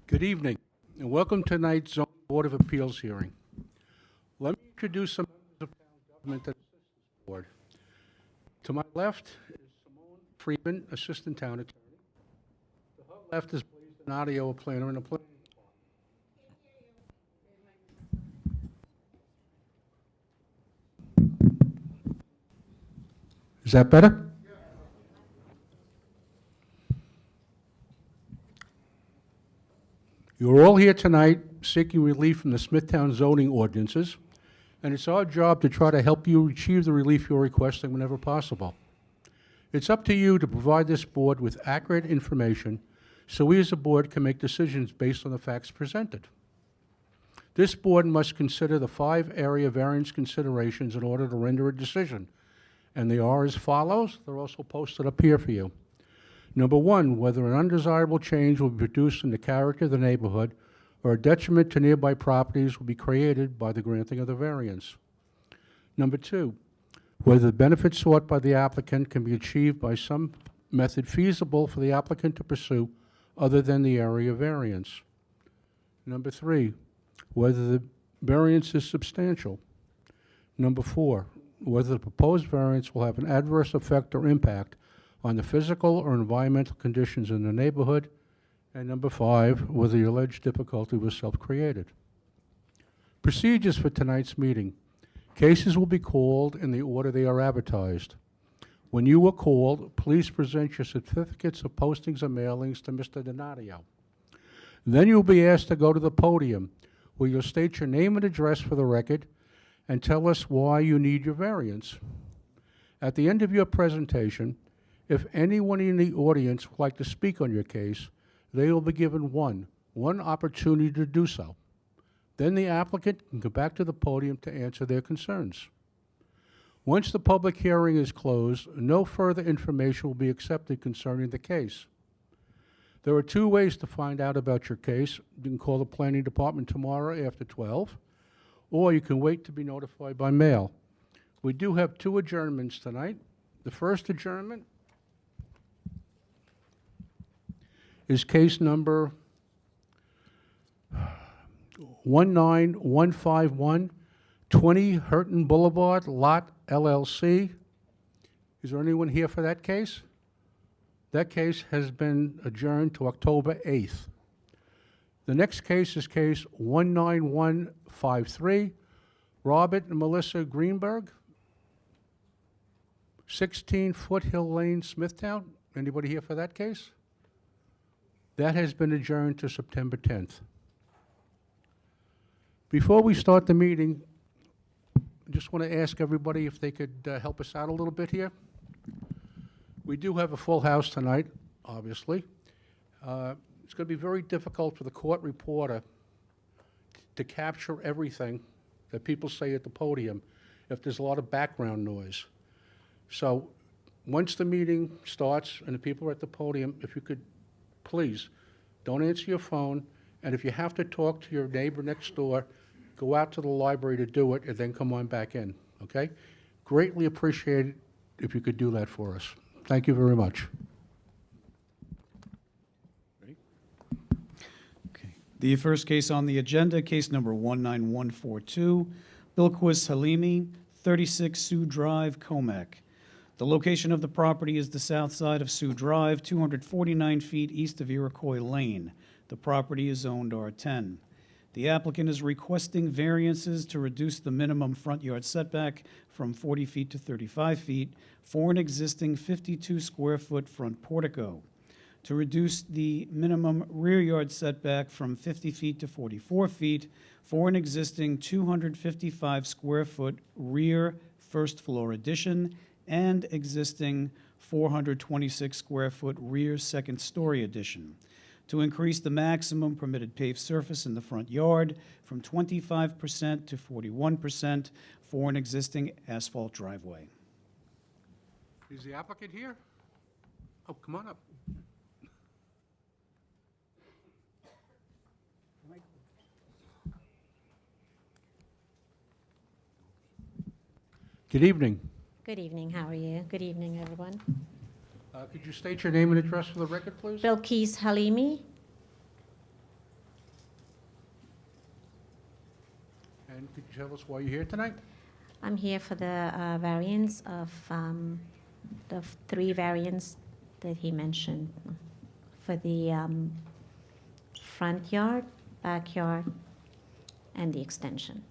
Good evening, and welcome to tonight's Zoning Board of Appeals hearing. Let me introduce some members of town government that assist this board. To my left is Simone Friedman, Assistant Town Attorney. To her left is Blaise Donadio, a planner in the planning department. Is that better? You're all here tonight seeking relief from the Smithtown zoning ordinances, and it's our job to try to help you achieve the relief you're requesting whenever possible. It's up to you to provide this board with accurate information so we as a board can make decisions based on the facts presented. This board must consider the 5 area variance considerations in order to render a decision, and they are as follows. They're also posted up here for you. Number 1, whether an undesirable change will be produced in the character of the neighborhood or a detriment to nearby properties will be created by the granting of the variance. Number 2, whether the benefit sought by the applicant can be achieved by some method feasible for the applicant to pursue other than the area variance. Number 3, whether the variance is substantial. Number 4, whether the proposed variance will have an adverse effect or impact on the physical or environmental conditions in the neighborhood. And number 5, whether the alleged difficulty was self-created. Procedures for tonight's meeting. Cases will be called in the order they are advertised. When you are called, please present your certificates of postings or mailings to Mr. Donadio. Then you'll be asked to go to the podium, where you'll state your name and address for the record and tell us why you need your variance. At the end of your presentation, if anyone in the audience would like to speak on your case, they will be given one opportunity to do so. Then the applicant can go back to the podium to answer their concerns. Once the public hearing is closed, no further information will be accepted concerning the case. There are 2 ways to find out about your case. You can call the planning department tomorrow after 12, or you can wait to be notified by mail. We do have 2 adjournments tonight. The first adjournment is case number 19151, 20 Hurton Boulevard, Lot LLC. Is there anyone here for that case? That case has been adjourned to October 8th. The next case is case 19153, Robert and Melissa Greenberg, 16 Foothill Lane, Smithtown. Anybody here for that case? That has been adjourned to September 10th. Before we start the meeting, I just want to ask everybody if they could help us out a little bit here. We do have a full house tonight, obviously. It's going to be very difficult for the court reporter to capture everything that people say at the podium if there's a lot of background noise. So once the meeting starts and the people are at the podium, if you could please, don't answer your phone, and if you have to talk to your neighbor next door, go out to the library to do it, and then come on back in, okay? Greatly appreciate it if you could do that for us. Thank you very much. Ready? Okay. The first case on the agenda, case number 19142, Bilquis Halimi, 36 Sioux Drive, Comac. The location of the property is the south side of Sioux Drive, 249 feet east of Iroquois Lane. The property is zoned R10. The applicant is requesting variances to reduce the minimum front yard setback from 40 feet to 35 feet for an existing 52 square foot front portico, to reduce the minimum rear yard setback from 50 feet to 44 feet for an existing 255 square foot rear first floor addition and existing 426 square foot rear second story addition, to increase the maximum permitted paved surface in the front yard from 25% to 41% for an existing asphalt driveway. Is the applicant here? Oh, come on up. Good evening. Good evening, how are you? Good evening, everyone. Could you state your name and address for the record, please? Bilquis Halimi, And could you tell us why you're here tonight? I'm here for the variance of the three variants that he mentioned for the front yard, backyard, and the extension.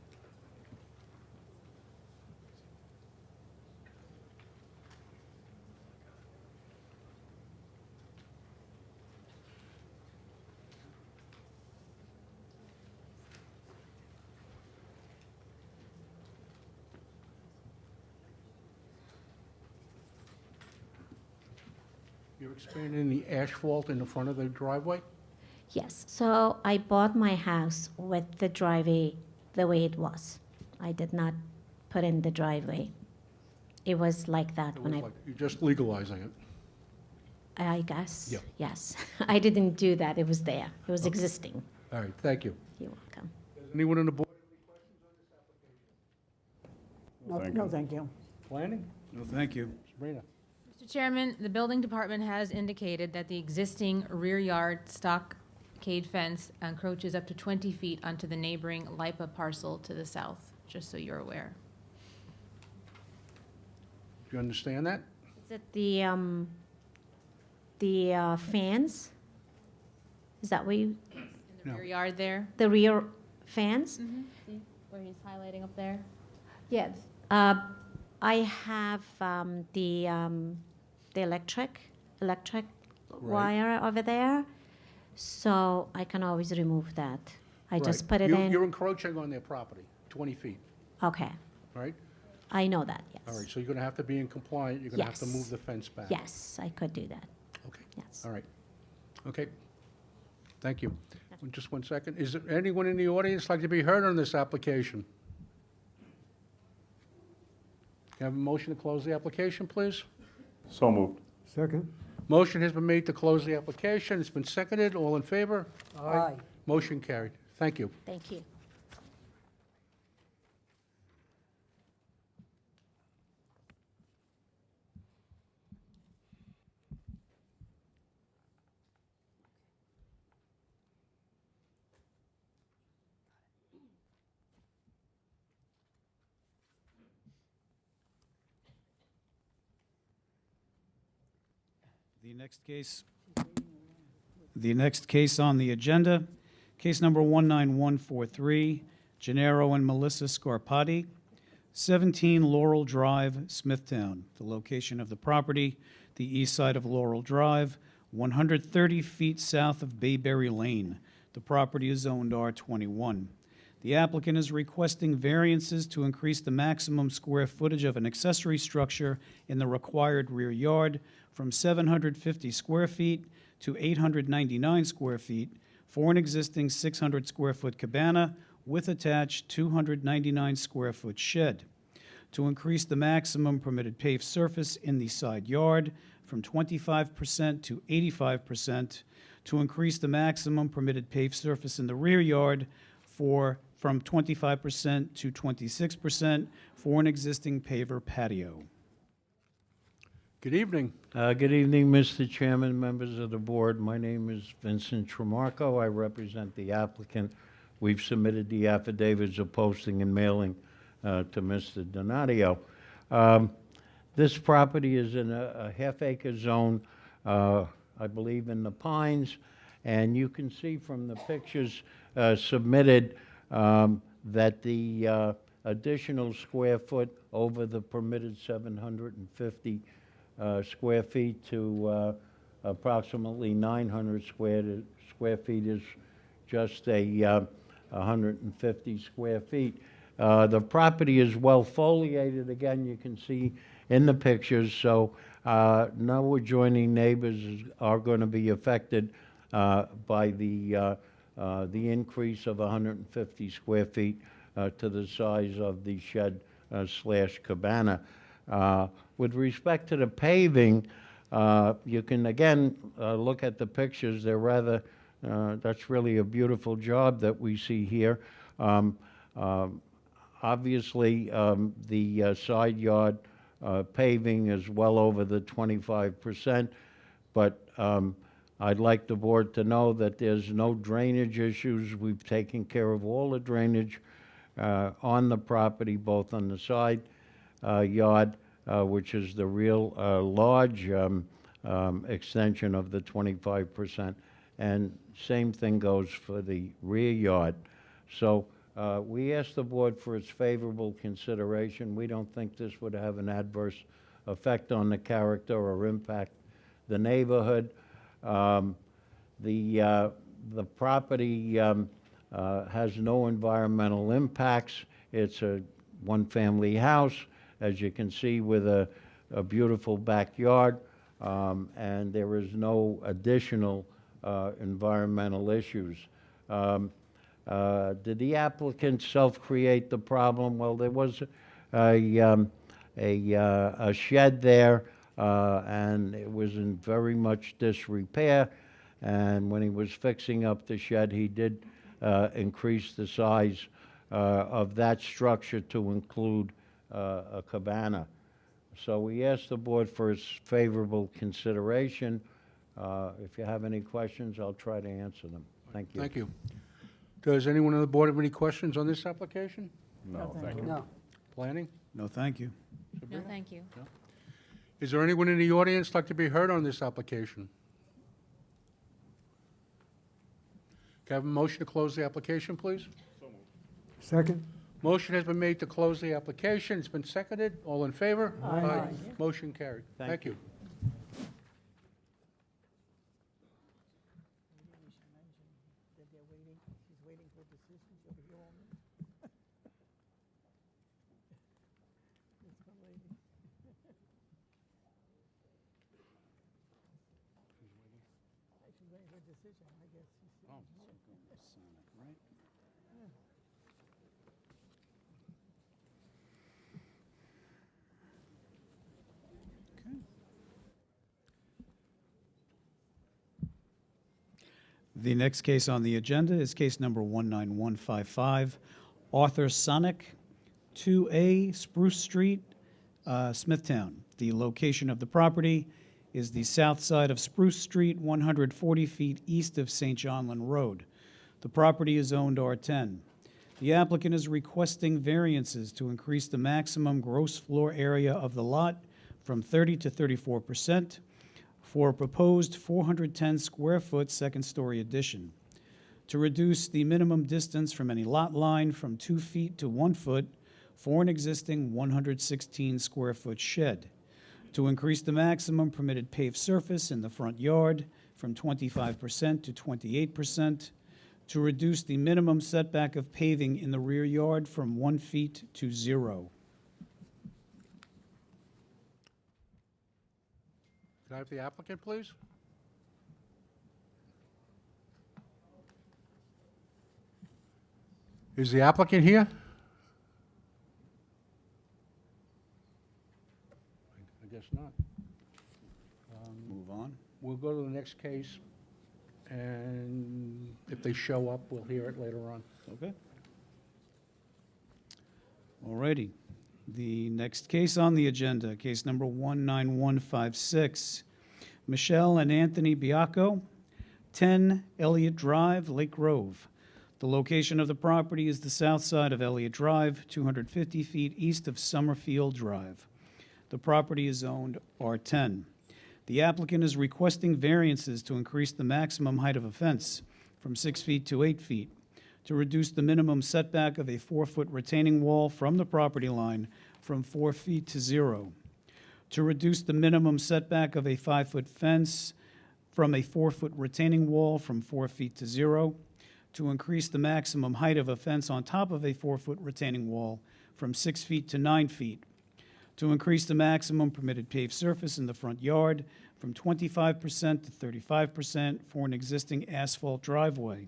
You're expanding the asphalt in the front of the driveway? Yes, so I bought my house with the driveway the way it was. I did not put in the driveway. It was like that It when was like, you're just legalizing it. I guess. Yeah. Yes, I didn't do that. It was there. It was existing. All right, thank you. You're welcome. Does anyone on the board No, thank you. planning? No, thank you. Sabrina? Mr. Chairman, the building department has indicated that the existing rear yard stockade fence encroaches up to 20 feet onto the neighboring LIPA parcel to the south, just so you're aware. Do you understand that? Is it the fans? Is that what you, In the No. rear yard there? the rear fans? See where he's highlighting up there? Yes. I have the electric wire over there, so I can always remove that. I just Right. put it You're in. encroaching on their property, 20 feet, Okay, right? I know that, yes. All right, so you're going to have to be in compliant, you're going to have to Yes. move the fence back. Yes, I could do that, Okay, yes. all right. Okay, thank you. Just one second. Is there anyone in the audience like to be heard on this application? Can I have a motion to close the application, please? So moved. Second? Motion has been made to close the application. It's been seconded. All in favor? Aye. Motion carried. Thank you. Thank you. The next case on the agenda, case number 19143, Gennaro and Melissa Scarpati, 17 Laurel Drive, Smithtown. The location of the property, the east side of Laurel Drive, 130 feet south of Bayberry Lane. The property is zoned R21. The applicant is requesting variances to increase the maximum square footage of an accessory structure in the required rear yard from 750 square feet to 899 square feet for an existing 600 square foot cabana with attached 299 square foot shed. To increase the maximum permitted paved surface in the side yard from 25% to 85%, to increase the maximum permitted paved surface in the rear yard from 25% to 26% for an existing paver patio. Good evening. Good evening, Mr. Chairman, members of the board. My name is Vincent Tremarco. I represent the applicant. We've submitted the affidavits of posting and mailing to Mr. Donadio. This property is in a half-acre zone, I believe in the Pines, and you can see from the pictures submitted that the additional square foot over the permitted 750 square feet to approximately 900 square feet is just a 150 square feet. The property is well foliated, again, you can see in the pictures, so no adjoining neighbors are going to be affected by the increase of 150 square feet to the size of the shed slash cabana. With respect to the paving, you can again look at the pictures. They're rather, that's really a beautiful job that we see here. Obviously, the side yard paving is well over the 25%, but I'd like the board to know that there's no drainage issues. We've taken care of all the drainage on the property, both on the side yard, which is the real large extension of the 25%, and same thing goes for the rear yard. So we asked the board for its favorable consideration. We don't think this would have an adverse effect on the character or impact the neighborhood. The property has no environmental impacts. It's a one-family house, as you can see, with a beautiful backyard, and there is no additional environmental issues. Did the applicant self-create the problem? Well, there was a shed there, and it was in very much disrepair. And when he was fixing up the shed, he did increase the size of that structure to include a cabana. So we asked the board for its favorable consideration. If you have any questions, I'll try to answer them. Thank you. Thank you. Does anyone on the board have any questions on this application? No, thank you. No. Planning? No, thank you. No, thank you. Is there anyone in the audience like to be heard on this application? Can I have a motion to close the application, please? Second? Motion has been made to close the application. It's been seconded. All in favor? Aye. Motion carried. Thank you. The next case on the agenda is case number 19155, Arthur Sonic, 2A Spruce Street, Smithtown. The location of the property is the south side of Spruce Street, 140 feet east of St. John Lynn Road. The property is zoned R10. The applicant is requesting variances to increase the maximum gross floor area of the lot from 30 to 34%, for a proposed 410 square foot second-story addition, to reduce the minimum distance from any lot line from 2 feet to 1 foot for an existing 116 square foot shed, to increase the maximum permitted paved surface in the front yard from 25% to 28%, to reduce the minimum setback of paving in the rear yard from 1 feet to 0. Can I have the applicant, please? Is the applicant here? I guess not. Move on. We'll go to the next case, and if they show up, we'll hear it later on. Okay. All righty. The next case on the agenda, case number 19156, Michelle and Anthony Biacco, 10 Elliott Drive, Lake Grove. The location of the property is the south side of Elliott Drive, 250 feet east of Summerfield Drive. The property is zoned R10. The applicant is requesting variances to increase the maximum height of a fence from 6 feet to 8 feet, to reduce the minimum setback of a 4-foot retaining wall from the property line from 4 feet to 0, to reduce the minimum setback of a 5-foot fence from a 4-foot retaining wall from 4 feet to 0, to increase the maximum height of a fence on top of a 4-foot retaining wall from 6 feet to 9 feet, to increase the maximum permitted paved surface in the front yard from 25% to 35% for an existing asphalt driveway,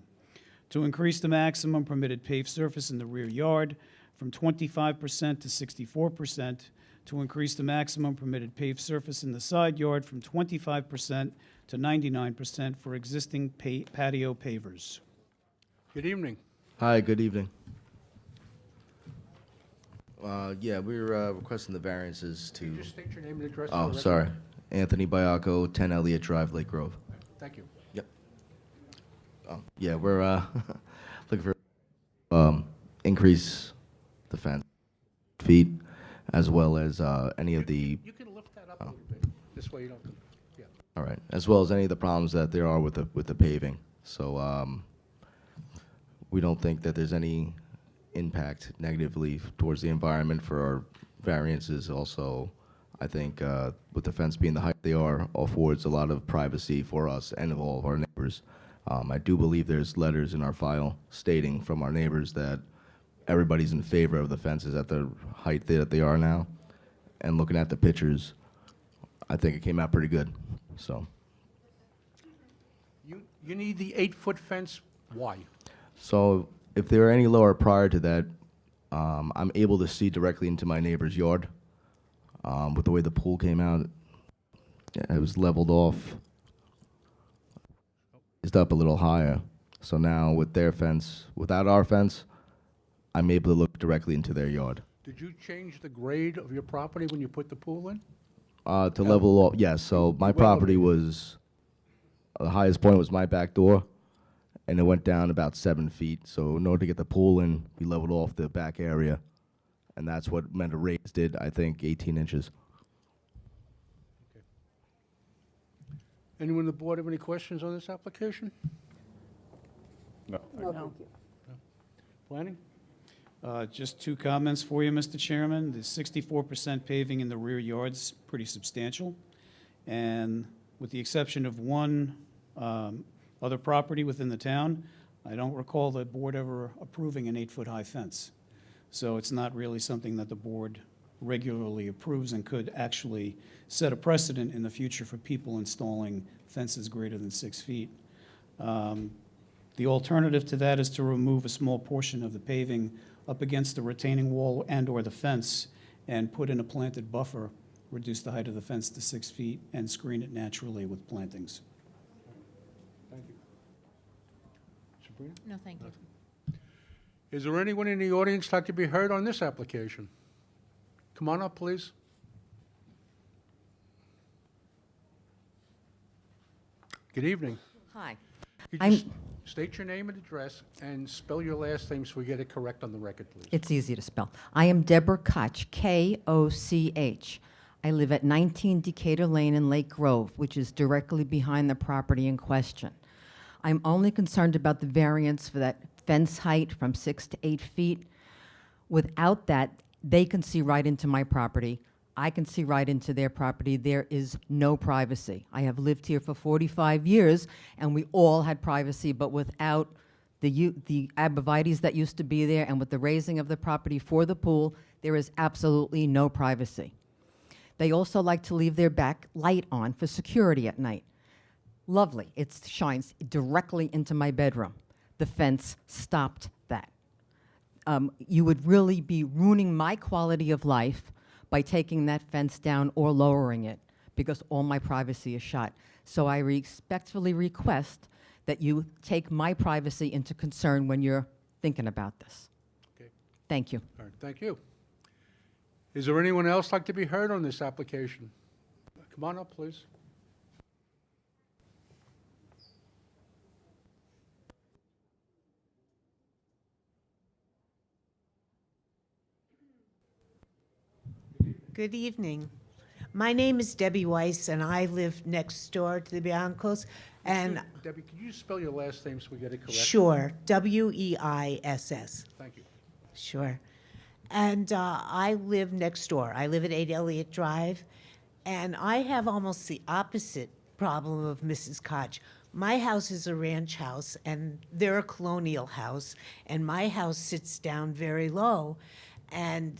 to increase the maximum permitted paved surface in the rear yard from 25% to 64%, to increase the maximum permitted paved surface in the side yard from 25% to 99% for existing patio pavers. Good evening. Hi, good evening. Yeah, we're requesting the variances Can you to, just state your name and address? for the oh, record? sorry, Anthony Biacco, 10 Elliott Drive, Lake Grove. Thank you. Yep. Yeah, we're looking for increase the fence feet, as well as any of the, You can lift that up a little bit. This way you don't, yeah. all right, as well as any of the problems that there are with the paving. So we don't think that there's any impact negatively towards the environment for our variances. Also, I think with the fence being the height they are, affords a lot of privacy for us and all of our neighbors. I do believe there's letters in our file stating from our neighbors that everybody's in favor of the fences at the height that they are now. And looking at the pictures, I think it came out pretty good. So, You need the 8-foot fence, why? so if they were any lower prior to that, I'm able to see directly into my neighbor's yard. With the way the pool came out, yeah, it was leveled off. It's up a little higher. So now with their fence, without our fence, I'm able to look directly into their yard. Did you change the grade of your property when you put the pool in? To level off, yes, so my property was, the highest point was my back door, and it went down about 7 feet. So in order to get the pool in, we leveled off the back area, and that's what meant raised it, I think, 18 inches. Anyone on the board have any questions on this application? No, thank you. Planning? Just two comments for you, Mr. Chairman. The 64% paving in the rear yard's pretty substantial. And with the exception of one other property within the town, I don't recall the board ever approving an 8-foot-high fence. So it's not really something that the board regularly approves and could actually set a precedent in the future for people installing fences greater than 6 feet. The alternative to that is to remove a small portion of the paving up against the retaining wall and/or the fence and put in a planted buffer, reduce the height of the fence to 6 feet, and screen it naturally with plantings. Thank you. Sabrina? No, thank you. Is there anyone in the audience like to be heard on this application? Come on up, please. Good evening. Hi. Could I'm- you state your name and address and spell your last name so we get it correct on the record, please? It's easy to spell. I am Deborah Koch, Koch. I live at 19 Decatur Lane in Lake Grove, which is directly behind the property in question. I'm only concerned about the variance for that fence height from 6 to 8 feet. Without that, they can see right into my property. I can see right into their property. There is no privacy. I have lived here for 45 years, and we all had privacy, but without the arborvitaes that used to be there and with the raising of the property for the pool, there is absolutely no privacy. They also like to leave their back light on for security at night. Lovely. It shines directly into my bedroom. The fence stopped that. You would really be ruining my quality of life by taking that fence down or lowering it, because all my privacy is shot. So I respectfully request that you take my privacy into concern when you're thinking about this. Okay. Thank you. All right, thank you. Is there anyone else like to be heard on this application? Come on up, please. Good evening. My name is Debbie Weiss, and I live next door to the Biancos. And Debbie, could you spell your last name so we get it correct? sure, Weiss. Thank you. Sure. And I live next door. I live at 8 Elliott Drive, and I have almost the opposite problem of Mrs. Koch. My house is a ranch house, and they're a colonial house, and my house sits down very low. And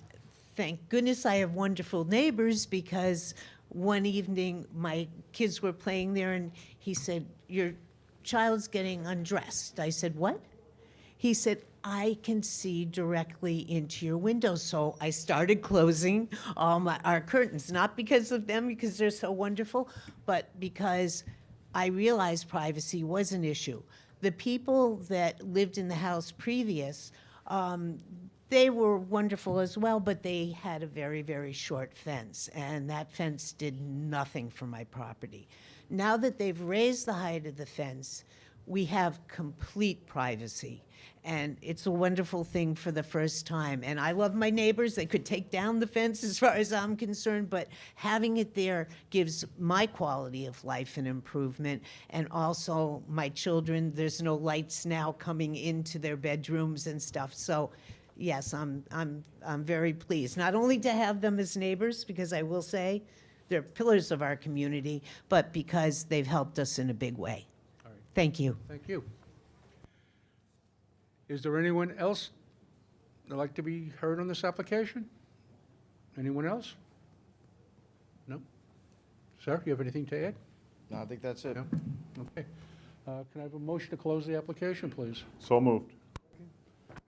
thank goodness I have wonderful neighbors, because one evening my kids were playing there, and he said, "Your child's getting undressed." I said, "What?" He said, "I can see directly into your window." So I started closing all our curtains, not because of them, because they're so wonderful, but because I realized privacy was an issue. The people that lived in the house previous, they were wonderful as well, but they had a very, very short fence, and that fence did nothing for my property. Now that they've raised the height of the fence, we have complete privacy. And it's a wonderful thing for the first time. And I love my neighbors. They could take down the fence as far as I'm concerned, but having it there gives my quality of life an improvement. And also my children, there's no lights now coming into their bedrooms and stuff. So yes, I'm very pleased, not only to have them as neighbors, because I will say they're pillars of our community, but because they've helped us in a big way. All right. Thank you. Thank you. Is there anyone else that'd like to be heard on this application? Anyone else? No? Sir, you have anything to add? No, I think that's it. No? Okay. Can I have a motion to close the application, please? So moved.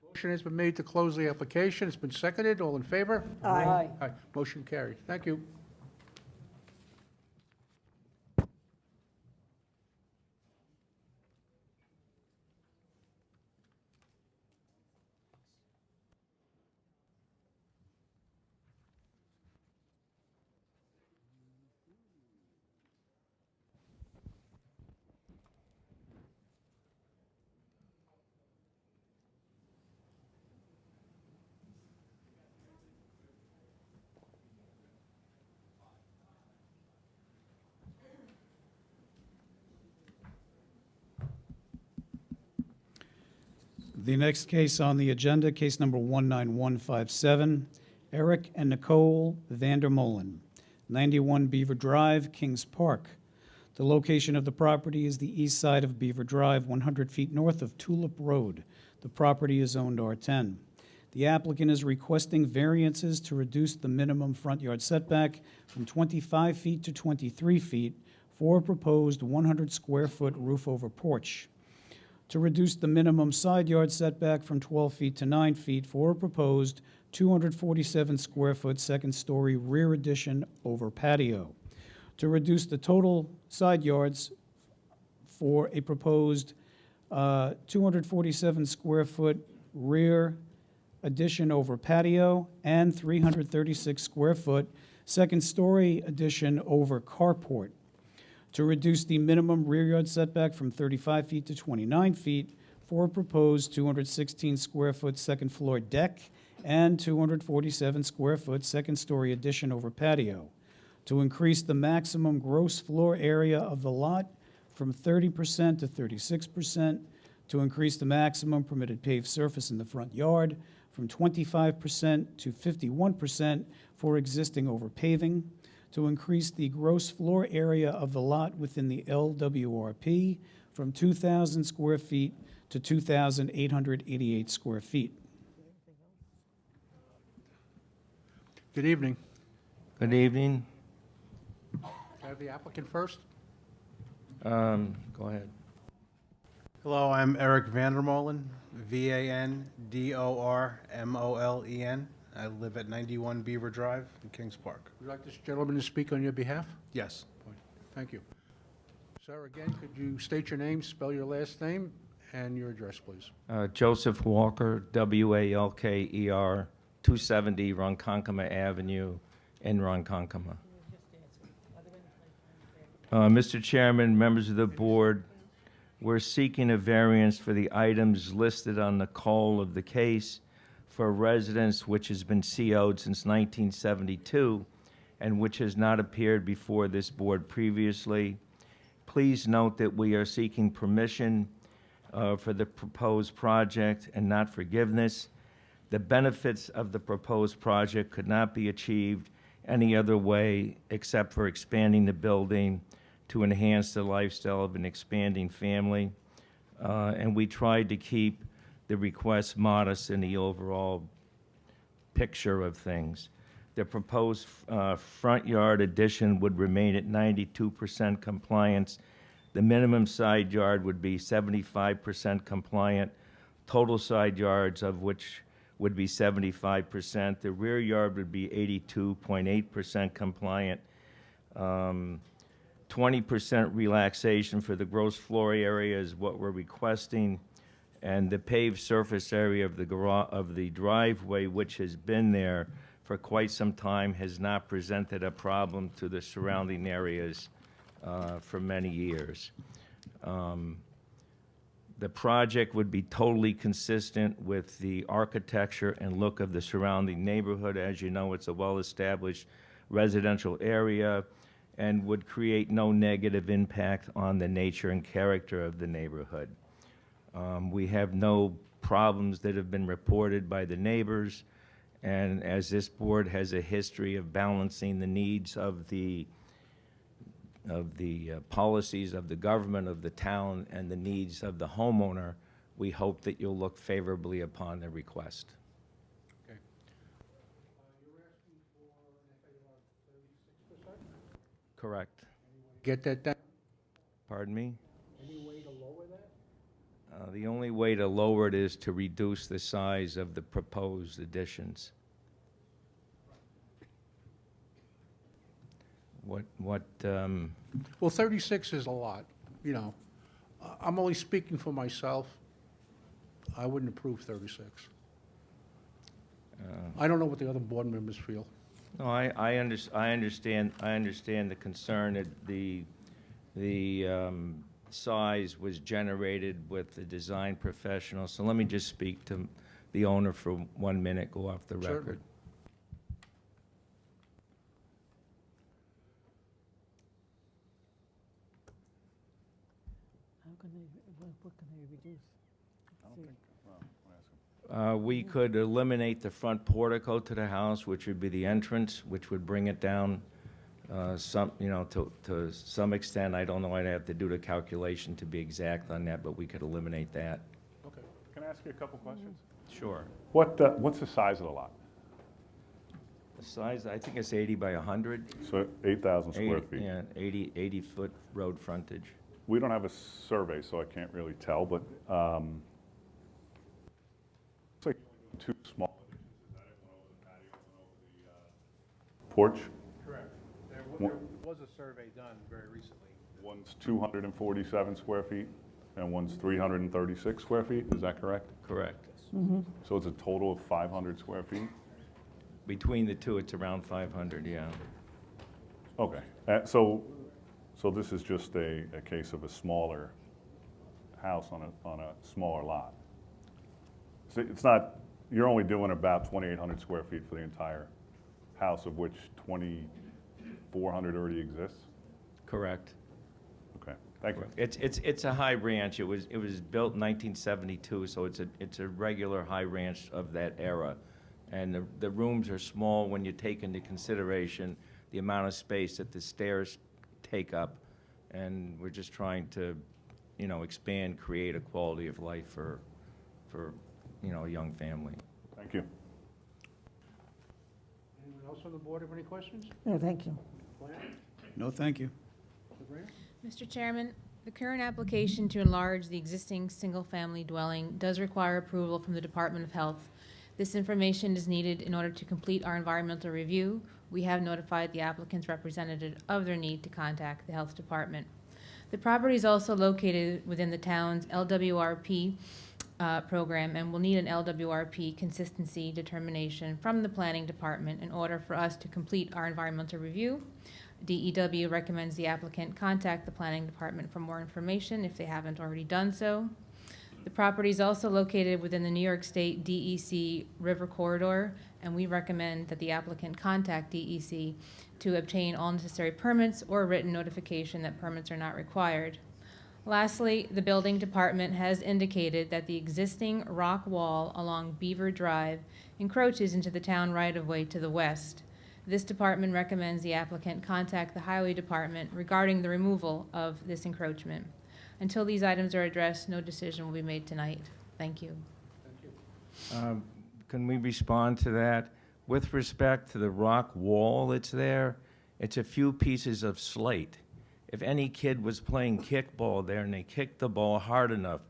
Motion has been made to close the application. It's been seconded. All in favor? Aye. Aye. Motion carried. Thank you. The next case on the agenda, case number 19157, Eric and Nicole Vandermolen, 91 Beaver Drive, Kings Park. The location of the property is the east side of Beaver Drive, 100 feet north of Tulip Road. The property is zoned R10. The applicant is requesting variances to reduce the minimum front yard setback from 25 feet to 23 feet for a proposed 100-square-foot roof-over porch, to reduce the minimum side yard setback from 12 feet to 9 feet for a proposed 247-square-foot second-story rear addition over patio, to reduce the total side yards for a proposed 247-square-foot rear addition over patio and 336-square-foot second-story addition over carport, to reduce the minimum rear yard setback from 35 feet to 29 feet for a proposed 216-square-foot second-floor deck and 247-square-foot second-story addition over patio, to increase the maximum gross floor area of the lot from 30% to 36%, to increase the maximum permitted paved surface in the front yard from 25% to 51% for existing over paving, to increase the gross floor area of the lot within the LWRP from 2,000 square feet to 2,888 square feet. Good evening. Good evening. Can I have the applicant first? Go ahead. Hello, I'm Eric Vandermolen, Vandormolen. I live at 91 Beaver Drive in Kings Park. Would you like this gentleman to speak on your behalf? Yes. Thank you. Sir, again, could you state your name, spell your last name, and your address, please? Joseph Walker, Walker, 270 Ronkonkoma Avenue in Ronkonkoma. Mr. Chairman, members of the board, we're seeking a variance for the items listed on the call of the case for a residence which has been CO'd since 1972 and which has not appeared before this board previously. Please note that we are seeking permission for the proposed project and not forgiveness. The benefits of the proposed project could not be achieved any other way except for expanding the building to enhance the lifestyle of an expanding family. And we tried to keep the request modest in the overall picture of things. The proposed front yard addition would remain at 92% compliance. The minimum side yard would be 75% compliant, total side yards of which would be 75%. The rear yard would be 82.8% compliant. 20% relaxation for the gross floor area is what we're requesting. And the paved surface area of the driveway, which has been there for quite some time, has not presented a problem to the surrounding areas for many years. The project would be totally consistent with the architecture and look of the surrounding neighborhood. As you know, it's a well-established residential area and would create no negative impact on the nature and character of the neighborhood. We have no problems that have been reported by the neighbors, and as this board has a history of balancing the needs of the policies of the government of the town and the needs of the homeowner, we hope that you'll look favorably upon the request. Okay. You're asking for an FAR 36%? Correct. Get that down? Pardon me? Any way to lower that? The only way to lower it is to reduce the size of the proposed additions. Well, 36 is a lot, you know. I'm only speaking for myself. I wouldn't approve 36. I don't know what the other board members feel. No, I understand the concern that the size was generated with the design professional. So let me just speak to the owner for 1 minute, go off the Certainly. record. What can they reduce? We could eliminate the front portico to the house, which would be the entrance, which would bring it down some, you know, to some extent. I don't know, I'd have to do the calculation to be exact on that, but we could eliminate that. Okay. Can I ask you a couple questions? Sure. What's the size of the lot? The size, I think it's 80 by 100. So 8,000 square feet. Yeah, 80-foot road frontage. We don't have a survey, so I can't really tell, but it's like two small additions. Is that it? One over the patio, one over the porch? Correct. There was a survey done very recently. One's 247 square feet, and one's 336 square feet, is that correct? Correct. So it's a total of 500 square feet? Between the two, it's around 500, yeah. Okay, so this is just a case of a smaller house on a smaller lot? So it's not, you're only doing about 2,800 square feet for the entire house, of which 2,400 already exists? Correct. Okay, thank you. It's a high ranch. It was built in 1972, so it's a regular high ranch of that era. And the rooms are small when you take into consideration the amount of space that the stairs take up. And we're just trying to, you know, expand, create a quality of life for you know, a young family. Thank you. Anyone else on the board have any questions? No, thank you. No, thank you. Mr. Chairman, the current application to enlarge the existing single-family dwelling does require approval from the Department of Health. This information is needed in order to complete our environmental review. We have notified the applicant's representative of their need to contact the Health Department. The property is also located within the town's LWRP program and will need an LWRP consistency determination from the Planning Department in order for us to complete our environmental review. DEW recommends the applicant contact the Planning Department for more information if they haven't already done so. The property is also located within the New York State DEC River Corridor, and we recommend that the applicant contact DEC to obtain all necessary permits or written notification that permits are not required. Lastly, the building department has indicated that the existing rock wall along Beaver Drive encroaches into the town right-of-way to the west. This department recommends the applicant contact the highway department regarding the removal of this encroachment. Until these items are addressed, no decision will be made tonight. Thank you. Can we respond to that? With respect to the rock wall that's there, it's a few pieces of slate. If any kid was playing kickball there and they kicked the ball hard enough,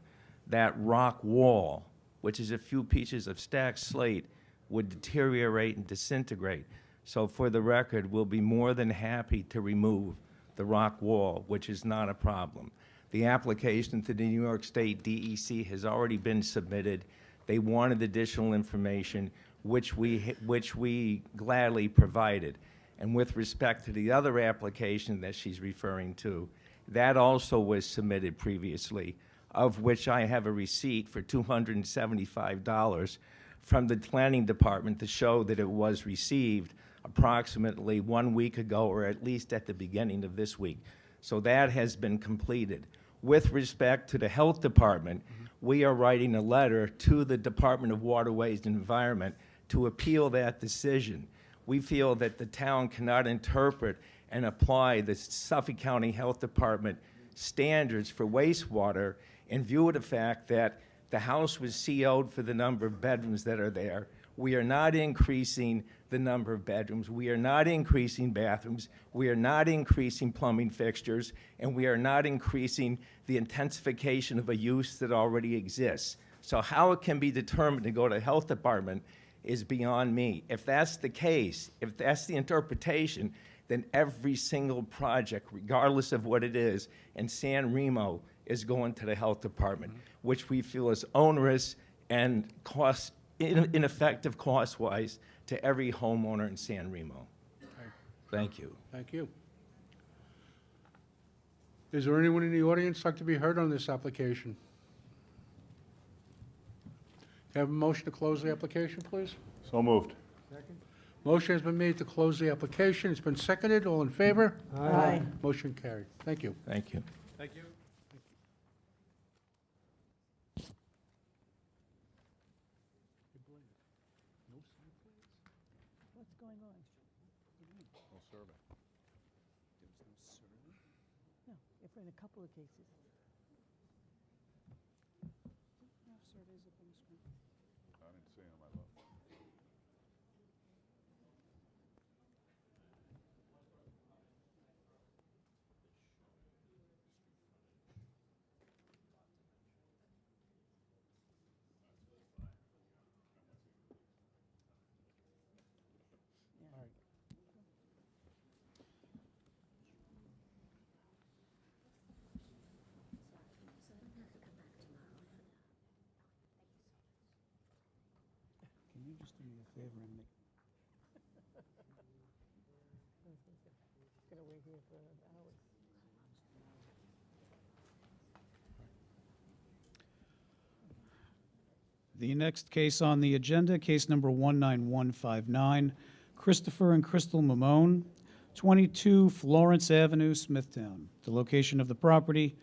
that rock wall, which is a few pieces of stacked slate, would deteriorate and disintegrate. So for the record, we'll be more than happy to remove the rock wall, which is not a problem. The application to the New York State DEC has already been submitted. They wanted additional information, which we gladly provided. And with respect to the other application that she's referring to, that also was submitted previously. of which I have a receipt for $275 from the planning department to show that it was received approximately 1 week ago, or at least at the beginning of this week. So that has been completed. With respect to the health department, we are writing a letter to the Department of Waterways and Environment to appeal that decision. We feel that the town cannot interpret and apply the Suffolk County Health Department standards for wastewater in view of the fact that the house was CO'd for the number of bedrooms that are there. We are not increasing the number of bedrooms. We are not increasing bathrooms. We are not increasing plumbing fixtures. And we are not increasing the intensification of a use that already exists. So how it can be determined to go to the health department is beyond me. If that's the case, if that's the interpretation, then every single project, regardless of what it is, in San Remo is going to the health department, which we feel is onerous and ineffective cost-wise to every homeowner in San Remo. Thank you. Thank you. Is there anyone in the audience like to be heard on this application? Have a motion to close the application, please? So moved. Motion has been made to close the application. It's been seconded. All in favor? Aye. Motion carried. Thank you. Thank you. Thank you. What's going on? No, if in a couple of cases. I didn't see him, I thought. Can you just do me a favor and make Gonna wait here for hours. The next case on the agenda, case number 19159, Christopher and Crystal Mamone, 22 Florence Avenue, Smithtown. The location of the property,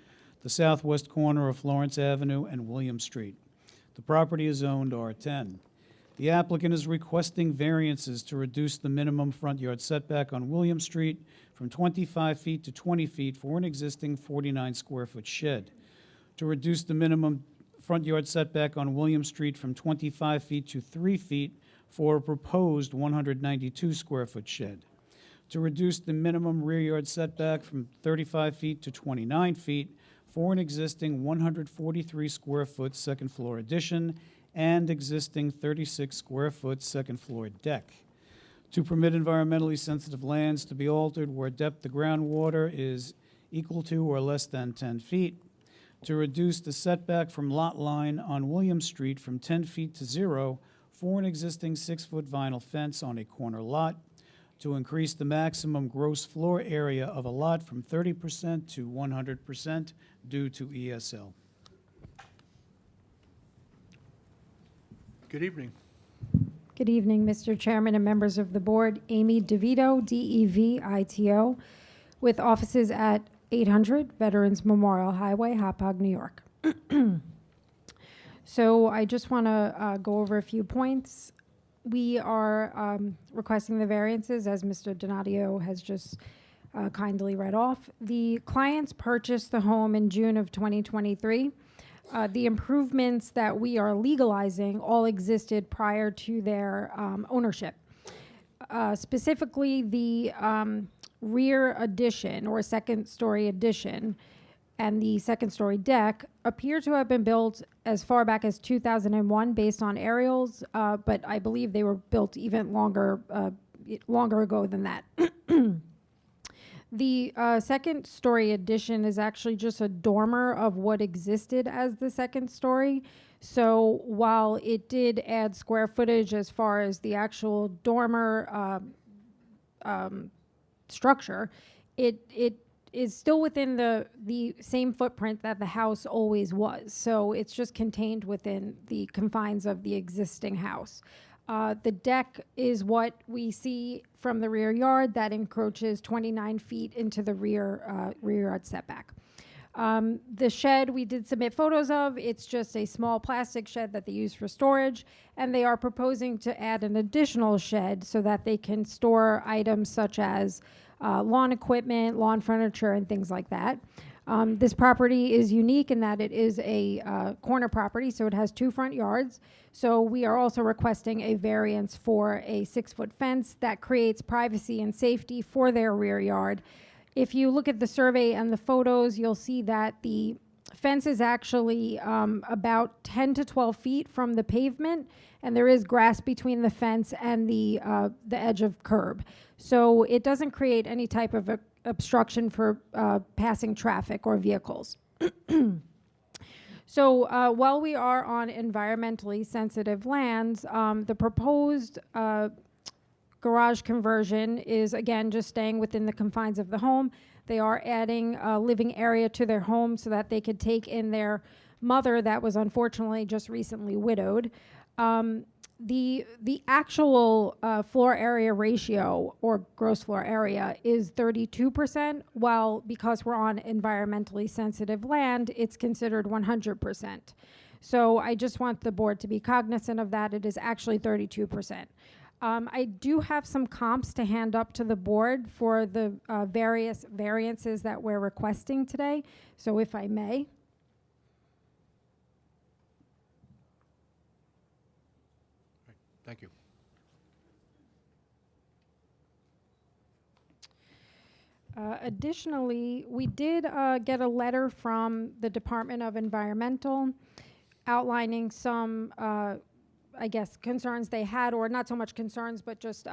the southwest corner of Florence Avenue and William Street. The property is zoned R10. The applicant is requesting variances to reduce the minimum front yard setback on William Street from 25 feet to 20 feet for an existing 49-square-foot shed, to reduce the minimum front yard setback on William Street from 25 feet to 3 feet for a proposed 192-square-foot shed, to reduce the minimum rear yard setback from 35 feet to 29 feet for an existing 143-square-foot second-floor addition and existing 36-square-foot second-floor deck, to permit environmentally sensitive lands to be altered where depth of groundwater is equal to or less than 10 feet, to reduce the setback from lot line on William Street from 10 feet to 0 for an existing 6-foot vinyl fence on a corner lot, to increase the maximum gross floor area of a lot from 30% to 100% due to ESL. Good evening. Good evening, Mr. Chairman and members of the board. Amy DeVito, DEVITO, with offices at 800 Veterans Memorial Highway, Hauppauge, New York. So I just want to go over a few points. We are requesting the variances, as Mr. Donadio has just kindly read off. The clients purchased the home in June of 2023. The improvements that we are legalizing all existed prior to their ownership. Specifically, the rear addition or second-story addition and the second-story deck appear to have been built as far back as 2001 based on aerials, but I believe they were built even longer ago than that. The second-story addition is actually just a dormer of what existed as the second story. So while it did add square footage as far as the actual dormer structure, it is still within the same footprint that the house always was. So it's just contained within the confines of the existing house. The deck is what we see from the rear yard that encroaches 29 feet into the rear yard setback. The shed we did submit photos of. It's just a small plastic shed that they use for storage, and they are proposing to add an additional shed so that they can store items such as lawn equipment, lawn furniture, and things like that. This property is unique in that it is a corner property, so it has 2 front yards. So we are also requesting a variance for a 6-foot fence that creates privacy and safety for their rear yard. If you look at the survey and the photos, you'll see that the fence is actually about 10 to 12 feet from the pavement, and there is grass between the fence and the edge of curb. So it doesn't create any type of obstruction for passing traffic or vehicles. So while we are on environmentally sensitive lands, the proposed garage conversion is, again, just staying within the confines of the home. They are adding a living area to their home so that they could take in their mother that was unfortunately just recently widowed. The actual floor area ratio, or gross floor area, is 32%, while because we're on environmentally sensitive land, it's considered 100%. So I just want the board to be cognizant of that. It is actually 32%. I do have some comps to hand up to the board for the various variances that we're requesting today. So if I may. Thank you. Additionally, we did get a letter from the Department of Environmental outlining some I guess, concerns they had, or not so much concerns, but just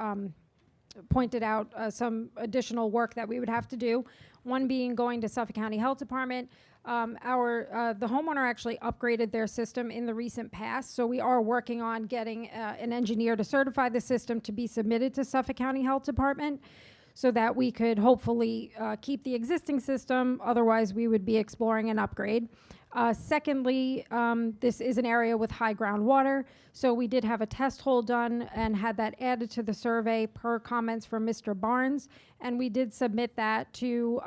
pointed out some additional work that we would have to do. One being going to Suffolk County Health Department. The homeowner actually upgraded their system in the recent past, so we are working on getting an engineer to certify the system to be submitted to Suffolk County Health Department so that we could hopefully keep the existing system. Otherwise, we would be exploring an upgrade. Secondly, this is an area with high groundwater, so we did have a test hole done and had that added to the survey per comments from Mr. Barnes, and we did submit that to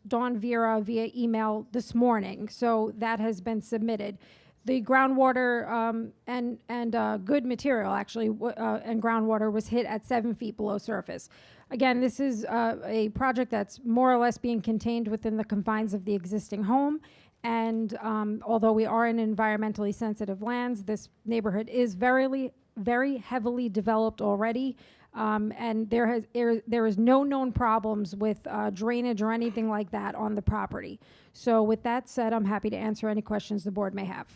Dawn Vera via email this morning, so that has been submitted. The groundwater and good material, actually, and groundwater was hit at 7 feet below surface. Again, this is a project that's more or less being contained within the confines of the existing home. And although we are in environmentally sensitive lands, this neighborhood is very heavily developed already. And there is no known problems with drainage or anything like that on the property. So with that said, I'm happy to answer any questions the board may have.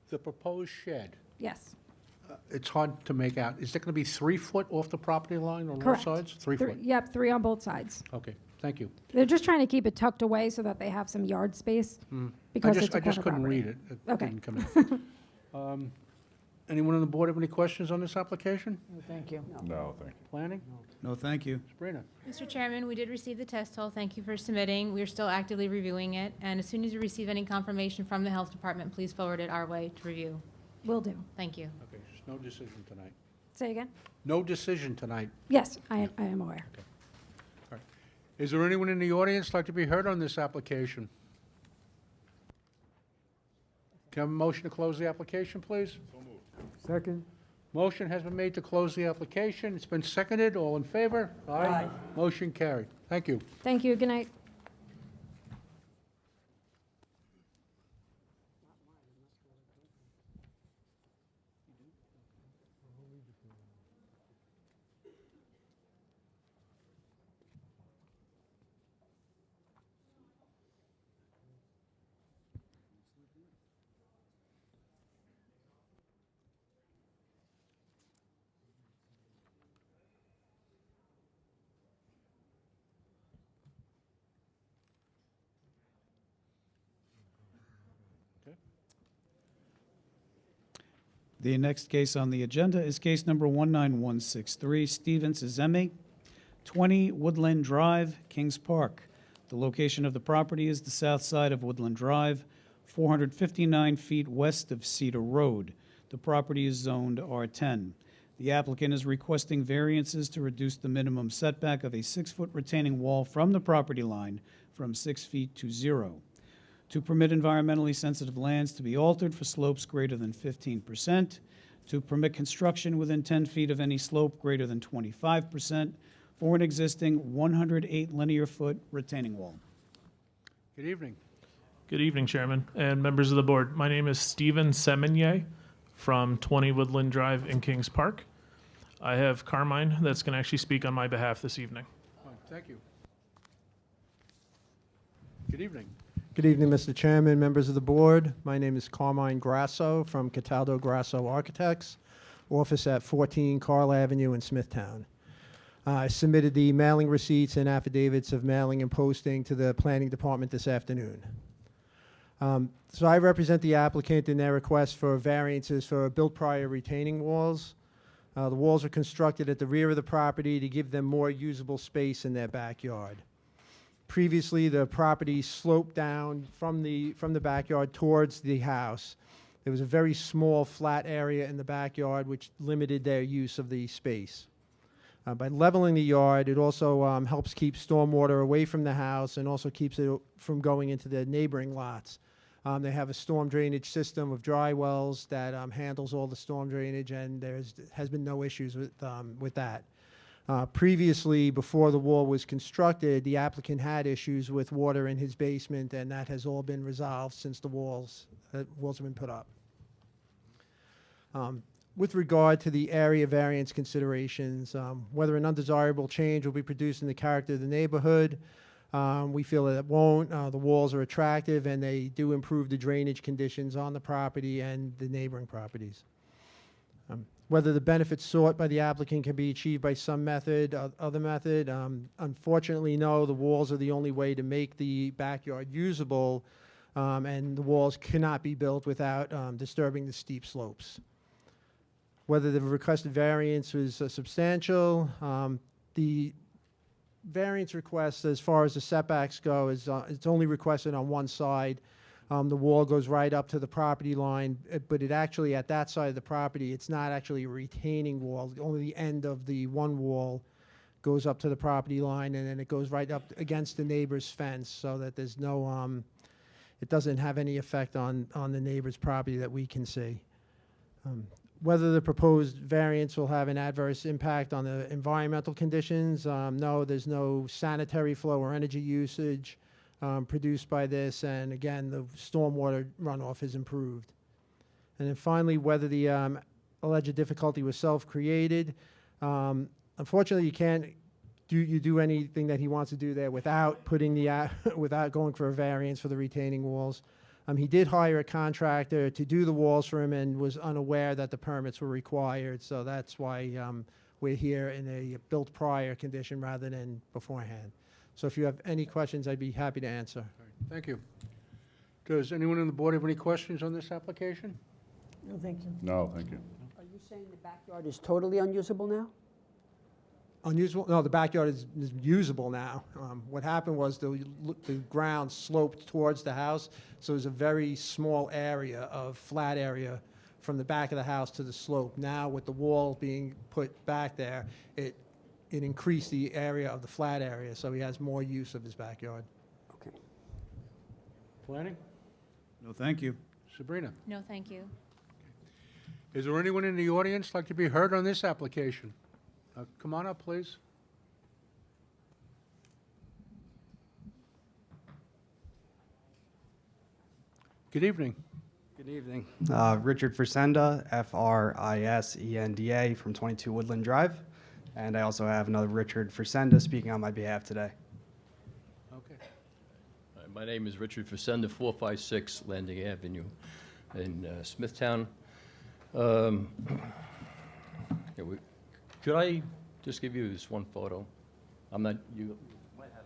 The proposed shed, Yes. it's hard to make out. Is it going to be 3 foot off the property line on all Correct. sides? 3 foot? Yep, 3 on both sides. Okay, thank you. They're just trying to keep it tucked away so that they have some yard space. Because it's a I just corner couldn't property. read it. It Okay. didn't come out. Anyone on the board have any questions on this application? Thank you. No, thank you. Planning? No, thank you. Sabrina? Mr. Chairman, we did receive the test hole. Thank you for submitting. We are still actively reviewing it, and as soon as you receive any confirmation from the health department, please forward it our way to review. Will do. Thank you. Okay, there's no decision tonight. Say again? No decision tonight. Yes, I am aware. All right. Is there anyone in the audience like to be heard on this application? Can I have a motion to close the application, please? Second. Motion has been made to close the application. It's been seconded. All in favor? Aye. Motion carried. Thank you. Thank you. Good night. The next case on the agenda is case number 19163, Stevens Izemi, 20 Woodland Drive, Kings Park. The location of the property is the south side of Woodland Drive, 459 feet west of Cedar Road. The property is zoned R10. The applicant is requesting variances to reduce the minimum setback of a 6-foot retaining wall from the property line from 6 feet to 0, to permit environmentally sensitive lands to be altered for slopes greater than 15%, to permit construction within 10 feet of any slope greater than 25% for an existing 108 linear foot retaining wall. Good evening. Good evening, Chairman and members of the board. My name is Stephen Seminye from 20 Woodland Drive in Kings Park. I have Carmine that's going to actually speak on my behalf this evening. Fine, thank you. Good evening. Good evening, Mr. Chairman, members of the board. My name is Carmine Grasso from Cataldo Grasso Architects, office at 14 Carl Avenue in Smithtown. I submitted the mailing receipts and affidavits of mailing and posting to the planning department this afternoon. So I represent the applicant in their request for variances for built prior retaining walls. The walls are constructed at the rear of the property to give them more usable space in their backyard. Previously, the property sloped down from the backyard towards the house. There was a very small flat area in the backyard which limited their use of the space. By leveling the yard, it also helps keep stormwater away from the house and also keeps it from going into the neighboring lots. They have a storm drainage system of dry wells that handles all the storm drainage, and there has been no issues with that. Previously, before the wall was constructed, the applicant had issues with water in his basement, and that has all been resolved since the walls have been put up. With regard to the area variance considerations, whether an undesirable change will be produced in the character of the neighborhood, we feel that it won't. The walls are attractive, and they do improve the drainage conditions on the property and the neighboring properties. Whether the benefits sought by the applicant can be achieved by some method, other method, unfortunately, no. The walls are the only way to make the backyard usable, and the walls cannot be built without disturbing the steep slopes. Whether the requested variance was substantial, the variance request, as far as the setbacks go, is it's only requested on one side. The wall goes right up to the property line, but it actually, at that side of the property, it's not actually a retaining wall. Only the end of the one wall goes up to the property line, and then it goes right up against the neighbor's fence, so that there's no, it doesn't have any effect on the neighbor's property that we can see. Whether the proposed variance will have an adverse impact on the environmental conditions, no, there's no sanitary flow or energy usage produced by this, and again, the stormwater runoff is improved. And then finally, whether the alleged difficulty was self-created. Unfortunately, you can't do anything that he wants to do there without putting the without going for a variance for the retaining walls. He did hire a contractor to do the walls for him and was unaware that the permits were required, so that's why we're here in a built prior condition rather than beforehand. So if you have any questions, I'd be happy to answer. Thank you. Does anyone on the board have any questions on this application? No, thank you. No, thank you. Are you saying the backyard is totally unusable now? Unusable? No, the backyard is usable now. What happened was the ground sloped towards the house, so there's a very small area of flat area from the back of the house to the slope. Now, with the wall being put back there, it increased the area of the flat area, so he has more use of his backyard. Okay. Planning? No, thank you. Sabrina? No, thank you. Is there anyone in the audience like to be heard on this application? Come on up, please. Good evening. Good evening. Richard Frisenda, F-R-I-S-E-N-D-A, from 22 Woodland Drive. And I also have another Richard Frisenda speaking on my behalf today. Okay. My name is Richard Frisenda, 456 Landing Avenue in Smithtown. Could I just give you this one photo? I'm not, you might have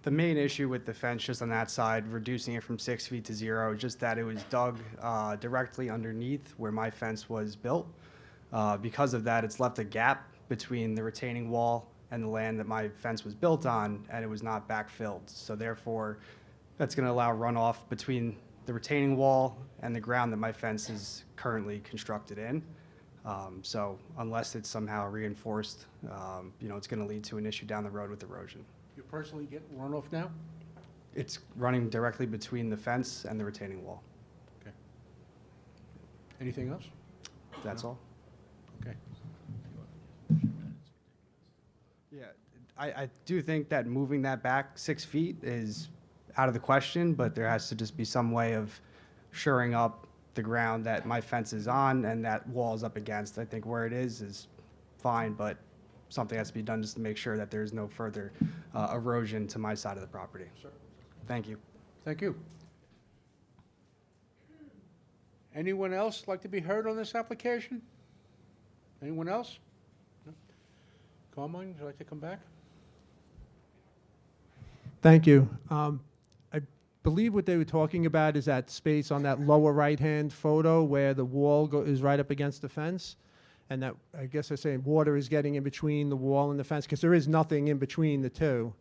The main issue with the fence just on that side, reducing it from 6 feet to 0, just that it was dug directly underneath where my fence was built. Because of that, it's left a gap between the retaining wall and the land that my fence was built on, and it was not backfilled. So therefore, that's going to allow runoff between the retaining wall and the ground that my fence is currently constructed in. So unless it's somehow reinforced, it's going to lead to an issue down the road with erosion. You personally get runoff now? It's running directly between the fence and the retaining wall. Okay. Anything else? That's all. Okay. Yeah, I do think that moving that back 6 feet is out of the question, but there has to just be some way of shoring up the ground that my fence is on and that wall is up against. I think where it is fine, but something has to be done just to make sure that there's no further erosion to my side of the property. Sure. Thank you. Thank you. Anyone else like to be heard on this application? Anyone else? No? Carmine, would you like to come back? Thank you. I believe what they were talking about is that space on that lower right-hand photo where the wall is right up against the fence. And that, I guess they're saying water is getting in between the wall and the fence, because there is nothing in between the two.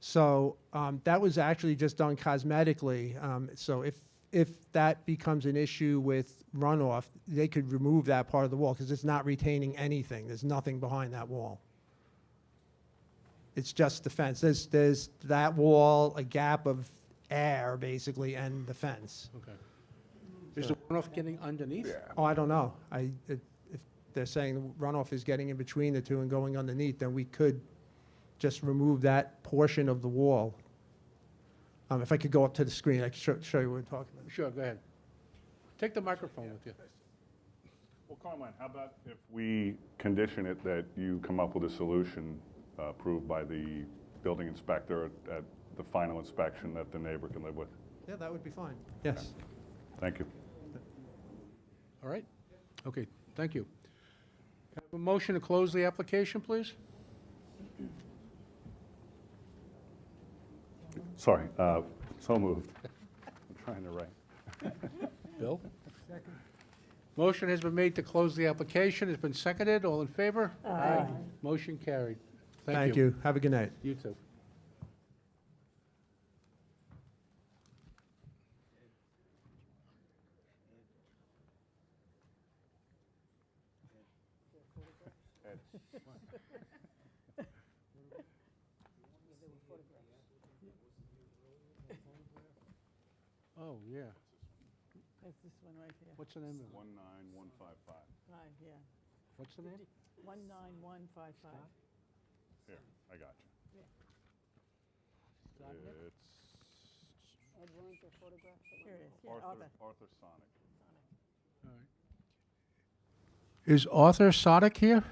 So that was actually just done cosmetically. So if that becomes an issue with runoff, they could remove that part of the wall, because it's not retaining anything. There's nothing behind that wall. It's just the fence. There's that wall, a gap of air, basically, and the fence. Okay. Is the runoff getting underneath? Oh, I don't know. If they're saying the runoff is getting in between the two and going underneath, then we could just remove that portion of the wall. If I could go up to the screen, I could show you what we're talking about. Sure, go ahead. Take the microphone with you. Well, Carmine, how about if we condition it that you come up with a solution approved by the building inspector at the final inspection that the neighbor can live with? Yeah, that would be fine. Yes. Thank you. All right? Okay, thank you. Can I have a motion to close the application, please? Sorry, so moved. I'm trying to write. Bill? Motion has been made to close the application. It's been seconded. All in favor? Aye. Motion carried. Thank you. Have a good night. You too. Oh, yeah. That's this one right here. What's the name of it? 19155. Right, yeah. What's the name? 19155. Here, I got you. Ed, why don't you photograph it? Here it is. Yeah, Arthur Sonic. All right. Is Arthur Sodick here?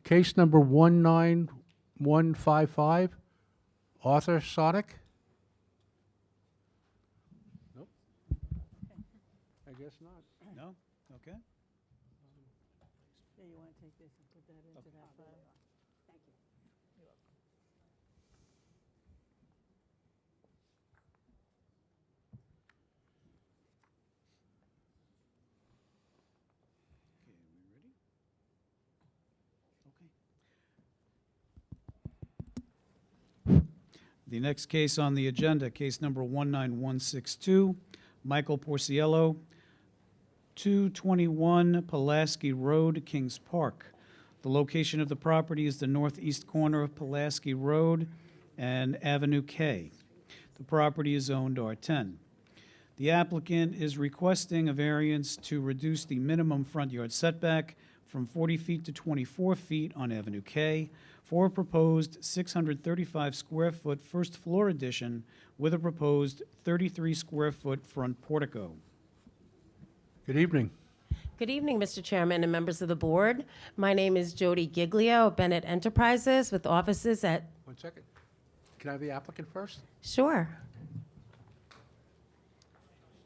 Case number 19155? Arthur Sodick? Nope. I guess not. No? Okay. Yeah, you want to take this and put that into that file? Thank you. The next case on the agenda, case number 19162, Michael Porciello, 221 Pulaski Road, Kings Park. The location of the property is the northeast corner of Pulaski Road and Avenue K. The property is zoned R10. The applicant is requesting a variance to reduce the minimum front yard setback from 40 feet to 24 feet on Avenue K for a proposed 635 square foot first floor addition with a proposed 33 square foot front portico. Good evening. Good evening, Mr. Chairman and members of the board. My name is Jody Giglio of Bennett Enterprises with offices at... 1 second. Can I have the applicant first? Sure.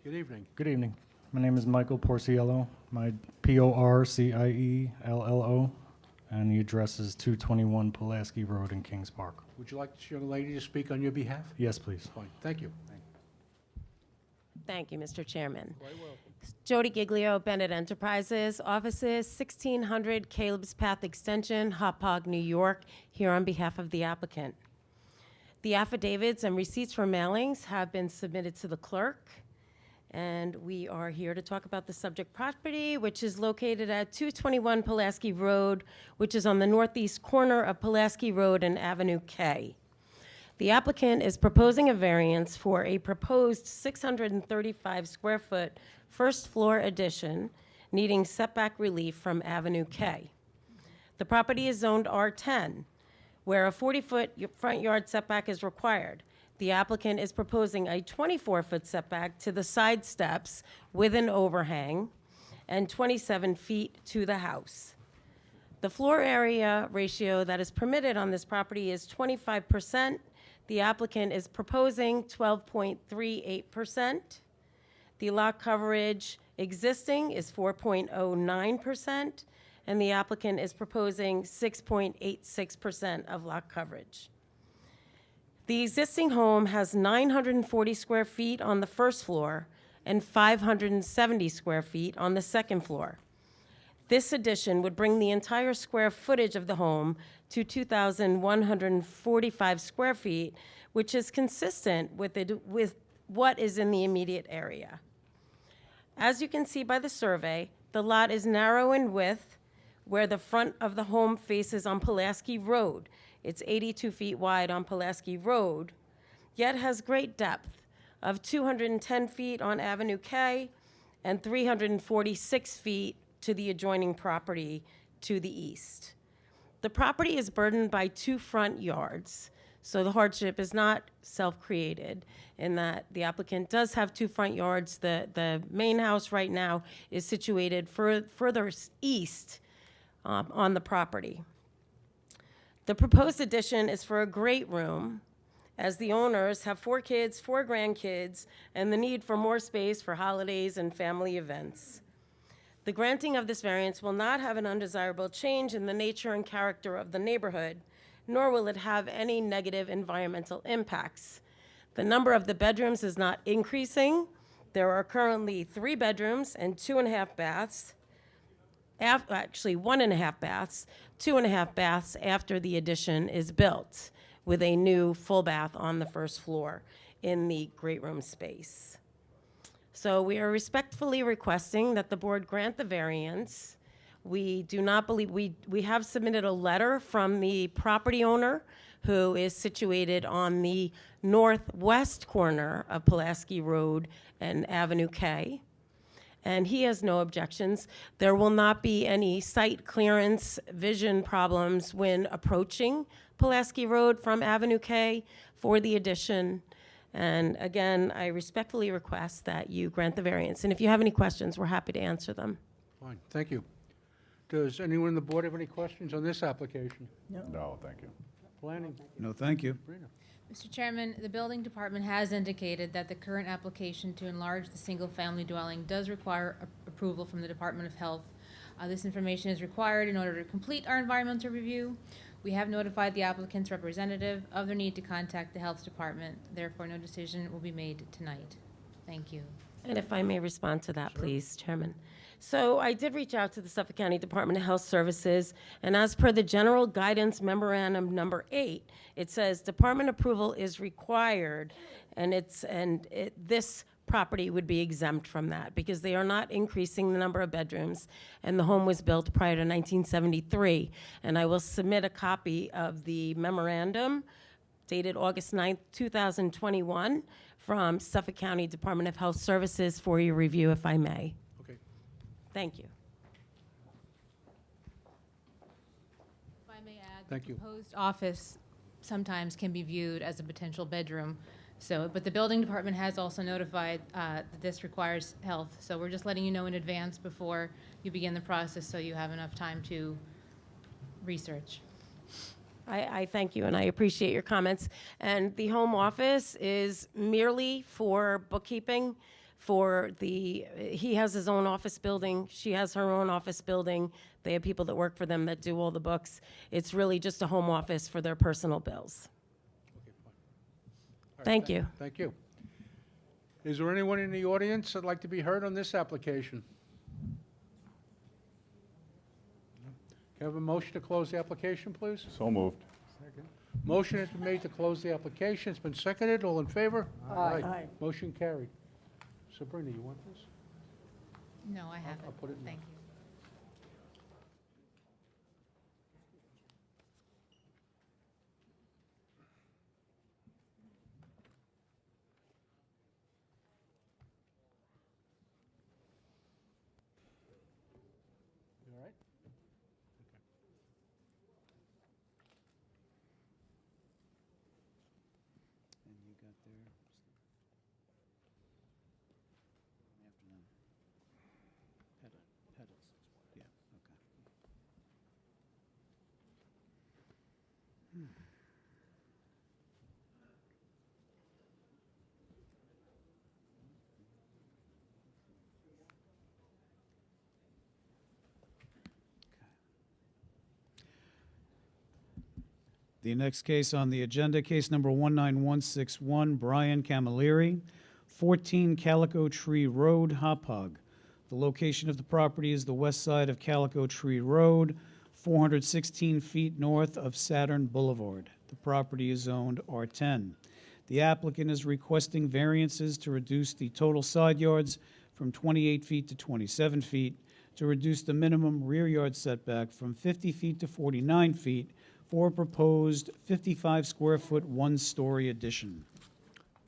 Good evening. Good evening. My name is Michael Porciello. My Porciello, and the address is 221 Pulaski Road in Kings Park. Would you like this young lady to speak on your behalf? Yes, please. Fine, thank you. Thank you, Mr. Chairman. Quite welcome. Jody Giglio, Bennett Enterprises, offices 1600 Caleb's Path Extension, Hauppauge, New York, here on behalf of the applicant. The affidavits and receipts for mailings have been submitted to the clerk, and we are here to talk about the subject property, which is located at 221 Pulaski Road, which is on the northeast corner of Pulaski Road and Avenue K. The applicant is proposing a variance for a proposed 635 square foot first floor addition needing setback relief from Avenue K. The property is zoned R10, where a 40-foot front yard setback is required. The applicant is proposing a 24-foot setback to the side steps with an overhang and 27 feet to the house. The floor area ratio that is permitted on this property is 25%. The applicant is proposing 12.38%. The lot coverage existing is 4.09%, and the applicant is proposing 6.86% of lot coverage. The existing home has 940 square feet on the first floor and 570 square feet on the second floor. This addition would bring the entire square footage of the home to 2,145 square feet, which is consistent with what is in the immediate area. As you can see by the survey, the lot is narrow in width where the front of the home faces on Pulaski Road. It's 82 feet wide on Pulaski Road, yet has great depth of 210 feet on Avenue K and 346 feet to the adjoining property to the east. The property is burdened by 2 front yards, so the hardship is not self-created in that the applicant does have 2 front yards. The main house right now is situated further east on the property. The proposed addition is for a great room, as the owners have 4 kids, 4 grandkids, and the need for more space for holidays and family events. The granting of this variance will not have an undesirable change in the nature and character of the neighborhood, nor will it have any negative environmental impacts. The number of the bedrooms is not increasing. There are currently 3 bedrooms and 2.5 baths. Actually, 1.5 baths, 2.5 baths after the addition is built, with a new full bath on the first floor in the great room space. So we are respectfully requesting that the board grant the variance. We do not believe, we have submitted a letter from the property owner who is situated on the northwest corner of Pulaski Road and Avenue K, and he has no objections. There will not be any site clearance vision problems when approaching Pulaski Road from Avenue K for the addition. And again, I respectfully request that you grant the variance. And if you have any questions, we're happy to answer them. Fine, thank you. Does anyone on the board have any questions on this application? No, thank you. Planning? No, thank you. Sabrina? Mr. Chairman, the building department has indicated that the current application to enlarge the single-family dwelling does require approval from the Department of Health. This information is required in order to complete our environmental review. We have notified the applicant's representative of their need to contact the health department. Therefore, no decision will be made tonight. Thank you. And if I may respond to that, please, Chairman. So I did reach out to the Suffolk County Department of Health Services, and as per the General Guidance Memorandum Number 8, it says department approval is required, and this property would be exempt from that because they are not increasing the number of bedrooms, and the home was built prior to 1973. And I will submit a copy of the memorandum dated August 9th, 2021, from Suffolk County Department of Health Services for your review, if I may. Okay. Thank you. If I may add, Thank the you. proposed office sometimes can be viewed as a potential bedroom. So, but the building department has also notified that this requires health. So we're just letting you know in advance before you begin the process so you have enough time to research. I thank you, and I appreciate your comments. And the home office is merely for bookkeeping. He has his own office building. She has her own office building. They have people that work for them that do all the books. It's really just a home office for their personal bills. All right, Thank you. Thank you. Is there anyone in the audience that'd like to be heard on this application? Can I have a motion to close the application, please? So moved. Motion has been made to close the application. It's been seconded. All in favor? Aye. Aye. Motion carried. Sabrina, you want this? No, I haven't. I'll put it in. Thank you. You all right? And you got there. Petals. Yeah, okay. The next case on the agenda, case number 19161, Brian Camilleri, 14 Calico Tree Road, Hopog. The location of the property is the west side of Calico Tree Road, 416 feet north of Saturn Boulevard. The property is zoned R10. The applicant is requesting variances to reduce the total side yards from 28 feet to 27 feet, to reduce the minimum rear yard setback from 50 feet to 49 feet, for a proposed 55-square-foot, one-story addition.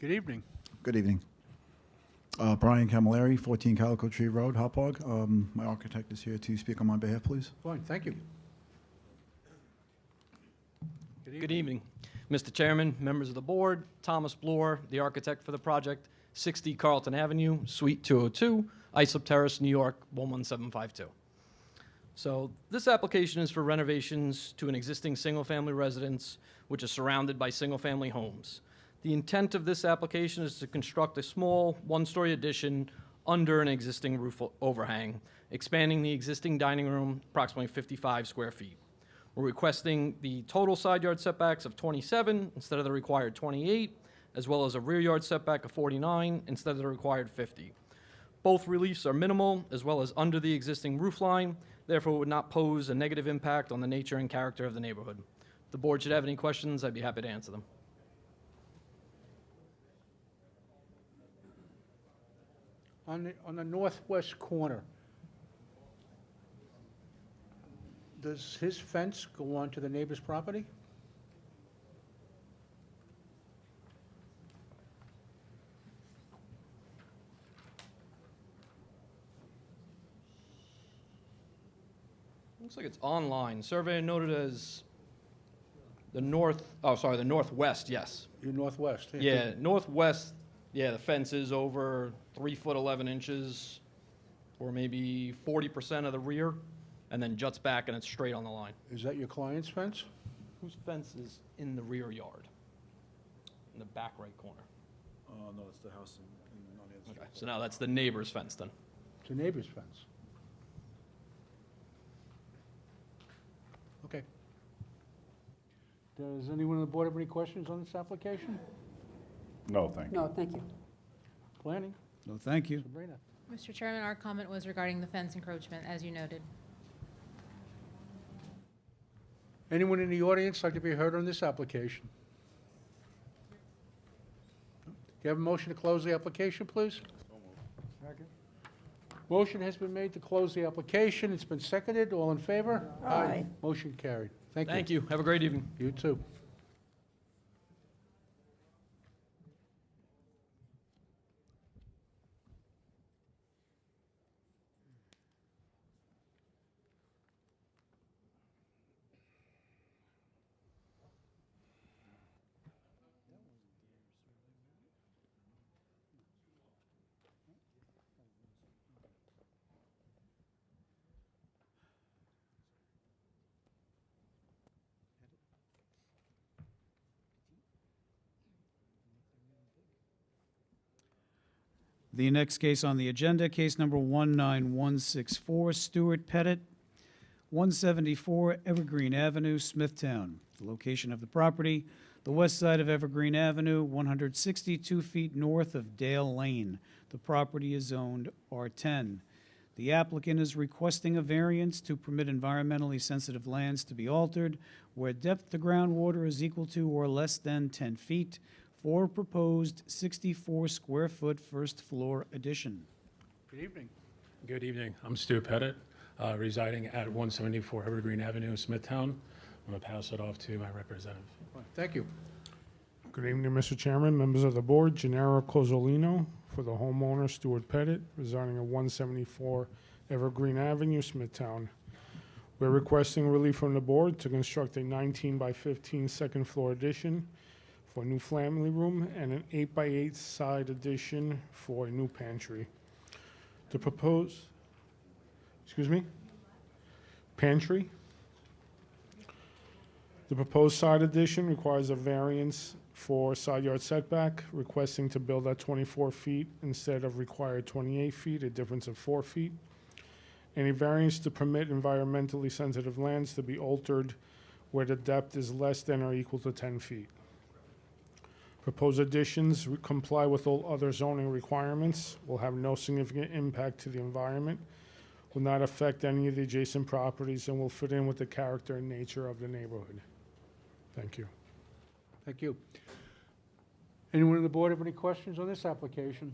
Good evening. Good evening. Brian Camilleri, 14 Calico Tree Road, Hopog. My architect is here to speak on my behalf, please. Fine, thank you. Good evening. Mr. Chairman, members of the board, Thomas Bloor, the architect for the project, 60 Carlton Avenue, Suite 202, Islip Terrace, New York, 11752. So this application is for renovations to an existing single-family residence, which is surrounded by single-family homes. The intent of this application is to construct a small one-story addition under an existing roof overhang, expanding the existing dining room approximately 55 square feet. We're requesting the total side yard setbacks of 27 instead of the required 28, as well as a rear yard setback of 49 instead of the required 50. Both reliefs are minimal, as well as under the existing roof line, therefore would not pose a negative impact on the nature and character of the neighborhood. If the board should have any questions, I'd be happy to answer them. On the northwest corner, does his fence go onto the neighbor's property? Looks like it's online. Survey noted as the northwest, yes. You're northwest? Yeah, northwest, yeah, the fence is over 3 foot 11 inches, or maybe 40% of the rear, and then juts back and it's straight on the line. Is that your client's fence? Whose fence is in the rear yard? In the back right corner. No, it's the house on the other Okay, so now that's the neighbor's fence then. It's a neighbor's fence. Okay. Does anyone on the board have any questions on this application? No, thank you. No, thank you. Planning? No, thank you. Sabrina? Mr. Chairman, our comment was regarding the fence encroachment, as you noted. Anyone in the audience like to be heard on this application? Do you have a motion to close the application, please? Second. Motion has been made to close the application. It's been seconded. All in favor? Aye. Motion carried. Thank you. Thank you. Have a great evening. You too. The next case on the agenda, case number 19164, Stuart Pettit, 174 Evergreen Avenue, Smithtown. The location of the property, the west side of Evergreen Avenue, 162 feet north of Dale Lane. The property is zoned R10. The applicant is requesting a variance to permit environmentally sensitive lands to be altered where depth to groundwater is equal to or less than 10 feet for a proposed 64-square-foot first-floor addition. Good evening. Good evening. I'm Stu Pettit, residing at 174 Evergreen Avenue, Smithtown. I'm going to pass it off to my representative. Thank you. Good evening, Mr. Chairman, members of the board. Gennaro Cozzolino for the homeowner, Stuart Pettit, residing at 174 Evergreen Avenue, Smithtown. We're requesting relief from the board to construct a 19 by 15 second floor addition for a new family room and an 8 by 8 side addition for a new pantry. The proposed, pantry. The proposed side addition requires a variance for side yard setback, requesting to build at 24 feet instead of required 28 feet, a difference of 4 feet. Any variance to permit environmentally sensitive lands to be altered where the depth is less than or equal to 10 feet. Proposed additions comply with all other zoning requirements, will have no significant impact to the environment, will not affect any of the adjacent properties, and will fit in with the character and nature of the neighborhood. Thank you. Thank you. Anyone on the board have any questions on this application?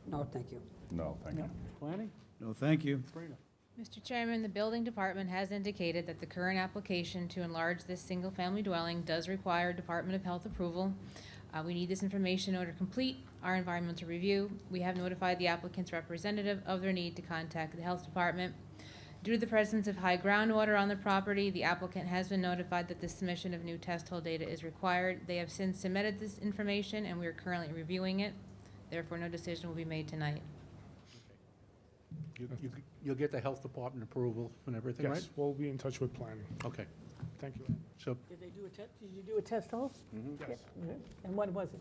No, thank you. No, thank you. Planning? No, thank you. Sabrina? Mr. Chairman, the building department has indicated that the current application to enlarge this single-family dwelling does require Department of Health approval. We need this information in order to complete our environmental review. We have notified the applicant's representative of their need to contact the health department. Due to the presence of high groundwater on the property, the applicant has been notified that the submission of new test hole data is required. They have since submitted this information, and we are currently reviewing it. Therefore, no decision will be made tonight. You'll get the health department approval and everything, right? Yes, we'll be in touch with planning. Okay. Thank you. So, Did they do a test, did you do a test hole? Yes. And what was it?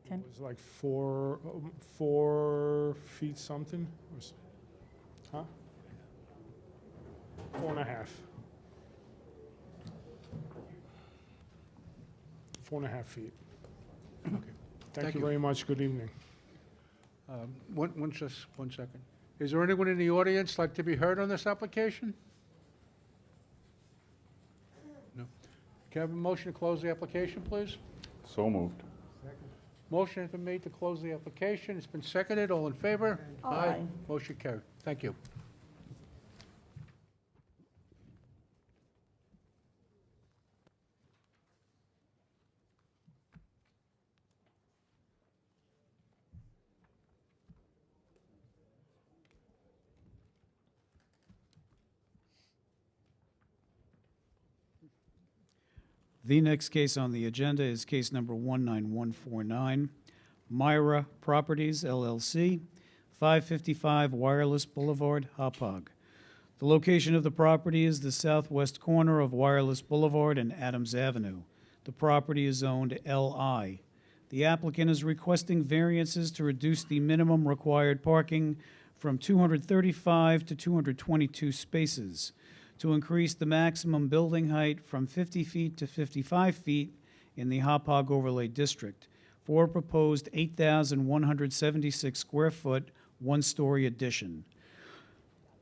10? It was like 4 feet something. Huh? 4.5. 4.5 feet. okay. Thank you very much. Good evening. One second. Is there anyone in the audience like to be heard on this application? No. Can I have a motion to close the application, please? So moved. Motion has been made to close the application. It's been seconded. All in favor? Aye. Motion carried. Thank you. The next case on the agenda is case number 19149, Myra Properties LLC, 555 Wireless Boulevard, Hauppauge. The location of the property is the southwest corner of Wireless Boulevard and Adams Avenue. The property is zoned LI. The applicant is requesting variances to reduce the minimum required parking from 235 to 222 spaces, to increase the maximum building height from 50 feet to 55 feet in the Hauppauge Overlay District for a proposed 8,176 square foot, one-story addition.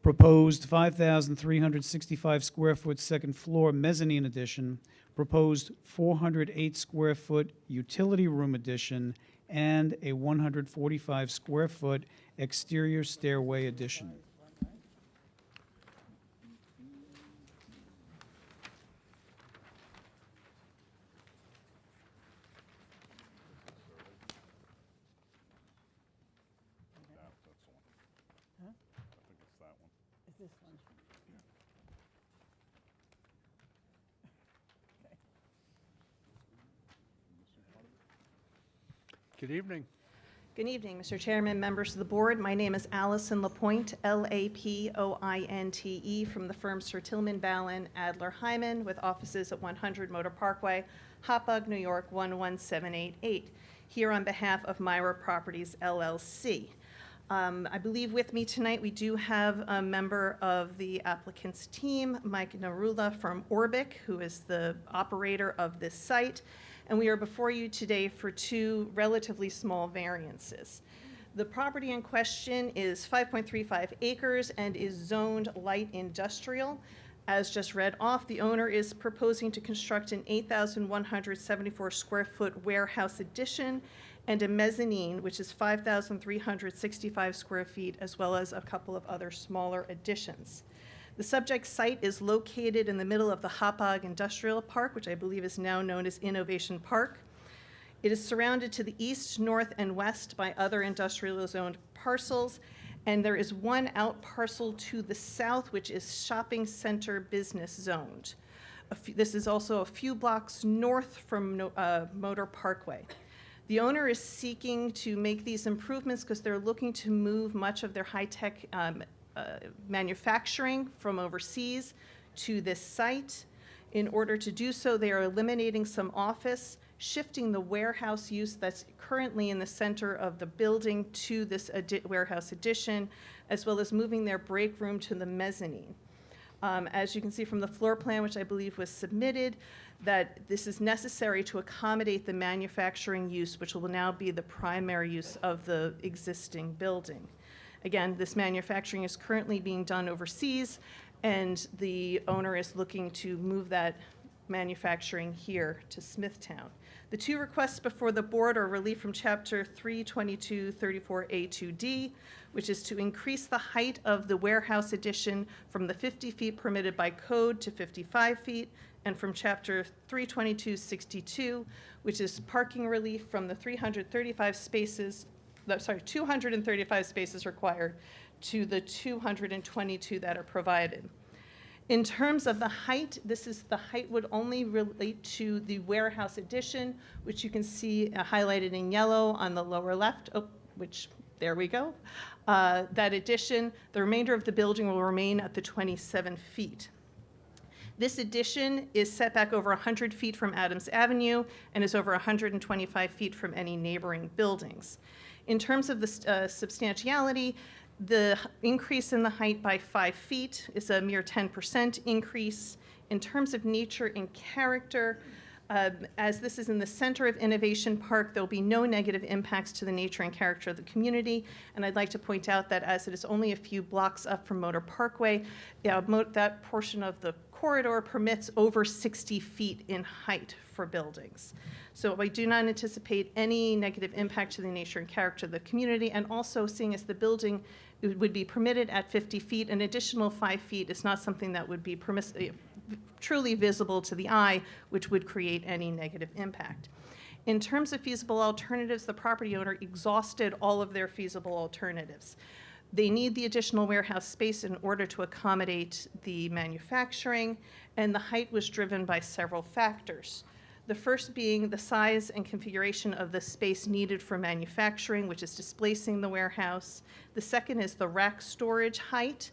Proposed 5,365 square foot second floor mezzanine addition, proposed 408 square foot utility room addition, and a 145 square foot exterior stairway addition. Is this one? Good evening. Good evening, Mr. Chairman, members of the board. My name is Allison Lapointe, Lapointe, from the firm Sir Tillman Ballin Adler Hyman, with offices at 100 Motor Parkway, Hauppauge, New York 11788, here on behalf of Myra Properties LLC. I believe with me tonight we do have a member of the applicant's team, Mike Narula from Orbic, who is the operator of this site. and we are before you today for two relatively small variances. The property in question is 5.35 acres and is zoned light industrial. As just read off, the owner is proposing to construct an 8,174 square foot warehouse addition and a mezzanine, which is 5,365 square feet, as well as a couple of other smaller additions. The subject site is located in the middle of the Hauppauge Industrial Park, which I believe is now known as Innovation Park. It is surrounded to the east, north, and west by other industrial zoned parcels, and there is one out parcel to the south, which is shopping center business zoned. This is also a few blocks north from Motor Parkway. The owner is seeking to make these improvements because they're looking to move much of their high-tech manufacturing from overseas to this site. In order to do so, they are eliminating some office, shifting the warehouse use that's currently in the center of the building to this warehouse addition, as well as moving their break room to the mezzanine. As you can see from the floor plan, which I believe was submitted, that this is necessary to accommodate the manufacturing use, which will now be the primary use of the existing building. Again, this manufacturing is currently being done overseas, and the owner is looking to move that manufacturing here to Smithtown. The two requests before the board are relief from Chapter 322-34A2D, which is to increase the height of the warehouse addition from the 50 feet permitted by code to 55 feet, and from Chapter 322-62, which is parking relief from the 235 spaces required to the 222 that are provided. In terms of the height, the height would only relate to the warehouse addition, which you can see highlighted in yellow on the lower left, there we go. That addition, the remainder of the building will remain at the 27 feet. This addition is set back over 100 feet from Adams Avenue and is over 125 feet from any neighboring buildings. In terms of the substantiality, the increase in the height by 5 feet is a mere 10% increase. In terms of nature and character, as this is in the center of Innovation Park, there will be no negative impacts to the nature and character of the community. And I'd like to point out that as it is only a few blocks up from Motor Parkway, that portion of the corridor permits over 60 feet in height for buildings. So I do not anticipate any negative impact to the nature and character of the community, and also seeing as the building would be permitted at 50 feet, an additional 5 feet is not something that would be truly visible to the eye, which would create any negative impact. In terms of feasible alternatives, the property owner exhausted all of their feasible alternatives. They need the additional warehouse space in order to accommodate the manufacturing, and the height was driven by several factors. The first being the size and configuration of the space needed for manufacturing, which is displacing the warehouse. The second is the rack storage height.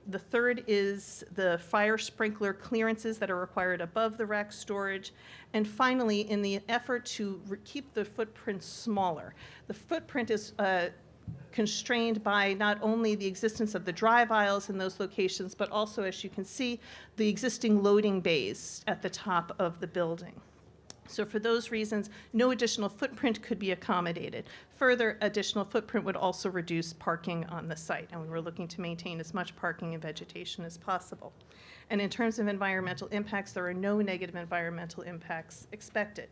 The third is the fire sprinkler clearances that are required above the rack storage. And finally, in the effort to keep the footprint smaller, the footprint is constrained by not only the existence of the drive aisles in those locations, but also, as you can see, the existing loading bays at the top of the building. So for those reasons, no additional footprint could be accommodated. Further, additional footprint would also reduce parking on the site, and we were looking to maintain as much parking and vegetation as possible. And in terms of environmental impacts, there are no negative environmental impacts expected.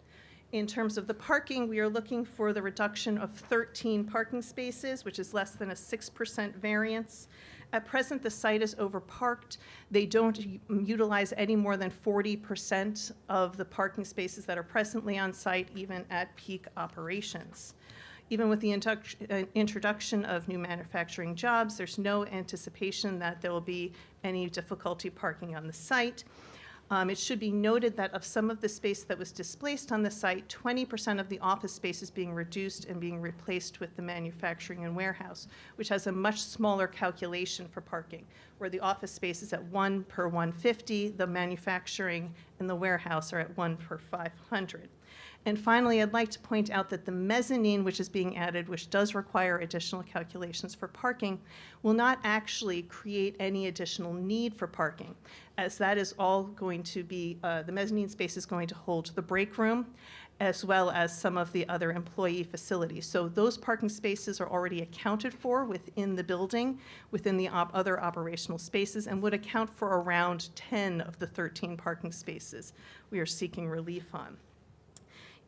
In terms of the parking, we are looking for the reduction of 13 parking spaces, which is less than a 6% variance. At present, the site is overparked. They don't utilize any more than 40% of the parking spaces that are presently on site, even at peak operations. Even with the introduction of new manufacturing jobs, there's no anticipation that there will be any difficulty parking on the site. It should be noted that of some of the space that was displaced on the site, 20% of the office space is being reduced and being replaced with the manufacturing and warehouse, which has a much smaller calculation for parking, where the office space is at 1 per 150, the manufacturing and the warehouse are at 1 per 500. And finally, I'd like to point out that the mezzanine, which is being added, which does require additional calculations for parking, will not actually create any additional need for parking, as that is all going to be, the mezzanine space is going to hold the break room, as well as some of the other employee facilities. So those parking spaces are already accounted for within the building, within the other operational spaces, and would account for around 10 of the 13 parking spaces we are seeking relief on.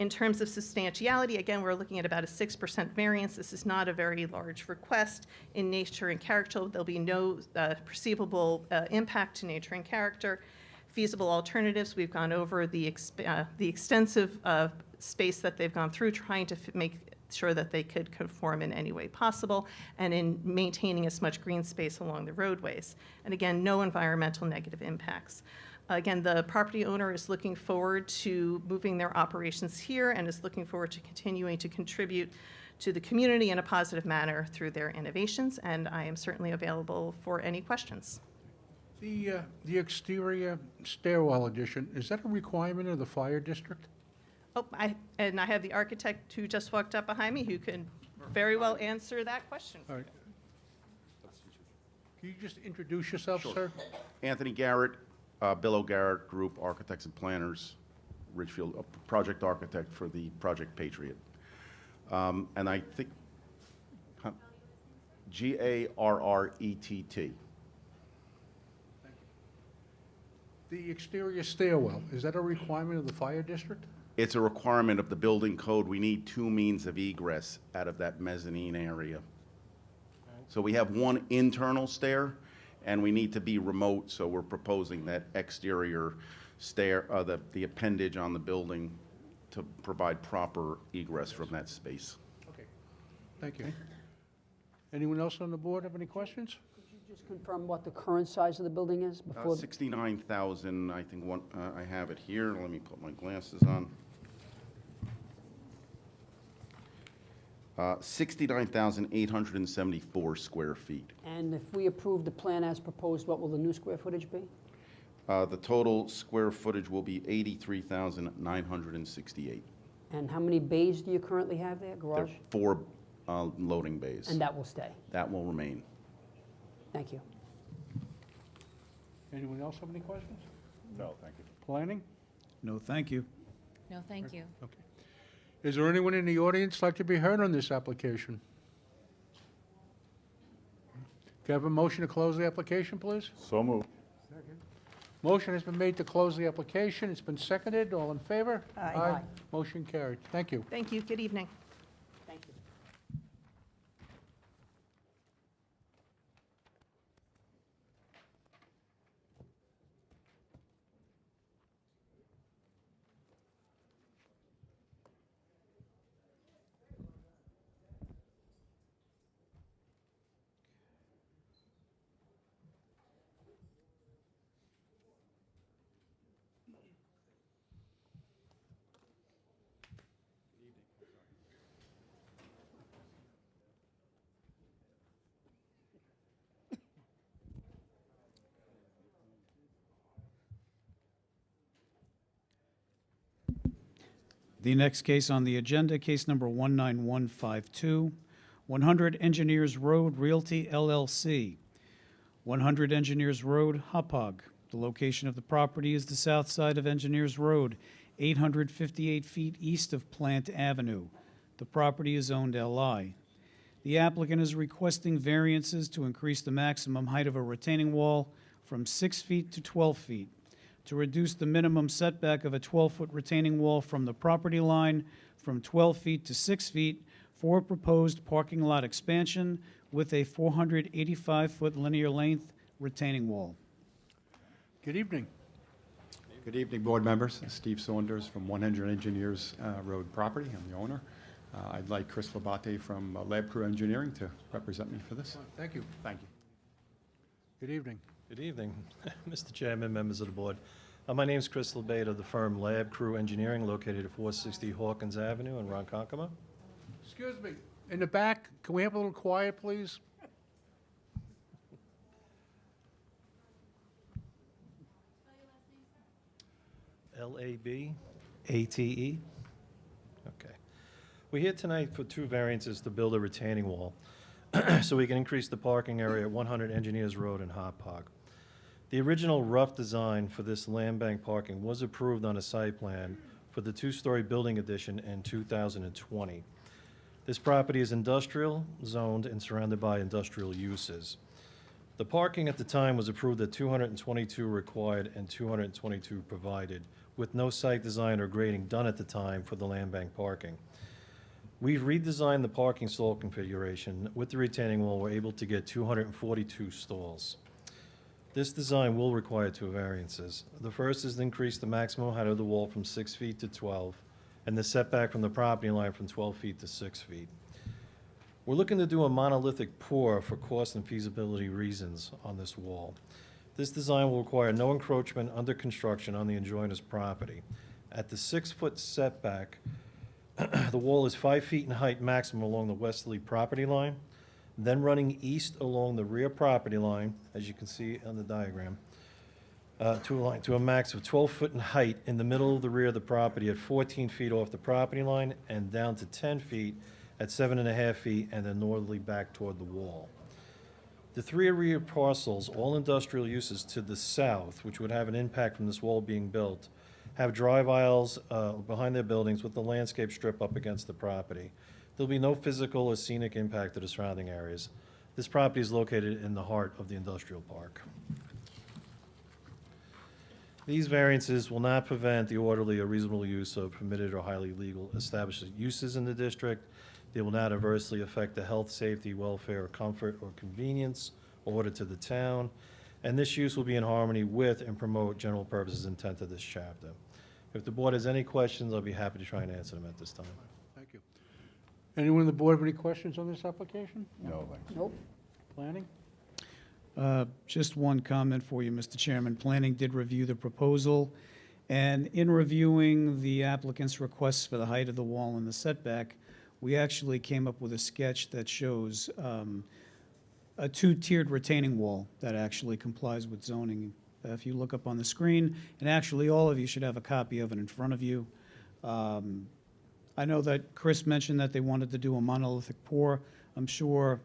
In terms of substantiality, again, we're looking at about a 6% variance. This is not a very large request. In nature and character, there'll be no perceivable impact to nature and character. Feasible alternatives, we've gone over the extensive space that they've gone through, trying to make sure that they could conform in any way possible, and in maintaining as much green space along the roadways. And again, no environmental negative impacts. Again, the property owner is looking forward to moving their operations here and is looking forward to continuing to contribute to the community in a positive manner through their innovations, and I am certainly available for any questions. The exterior stairwell addition, is that a requirement of the fire district? Oh, I have the architect who just walked up behind me who can very well answer that question. All right. Can you just introduce yourself, sir? Anthony Garrett, Bill Garrett Group, Architects and Planners, Ridgefield, project architect for the Project Patriot. And I think, Garrett. The exterior stairwell, is that a requirement of the fire district? It's a requirement of the building code. We need 2 means of egress out of that mezzanine area. So we have one internal stair, and we need to be remote, so we're proposing that exterior stair, the appendage on the building to provide proper egress from that space. Okay, thank you. Anyone else on the board have any questions? Just confirm what the current size of the building is before? 69,000, I think I have it here. Let me put my glasses on. 69,874 square feet. And if we approve the plan as proposed, what will the new square footage be? The total square footage will be 83,968. And how many bays do you currently have there, There garage? are 4 loading bays. And that will stay? That will remain. Thank you. Anyone else have any questions? No, thank you. Planning? No, thank you. No, thank you. Okay. Is there anyone in the audience like to be heard on this application? Can I have a motion to close the application, please? So moved. Motion has been made to close the application. It's been seconded. All in favor? Aye. Aye. Motion carried. Thank you. Thank you. Good evening. Thank you. The next case on the agenda, case number 19152, 100 Engineers Road Realty LLC, 100 Engineers Road, Hauppauge. The location of the property is the south side of Engineers Road, 858 feet east of Plant Avenue. The property is owned LI. The applicant is requesting variances to increase the maximum height of a retaining wall from 6 feet to 12 feet, to reduce the minimum setback of a 12-foot retaining wall from the property line from 12 feet to 6 feet for a proposed parking lot expansion with a 485-foot linear length retaining wall. Good evening. Good evening, board members. Steve Saunders from 100 Engineers Road Property. I'm the owner. I'd like Chris Labate from Lab Crew Engineering to represent me for this. Thank you. Thank you. Good evening. Good evening, Mr. Chairman, members of the board. My name is Chris Labate of the firm Lab Crew Engineering, located at 460 Hawkins Avenue in Ronkonkoma. Excuse me. In the back, can we have a little quiet, please? Labate. Okay. We're here tonight for 2 variances to build a retaining wall so we can increase the parking area at 100 Engineers Road in Hauppauge. The original rough design for this land bank parking was approved on a site plan for the two-story building addition in 2020. This property is industrial zoned and surrounded by industrial uses. The parking at the time was approved at 222 required and 222 provided, with no site design or grading done at the time for the land bank parking. We've redesigned the parking stall configuration. With the retaining wall, we're able to get 242 stalls. This design will require two variances. The first is to increase the maximum height of the wall from 6 feet to 12, and the setback from the property line from 12 feet to 6 feet. We're looking to do a monolithic pour for cost and feasibility reasons on this wall. This design will require no encroachment under construction on the adjoiner's property. At the 6-foot setback, the wall is 5 feet in height maximum along the westerly property line, then running east along the rear property line, as you can see on the diagram, to a max of 12 foot in height in the middle of the rear of the property at 14 feet off the property line and down to 10 feet at 7.5 feet and then northerly back toward the wall. The three rear parcels, all industrial uses to the south, which would have an impact from this wall being built, have drive aisles behind their buildings with the landscape strip up against the property. There'll be no physical or scenic impact to the surrounding areas. This property is located in the heart of the industrial park. These variances will not prevent the orderly or reasonable use of permitted or highly legal established uses in the district. They will not adversely affect the health, safety, welfare, or comfort, or convenience order to the town. And this use will be in harmony with and promote general purposes intent of this chapter. If the board has any questions, I'll be happy to try and answer them at this time. Thank you. Anyone on the board have any questions on this application? No, thanks. Nope. Planning? Just one comment for you, Mr. Chairman. Planning did review the proposal, and in reviewing the applicant's requests for the height of the wall and the setback, we actually came up with a sketch that shows a two-tiered retaining wall that actually complies with zoning. If you look up on the screen, and actually all of you should have a copy of it in front of you. I know that Chris mentioned that they wanted to do a monolithic pour. I'm sure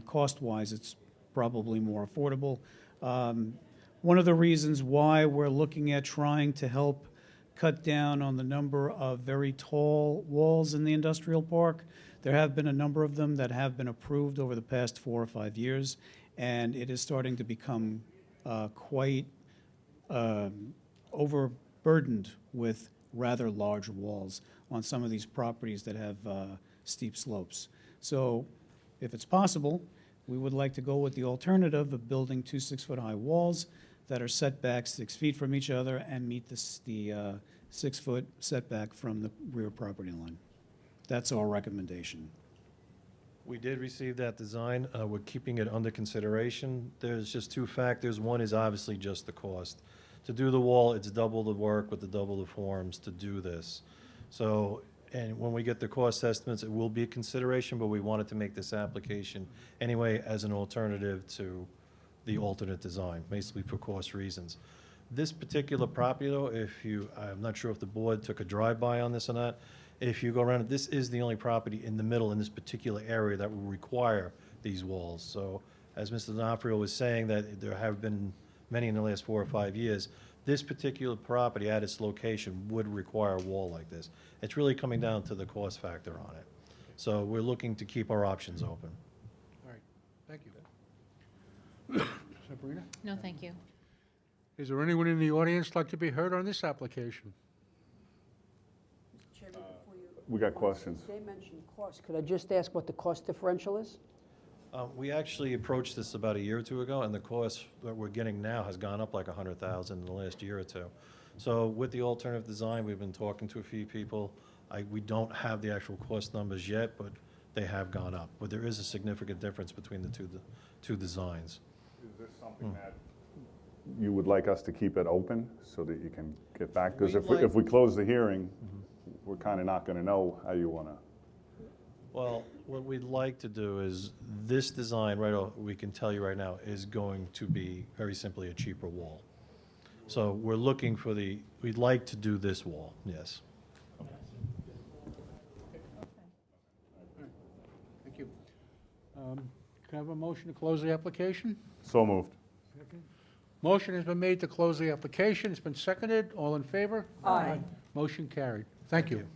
cost-wise, it's probably more affordable. One of the reasons why we're looking at trying to help cut down on the number of very tall walls in the industrial park, there have been a number of them that have been approved over the past 4 or 5 years, and it is starting to become quite overburdened with rather large walls on some of these properties that have steep slopes. So if it's possible, we would like to go with the alternative of building 2 6-foot-high walls that are set back 6 feet from each other and meet the 6-foot setback from the rear property line. That's our recommendation. We did receive that design. We're keeping it under consideration. There's just two factors. One is obviously just the cost. To do the wall, it's double the work with the double the forms to do this. So, and when we get the cost estimates, it will be a consideration, but we wanted to make this application anyway as an alternative to the alternate design, basically for cost reasons. This particular property, though, I'm not sure if the board took a drive-by on this or not. If you go around it, this is the only property in the middle in this particular area that will require these walls. So, as Mr. D'Onofrio was saying, that there have been many in the last 4 or 5 years, this particular property at its location would require a wall like this. It's really coming down to the cost factor on it. So we're looking to keep our options open. All right, thank you. Sabrina? No, thank you. Is there anyone in the audience like to be heard on this application? Chairman, before you- We got questions. They mentioned cost. Could I just ask what the cost differential is? We actually approached this about a year or two ago, and the cost that we're getting now has gone up like $100,000 in the last year or two. So with the alternative design, we've been talking to a few people. We don't have the actual cost numbers yet, but they have gone up. But there is a significant difference between the two designs. Is this something that you would like us to keep it open so that you can get back? Because if we close the hearing, we're kind of not going to know how you want to. Well, what we'd like to do is, this design, right off, we can tell you right now, is going to be very simply a cheaper wall. So we're looking for we'd like to do this wall, yes. Thank you. Can I have a motion to close the application? So moved. Motion has been made to close the application. It's been seconded. All in favor? Aye. Motion carried. Thank you.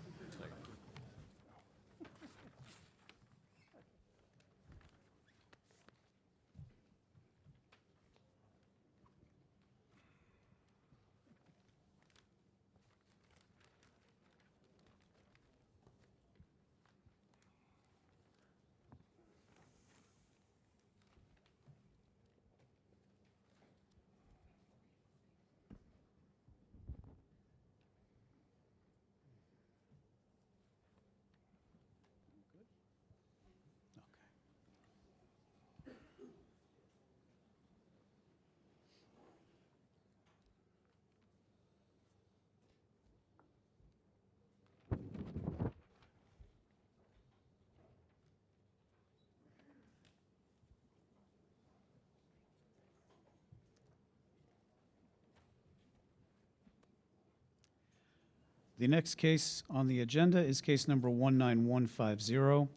The next case on the agenda is case number 19150,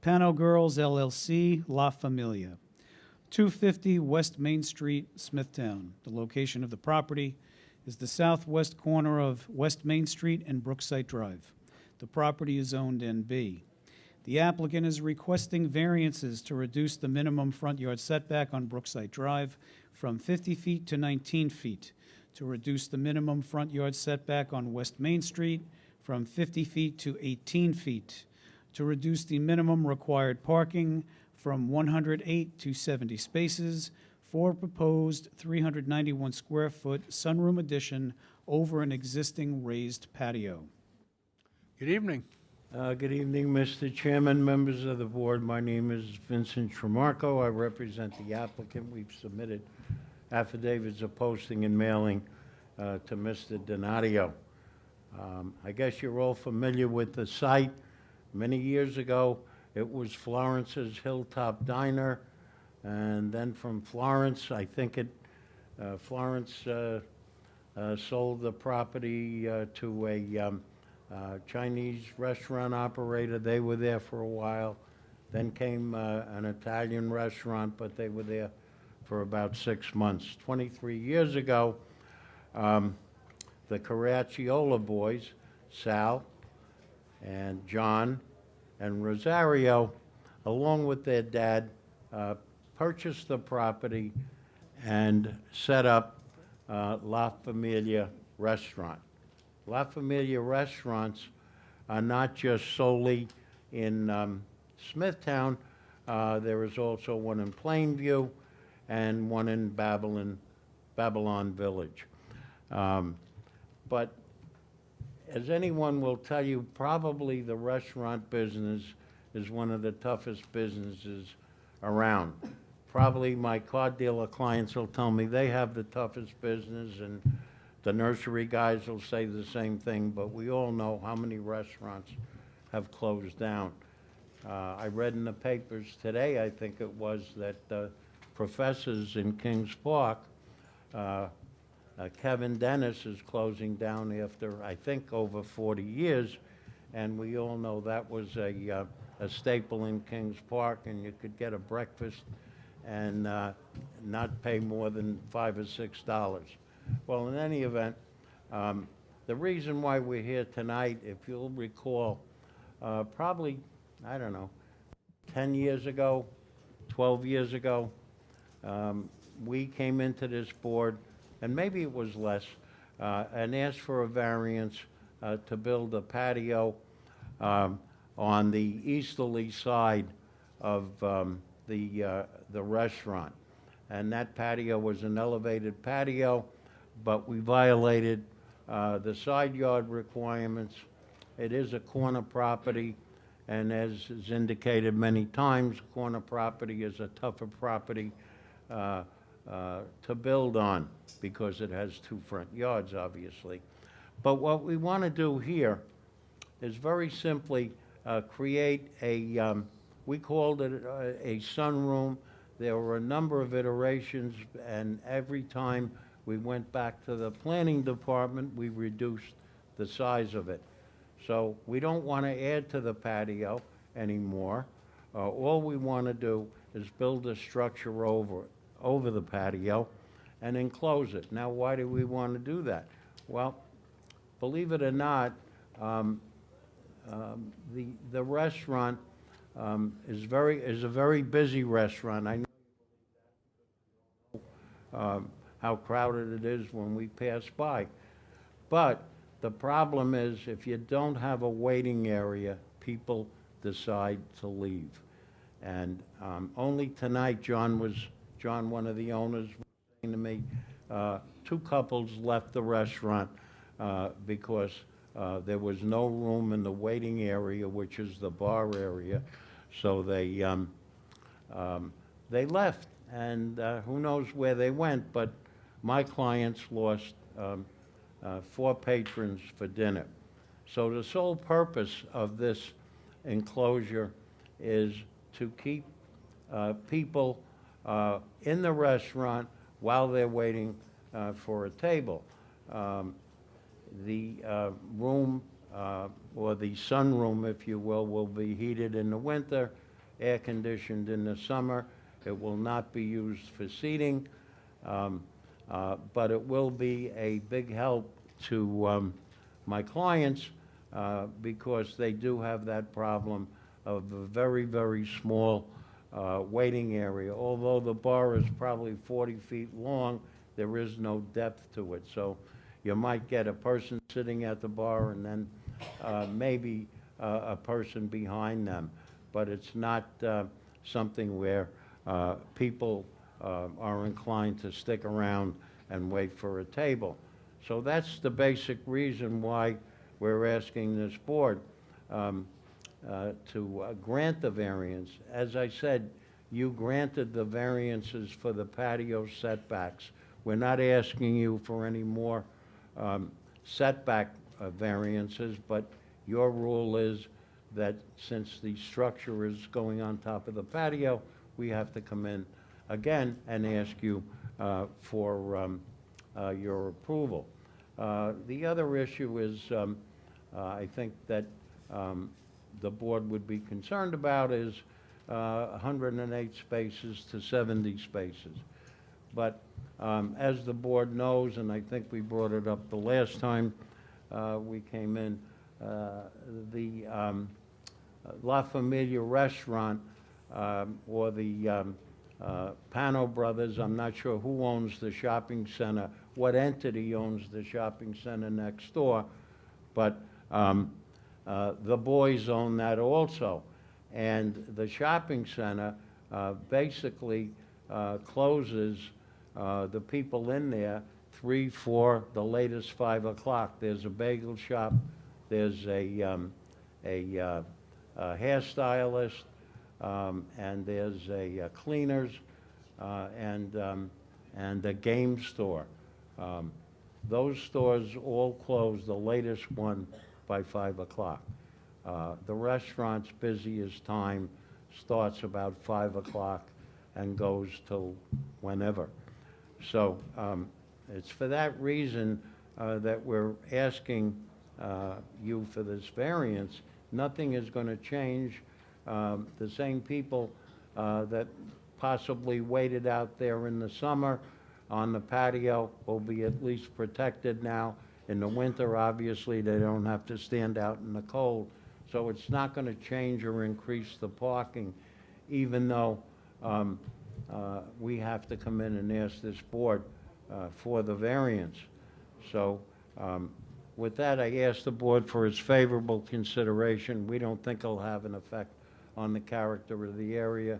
Pano Girls LLC, La Familia, 250 West Main Street, Smithtown. The location of the property is the southwest corner of West Main Street and Brookside Drive. The property is owned NB. The applicant is requesting variances to reduce the minimum front yard setback on Brookside Drive from 50 feet to 19 feet, to reduce the minimum front yard setback on West Main Street from 50 feet to 18 feet, to reduce the minimum required parking from 108 to 70 spaces for proposed 391 square foot sunroom addition over an existing raised patio. Good evening. Good evening, Mr. Chairman, members of the board. My name is Vincent Tremarco. I represent the applicant. We've submitted affidavits of posting and mailing to Mr. Donadio. I guess you're all familiar with the site. Many years ago, it was Florence's Hilltop Diner, and then from Florence, I think Florence sold the property to a Chinese restaurant operator. They were there for a while. Then came an Italian restaurant, but they were there for about 6 months. 23 years ago, the Caracciolo boys, Sal and John and Rosario, along with their dad, purchased the property and set up La Familia Restaurant. La Familia Restaurants are not just solely in Smithtown. There is also one in Plainview and one in Babylon Village. But as anyone will tell you, probably the restaurant business is one of the toughest businesses around. Probably my car dealer clients will tell me they have the toughest business, and the nursery guys will say the same thing, but we all know how many restaurants have closed down. I read in the papers today, I think it was, that Professors in Kings Park, Kevin Dennis is closing down after, I think, over 40 years, and we all know that was a staple in Kings Park, and you could get a breakfast and not pay more than $5 or $6. Well, in any event, the reason why we're here tonight, if you'll recall, probably, I don't know, 10 years ago, 12 years ago, we came into this board, and maybe it was less, and asked for a variance to build a patio on the easterly side of the restaurant. And that patio was an elevated patio, but we violated the side yard requirements. It is a corner property, and as is indicated many times, corner property is a tougher property to build on because it has 2 front yards, obviously. But what we want to do here is very simply create a, we called it a sunroom. There were a number of iterations, and every time we went back to the planning department, we reduced the size of it. So we don't want to add to the patio anymore. All we want to do is build a structure over the patio and enclose it. Now, why do we want to do that? Well, believe it or not, the restaurant is a very busy restaurant. I know how crowded it is when we pass by. But the problem is, if you don't have a waiting area, people decide to leave. And only tonight, John, one of the owners, was saying to me, two couples left the restaurant because there was no room in the waiting area, which is the bar area. So they left, and who knows where they went, but my clients lost 4 patrons for dinner. So the sole purpose of this enclosure is to keep people in the restaurant while they're waiting for a table. The room, or the sunroom, if you will be heated in the winter, air-conditioned in the summer. It will not be used for seating, but it will be a big help to my clients because they do have that problem of a very, very small waiting area. Although the bar is probably 40 feet long, there is no depth to it. So you might get a person sitting at the bar and then maybe a person behind them. But it's not something where people are inclined to stick around and wait for a table. So that's the basic reason why we're asking this board to grant the variance. As I said, you granted the variances for the patio setbacks. We're not asking you for any more setback variances, but your rule is that since the structure is going on top of the patio, we have to come in again and ask you for your approval. The other issue is, I think that the board would be concerned about is 108 spaces to 70 spaces. But as the board knows, and I think we brought it up the last time we came in, the La Familia restaurant or the Pano Brothers, I'm not sure who owns the shopping center, what entity owns the shopping center next door, but the boys own that also. And the shopping center basically closes the people in there 3, 4, the latest 5 o'clock. There's a bagel shop, there's a hairstylist, and there's a cleaners, and a game store. Those stores all close, the latest one by 5 o'clock. The restaurant's busiest time starts about 5 o'clock and goes till whenever. So it's for that reason that we're asking you for this variance. Nothing is going to change. The same people that possibly waited out there in the summer on the patio will be at least protected now. In the winter, obviously, they don't have to stand out in the cold. So it's not going to change or increase the parking, even though we have to come in and ask this board for the variance. So with that, I ask the board for its favorable consideration. We don't think it'll have an effect on the character of the area.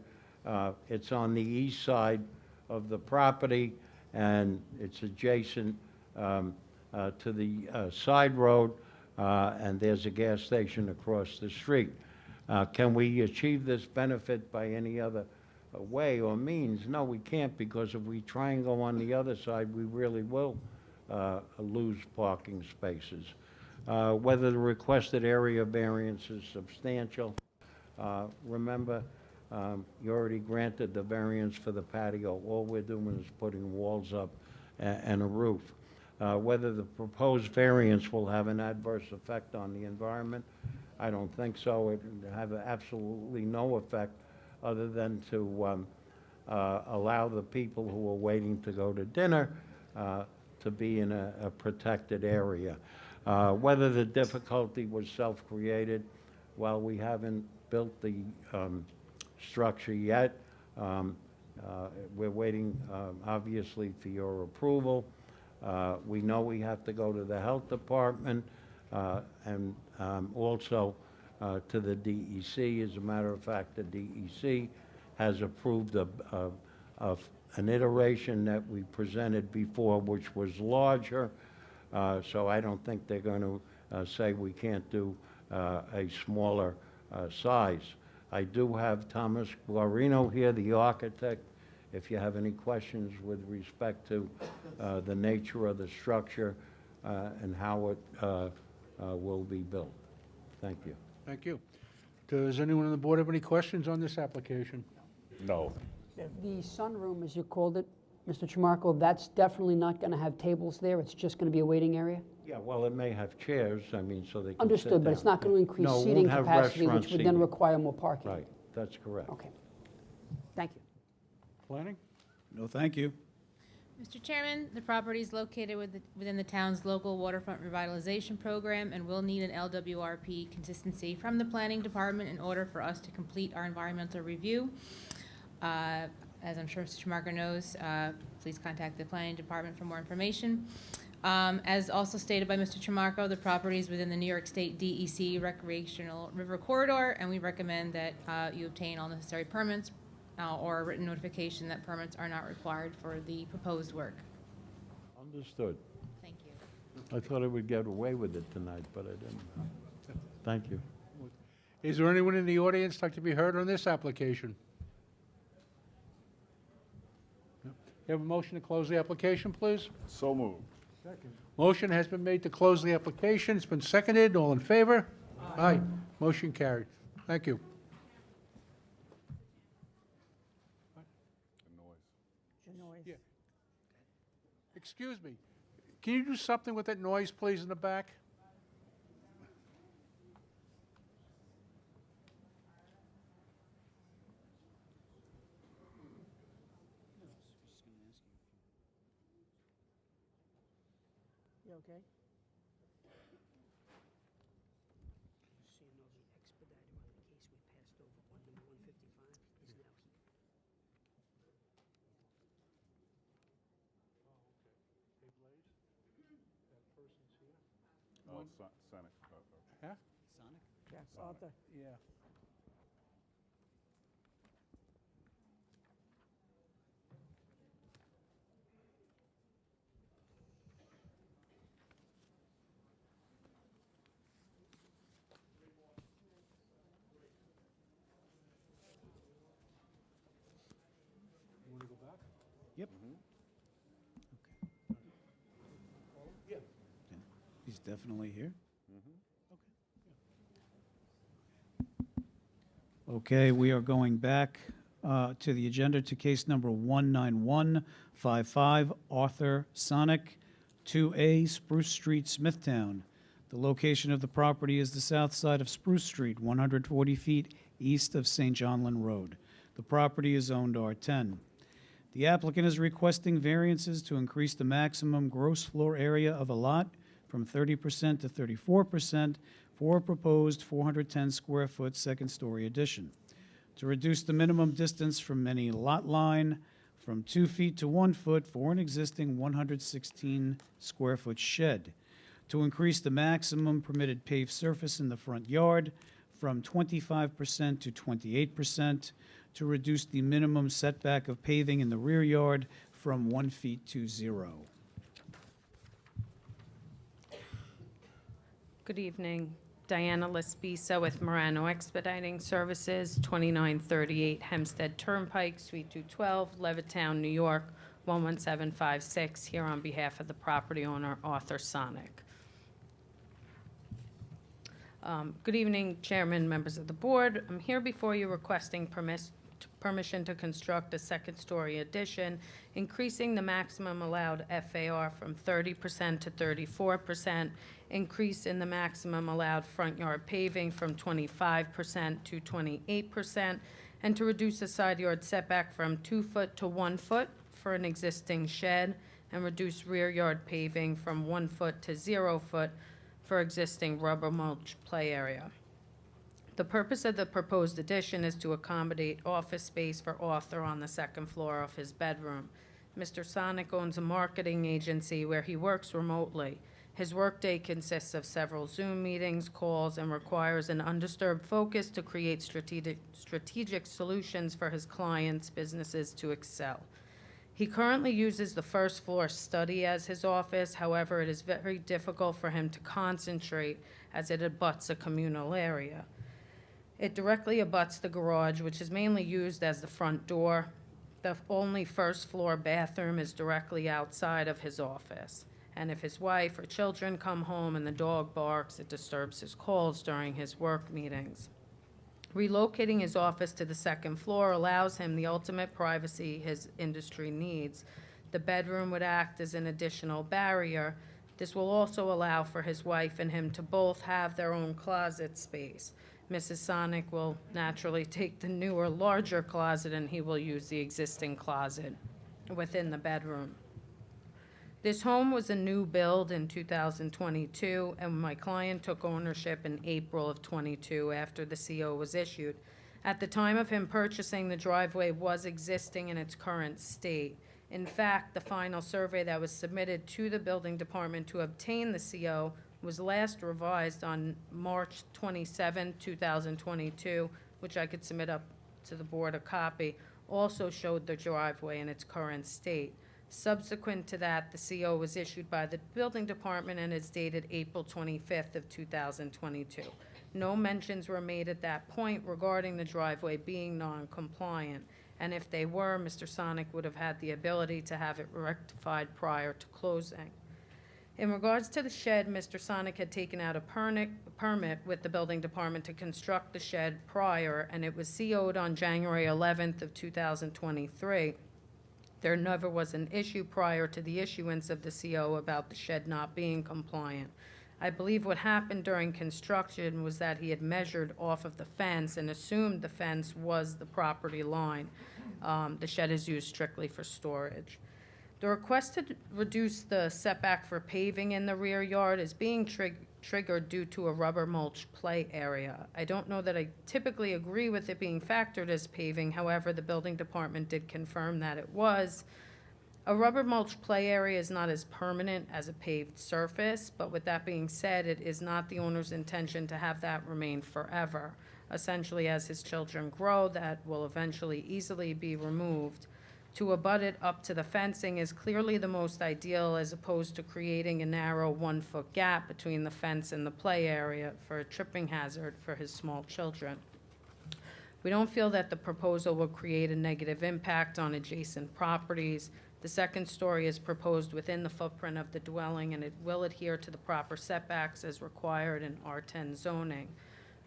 It's on the east side of the property, and it's adjacent to the side road, and there's a gas station across the street. Can we achieve this benefit by any other way or means? No, we can't, because if we try and go on the other side, we really will lose parking spaces. Whether the requested area variance is substantial, remember, you already granted the variance for the patio. All we're doing is putting walls up and a roof. Whether the proposed variance will have an adverse effect on the environment, I don't think so. It would have absolutely no effect other than to allow the people who are waiting to go to dinner to be in a protected area. Whether the difficulty was self-created, well, we haven't built the structure yet. We're waiting, obviously, for your approval. We know we have to go to the health department and also to the DEC. As a matter of fact, the DEC has approved an iteration that we presented before, which was larger. So I don't think they're going to say we can't do a smaller size. I do have Thomas Guarino here, the architect, if you have any questions with respect to the nature of the structure and how it will be built. Thank you. Thank you. Does anyone on the board have any questions on this application? No. The sunroom, as you called it, Mr. Tramarko, that's definitely not going to have tables there? It's just going to be a waiting area? Yeah, well, it may have chairs, I mean, so they can sit Understood, but it's down. not going to increase No, it won't seating have capacity, restaurant which would then seating. require more parking? Right, that's correct. Okay. Thank you. Planning? No, thank you. Mr. Chairman, the property is located within the town's local waterfront revitalization program and will need an LWRP consistency from the planning department in order for us to complete our environmental review. As I'm sure Mr. Tramarko knows, please contact the planning department for more information. As also stated by Mr. Tramarko, the property is within the New York State DEC Recreational River Corridor, and we recommend that you obtain all necessary permits or a written notification that permits are not required for the proposed work. Understood. Thank you. I thought I would get away with it tonight, but I didn't. Thank you. Is there anyone in the audience like to be heard on this application? No? You have a motion to close the application, please? So moved. Motion has been made to close the application. It's been seconded. All in favor? Aye. Motion carried. Thank you. Yeah. Excuse me. Can you do something with that noise, please, in the back? You okay? Oh, Senate. Huh? Sonic? Yes, Arthur. Yeah. You want to go back? Yep. Yeah. He's definitely here. Okay, we are going back to the agenda to case number 19155, Arthur Sonic, 2A Spruce Street, Smithtown. The location of the property is the south side of Spruce Street, 140 feet east of St. John Lynn Road. The property is zoned R10. The applicant is requesting variances to increase the maximum gross floor area of a lot from 30% to 34% for a proposed 410 square foot second-story addition. To reduce the minimum distance from any lot line from 2 feet to 1 foot for an existing 116 square foot shed. To increase the maximum permitted paved surface in the front yard from 25% to 28%. To reduce the minimum setback of paving in the rear yard from 1 feet to 0. Good evening. Diana Lespiso with Morano Expediting Services, 2938 Hempstead Turnpike, Suite 212, Levittown, New York, 11756, here on behalf of the property owner, Arthur Sonic. Good evening, Chairman, members of the board. I'm here before you requesting permission to construct a second-story addition, increasing the maximum allowed FAR from 30% to 34%, increase in the maximum allowed front yard paving from 25% to 28%, and to reduce the side yard setback from 2 foot to 1 foot for an existing shed, and reduce rear yard paving from 1 foot to 0 foot for existing rubber mulch play area. The purpose of the proposed addition is to accommodate office space for Arthur on the second floor of his bedroom. Mr. Sonic owns a marketing agency where he works remotely. His workday consists of several Zoom meetings, calls, and requires an undisturbed focus to create strategic solutions for his clients' businesses to excel. He currently uses the first floor study as his office. However, it is very difficult for him to concentrate as it abuts a communal area. It directly abuts the garage, which is mainly used as the front door. The only first floor bathroom is directly outside of his office. And if his wife or children come home and the dog barks, it disturbs his calls during his work meetings. Relocating his office to the second floor allows him the ultimate privacy his industry needs. The bedroom would act as an additional barrier. This will also allow for his wife and him to both have their own closet space. Mrs. Sonic will naturally take the newer, larger closet, and he will use the existing closet within the bedroom. This home was a new build in 2022, and my client took ownership in April of '22 after the CO was issued. At the time of him purchasing, the driveway was existing in its current state. In fact, the final survey that was submitted to the building department to obtain the CO was last revised on March 27, 2022, which I could submit up to the board a copy, also showed the driveway in its current state. Subsequent to that, the CO was issued by the building department and is dated April 25th of 2022. No mentions were made at that point regarding the driveway being non-compliant, and if they were, Mr. Sonic would have had the ability to have it rectified prior to closing. In regards to the shed, Mr. Sonic had taken out a permit with the building department to construct the shed prior, and it was CO'd on January 11th of 2023. There never was an issue prior to the issuance of the CO about the shed not being compliant. I believe what happened during construction was that he had measured off of the fence and assumed the fence was the property line. The shed is used strictly for storage. The request to reduce the setback for paving in the rear yard is being triggered due to a rubber mulch play area. I don't know that I typically agree with it being factored as paving. However, the building department did confirm that it was. A rubber mulch play area is not as permanent as a paved surface, but with that being said, it is not the owner's intention to have that remain forever. Essentially, as his children grow, that will eventually easily be removed. To abut it up to the fencing is clearly the most ideal, as opposed to creating a narrow 1-foot gap between the fence and the play area for a tripping hazard for his small children. We don't feel that the proposal will create a negative impact on adjacent properties. The second story is proposed within the footprint of the dwelling, and it will adhere to the proper setbacks as required in R10 zoning.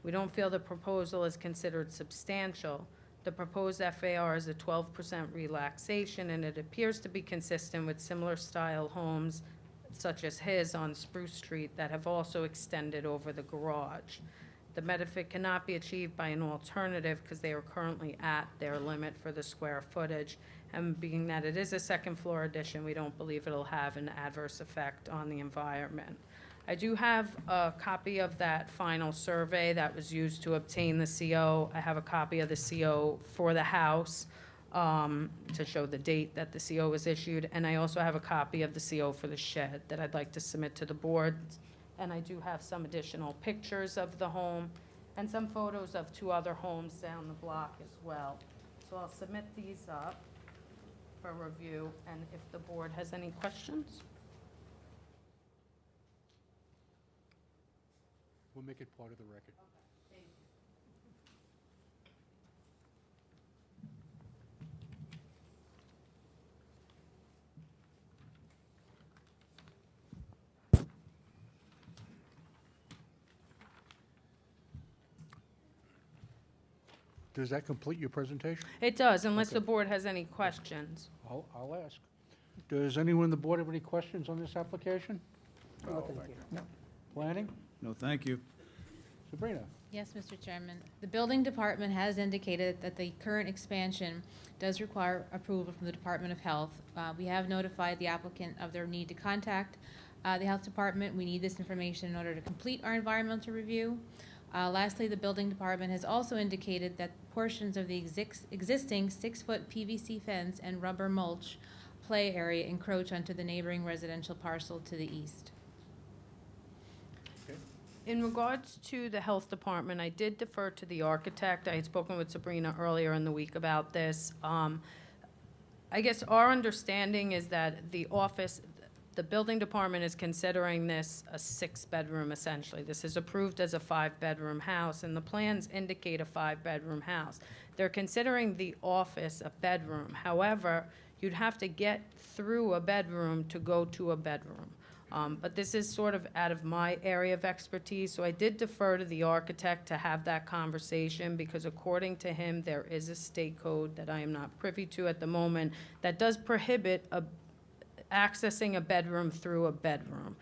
We don't feel the proposal is considered substantial. The proposed FAR is a 12% relaxation, and it appears to be consistent with similar style homes such as his on Spruce Street that have also extended over the garage. The benefit cannot be achieved by an alternative because they are currently at their limit for the square footage. And being that it is a second floor addition, we don't believe it'll have an adverse effect on the environment. I do have a copy of that final survey that was used to obtain the CO. I have a copy of the CO for the house to show the date that the CO was issued, and I also have a copy of the CO for the shed that I'd like to submit to the board. And I do have some additional pictures of the home and some photos of 2 other homes down the block as well. So I'll submit these up for review, and if the board has any questions. We'll make it part of the record. Does that complete your presentation? It does, unless Okay. the board has any questions. I'll ask. Does anyone on the board have any questions on this application? No, thank you. Planning? No, thank you. Sabrina? Yes, Mr. Chairman. The building department has indicated that the current expansion does require approval from the Department of Health. We have notified the applicant of their need to contact The Health Department, we need this information in order to complete our environmental review. Lastly, the Building Department has also indicated that portions of the existing 6-foot PVC fence and rubber mulch play area encroach onto the neighboring residential parcel to the east. In regards to the health department, I did defer to the architect. I had spoken with Sabrina earlier in the week about this. I guess our understanding is that the building department is considering this a 6-bedroom essentially. This is approved as a 5-bedroom house, and the plans indicate a 5-bedroom house. They're considering the office a bedroom. However, you'd have to get through a bedroom to go to a bedroom. But this is sort of out of my area of expertise, so I did defer to the architect to have that conversation, because according to him, there is a state code that I am not privy to at the moment that does prohibit accessing a bedroom through a bedroom.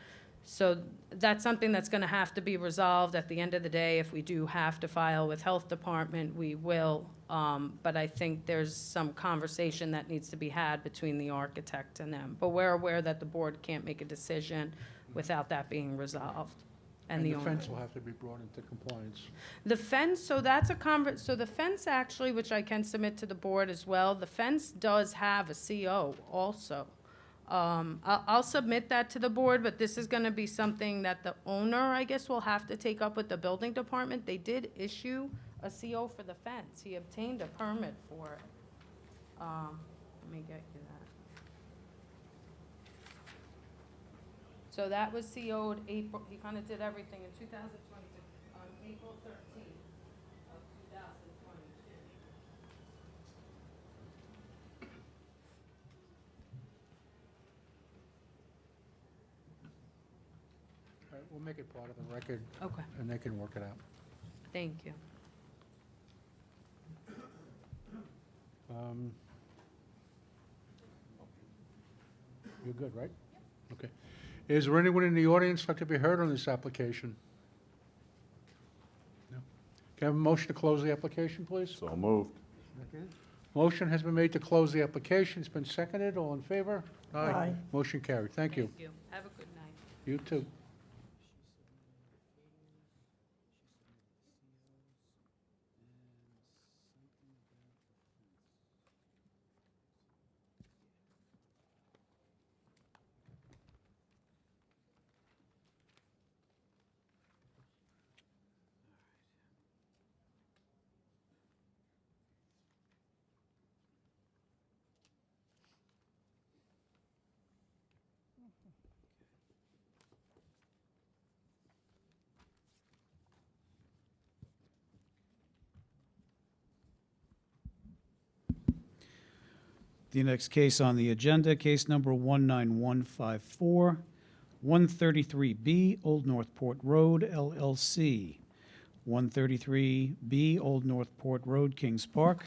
So that's something that's going to have to be resolved at the end of the day. If we do have to file with Health Department, we will. But I think there's some conversation that needs to be had between the architect and them. But we're aware that the board can't make a decision without that being resolved. And the owner. fence will have to be brought into compliance. The fence, so the fence actually, which I can submit to the board as well, the fence does have a CO also. I'll submit that to the board, but this is going to be something that the owner, I guess, will have to take up with the building department. They did issue a CO for the fence. He obtained a permit for it. Let me get you that. So that was CO'd April, he kind of did everything in 2022, on April 13th of 2022. All right, we'll make it part of the record. Okay. And they can work it out. Thank you. You're good, right? Okay. Is there anyone in the audience like to be heard on this application? No. Can I have a motion to close the application, please? So moved. Motion has been made to close the application. It's been seconded. All in favor? Aye. Motion carried. Thank you. Thank you. Have a good night. You too. The next case on the agenda, case number 19154, 133B Old Northport Road, LLC. 133B Old Northport Road, Kings Park.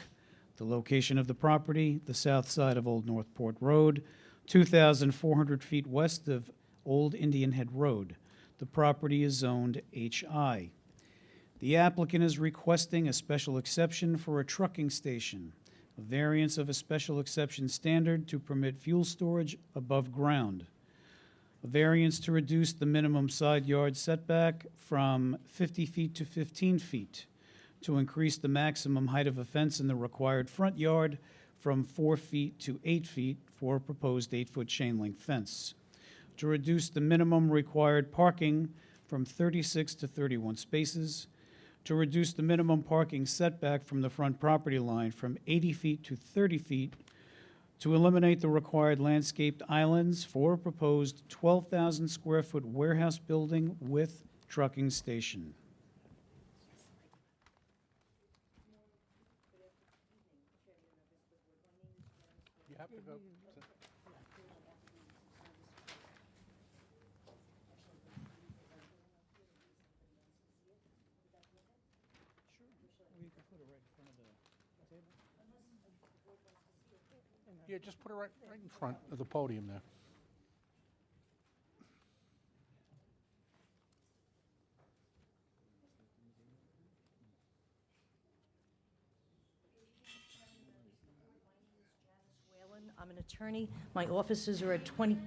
The location of the property, the south side of Old Northport Road, 2,400 feet west of Old Indian Head Road. The property is zoned HI. The applicant is requesting a special exception for a trucking station, a variance of a special exception standard to permit fuel storage above ground, a variance to reduce the minimum side yard setback from 50 feet to 15 feet, to increase the maximum height of a fence in the required front yard from 4 feet to 8 feet for a proposed 8-foot chain link fence, to reduce the minimum required parking from 36 to 31 spaces, to reduce the minimum parking setback from the front property line from 80 feet to 30 feet, to eliminate the required landscaped islands for a proposed 12,000 square foot warehouse building with trucking station. You have to go. Yeah, just put it right in front of the podium there. Whalen. I'm an attorney. My offices are at 20,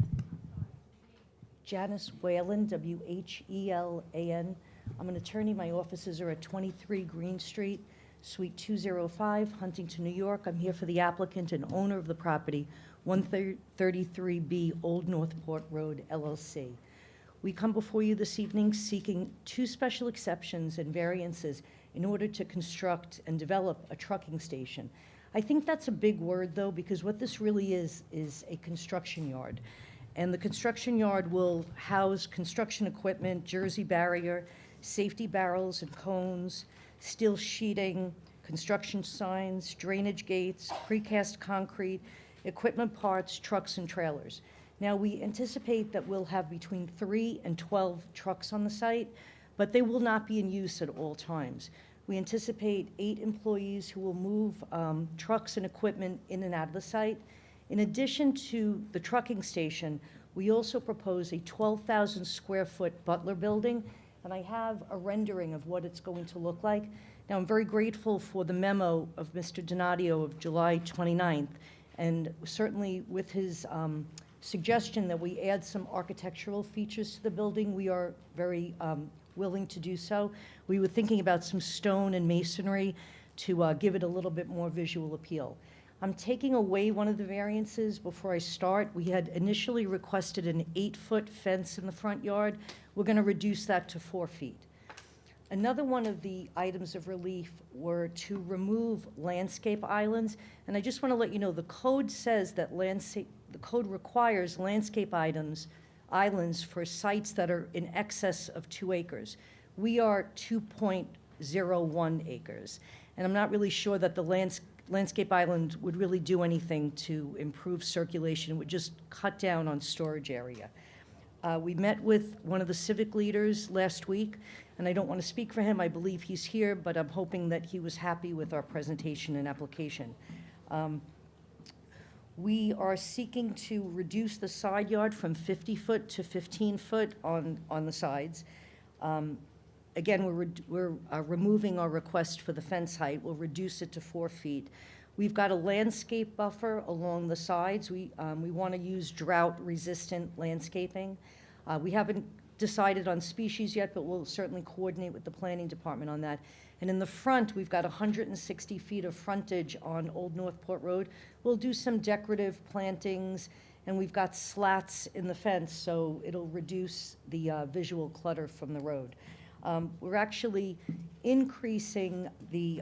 Janice Whalen, W-H-E-L-A-N. I'm an attorney. My offices are at 23 Green Street, Suite 205, Huntington, New York. I'm here for the applicant and owner of the property, 133B Old Northport Road, LLC. We come before you this evening seeking 2 special exceptions and variances in order to construct and develop a trucking station. I think that's a big word, though, because what this really is a construction yard. And the construction yard will house construction equipment, jersey barrier, safety barrels and cones, steel sheeting, construction signs, drainage gates, precast concrete, equipment parts, trucks, and trailers. Now, we anticipate that we'll have between 3 and 12 trucks on the site, but they will not be in use at all times. We anticipate 8 employees who will move trucks and equipment in and out of the site. In addition to the trucking station, we also propose a 12,000 square foot Butler building, and I have a rendering of what it's going to look like. Now, I'm very grateful for the memo of Mr. Donadio of July 29th, and certainly with his suggestion that we add some architectural features to the building, we are very willing to do so. We were thinking about some stone and masonry to give it a little bit more visual appeal. I'm taking away one of the variances before I start. We had initially requested an 8-foot fence in the front yard. We're going to reduce that to 4 feet. Another one of the items of relief were to remove landscape islands, and I just want to let you know the code says that the code requires landscape islands for sites that are in excess of 2 acres. We are 2.01 acres, and I'm not really sure that the landscape island would really do anything to improve circulation. It would just cut down on storage area. We met with one of the civic leaders last week, and I don't want to speak for him. I believe he's here, but I'm hoping that he was happy with our presentation and application. We are seeking to reduce the side yard from 50 foot to 15 foot on the sides. Again, we're removing our request for the fence height. We'll reduce it to 4 feet. We've got a landscape buffer along the sides. We want to use drought-resistant landscaping. We haven't decided on species yet, but we'll certainly coordinate with the planning department on that. And in the front, we've got 160 feet of frontage on Old Northport Road. We'll do some decorative plantings, and we've got slats in the fence, so it'll reduce the visual clutter from the road. We're actually increasing the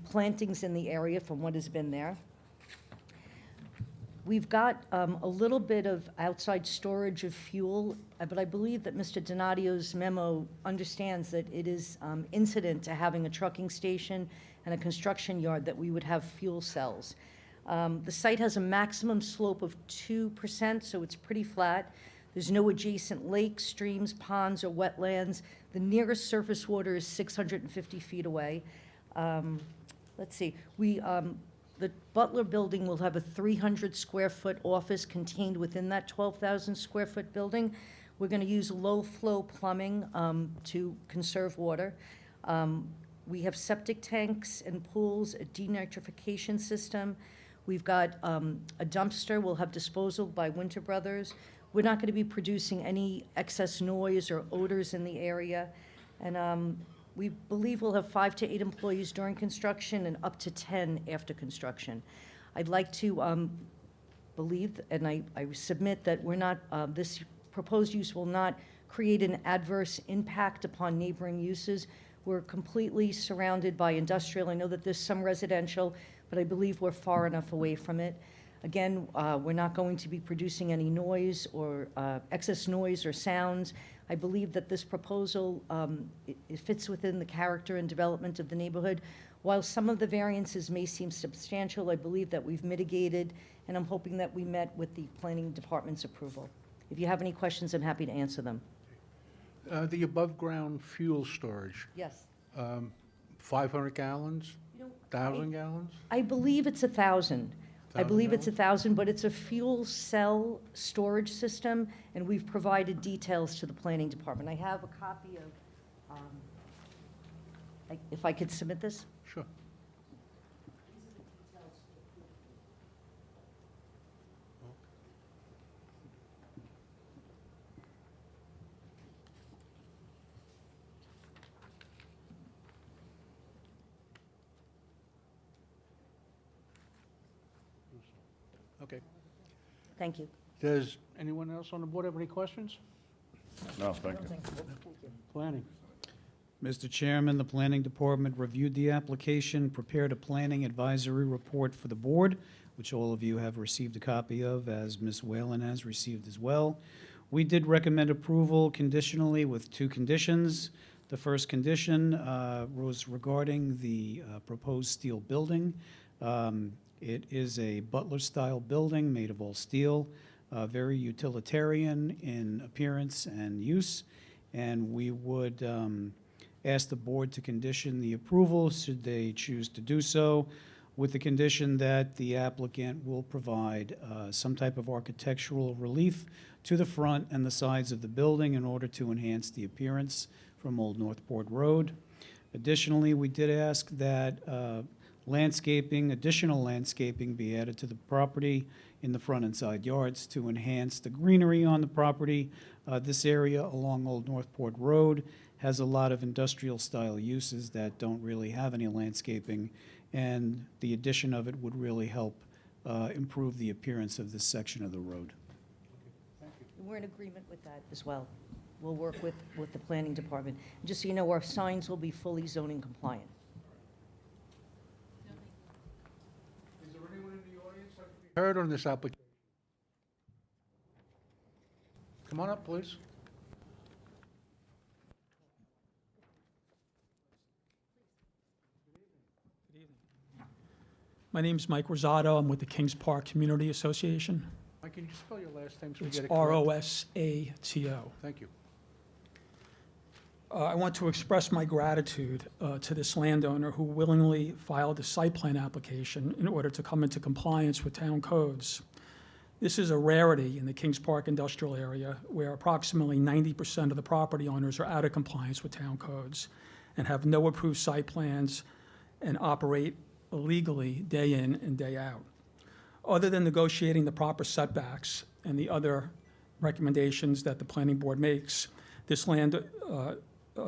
plantings in the area from what has been there. We've got a little bit of outside storage of fuel, but I believe that Mr. Donadio's memo understands that it is incident to having a trucking station and a construction yard that we would have fuel cells. The site has a maximum slope of 2%, so it's pretty flat. There's no adjacent lakes, streams, ponds, or wetlands. The nearest surface water is 650 feet away. Let's see, the Butler building will have a 300 square foot office contained within that 12,000 square foot building. We're going to use low flow plumbing to conserve water. We have septic tanks and pools, a denitrification system. We've got a dumpster. We'll have disposal by Winter Brothers. We're not going to be producing any excess noise or odors in the area. And we believe we'll have 5 to 8 employees during construction and up to 10 after construction. I'd like to believe, and I submit that we're not, this proposed use will not create an adverse impact upon neighboring uses. We're completely surrounded by industrial. I know that there's some residential, but I believe we're far enough away from it. Again, we're not going to be producing any noise or excess noise or sounds. I believe that this proposal, it fits within the character and development of the neighborhood. While some of the variances may seem substantial, I believe that we've mitigated, and I'm hoping that we met with the planning department's approval. If you have any questions, I'm happy to answer them. The above-ground fuel storage, Yes. 500 gallons, 1,000 gallons? I believe it's 1,000. I believe it's 1,000, but it's a fuel cell storage system, and we've provided details to the planning department. I have a copy of, if I could submit this? Sure. Okay. Thank you. Does anyone else on the board have any questions? No, thank you. Planning. Mr. Chairman, the Planning Department reviewed the application, prepared a planning advisory report for the board, which all of you have received a copy of, as Ms. Whalen has received as well. We did recommend approval conditionally with 2 conditions. The first condition was regarding the proposed steel building. It is a Butler-style building made of all steel, very utilitarian in appearance and use, and we would ask the board to condition the approval, should they choose to do so, with the condition that the applicant will provide some type of architectural relief to the front and the sides of the building in order to enhance the appearance from Old Northport Road. Additionally, we did ask that additional landscaping be added to the property in the front and side yards to enhance the greenery on the property. This area along Old Northport Road has a lot of industrial-style uses that don't really have any landscaping, and the addition of it would really help improve the appearance of this section of the road. We're in agreement with that as well. We'll work with the planning department. Just so you know, our signs will be fully zoning compliant. Is there anyone in the audience that can be heard on this application? Come on up, please. My name's Mike Rosato. I'm with the Kings Park Community Association. Mike, can you spell your last name so we It's get it correct? R-O-S-A-T-O. Thank you. I want to express my gratitude to this landowner who willingly filed a site plan application in order to come into compliance with town codes. This is a rarity in the Kings Park industrial area where approximately 90% of the property owners are out of compliance with town codes and have no approved site plans and operate illegally day in and day out. Other than negotiating the proper setbacks and the other recommendations that the planning board makes, this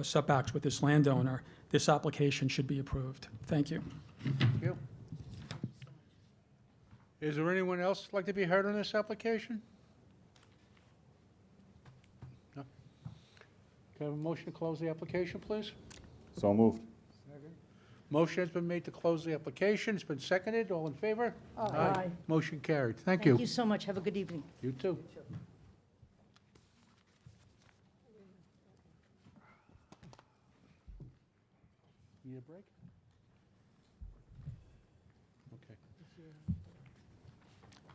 setbacks with this landowner, this application should be approved. Thank you. Thank you. Is there anyone else like to be heard on this application? No? Can I have a motion to close the application, please? So moved. Motion has been made to close the application. It's been seconded. All in favor? Aye. Motion carried. Thank you. Thank you so much. Have a good evening. You too. Need a break? Okay.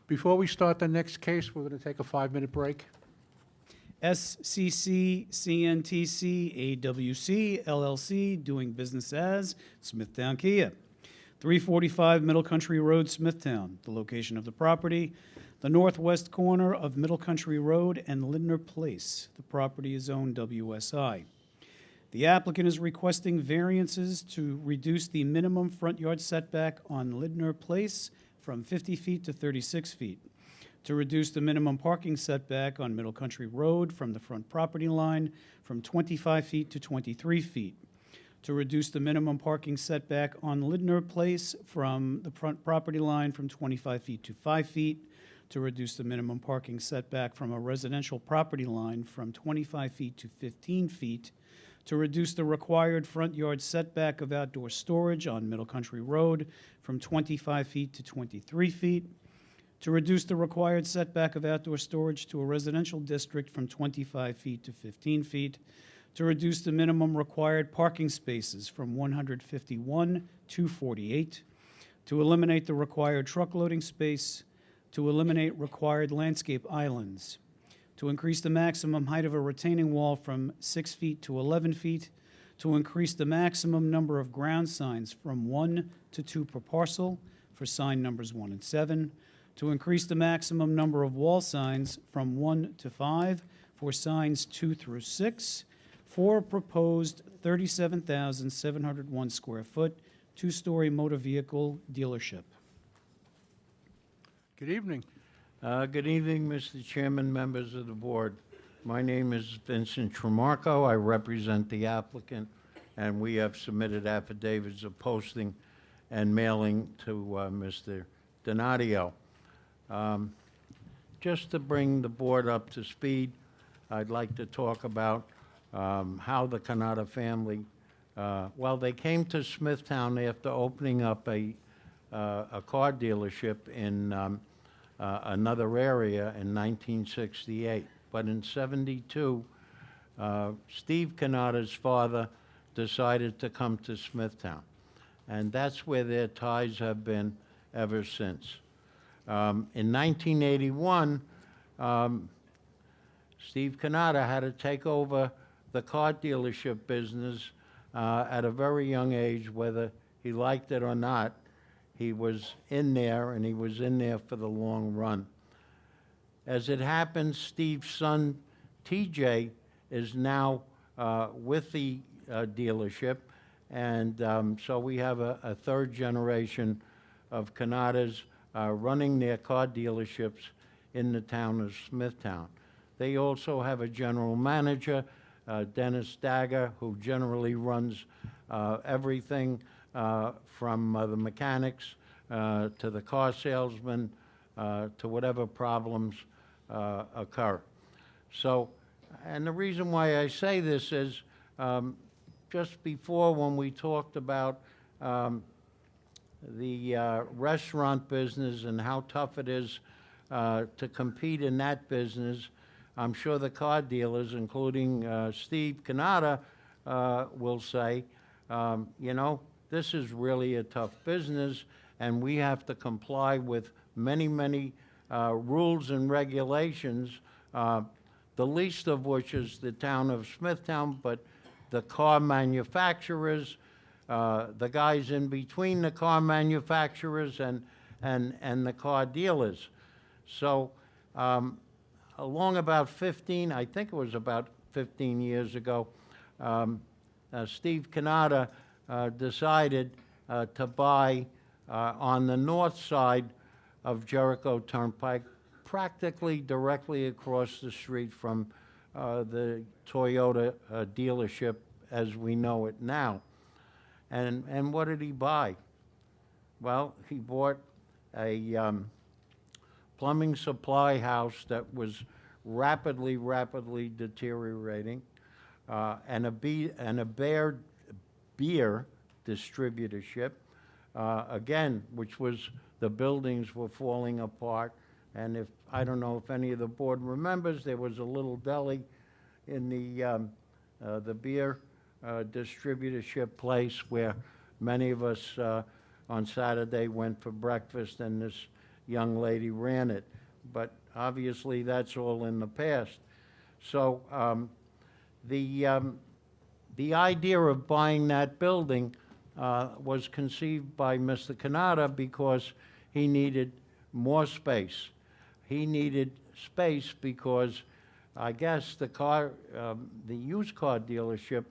Before we start the next case, we're going to take a 5-minute break. SCC CNTC AWC LLC, doing business as Smithtown Kia. 345 Middle Country Road, Smithtown. The location of the property, the northwest corner of Middle Country Road and Lindner Place. The property is owned WSI. The applicant is requesting variances to reduce the minimum front yard setback on Lindner Place from 50 feet to 36 feet, to reduce the minimum parking setback on Middle Country Road from the front property line from 25 feet to 23 feet, to reduce the minimum parking setback on Lindner Place from the front property line from 25 feet to 5 feet, to reduce the minimum parking setback from a residential property line from 25 feet to 15 feet, to reduce the required front yard setback of outdoor storage on Middle Country Road from 25 feet to 23 feet, to reduce the required setback of outdoor storage to a residential district from 25 feet to 15 feet, to reduce the minimum required parking spaces from 151 to 48, to eliminate the required truck loading space, to eliminate required landscape islands, to increase the maximum height of a retaining wall from 6 feet to 11 feet, to increase the maximum number of ground signs from 1 to 2 per parcel for sign numbers 1 and 7, to increase the maximum number of wall signs from 1 to 5 for signs 2 through 6, for a proposed 37,701 square foot, 2-story motor vehicle dealership. Good evening. Good evening, Mr. Chairman, members of the board. My name is Vincent Tremarco. I represent the applicant, and we have submitted affidavits of posting and mailing to Mr. Donadio. Just to bring the board up to speed, I'd like to talk about how the Canada family, well, they came to Smithtown after opening up a car dealership in another area in 1968. But in '72, Steve Canada's father decided to come to Smithtown. And that's where their ties have been ever since. In 1981, Steve Canada had to take over the car dealership business at a very young age, whether he liked it or not. He was in there, and he was in there for the long run. As it happens, Steve's son, TJ, is now with the dealership, and so we have a third generation of Canadas running their car dealerships in the town of Smithtown. They also have a general manager, Dennis Dagger, who generally runs everything from the mechanics to the car salesman to whatever problems occur. So, and the reason why I say this is just before when we talked about the restaurant business and how tough it is to compete in that business, I'm sure the car dealers, including Steve Canada, will say, you know, this is really a tough business, and we have to comply with many, many rules and regulations, the least of which is the town of Smithtown, but the car manufacturers, the guys in between the car manufacturers and the car dealers. So along about 15, I think it was about 15 years ago, Steve Canada decided to buy on the north side of Jericho Turnpike, practically directly across the street from the Toyota dealership as we know it now. And what did he buy? Well, he bought a plumbing supply house that was rapidly deteriorating, and a beer distributorship, again, which was, the buildings were falling apart. And if, I don't know if any of the board remembers, there was a little deli in the beer distributorship place where many of us on Saturday went for breakfast, and this young lady ran it. But obviously, that's all in the past. So the idea of buying that building was conceived by Mr. Canada because he needed more space. He needed space because I guess the used car dealership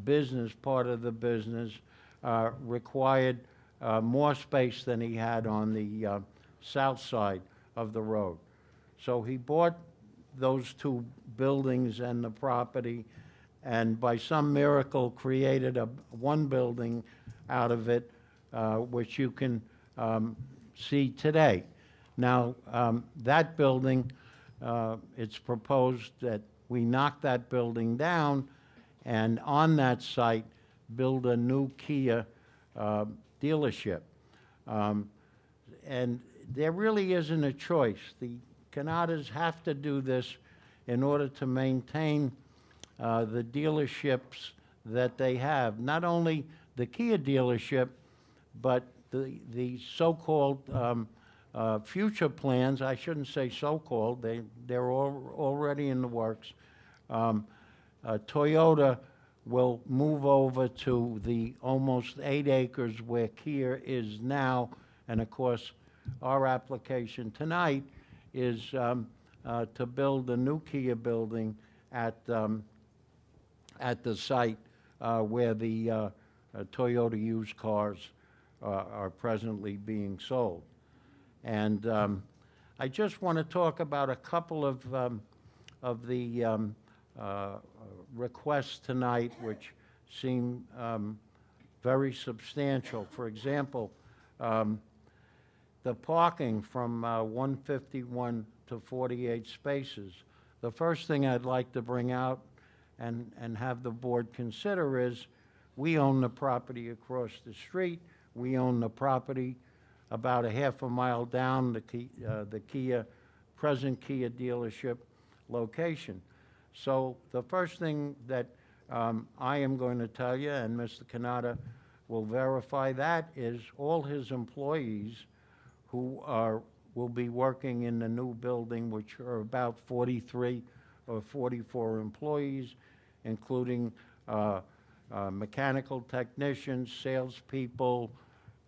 business, part of the business, required more space than he had on the south side of the road. So he bought those two buildings and the property, and by some miracle created one building out of it, which you can see today. Now, that building, it's proposed that we knock that building down, and on that site, build a new Kia dealership. And there really isn't a choice. The Canadas have to do this in order to maintain the dealerships that they have. Not only the Kia dealership, but the so-called future plans, I shouldn't say so-called, they're already in the works. Toyota will move over to the almost 8 acres where Kia is now, and of course, our application tonight is to build a new Kia building at the site where the Toyota used cars are presently being sold. And I just want to talk about a couple of the requests tonight, which seem very substantial. For example, the parking from 151 to 48 spaces, the first thing I'd like to bring out and have the board consider is, we own the property across the street. We own the property about a half a mile down the present Kia dealership location. So the first thing that I am going to tell you, and Mr. Kanata will verify that, is all his employees who will be working in the new building, which are about 43 or 44 employees, including mechanical technicians, salespeople,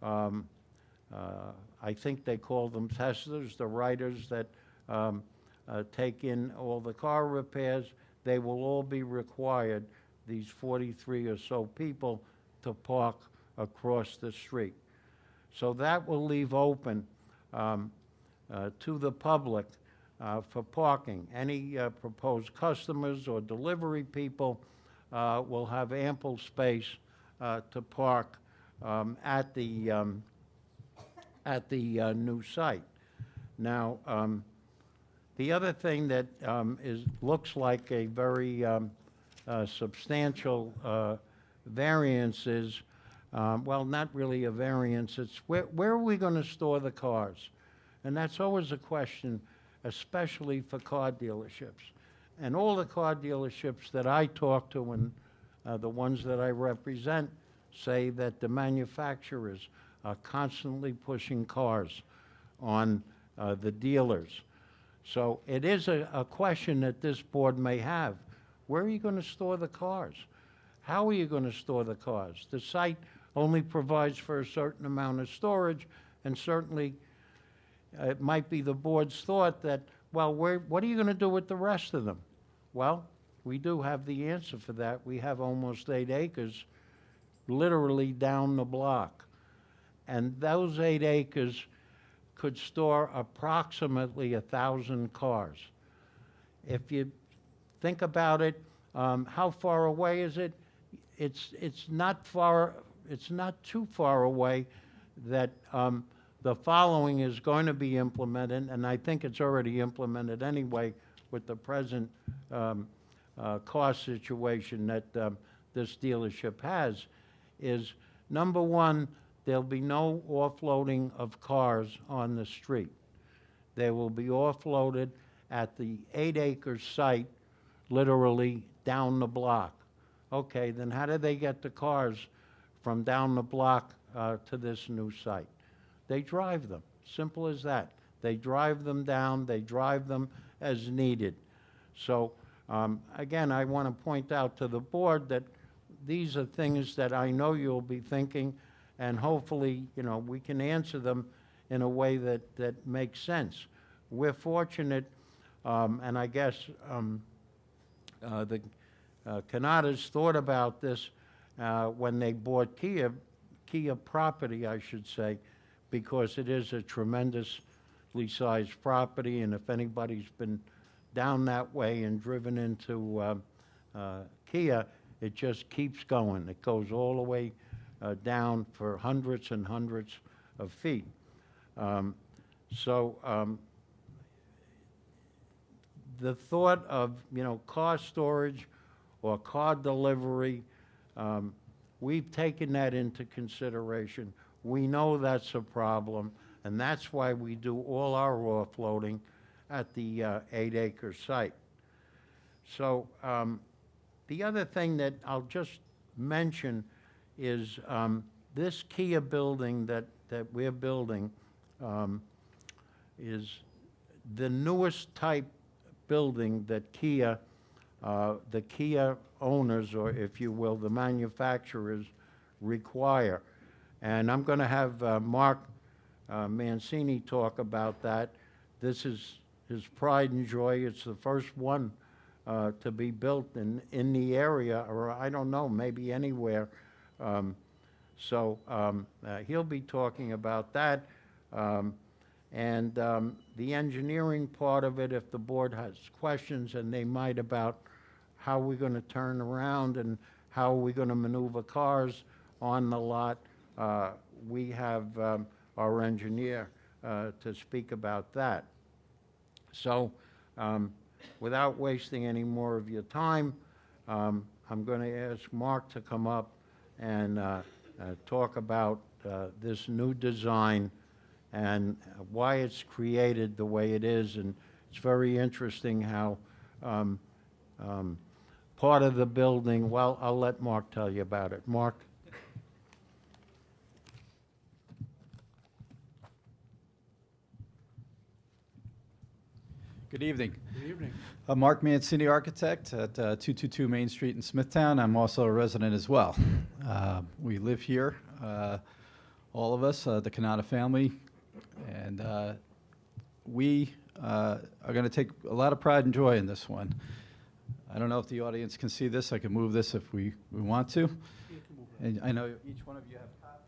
I think they call them testers, the writers that take in all the car repairs. They will all be required, these 43 or so people, to park across the street. So that will leave open to the public for parking. Any proposed customers or delivery people will have ample space to park at the new site. Now, the other thing that looks like a very substantial variance is, well, not really a variance, it's where are we going to store the cars? And that's always a question, especially for car dealerships. And all the car dealerships that I talk to, and the ones that I represent, say that the manufacturers are constantly pushing cars on the dealers. So it is a question that this board may have. Where are you going to store the cars? How are you going to store the cars? The site only provides for a certain amount of storage, and certainly it might be the board's thought that, well, what are you going to do with the rest of them? Well, we do have the answer for that. We have almost 8 acres literally down the block. And those 8 acres could store approximately 1,000 cars. If you think about it, how far away is it? It's not too far away that the following is going to be implemented, and I think it's already implemented anyway with the present cost situation that this dealership has, is number one, there'll be no offloading of cars on the street. They will be offloaded at the 8-acre site, literally down the block. Okay, then how do they get the cars from down the block to this new site? They drive them, simple as that. They drive them down, they drive them as needed. So, again, I want to point out to the board that these are things that I know you'll be thinking, and hopefully, we can answer them in a way that makes sense. We're fortunate, and I guess the Kanatas thought about this when they bought Kia property, I should say, because it is a tremendously sized property, and if anybody's been down that way and driven into Kia, it just keeps going. It goes all the way down for hundreds and hundreds of feet. The thought of, car storage or car delivery, we've taken that into consideration. We know that's a problem, and that's why we do all our offloading at the 8-acre site. So the other thing that I'll just mention is this Kia building that we're building is the newest type building that Kia, the Kia owners, or if you will, the manufacturers, require. And I'm going to have Mark Mancini talk about that. This is his pride and joy. It's the first one to be built in the area, or I don't know, maybe anywhere. He'll be talking about that. And the engineering part of it, if the board has questions, and they might, about how we're going to turn around and how we're going to maneuver cars on the lot, we have our engineer to speak about that. So, without wasting any more of your time, I'm going to ask Mark to come up and talk about this new design and why it's created the way it is. And it's very interesting how part of the building, well, I'll let Mark tell you about it. Mark? Good evening. Good evening. Mark Mancini, architect at 222 Main Street in Smithtown. I'm also a resident as well. We live here, all of us, the Kanata family, and we are going to take a lot of pride and joy in this one. I don't know if the audience can see this. I can move this if we want to. And I know each one of you have copies.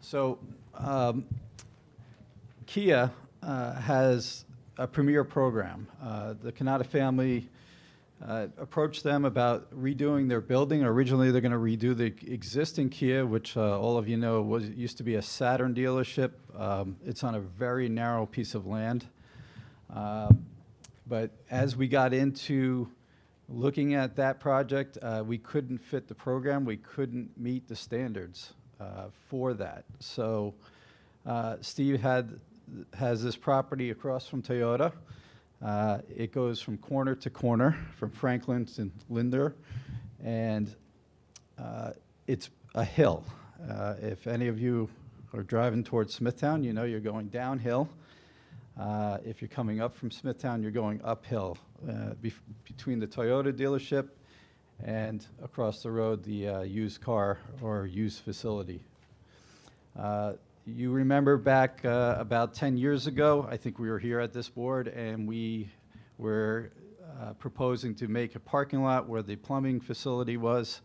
So, Kia has a premier program. The Kanata family approached them about redoing their building. Originally, they're going to redo the existing Kia, which all of you know used to be a Saturn dealership. It's on a very narrow piece of land. But as we got into looking at that project, we couldn't fit the program. We couldn't meet the standards for that. So Steve has this property across from Toyota. It goes from corner to corner, from Franklin to Linder, and it's a hill. If any of you are driving towards Smithtown, you know you're going downhill. If you're coming up from Smithtown, you're going uphill. Between the Toyota dealership and across the road, the used car or used facility. You remember back about 10 years ago, I think we were here at this board, and we were proposing to make a parking lot where the plumbing facility was.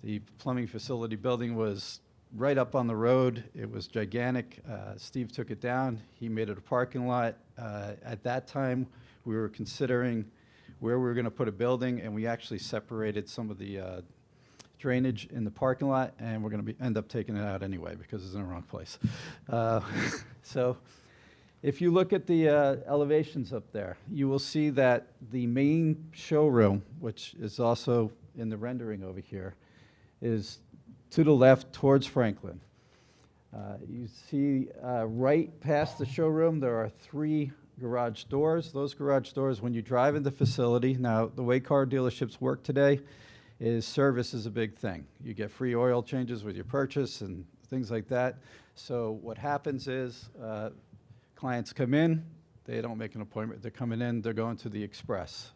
The plumbing facility building was right up on the road. It was gigantic. Steve took it down. He made it a parking lot. At that time, we were considering where we were going to put a building, and we actually separated some of the drainage in the parking lot, and we're going to end up taking it out anyway because it's in the wrong place. So if you look at the elevations up there, you will see that the main showroom, which is also in the rendering over here, is to the left towards Franklin. You see right past the showroom, there are 3 garage doors. Those garage doors, when you drive in the facility, now the way car dealerships work today is service is a big thing. You get free oil changes with your purchase and things like that. So what happens is clients come in, they don't make an appointment, they're coming in, they're going to the express.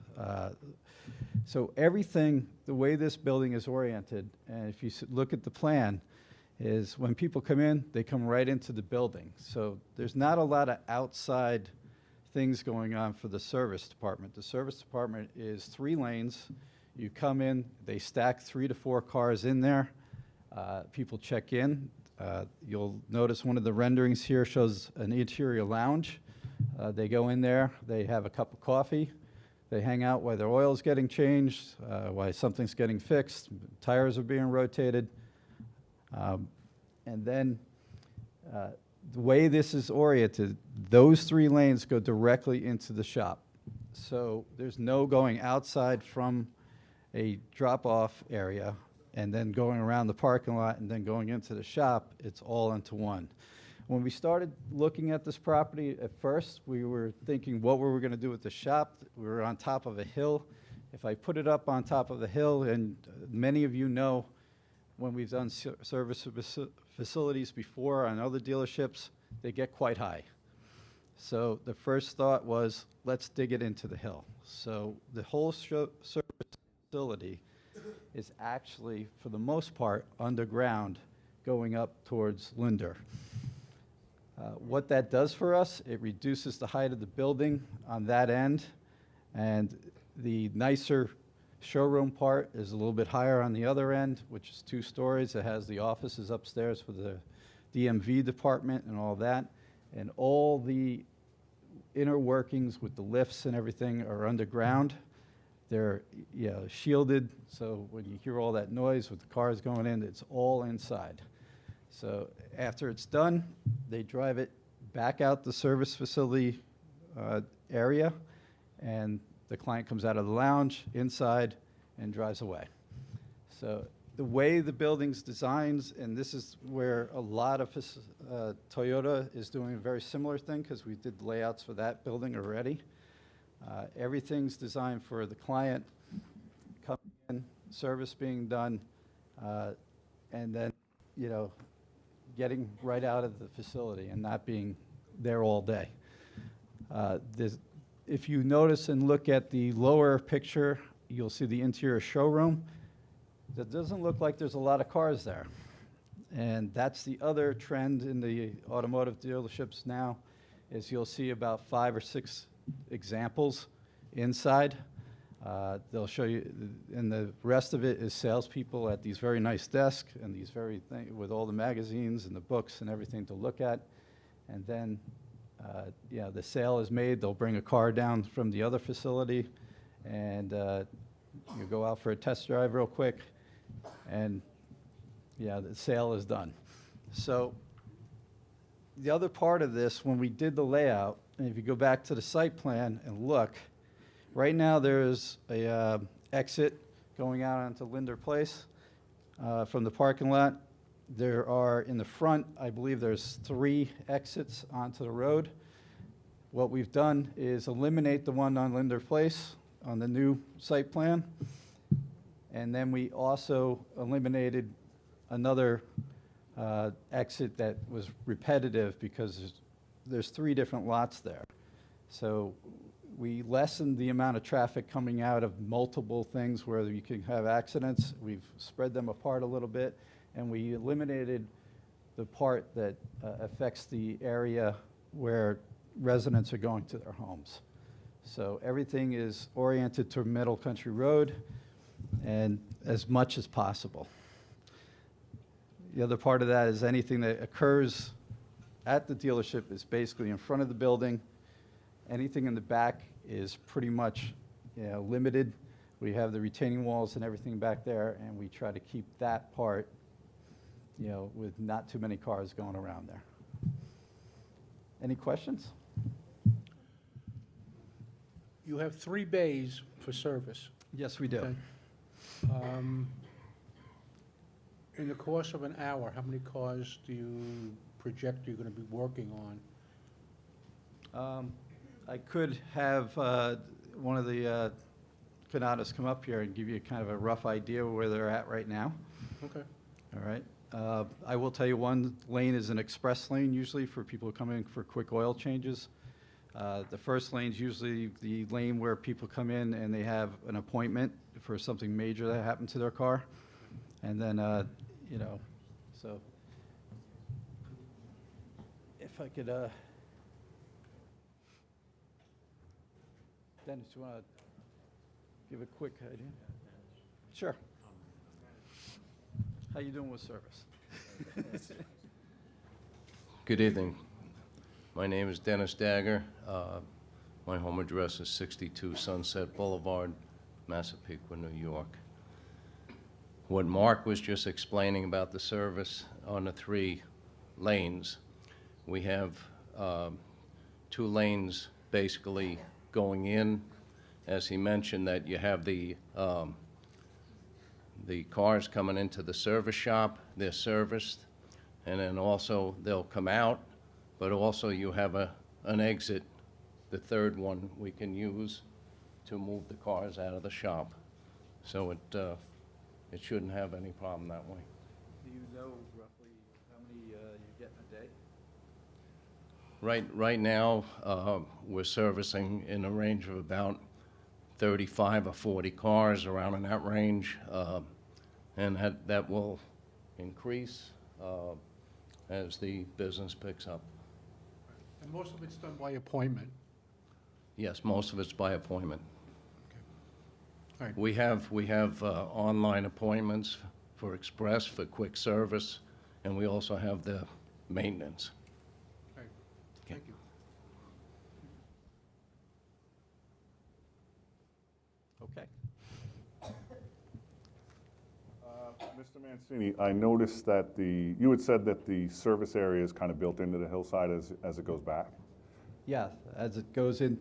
So everything, the way this building is oriented, and if you look at the plan, is when people come in, they come right into the building. So there's not a lot of outside things going on for the service department. The service department is 3 lanes. You come in, they stack 3 to 4 cars in there. People check in. You'll notice one of the renderings here shows an interior lounge. They go in there, they have a cup of coffee. They hang out while their oil's getting changed, while something's getting fixed, tires are being rotated. And then the way this is oriented, those 3 lanes go directly into the shop. So there's no going outside from a drop-off area and then going around the parking lot and then going into the shop. It's all into one. When we started looking at this property, at first, we were thinking what were we going to do with the shop. We were on top of a hill. If I put it up on top of the hill, and many of you know when we've done service facilities before on other dealerships, they get quite high. So the first thought was, let's dig it into the hill. So the whole service facility is actually, for the most part, underground going up towards Linder. What that does for us, it reduces the height of the building on that end, and the nicer showroom part is a little bit higher on the other end, which is 2 stories. It has the offices upstairs for the DMV department and all that, and all the inner workings with the lifts and everything are underground. They're, shielded, so when you hear all that noise with the cars going in, it's all inside. So after it's done, they drive it back out the service facility area, and the client comes out of the lounge, inside, and drives away. So the way the building's designed, and this is where a lot of Toyota is doing a very similar thing, because we did layouts for that building already. Everything's designed for the client coming in, service being done, and then, getting right out of the facility and not being there all day. If you notice and look at the lower picture, you'll see the interior showroom. It doesn't look like there's a lot of cars there. And that's the other trend in the automotive dealerships now, is you'll see about 5 or 6 examples inside. They'll show you, and the rest of it is salespeople at these very nice desks and these with all the magazines and the books and everything to look at. And then, the sale is made. They'll bring a car down from the other facility, and you go out for a test drive real quick, and the sale is done. So the other part of this, when we did the layout, and if you go back to the site plan and look, right now there's a exit going out onto Linder Place from the parking lot. There are, in the front, I believe there's 3 exits onto the road. What we've done is eliminate the one on Linder Place on the new site plan. And then we also eliminated another exit that was repetitive, because there's 3 different lots there. So we lessened the amount of traffic coming out of multiple things where you can have accidents. We've spread them apart a little bit, and we eliminated the part that affects the area where residents are going to their homes. So everything is oriented to Middle Country Road, and as much as possible. The other part of that is anything that occurs at the dealership is basically in front of the building. Anything in the back is pretty much limited. We have the retaining walls and everything back there, and we try to keep that part with not too many cars going around there. Any questions? You have 3 bays for service. Yes, we do. Okay. In the course of an hour, how many cars do you project you're going to be working on? I could have one of the Canadas come up here and give you kind of a rough idea where they're at right now. Okay. All right. I will tell you, one lane is an express lane usually for people who come in for quick oil changes. The first lane is usually the lane where people come in and they have an appointment for something major that happened to their car. And then, so if I could, Dennis, you want to give a quick idea? Sure. How you doing with service? Good evening. My name is Dennis Dagger. My home address is 62 Sunset Boulevard, Massapequa, New York. What Mark was just explaining about the service on the 3 lanes, we have 2 lanes basically going in. As he mentioned, that you have the cars coming into the service shop, they're serviced, and then also they'll come out, but also you have an exit, the 3rd one we can use to move the cars out of the shop. So it shouldn't have any problem that way. Do you know roughly how many you get in a day? Right now, we're servicing in a range of about 35 or 40 cars, around in that range, and that will increase as the business picks up. And most of it's done by appointment. Yes, most of it's by appointment. All right. We have online appointments for express, for quick service, and we also have the maintenance. All right. Thank you. Okay. Mr. Mancini, I noticed that you had said that the service area is kind of built into the hillside as it goes back. Yeah, as it goes in,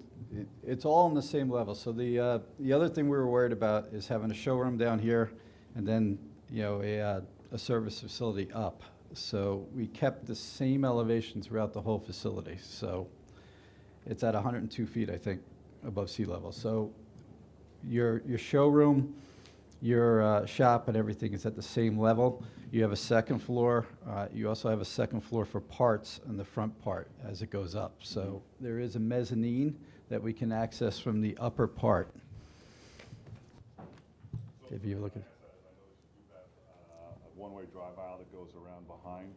it's all on the same level. So the other thing we were worried about is having a showroom down here and then, a service facility up. So we kept the same elevation throughout the whole facility. So it's at 102 feet, I think, above sea level. So your showroom, your shop and everything is at the same level. You have a second floor. You also have a second floor for parts in the front part as it goes up. So there is a mezzanine that we can access from the upper part. If you look at. A one-way drive aisle that goes around behind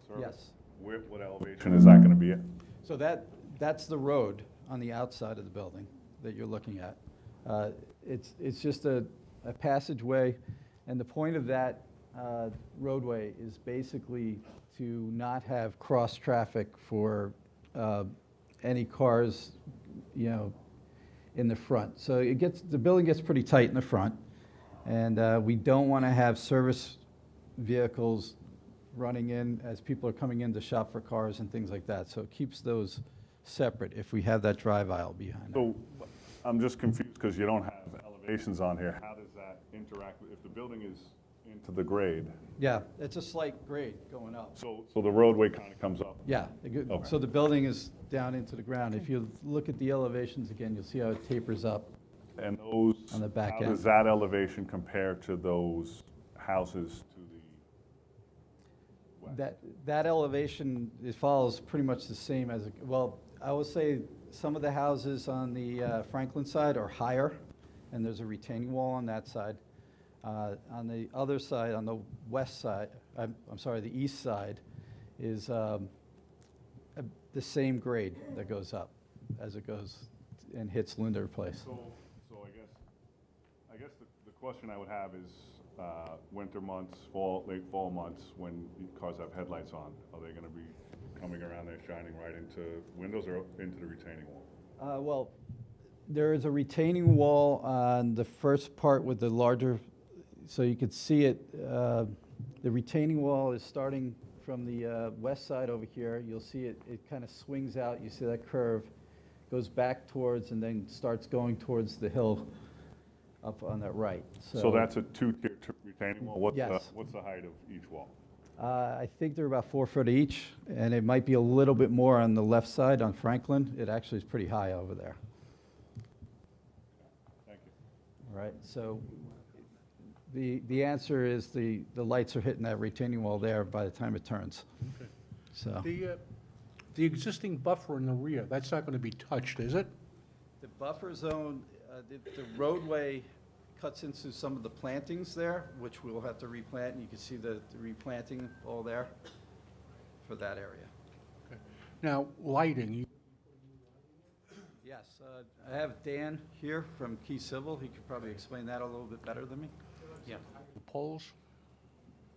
service? Yes. What elevation is that going to be at? So that's the road on the outside of the building that you're looking at. It's just a passageway, and the point of that roadway is basically to not have cross-traffic for any cars, in the front. So the building gets pretty tight in the front, and we don't want to have service vehicles running in as people are coming in to shop for cars and things like that. So it keeps those separate if we have that drive aisle behind it. So I'm just confused because you don't have elevations on here. How does that interact if the building is into the grade? Yeah, it's a slight grade going up. So the roadway kind of comes up? Yeah, Okay. so the building is down into the ground. If you look at the elevations again, you'll see how it tapers up. And those, On the back how end. does that elevation compare to those houses to the west? That elevation, it follows pretty much the same as, well, I will say some of the houses on the Franklin side are higher, and there's a retaining wall on that side. On the other side, on the west side, I'm sorry, the east side, is the same grade that goes up as it goes and hits Linder Place. So I guess the question I would have is, winter months, late fall months, when cars have headlights on, are they going to be coming around there shining right into windows or into the retaining wall? Well, there is a retaining wall on the first part with the larger, so you could see it. The retaining wall is starting from the west side over here. You'll see it kind of swings out. You see that curve, goes back towards and then starts going towards the hill up on that right. So that's a two-tier retaining wall? Yes. What's the height of each wall? I think they're about 4 foot each, and it might be a little bit more on the left side on Franklin. It actually is pretty high over there. Thank you. All right, so the answer is the lights are hitting that retaining wall there by the time it turns. Okay. So The existing buffer in the rear, that's not going to be touched, is it? the buffer zone, the roadway cuts into some of the plantings there, which we'll have to replant, and you can see the replanting all there for that area. Now, lighting, Yes, I have Dan here from Key Civil. He could probably explain that a little bit better than me. Yeah, poles?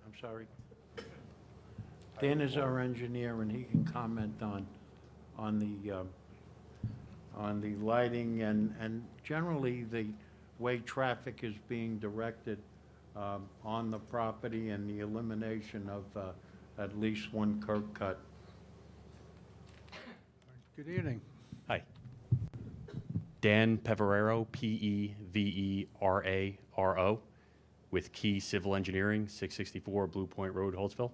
I'm sorry. Dan is our engineer, and he can comment on the lighting and generally the way traffic is being directed on the property and the elimination of at least one curb cut. Good evening. Hi. Dan Peverero, Peveraro, with Key Civil Engineering, 664 Blue Point Road, Holtzville.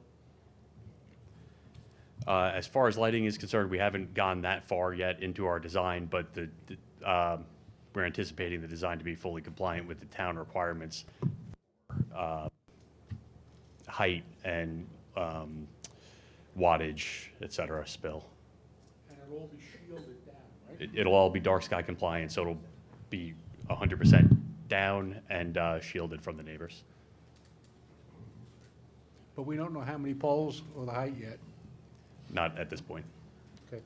As far as lighting is concerned, we haven't gone that far yet into our design, but we're anticipating the design to be fully compliant with the town requirements, height and wattage, et cetera, spill. And it'll all be shielded down, right? It'll all be dark sky compliant, so it'll be 100% down and shielded from the neighbors. But we don't know how many poles or the height yet. Not at this point. Okay.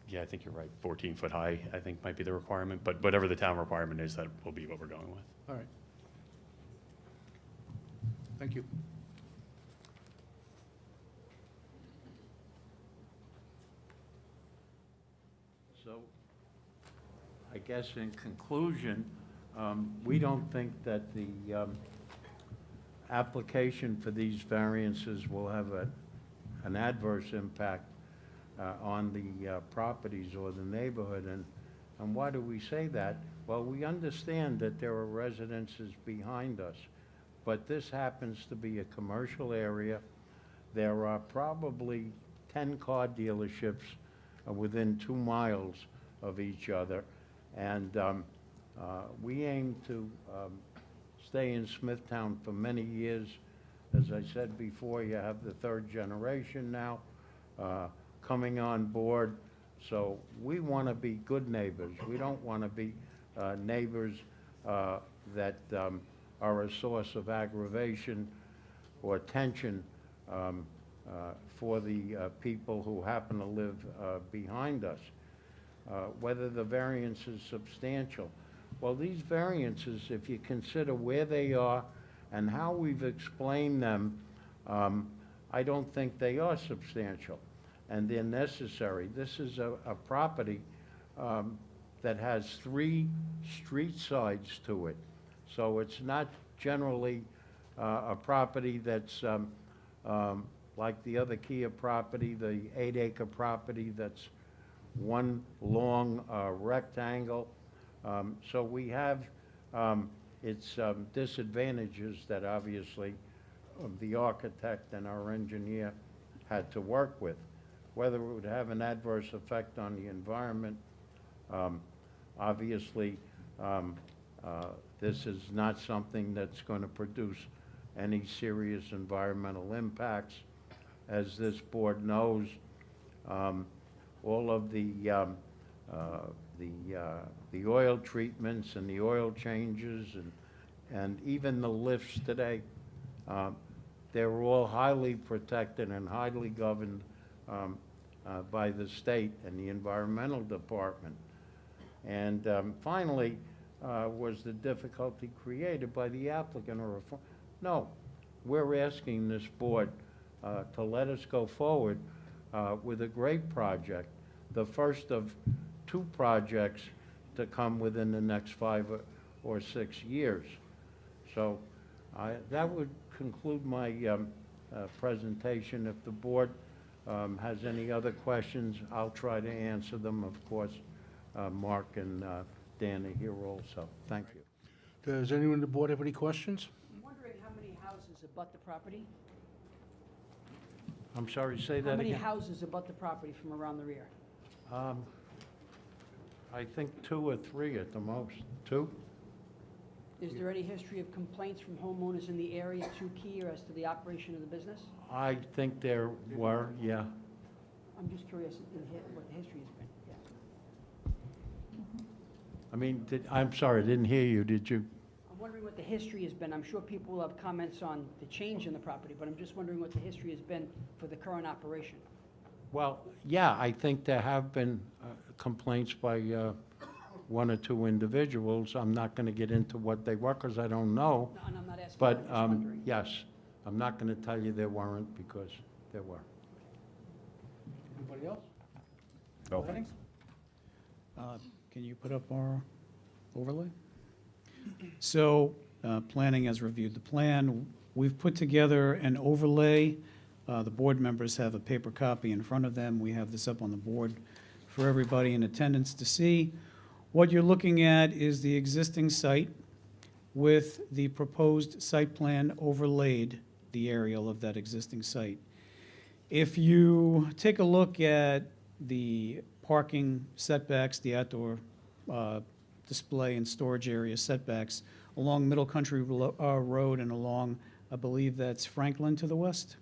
Yeah, I think you're right. 14 foot high, I think, might be the requirement, but whatever the town requirement is, that will be what we're going with. All right. Thank you. So I guess in conclusion, we don't think that the application for these variances will have an adverse impact on the properties or the neighborhood. And why do we say that? Well, we understand that there are residences behind us, but this happens to be a commercial area. There are probably 10 car dealerships within 2 miles of each other. And we aim to stay in Smithtown for many years. As I said before, you have the 3rd generation now coming on board. So we want to be good neighbors. We don't want to be neighbors that are a source of aggravation or tension for the people who happen to live behind us. Whether the variance is substantial. Well, these variances, if you consider where they are and how we've explained them, I don't think they are substantial, and they're necessary. This is a property that has 3 street sides to it, so it's not generally a property that's like the other Kia property, the 8-acre property that's one long rectangle. So we have its disadvantages that obviously the architect and our engineer had to work with. Whether it would have an adverse effect on the environment, obviously this is not something that's going to produce any serious environmental impacts. As this board knows, all of the oil treatments and the oil changes and even the lifts today, they're all highly protected and highly governed by the state and the environmental department. And finally, was the difficulty created by the applicant or no, we're asking this board to let us go forward with a great project, the first of 2 projects to come within the next 5 or 6 years. So that would conclude my presentation. If the board has any other questions, I'll try to answer them. Of course, Mark and Dan are here also. Thank you. Does anyone on the board have any questions? I'm wondering how many houses abut the property? I'm sorry, say that How many again. houses abut the property from around the rear? I think 2 or 3 at the most. 2? Is there any history of complaints from homeowners in the area to Kia as to the operation of the business? I think there were, yeah. I'm just curious what the history has been. Yeah. I mean, I'm sorry, I didn't hear you. Did you? I'm wondering what the history has been. I'm sure people will have comments on the change in the property, but I'm just wondering what the history has been for the current operation. Well, yeah, I think there have been complaints by 1 or 2 individuals. I'm not going to get into what they were because I don't know. No, and I'm not asking, But I'm just wondering. yes, I'm not going to tell you there weren't because there were. Anybody else? No. Can you put up our overlay? So, planning has reviewed the plan. We've put together an overlay. The board members have a paper copy in front of them. We have this up on the board for everybody in attendance to see. What you're looking at is the existing site with the proposed site plan overlaid the aerial of that existing site. If you take a look at the parking setbacks, the outdoor display and storage area setbacks along Middle Country Road and along, I believe that's Franklin to the west,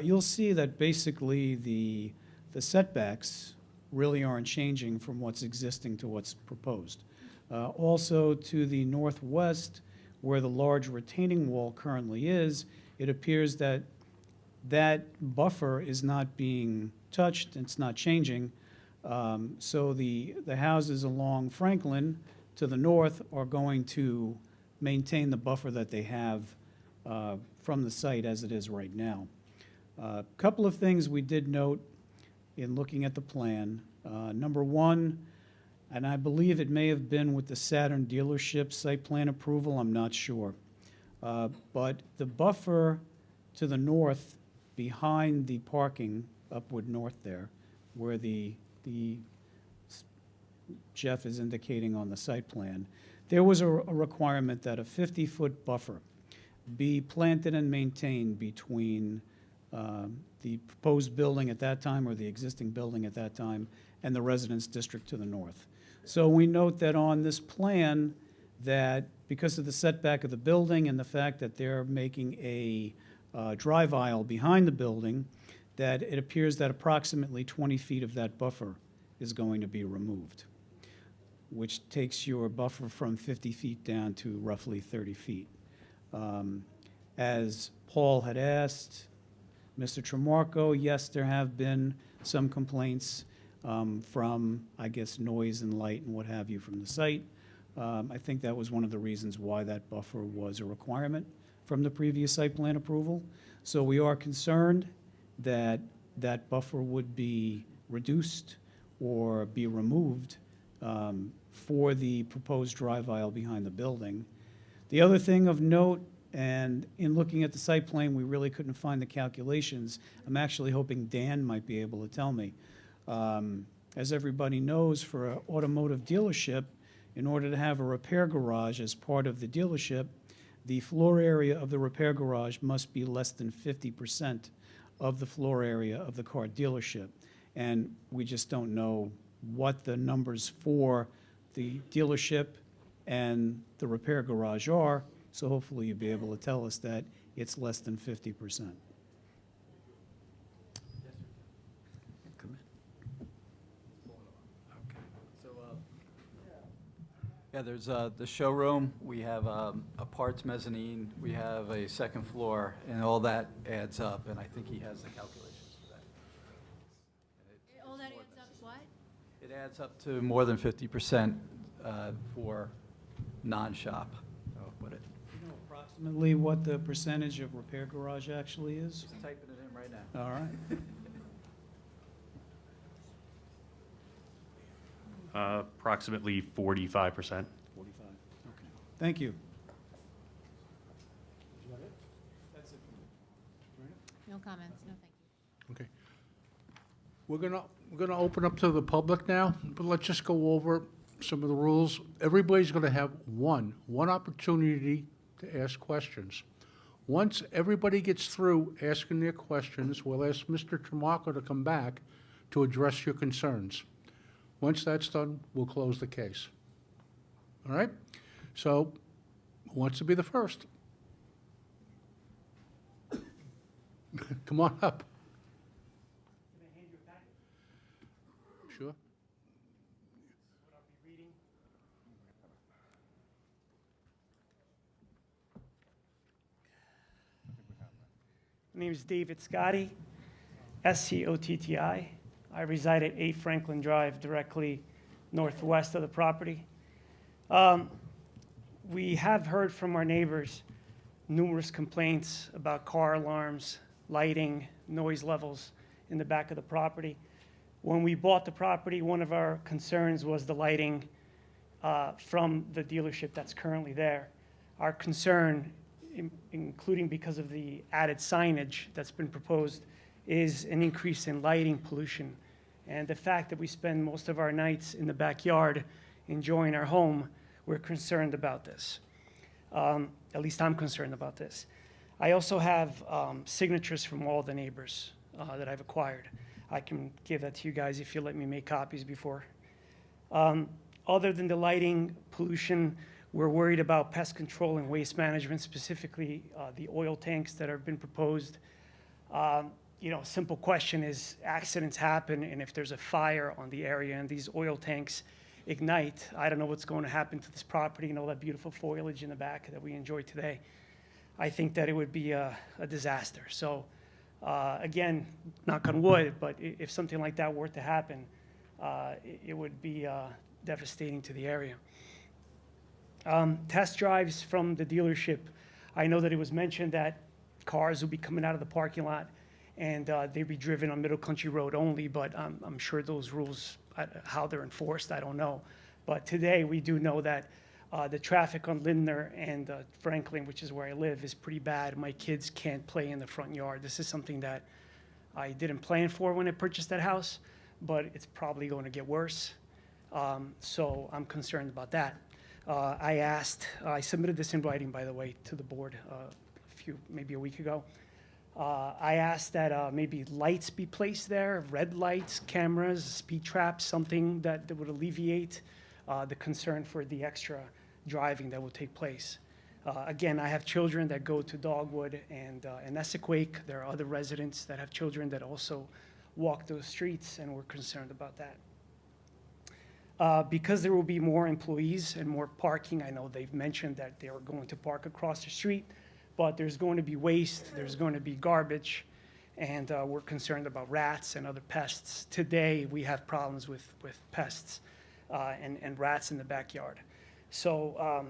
you'll see that basically the setbacks really aren't changing from what's existing to what's proposed. Also to the northwest, where the large retaining wall currently is, it appears that that buffer is not being touched, it's not changing. So the houses along Franklin to the north are going to maintain the buffer that they have from the site as it is right now. A couple of things we did note in looking at the plan. Number one, And I believe it may have been with the Saturn dealership site plan approval, I'm not sure. But the buffer to the north, behind the parking, upward north there, where the Jeff is indicating on the site plan, there was a requirement that a 50-foot buffer be planted and maintained between the proposed building at that time, or the existing building at that time, and the residence district to the north. So we note that on this plan, that because of the setback of the building and the fact that they're making a drive aisle behind the building, that it appears that approximately 20 feet of that buffer is going to be removed, which takes your buffer from 50 feet down to roughly 30 feet. As Paul had asked, Mr. Tramarko, yes, there have been some complaints from, I guess, noise and light and what have you from the site. I think that was one of the reasons why that buffer was a requirement from the previous site plan approval. So we are concerned that that buffer would be reduced or be removed for the proposed drive aisle behind the building. The other thing of note, and in looking at the site plan, we really couldn't find the calculations. I'm actually hoping Dan might be able to tell me. As everybody knows, for an automotive dealership, in order to have a repair garage as part of the dealership, the floor area of the repair garage must be less than 50% of the floor area of the car dealership. And we just don't know what the numbers for the dealership and the repair garage are, so hopefully you'll be able to tell us that it's less than 50%. Yeah, there's the showroom, we have a parts mezzanine, we have a second floor, and all that adds up, and I think he has the calculations for that. All that adds up what? It adds up to more than 50% for non-shop. You know approximately what the percentage of repair garage actually is? Just typing it in right now. All right. Approximately 45%. 45, okay. Thank you. No comments, no thank you. Okay. We're gonna open up to the public now, but let's just go over some of the rules. Everybody's gonna have one opportunity to ask questions. Once everybody gets through asking their questions, we'll ask Mr. Tramarko to come back to address your concerns. Once that's done, we'll close the case. All right? So, who wants to be the first? Come on up. Sure. My name is David Scotti, S-C-O-T-T-I. I reside at 8 Franklin Drive, directly northwest of the property. We have heard from our neighbors numerous complaints about car alarms, lighting, noise levels in the back of the property. When we bought the property, one of our concerns was the lighting from the dealership that's currently there. Our concern, including because of the added signage that's been proposed, is an increase in lighting pollution. And the fact that we spend most of our nights in the backyard enjoying our home, we're concerned about this. At least I'm concerned about this. I also have signatures from all the neighbors that I've acquired. I can give that to you guys if you let me make copies before. Other than the lighting pollution, we're worried about pest control and waste management, specifically the oil tanks that have been proposed. You know, a simple question is, accidents happen, and if there's a fire on the area and these oil tanks ignite, I don't know what's going to happen to this property and all that beautiful foliage in the back that we enjoy today. I think that it would be a disaster. So, again, knock on wood, but if something like that were to happen, it would be devastating to the area. Test drives from the dealership. I know that it was mentioned that cars will be coming out of the parking lot and they'd be driven on Middle Country Road only, but I'm sure those rules how they're enforced, I don't know. But today, we do know that the traffic on Lindner and Franklin, which is where I live, is pretty bad. My kids can't play in the front yard. This is something that I didn't plan for when I purchased that house, but it's probably going to get worse. So I'm concerned about that. I submitted this in writing, by the way, to the board maybe a week ago. I asked that maybe lights be placed there, red lights, cameras, speed traps, something that would alleviate the concern for the extra driving that will take place. Again, I have children that go to Dogwood and Essequake. There are other residents that have children that also walk those streets, and we're concerned about that. Because there will be more employees and more parking, I know they've mentioned that they are going to park across the street, but there's going to be waste, there's going to be garbage, and we're concerned about rats and other pests. Today, we have problems with pests and rats in the backyard. So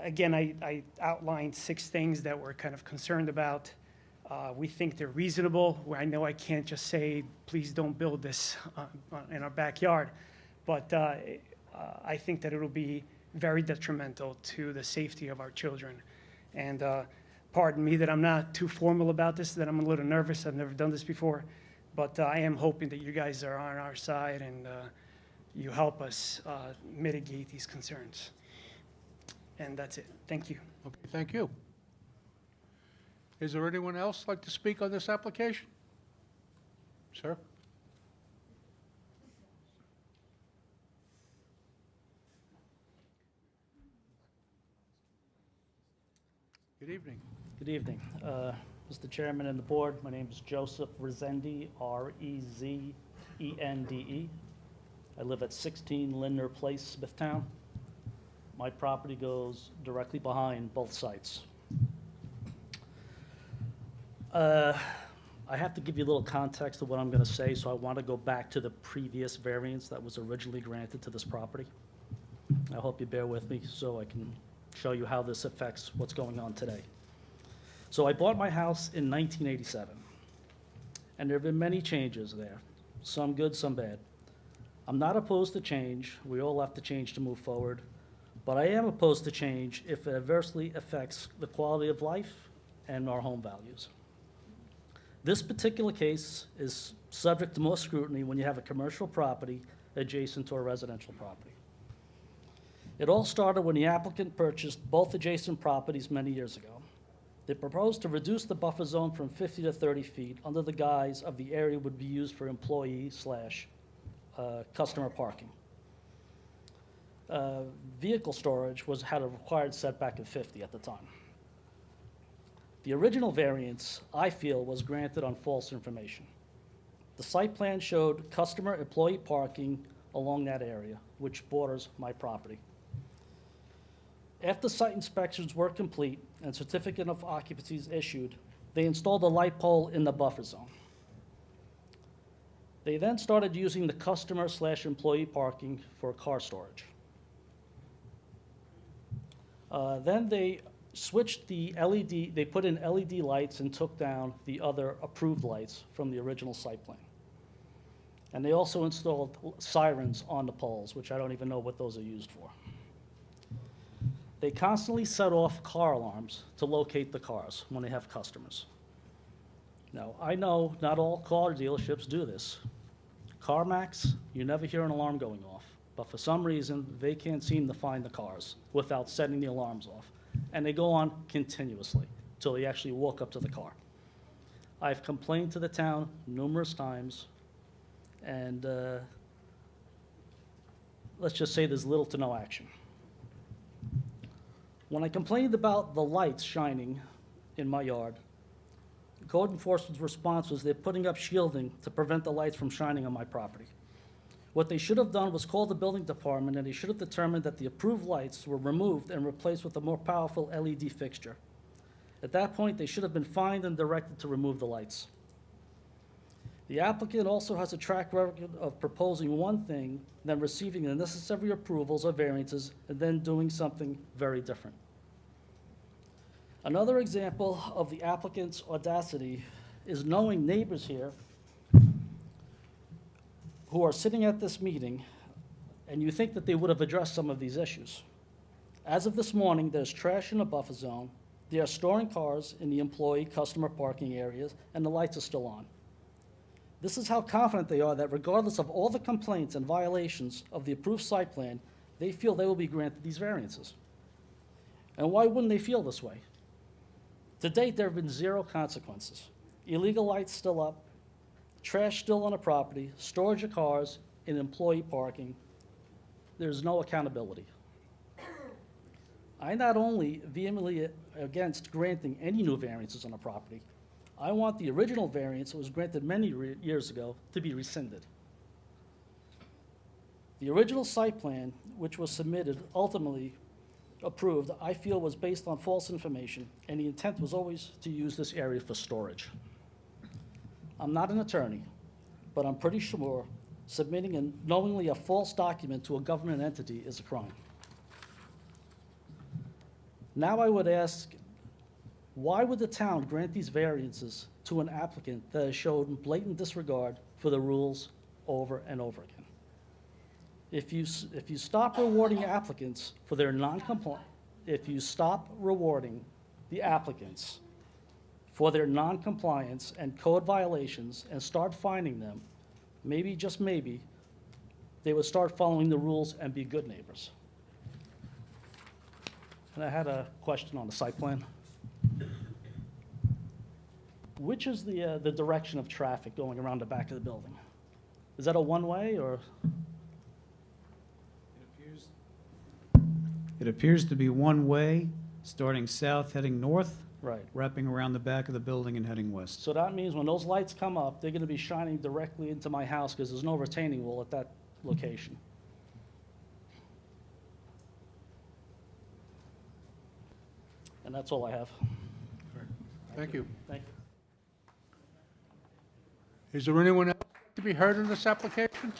again, I outlined 6 things that we're kind of concerned about. We think they're reasonable. I know I can't just say, please don't build this in our backyard, but I think that it'll be very detrimental to the safety of our children. And pardon me that I'm not too formal about this, that I'm a little nervous. I've never done this before, but I am hoping that you guys are on our side and you help us mitigate these concerns. And that's it. Thank you. Okay, thank you. Is there anyone else like to speak on this application? Sir? Good evening. Good evening. Mr. Chairman and the board, my name is Joseph Rezendi, R-E-Z-E-N-D-E. I live at 16 Lindner Place, Smithtown. My property goes directly behind both sites. I have to give you a little context of what I'm going to say, so I want to go back to the previous variance that was originally granted to this property. I hope you bear with me so I can show you how this affects what's going on today. So I bought my house in 1987, and there have been many changes there, some good, some bad. I'm not opposed to change. We all have to change to move forward, but I am opposed to change if it adversely affects the quality of life and our home values. This particular case is subject to more scrutiny when you have a commercial property adjacent to a residential property. It all started when the applicant purchased both adjacent properties many years ago. They proposed to reduce the buffer zone from 50 to 30 feet under the guise of the area would be used for employee/customer parking. Vehicle storage had a required setback of 50 at the time. The original variance, I feel, was granted on false information. The site plan showed customer-employee parking along that area, which borders my property. After site inspections were complete and certificate of occupancies issued, they installed a light pole in the buffer zone. They then started using the customer/employee parking for car storage. Then they switched the LED, they put in LED lights and took down the other approved lights from the original site plan. And they also installed sirens on the poles, which I don't even know what those are used for. They constantly set off car alarms to locate the cars when they have customers. Now, I know not all car dealerships do this. CarMax, you never hear an alarm going off, but for some reason, they can't seem to find the cars without setting the alarms off. And they go on continuously until they actually walk up to the car. I've complained to the town numerous times, and let's just say there's little to no action. When I complained about the lights shining in my yard, code enforcement's response was they're putting up shielding to prevent the lights from shining on my property. What they should have done was call the building department, and they should have determined that the approved lights were removed and replaced with a more powerful LED fixture. At that point, they should have been fined and directed to remove the lights. The applicant also has a track record of proposing one thing, then receiving the necessary approvals or variances, and then doing something very different. Another example of the applicant's audacity is knowing neighbors here who are sitting at this meeting, and you think that they would have addressed some of these issues. As of this morning, there's trash in the buffer zone. They are storing cars in the employee customer parking areas, and the lights are still on. This is how confident they are that regardless of all the complaints and violations of the approved site plan, they feel they will be granted these variances. And why wouldn't they feel this way? To date, there have been 0 consequences. Illegal lights still up, trash still on the property, storage of cars in employee parking. There's no accountability. I not only vehemently against granting any new variances on a property, I want the original variance that was granted many years ago to be rescinded. The original site plan, which was submitted, ultimately approved, I feel was based on false information, and the intent was always to use this area for storage. I'm not an attorney, but I'm pretty sure submitting and knowingly a false document to a government entity is a crime. Now I would ask, why would the town grant these variances to an applicant that has shown blatant disregard for the rules over and over again? If you stop rewarding applicants for their non-compliance, if you stop rewarding the applicants for their non-compliance and code violations and start fining them, maybe, just maybe, they would start following the rules and be good neighbors. And I had a question on the site plan. Which is the direction of traffic going around the back of the building? Is that a one-way or? It appears to be one way, starting south, heading north, Right. wrapping around the back of the building and heading west. So that means when those lights come up, they're gonna be shining directly into my house because there's no retaining wall at that location. And that's all I have. Thank you. Thank you. Is there anyone else to be heard in this application?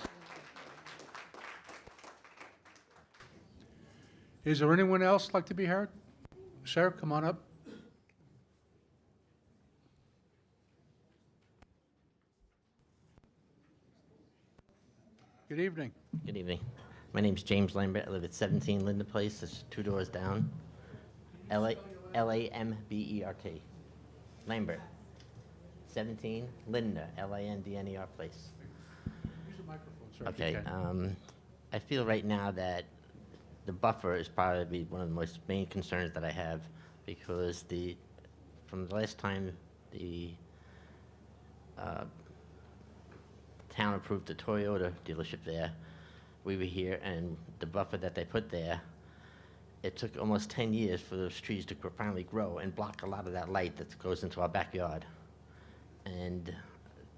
Is there anyone else like to be heard? Sir, come on up. Good evening. Good evening. My name's James Lambert. I live at 17 Linda Place. It's 2 doors down. Lambert. Lambert. 17 Linda, Landner Place. Use the microphone, sir, if you Okay. can. I feel right now that the buffer is probably one of the most main concerns that I have because from the last time the town approved the Toyota dealership there, we were here, and the buffer that they put there, it took almost 10 years for those trees to finally grow and block a lot of that light that goes into our backyard. And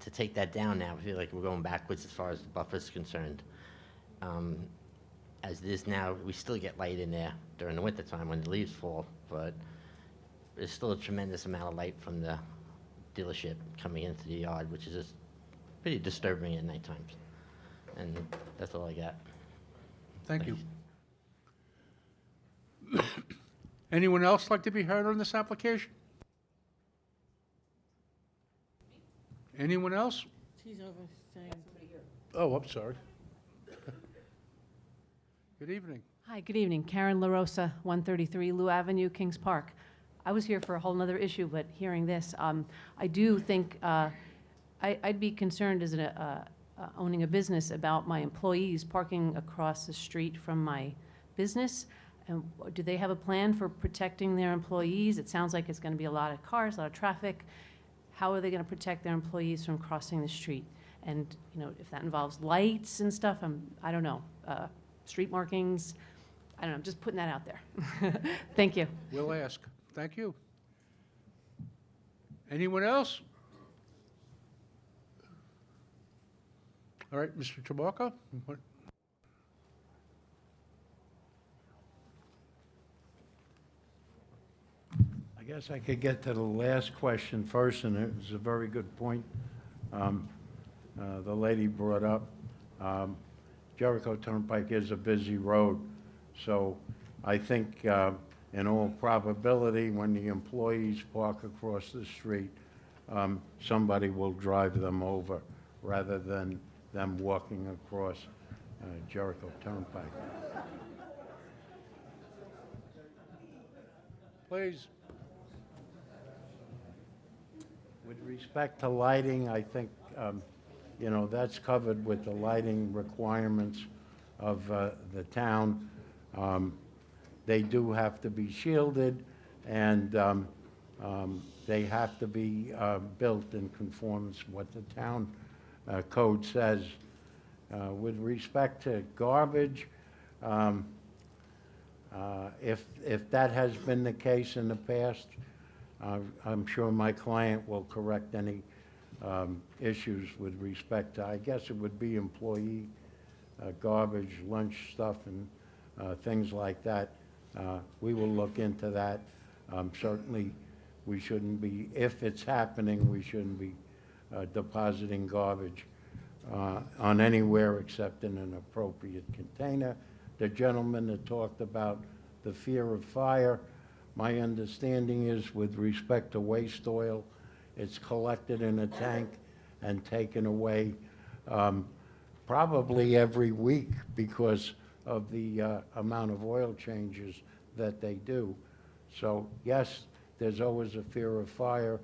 to take that down now, I feel like we're going backwards as far as the buffer is concerned. As it is now, we still get light in there during the wintertime when the leaves fall, but there's still a tremendous amount of light from the dealership coming into the yard, which is just pretty disturbing at night times. And that's all I got. Thank you. Anyone else like to be heard on this application? Anyone else? She's over saying. Oh, I'm sorry. Good evening. Hi, good evening. Karen LaRosa, 133 Lou Avenue, Kings Park. I was here for a whole nother issue, but hearing this, I do think I'd be concerned as owning a business about my employees parking across the street from my business. And do they have a plan for protecting their employees? It sounds like it's going to be a lot of cars, a lot of traffic. How are they going to protect their employees from crossing the street? And, you know, if that involves lights and stuff, I don't know, street markings, I don't know, I'm just putting that out there. Thank you. We'll ask. Thank you. Anyone else? All right, Mr. Trabalka? What- I guess I could get to the last question first, and it was a very good point the lady brought up. Jericho Turnpike is a busy road, so I think in all probability, when the employees park across the street, somebody will drive them over rather than them walking across Jericho Turnpike. Please. With respect to lighting, I think, that's covered with the lighting requirements of the town. They do have to be shielded, and they have to be built in conformance with what the town code says. With respect to garbage, if that has been the case in the past, I'm sure my client will correct any issues with respect to, I guess it would be employee garbage, lunch stuff, and things like that. We will look into that. Certainly, we shouldn't be, if it's happening, we shouldn't be depositing garbage on anywhere except in an appropriate container. The gentleman that talked about the fear of fire, my understanding is with respect to waste oil, it's collected in a tank and taken away probably every week because of the amount of oil changes that they do. So yes, there's always a fear of fire,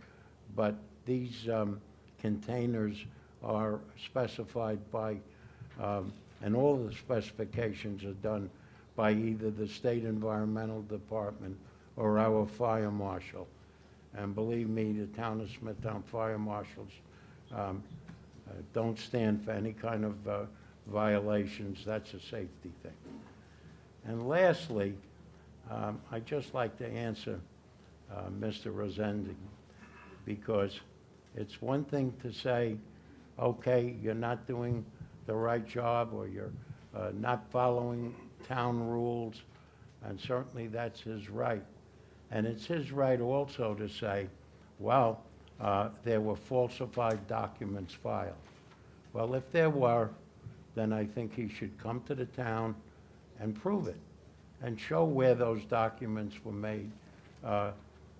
but these containers are specified by, and all the specifications are done by either the State Environmental Department or our fire marshal. And believe me, the town of Smithtown fire marshals don't stand for any kind of violations. That's a safety thing. And lastly, I'd just like to answer Mr. Rosendi, because it's one thing to say, okay, you're not doing the right job, or you're not following town rules, and certainly that's his right. And it's his right also to say, well, there were falsified documents filed. Well, if there were, then I think he should come to the town and prove it, and show where those documents were made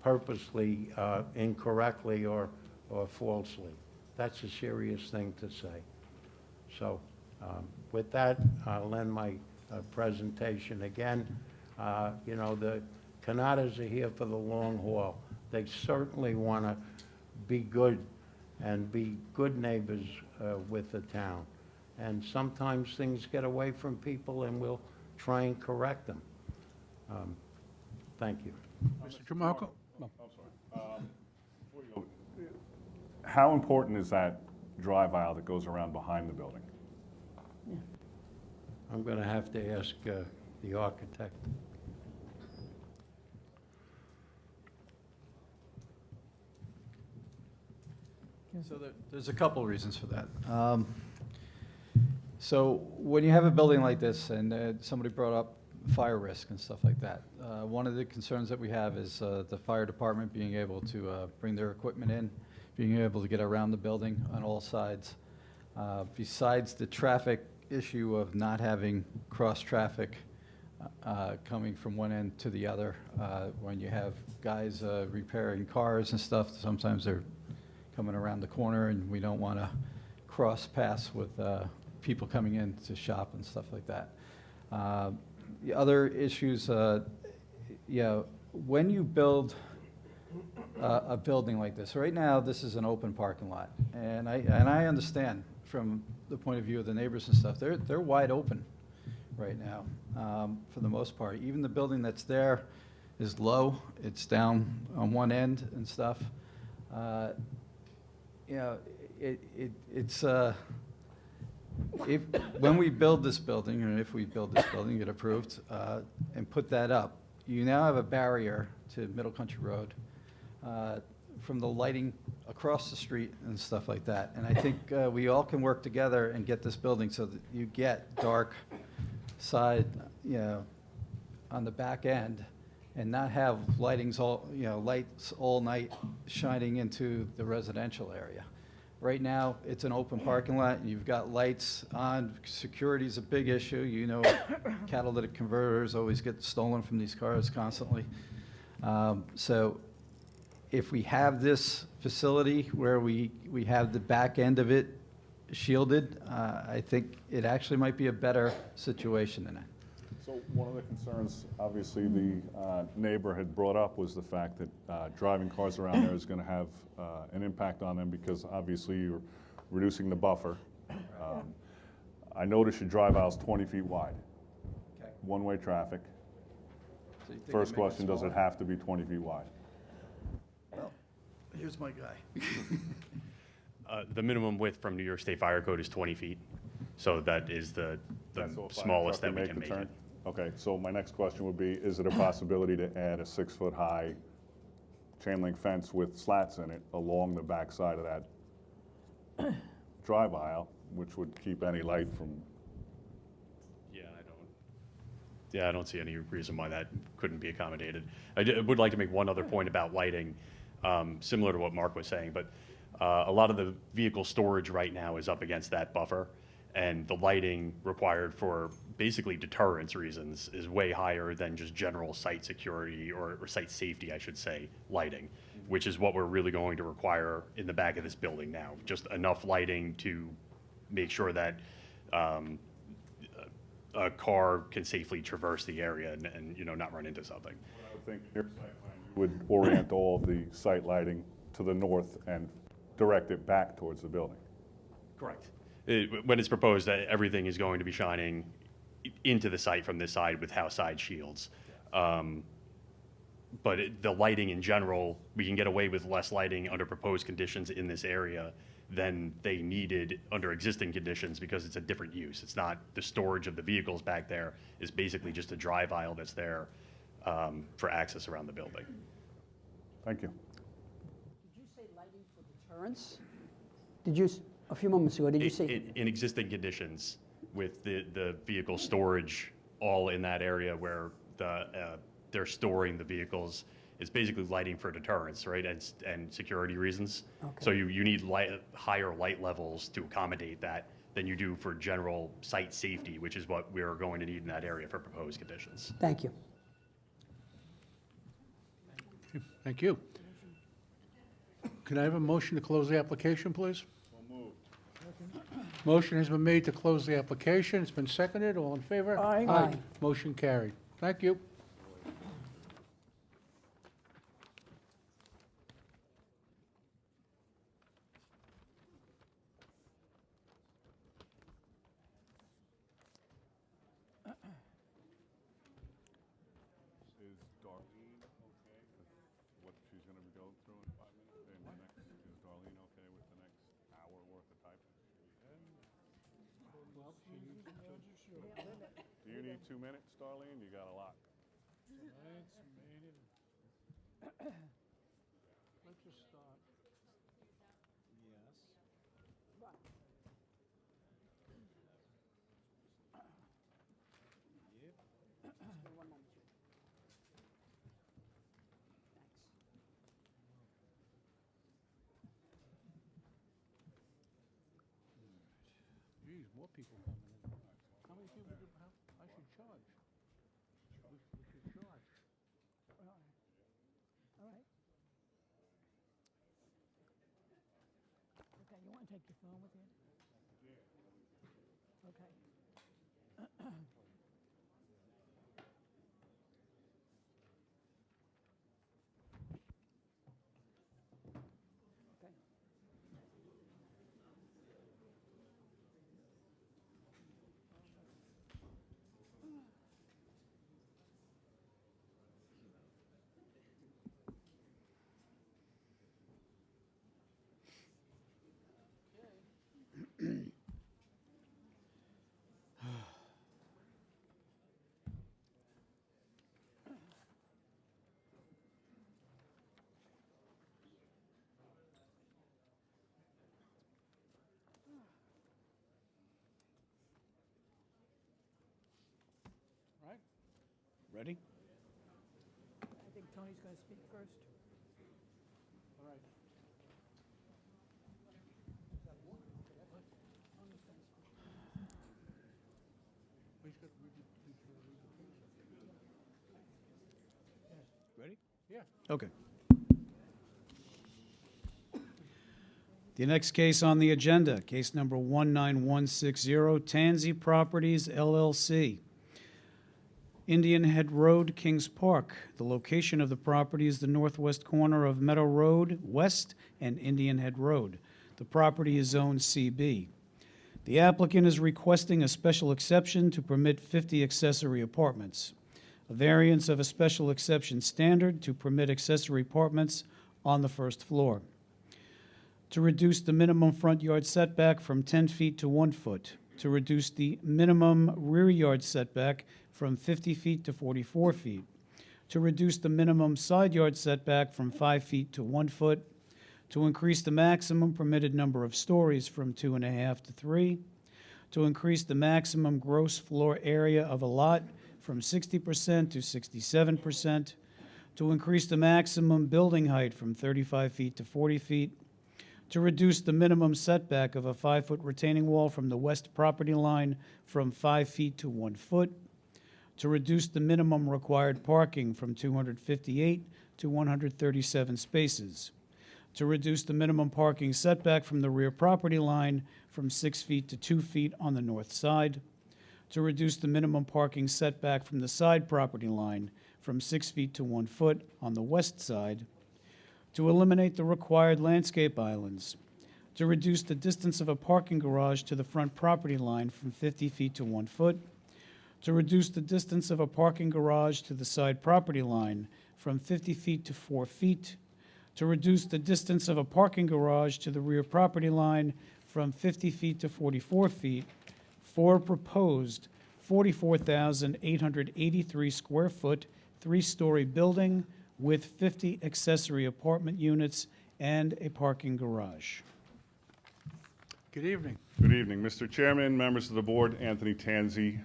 purposely, incorrectly, or falsely. That's a serious thing to say. So with that, I'll end my presentation. Again, the Canadas are here for the long haul. They certainly want to be good and be good neighbors with the town. And sometimes things get away from people, and we'll try and correct them. Thank you. Mr. Tramarko? I'm sorry. Before you go, how important is that drive aisle that goes around behind the building? I'm going to have to ask the architect. So there's a couple reasons for that. So when you have a building like this, and somebody brought up fire risk and stuff like that, one of the concerns that we have is the fire department being able to bring their equipment in, being able to get around the building on all sides. Besides the traffic issue of not having cross-traffic coming from one end to the other, when you have guys repairing cars and stuff, sometimes they're coming around the corner, and we don't want to cross paths with people coming in to shop and stuff like that. The other issues, when you build a building like this, right now this is an open parking lot, and I understand from the point of view of the neighbors and stuff, they're wide open right now for the most part. Even the building that's there is low; it's down on one end and stuff. When we build this building, or if we build this building, get approved, and put that up, you now have a barrier to Middle Country Road from the lighting across the street and stuff like that. And I think we all can work together and get this building so that you get dark side, on the back end, and not have lights all night shining into the residential area. Right now, it's an open parking lot, and you've got lights on. Security's a big issue. Catalytic converters always get stolen from these cars constantly. So if we have this facility where we have the back end of it shielded, I think it actually might be a better situation than that. So one of the concerns, obviously, the neighbor had brought up was the fact that driving cars around there is going to have an impact on them because obviously you're reducing the buffer. I noticed your drive aisle's 20 feet wide. Okay. One-way traffic. So you think First you make it question, does it smaller? have to be 20 feet wide? Well, here's my guy. The minimum width from New York State Fire Code is 20 feet, so that is the That's so a fire smallest truck that we can can make make the it. turn? Okay, so my next question would be, is it a possibility to add a 6-foot-high chain link fence with slats in it along the back side of that drive aisle, which would keep any light from? Yeah, I don't see any reason why that couldn't be accommodated. I would like to make one other point about lighting, similar to what Mark was saying, but a lot of the vehicle storage right now is up against that buffer, and the lighting required for basically deterrence reasons is way higher than just general site security or site safety, I should say, lighting, which is what we're really going to require in the back of this building now. Just enough lighting to make sure that a car can safely traverse the area and not run into something. I would think your site plan, you would orient all of the site lighting to the north and direct it back towards the building. Correct. When it's proposed that everything is going to be shining into the site from this side with house side shields. But the lighting in general, we can get away with less lighting under proposed conditions in this area than they needed under existing conditions because it's a different use. It's not the storage of the vehicles back there. It's basically just a drive aisle that's there for access around the building. Thank you. Did you say lighting for deterrence? Did you, a few moments ago, did you say? In existing conditions with the vehicle storage all in that area where they're storing the vehicles, it's basically lighting for deterrence, right, and security reasons. Okay. So you need higher light levels to accommodate that than you do for general site safety, which is what we're going to need in that area for proposed conditions. Thank you. Thank you. Can I have a motion to close the application, please? Motion has been made to close the application. It's been seconded. All in favor? Aye. Aye. Motion carried. Thank you. Is Darlene okay with what she's going to go through in 5 minutes? Is Darlene okay with the next hour worth of typing? Do you need 2 minutes, Darlene? You got a lot. Let's just start. Geez, more people coming in. How many people do, I should charge? We should charge. All right. Okay, you want to take your phone with you? Okay. Okay. Right? Ready? I think Tony's going to speak first. All right. Ready? Yeah. Okay. The next case on the agenda, case number 19160, Tansy Properties LLC. Indian Head Road, Kings Park. The location of the property is the northwest corner of Meadow Road West and Indian Head Road. The property is zoned CB. The applicant is requesting a special exception to permit 50 accessory apartments, a variance of a special exception standard to permit accessory apartments on the first floor, to reduce the minimum front yard setback from 10 feet to 1 foot, to reduce the minimum rear yard setback from 50 feet to 44 feet, to reduce the minimum side yard setback from 5 feet to 1 foot, to increase the maximum permitted number of stories from 2.5 to 3, to increase the maximum gross floor area of a lot from 60% to 67%, to increase the maximum building height from 35 feet to 40 feet, to reduce the minimum setback of a 5-foot retaining wall from the west property line from 5 feet to 1 foot, to reduce the minimum required parking from 258 to 137 spaces, to reduce the minimum parking setback from the rear property line from 6 feet to 2 feet on the north side, to reduce the minimum parking setback from the side property line from 6 feet to 1 foot on the west side, to eliminate the required landscape islands, to reduce the distance of a parking garage to the front property line from 50 feet to 1 foot, to reduce the distance of a parking garage to the side property line from 50 feet to 4 feet, to reduce the distance of a parking garage to the rear property line from 50 feet to 44 feet, for a proposed 44,883 square foot, 3-story building with 50 accessory apartment units and a parking garage. Good evening. Good evening, Mr. Chairman, members of the board. Anthony Tansy,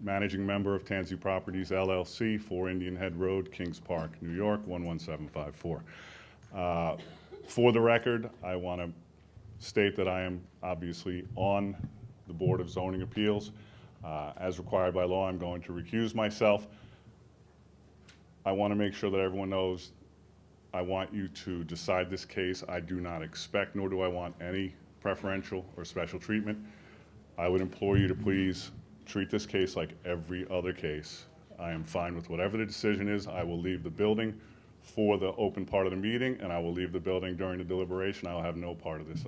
managing member of Tansy Properties LLC, 4 Indian Head Road, Kings Park, New York, 11754. For the record, I want to state that I am obviously on the Board of Zoning Appeals. As required by law, I'm going to recuse myself. I want to make sure that everyone knows I want you to decide this case. I do not expect, nor do I want any preferential or special treatment. I would implore you to please treat this case like every other case. I am fine with whatever the decision is. I will leave the building for the open part of the meeting, and I will leave the building during the deliberation. I will have no part of this.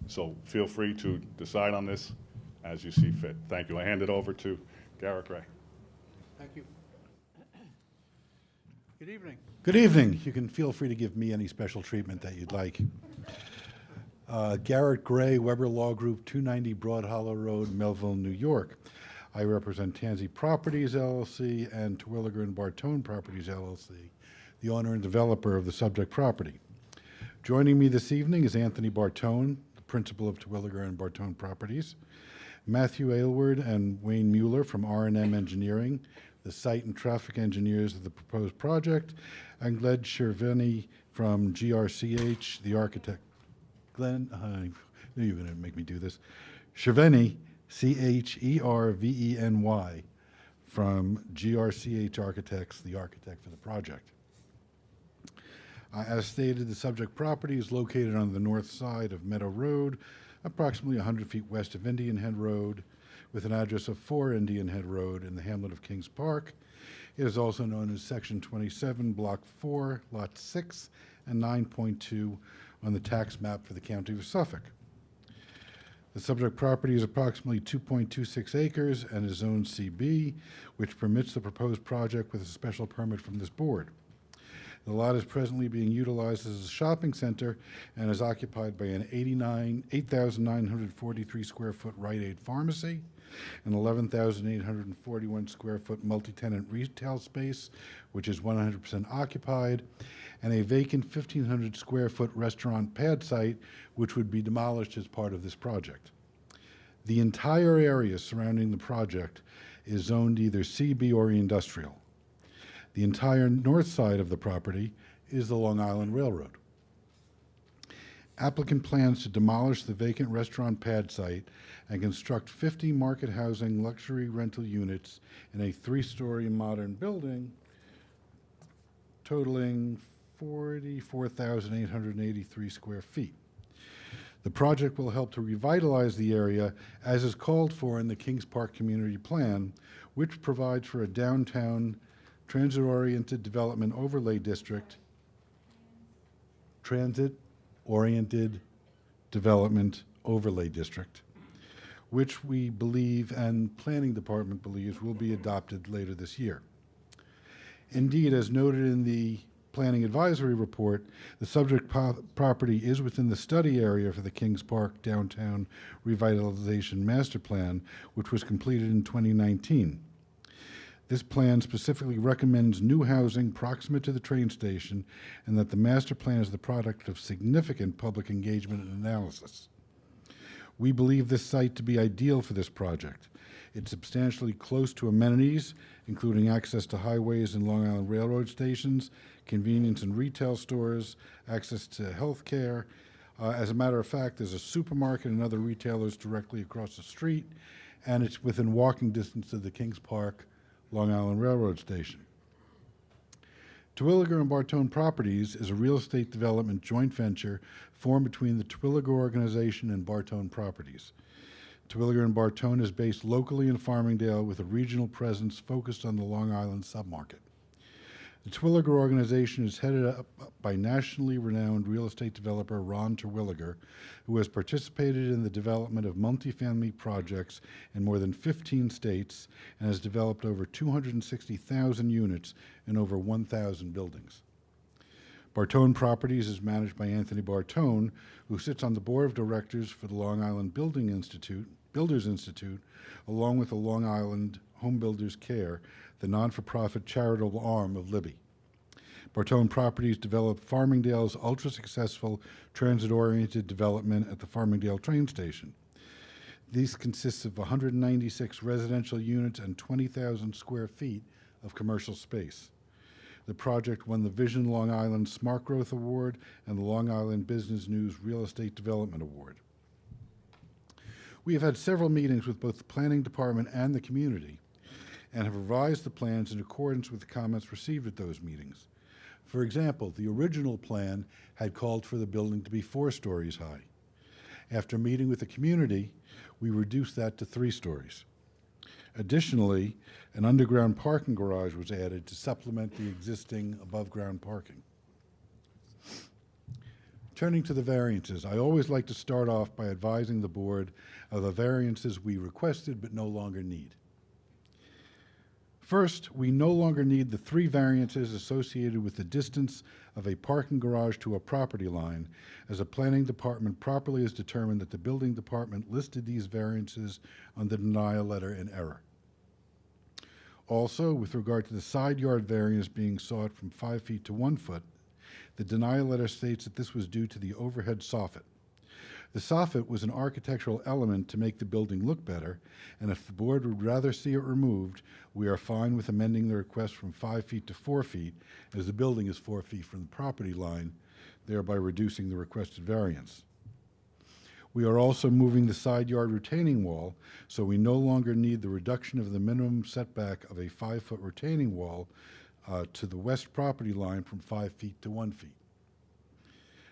So feel free to decide on this as you see fit. Thank you. I hand it over to Garrett Gray. Thank you. Good evening. Good evening. You can feel free to give me any special treatment that you'd like. Garrett Gray, Weber Law Group, 290 Broad Hollow Road, Melville, New York. I represent Tansy Properties LLC and Terwilliger and Bartone Properties LLC, the owner and developer of the subject property. Joining me this evening is Anthony Bartone, the principal of Terwilliger and Bartone Properties, Matthew Aylward and Wayne Mueller from R&M Engineering, the site and traffic engineers of the proposed project, and Glenn Cerveni from GRCH, the architect. Glenn, I knew you were going to make me do this. Cerveni, Cherveny, from GRCH Architects, the architect for the project. As stated, the subject property is located on the north side of Meadow Road, approximately 100 feet west of Indian Head Road, with an address of 4 Indian Head Road in the hamlet of Kings Park. It is also known as Section 27, Block 4, Lot 6, and 9.2 on the tax map for the County of Suffolk. The subject property is approximately 2.26 acres and is zoned CB, which permits the proposed project with a special permit from this board. The lot is presently being utilized as a shopping center and is occupied by an 8,943 square foot Rite Aid pharmacy, an 11,841 square foot multi-tenant retail space, which is 100% occupied, and a vacant 1,500 square foot restaurant pad site, which would be demolished as part of this project. The entire area surrounding the project is zoned either CB or industrial. The entire north side of the property is the Long Island Railroad. Applicant plans to demolish the vacant restaurant pad site and construct 50 market housing luxury rental units in a 3-story modern building totaling 44,883 square feet. The project will help to revitalize the area as is called for in the Kings Park Community Plan, which provides for a downtown transit-oriented development overlay district, transit-oriented development overlay district, which we believe and Planning Department believes will be adopted later this year. Indeed, as noted in the Planning Advisory Report, the subject property is within the study area for the Kings Park Downtown Revitalization Master Plan, which was completed in 2019. This plan specifically recommends new housing proximate to the train station and that the master plan is the product of significant public engagement and analysis. We believe this site to be ideal for this project. It's substantially close to amenities, including access to highways and Long Island Railroad stations, convenience and retail stores, access to health care. As a matter of fact, there's a supermarket and other retailers directly across the street, and it's within walking distance of the Kings Park Long Island Railroad station. Terwilliger and Bartone Properties is a real estate development joint venture formed between the Terwilliger Organization and Bartone Properties. Terwilliger and Bartone is based locally in Farmingdale with a regional presence focused on the Long Island submarket. The Terwilliger Organization is headed up by nationally renowned real estate developer Ron Terwilliger, who has participated in the development of multifamily projects in more than 15 states and has developed over 260,000 units in over 1,000 buildings. Bartone Properties is managed by Anthony Bartone, who sits on the board of directors for the Long Island Builders Institute, along with the Long Island Home Builders Care, the non-for-profit charitable arm of Libby. Bartone Properties developed Farmingdale's ultra-successful transit-oriented development at the Farmingdale train station. These consist of 196 residential units and 20,000 square feet of commercial space. The project won the Vision Long Island Smart Growth Award and the Long Island Business News Real Estate Development Award. We have had several meetings with both the Planning Department and the community and have revised the plans in accordance with the comments received at those meetings. For example, the original plan had called for the building to be 4 stories high. After meeting with the community, we reduced that to 3 stories. Additionally, an underground parking garage was added to supplement the existing above-ground parking. Turning to the variances, I always like to start off by advising the board of the variances we requested but no longer need. First, we no longer need the 3 variances associated with the distance of a parking garage to a property line, as the Planning Department properly has determined that the Building Department listed these variances on the denial letter in error. Also, with regard to the side yard variance being sought from 5 feet to 1 foot, the denial letter states that this was due to the overhead soffit. The soffit was an architectural element to make the building look better, and if the board would rather see it removed, we are fine with amending the request from 5 feet to 4 feet, as the building is 4 feet from the property line, thereby reducing the requested variance. We are also moving the side yard retaining wall, so we no longer need the reduction of the minimum setback of a 5-foot retaining wall to the west property line from 5 feet to 1 feet.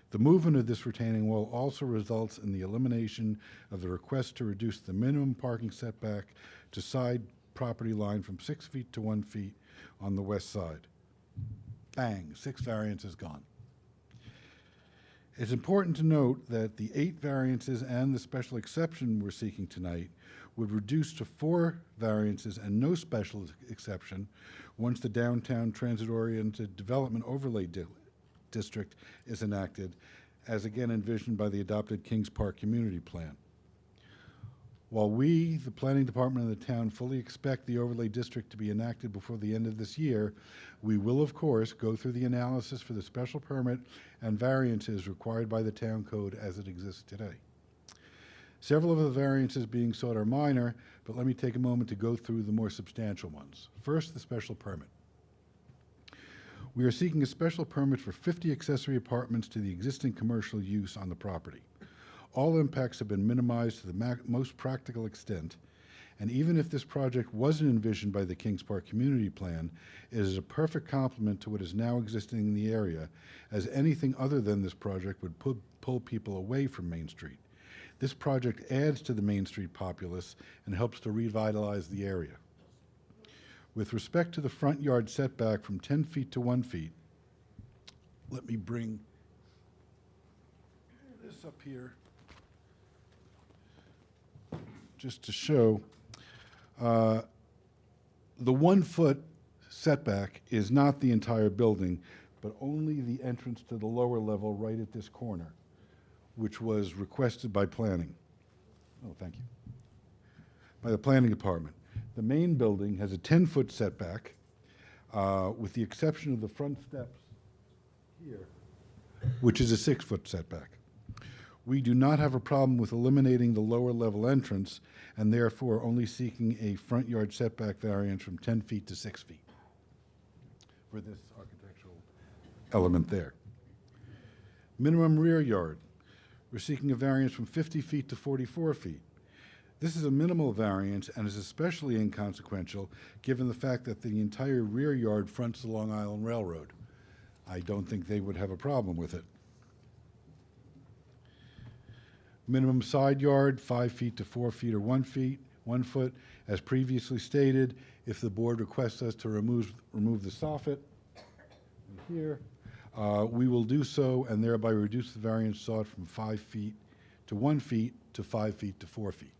The movement of this retaining wall also results in the elimination of the request to reduce the minimum parking setback to side property line from 6 feet to 1 feet on the west side. Bang, 6 variances gone. It's important to note that the 8 variances and the special exception we're seeking tonight would reduce to 4 variances and no special exception once the downtown transit-oriented development overlay district is enacted, as again envisioned by the adopted Kings Park Community Plan. While we, the Planning Department of the town, fully expect the overlay district to be enacted before the end of this year, we will, of course, go through the analysis for the special permit and variances required by the town code as it exists today. Several of the variances being sought are minor, but let me take a moment to go through the more substantial ones. First, the special permit. We are seeking a special permit for 50 accessory apartments to the existing commercial use on the property. All impacts have been minimized to the most practical extent, And even if this project wasn't envisioned by the Kings Park Community Plan, it is a perfect complement to what is now existing in the area, as anything other than this project would pull people away from Main Street. This project adds to the Main Street populace and helps to revitalize the area. With respect to the front yard setback from 10 feet to 1 feet, let me bring this up here just to show. The 1 foot setback is not the entire building, but only the entrance to the lower level right at this corner, which was requested by planning. Oh, thank you. By the planning department. The main building has a 10-foot setback, with the exception of the front steps here, which is a 6-foot setback. We do not have a problem with eliminating the lower level entrance and therefore only seeking a front yard setback variance from 10 feet to 6 feet for this architectural element there. Minimum rear yard. We're seeking a variance from 50 feet to 44 feet. This is a minimal variance and is especially inconsequential given the fact that the entire rear yard fronts the Long Island Railroad. I don't think they would have a problem with it. Minimum side yard, 5 feet to 4 feet or 1 foot. As previously stated, if the board requests us to remove the soffit here, we will do so and thereby reduce the variance sought from 5 feet to 1 feet to 5 feet to 4 feet.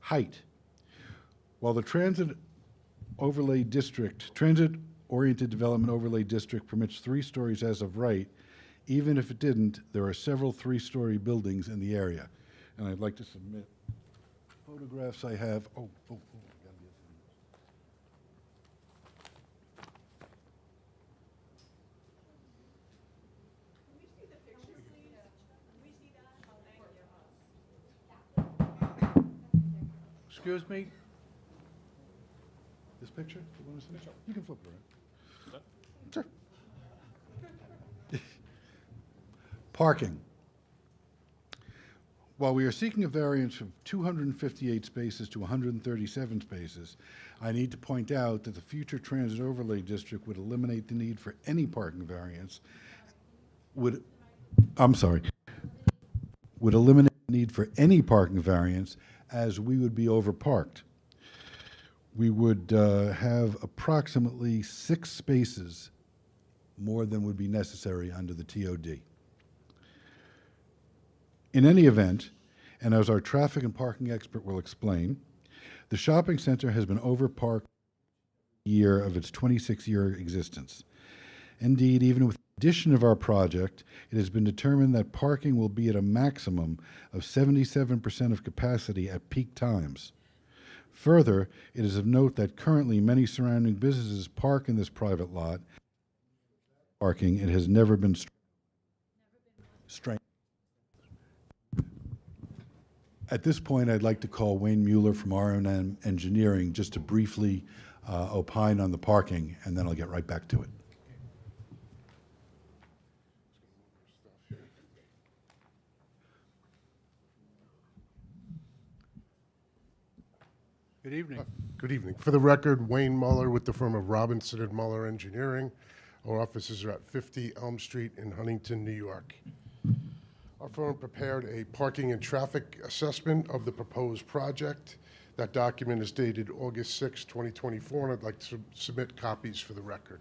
Height. While the transit-oriented development overlay district permits 3 stories as of right, even if it didn't, there are several 3-story buildings in the area. And I'd like to submit photographs I have. I gotta be Excuse me? This picture? You want to see it? You can flip it around. Sure. Parking. While we are seeking a variance from 258 spaces to 137 spaces, I need to point out that the future transit overlay district would eliminate the need for any parking variance, would eliminate the need for any parking variance as we would be overparked. We would have approximately 6 spaces more than would be necessary under the TOD. In any event, and as our traffic and parking expert will explain, the shopping center has been overparked year of its 26-year existence. Indeed, even with the addition of our project, it has been determined that parking will be at a maximum of 77% of capacity at peak times. Further, it is of note that currently many surrounding businesses park in this private lot. Parking, it has never been strained. At this point, I'd like to call Wayne Mueller from R&M Engineering just to briefly opine on the parking, and then I'll get right back to it. Good evening. Good evening. For the record, Wayne Mueller with the firm of Robinson and Mueller Engineering. Our offices are at 50 Elm Street in Huntington, New York. Our firm prepared a parking and traffic assessment of the proposed project. That document is dated August 6, 2024, and I'd like to submit copies for the record.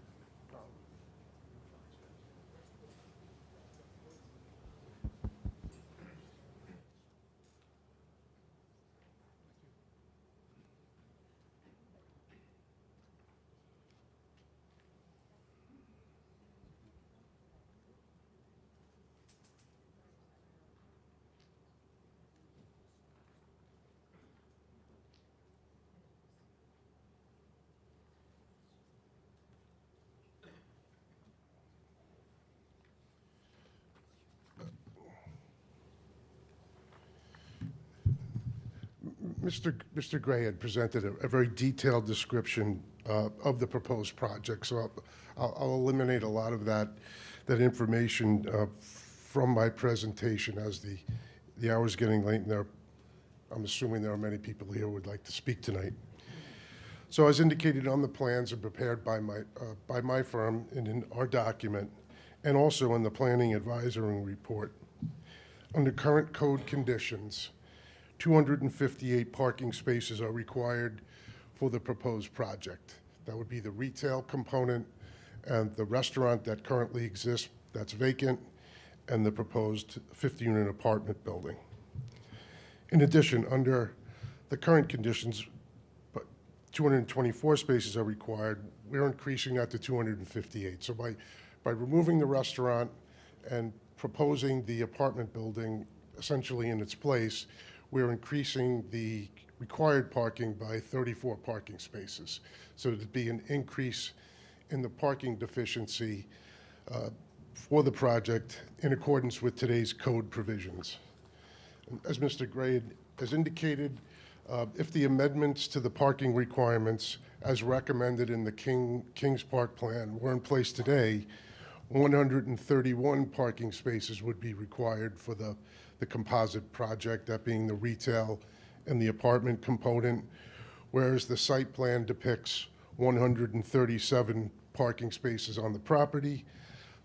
Mr. Gray had presented a very detailed description of the proposed project, so I'll eliminate a lot of that information from my presentation as the hour's getting late and there are I'm assuming there are many people here who would like to speak tonight. So as indicated on the plans and prepared by my firm and in our document, and also in the planning advisory report, under current code conditions, 258 parking spaces are required for the proposed project. That would be the retail component and the restaurant that currently exists that's vacant, and the proposed 50-unit apartment building. In addition, under the current conditions, 224 spaces are required. We're increasing that to 258. So by removing the restaurant and proposing the apartment building essentially in its place, we're increasing the required parking by 34 parking spaces. So it'd be an increase in the parking deficiency for the project in accordance with today's code provisions. As Mr. Gray has indicated, if the amendments to the parking requirements as recommended in the Kings Park plan were in place today, 131 parking spaces would be required for the composite project, that being the retail and the apartment component, whereas the site plan depicts 137 parking spaces on the property.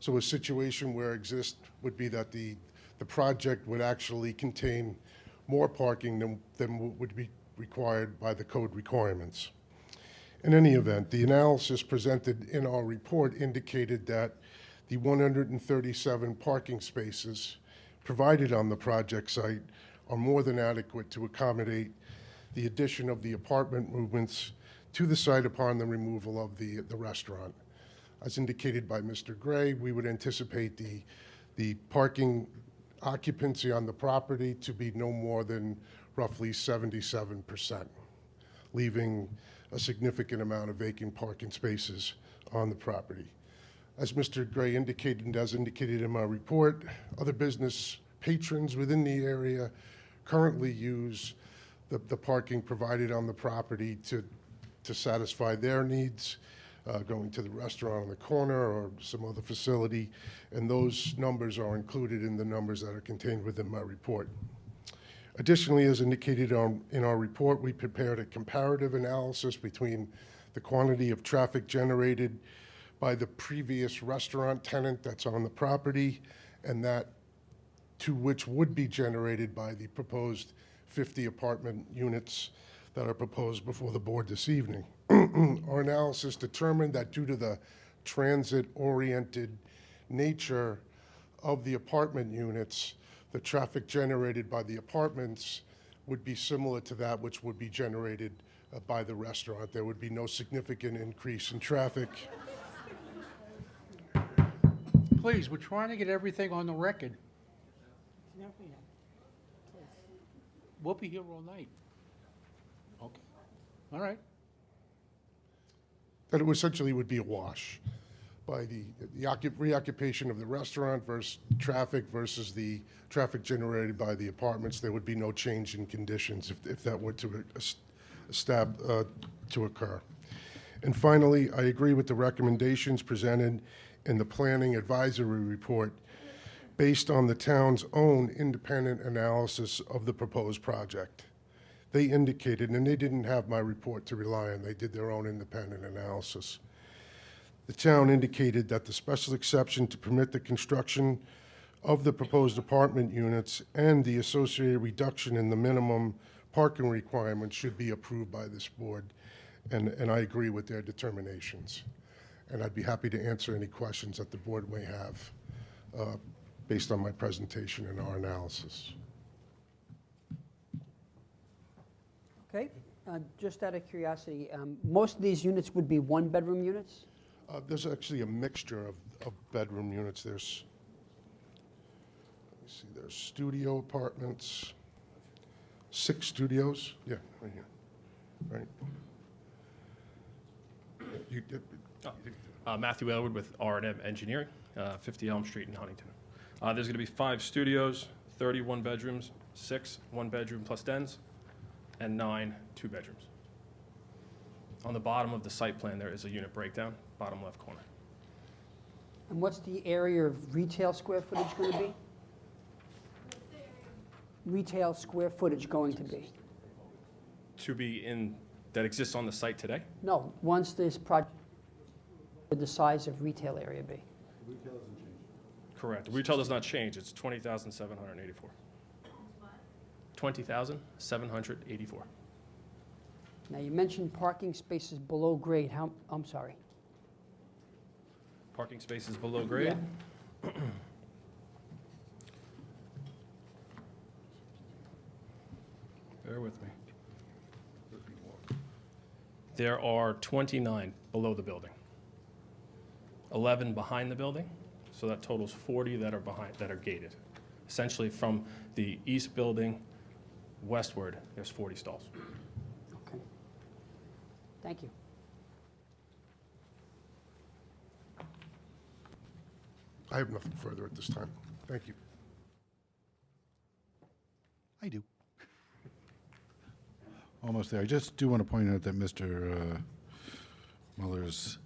So a situation where exists would be that the project would actually contain more parking than would be required by the code requirements. In any event, the analysis presented in our report indicated that the 137 parking spaces provided on the project site are more than adequate to accommodate the addition of the apartment movements to the site upon the removal of the restaurant. As indicated by Mr. Gray, we would anticipate the parking occupancy on the property to be no more than roughly 77%, leaving a significant amount of vacant parking spaces on the property. As Mr. Gray indicated, and as indicated in my report, other business patrons within the area currently use the parking provided on the property to satisfy their needs, going to the restaurant on the corner or some other facility, and those numbers are included in the numbers that are contained within my report. Additionally, as indicated in our report, we prepared a comparative analysis between the quantity of traffic generated by the previous restaurant tenant that's on the property and that to which would be generated by the proposed 50 apartment units that are proposed before the board this evening. Our analysis determined that due to the transit-oriented nature of the apartment units, the traffic generated by the apartments would be similar to that which would be generated by the restaurant. There would be no significant increase in traffic. Please, we're trying to get everything on the record. We'll be here all night. Okay, all right. That it essentially would be a wash by the reoccupation of the restaurant versus traffic versus the traffic generated by the apartments. There would be no change in conditions if that were to occur. And finally, I agree with the recommendations presented in the planning advisory report based on the town's own independent analysis of the proposed project. They indicated, and they didn't have my report to rely on, they did their own independent analysis. The town indicated that the special exception to permit the construction of the proposed apartment units and the associated reduction in the minimum parking requirements should be approved by this board, and I agree with their determinations. And I'd be happy to answer any questions that the board may have based on my presentation and our analysis. Okay, just out of curiosity, most of these units would be one-bedroom units? There's actually a mixture of bedroom units. There's, let me see, there's studio apartments, 6 studios. Yeah, right here. Right. Matthew Elwood with R&M Engineering, 50 Elm Street in Huntington. There's going to be 5 studios, 31 bedrooms, 6 one-bedroom plus dens, and 9 two-bedrooms. On the bottom of the site plan, there is a unit breakdown, bottom left corner. And what's the area of retail square footage going to be? retail square footage going to be? To be in, that exists on the site today? No, once this project, would the size of retail area be? Correct. Retail does not change. It's 20,784. 20,784. Now, you mentioned parking spaces below grade. How, I'm sorry. Parking spaces below grade? Bear with me. There are 29 below the building, 11 behind the building, so that totals 40 that are behind, that are gated. Essentially, from the east building westward, there's 40 stalls. Okay. Thank you. I have nothing further at this time. Thank you. I do. Almost there. I just do want to point out that Mr. Muller's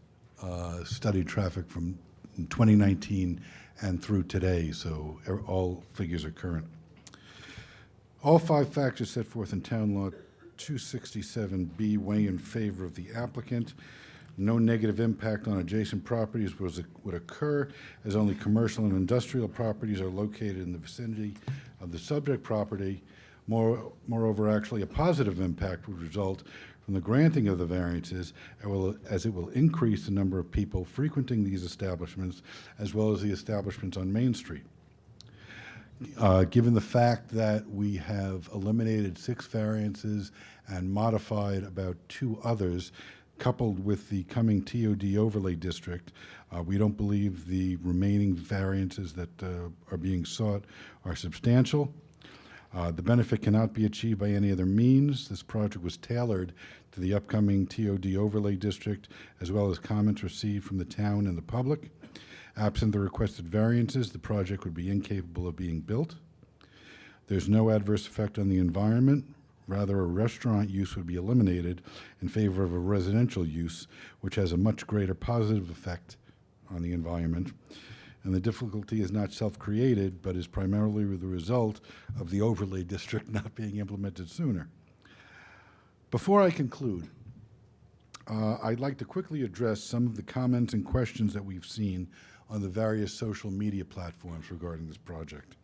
studied traffic from 2019 and through today, so all figures are current. All 5 factors set forth in Town Law 267B weigh in favor of the applicant. No negative impact on adjacent properties would occur, as only commercial and industrial properties are located in the vicinity of the subject property. Moreover, actually, a positive impact would result from the granting of the variances, as it will increase the number of people frequenting these establishments, as well as the establishments on Main Street. Given the fact that we have eliminated 6 variances and modified about 2 others, coupled with the coming TOD overlay district, we don't believe the remaining variances that are being sought are substantial. The benefit cannot be achieved by any other means. This project was tailored to the upcoming TOD overlay district, as well as comments received from the town and the public. Absent the requested variances, the project would be incapable of being built. There's no adverse effect on the environment. Rather, a restaurant use would be eliminated in favor of a residential use, which has a much greater positive effect on the environment. And the difficulty is not self-created, but is primarily the result of the overlay district not being implemented sooner. Before I conclude, I'd like to quickly address some of the comments and questions that we've seen on the various social media platforms regarding this project.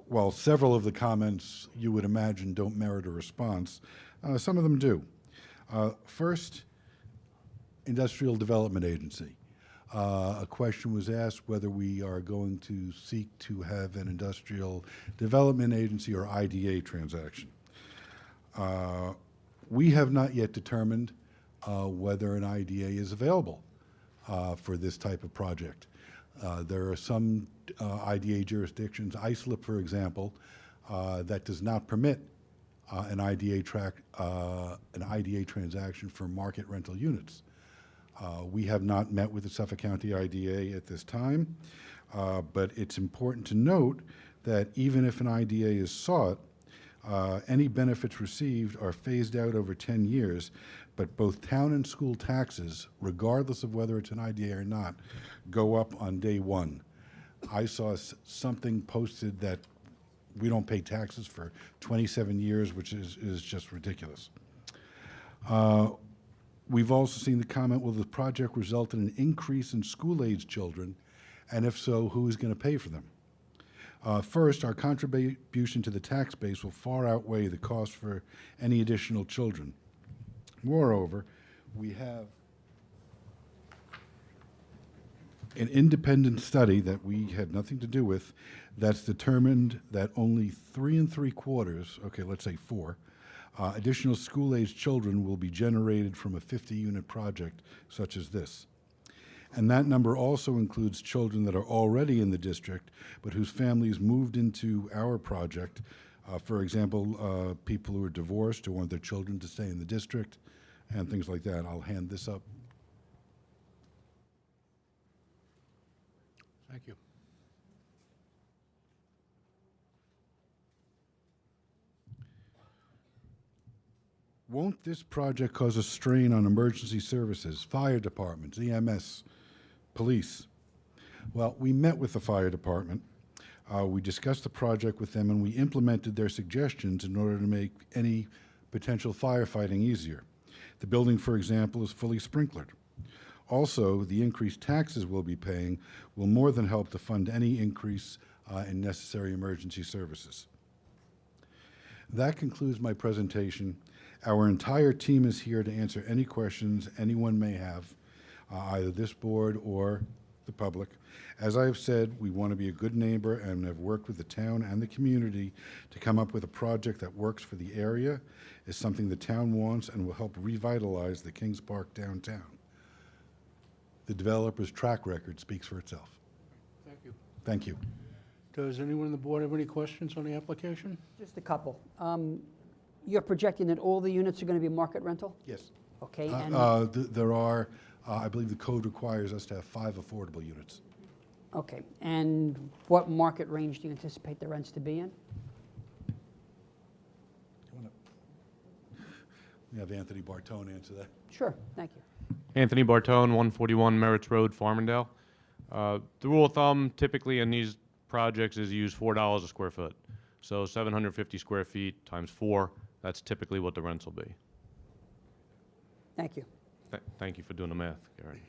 While several of the comments you would imagine don't merit a response, some of them do. First, Industrial Development Agency. A question was asked whether we are going to seek to have an industrial development agency or IDA transaction. We have not yet determined whether an IDA is available for this type of project. There are some IDA jurisdictions, Islip, for example, that does not permit an IDA transaction for market rental units. We have not met with the Suffolk County IDA at this time, but it's important to note that even if an IDA is sought, any benefits received are phased out over 10 years, but both town and school taxes, regardless of whether it's an IDA or not, go up on day 1. I saw something posted that we don't pay taxes for 27 years, which is just ridiculous. We've also seen the comment, will the project result in an increase in school-age children? And if so, who is going to pay for them? First, our contribution to the tax base will far outweigh the cost for any additional children. Moreover, we have an independent study that we had nothing to do with that's determined that only 3 3/4, okay, let's say 4, additional school-aged children will be generated from a 50-unit project such as this. And that number also includes children that are already in the district, but whose families moved into our project. For example, people who are divorced or want their children to stay in the district, and things like that. I'll hand this up. Thank you. Won't this project cause a strain on emergency services, fire departments, EMS, police? Well, we met with the fire department. We discussed the project with them and we implemented their suggestions in order to make any potential firefighting easier. The building, for example, is fully sprinklered. Also, the increased taxes we'll be paying will more than help to fund any increase in necessary emergency services. That concludes my presentation. Our entire team is here to answer any questions anyone may have, either this board or the public. As I have said, we want to be a good neighbor and have worked with the town and the community to come up with a project that works for the area, is something the town wants, and will help revitalize the Kings Park downtown. The developer's track record speaks for itself. Thank you. Thank you. Does anyone on the board have any questions on the application? Just a couple. You're projecting that all the units are going to be market rental? Yes. Okay, and, There are, I believe the code requires us to have 5 affordable units. okay, and what market range do you anticipate the rents to be in? We have Anthony Bartone answer that. Sure, thank you. Anthony Bartone, 141 Merritts Road, Farmingdale. The rule of thumb typically in these projects is use $4 a square foot. So 750 square feet times 4, that's typically what the rents will be. Thank you. Thank you for doing the math, Gary.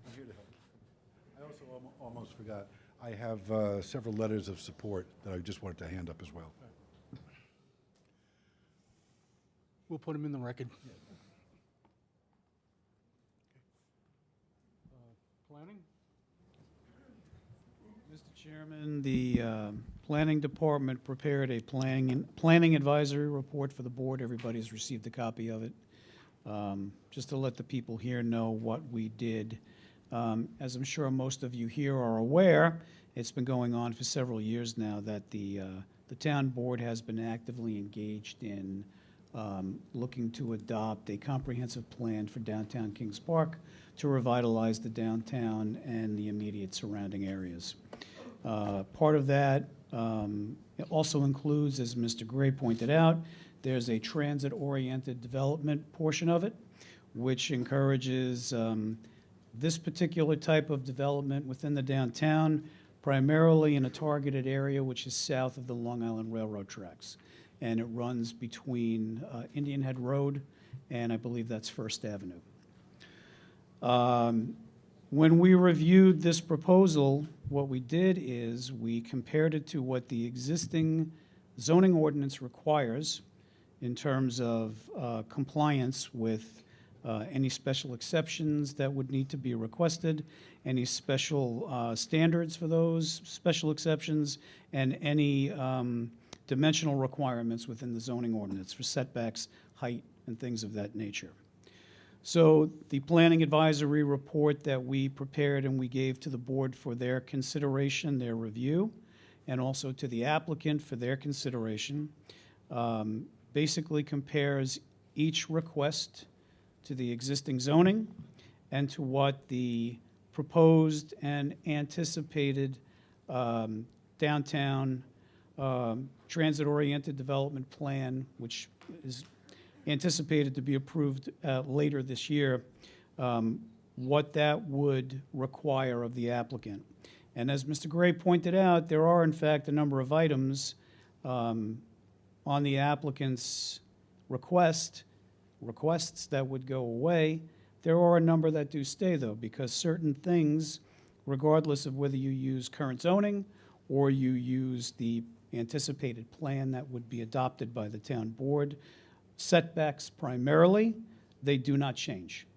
I'm here to help. I also almost forgot, I have several letters of support that I just wanted to hand up as well. We'll put them in the record. Planning? Mr. Chairman, the Planning Department prepared a planning advisory report for the board. Everybody's received a copy of it. Just to let the people here know what we did. As I'm sure most of you here are aware, it's been going on for several years now that the town board has been actively engaged in looking to adopt a comprehensive plan for downtown Kings Park to revitalize the downtown and the immediate surrounding areas. Part of that also includes, as Mr. Gray pointed out, there's a transit-oriented development portion of it, which encourages this particular type of development within the downtown, primarily in a targeted area which is south of the Long Island Railroad tracks. And it runs between Indian Head Road and I believe that's First Avenue. When we reviewed this proposal, what we did is we compared it to what the existing zoning ordinance requires in terms of compliance with any special exceptions that would need to be requested, any special standards for those special exceptions, and any dimensional requirements within the zoning ordinance for setbacks, height, and things of that nature. So the planning advisory report that we prepared and we gave to the board for their consideration, their review, and also to the applicant for their consideration, basically compares each request to the existing zoning and to what the proposed and anticipated downtown transit-oriented development plan, which is anticipated to be approved later this year, what that would require of the applicant. And as Mr. Gray pointed out, there are in fact a number of items on the applicant's requests that would go away. There are a number that do stay though, because certain things, regardless of whether you use current zoning or you use the anticipated plan that would be adopted by the town board, setbacks primarily, they do not change.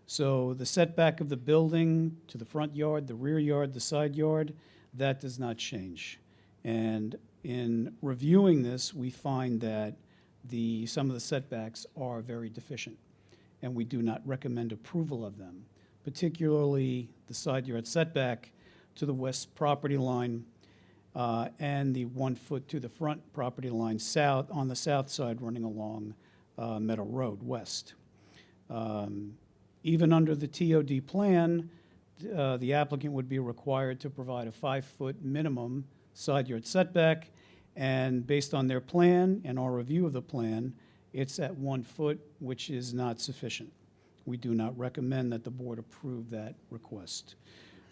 So the setback of the building to the front yard, the rear yard, the side yard, that does not change. And in reviewing this, we find that some of the setbacks are very deficient, and we do not recommend approval of them, particularly the side yard setback to the west property line and the 1 foot to the front property line south, on the south side running along Meadow Road west. Even under the TOD plan, the applicant would be required to provide a 5-foot minimum side yard setback, and based on their plan and our review of the plan, it's at 1 foot, which is not sufficient. We do not recommend that the board approve that request.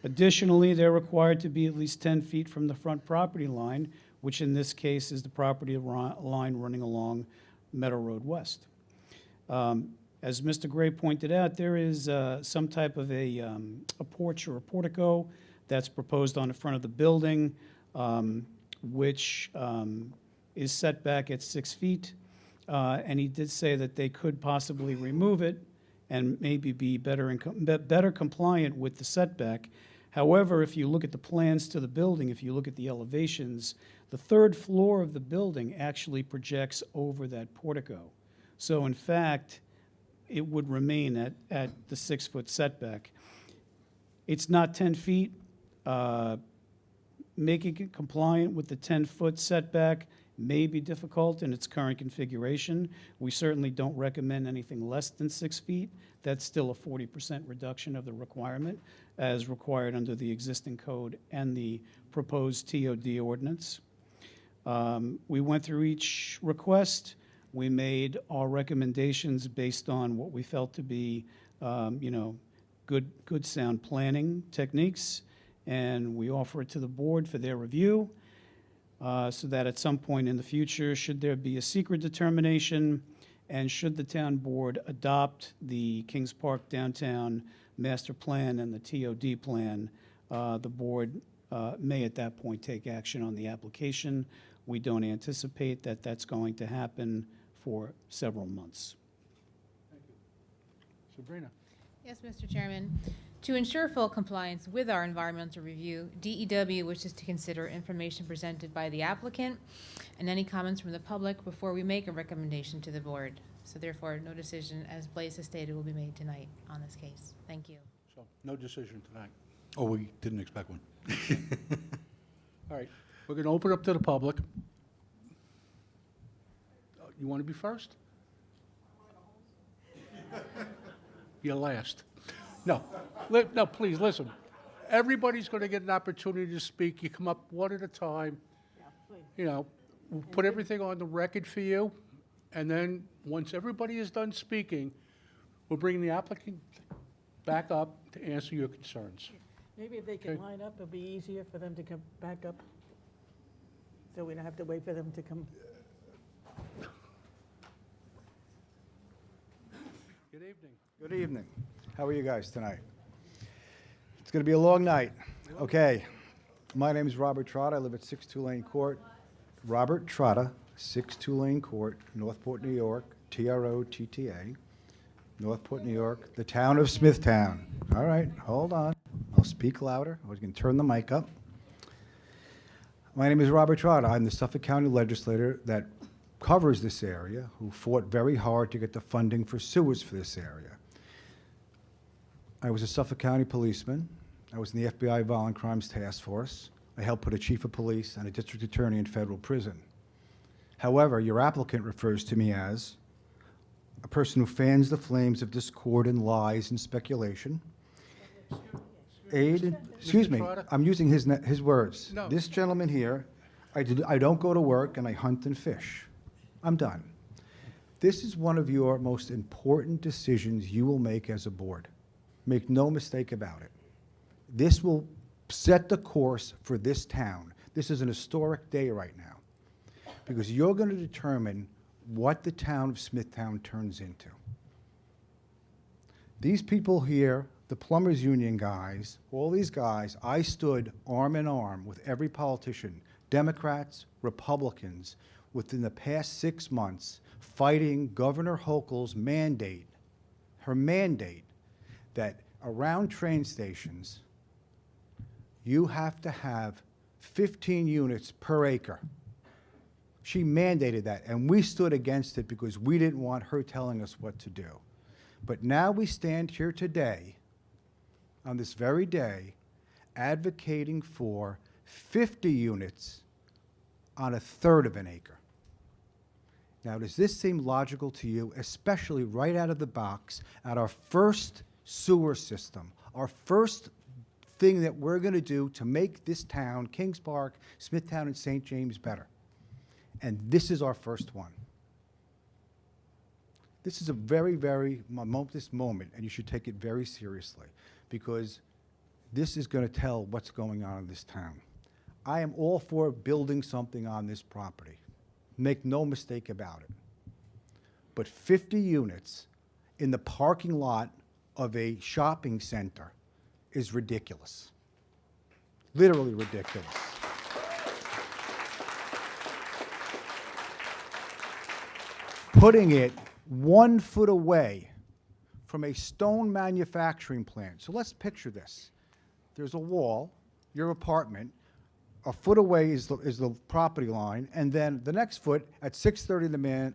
Additionally, they're required to be at least 10 feet from the front property line, which in this case is the property line running along Meadow Road West. As Mr. Gray pointed out, there is some type of a porch or a portico that's proposed on the front of the building, which is set back at 6 feet. And he did say that they could possibly remove it and maybe be better compliant with the setback. However, if you look at the plans to the building, if you look at the elevations, the third floor of the building actually projects over that portico. So in fact, it would remain at the 6-foot setback. It's not 10 feet. Making it compliant with the 10-foot setback may be difficult in its current configuration. We certainly don't recommend anything less than 6 feet. That's still a 40% reduction of the requirement as required under the existing code and the proposed TOD ordinance. We went through each request. We made our recommendations based on what we felt to be, good sound planning techniques, and we offer it to the board for their review, so that at some point in the future, should there be a secret determination, and should the town board adopt the Kings Park Downtown Master Plan and the TOD plan, the board may at that point take action on the application. We don't anticipate that that's going to happen for several months. Sabrina? Yes, Mr. Chairman. To ensure full compliance with our environmental review, DEW wishes to consider information presented by the applicant and any comments from the public before we make a recommendation to the board. So therefore, no decision, as Blaise has stated, will be made tonight on this case. Thank you. So, no decision tonight. Oh, we didn't expect one. All right, we're going to open up to the public. You want to be first? You're last. No, no, please, listen. Everybody's going to get an opportunity to speak. You come up one at a time. You know, we'll put everything on the record for you, and then, once everybody is done speaking, we'll bring the applicant back up to answer your concerns. Maybe if they can Okay. line up, it'll be easier for them to come back up, so we don't have to wait for them to come. Good evening. Good evening. How are you guys tonight? It's going to be a long night. Okay. My name is Robert Trotta. I live at 62 Lane Court. Robert Trotta, 62 Lane Court, Northport, New York, TROTTA, Northport, New York, the town of Smithtown. All right, hold on. I'll speak louder. I was going to turn the mic up. My name is Robert Trotta. I'm the Suffolk County legislator that covers this area, who fought very hard to get the funding for sewers for this area. I was a Suffolk County policeman. I was in the FBI Violent Crimes Task Force. I helped put a chief of police and a district attorney in federal prison. However, your applicant refers to me as a person who fans the flames of discord and lies and speculation. Excuse me, I'm using his words. No. This gentleman here, I don't go to work and I hunt and fish. I'm done. This is one of your most important decisions you will make as a board. Make no mistake about it. This will set the course for this town. This is an historic day right now, because you're going to determine what the town of Smithtown turns into. These people here, the plumbers union guys, all these guys, I stood arm in arm with every politician, Democrats, Republicans, within the past 6 months, fighting Governor Hochul's mandate, her mandate, that around train stations, you have to have 15 units per acre. She mandated that, and we stood against it because we didn't want her telling us what to do. But now we stand here today, on this very day, advocating for 50 units on a third of an acre. Now, does this seem logical to you, especially right out of the box, at our first sewer system, our first thing that we're going to do to make this town, Kings Park, Smithtown, and St. James better? And this is our first one. This is a very, very momentous moment, and you should take it very seriously, because this is going to tell what's going on in this town. I am all for building something on this property. Make no mistake about it. But 50 units in the parking lot of a shopping center is ridiculous. Literally ridiculous. Putting it 1 foot away from a stone manufacturing plant. So let's picture this. There's a wall, your apartment, a foot away is the property line, and then the next foot, at 6:30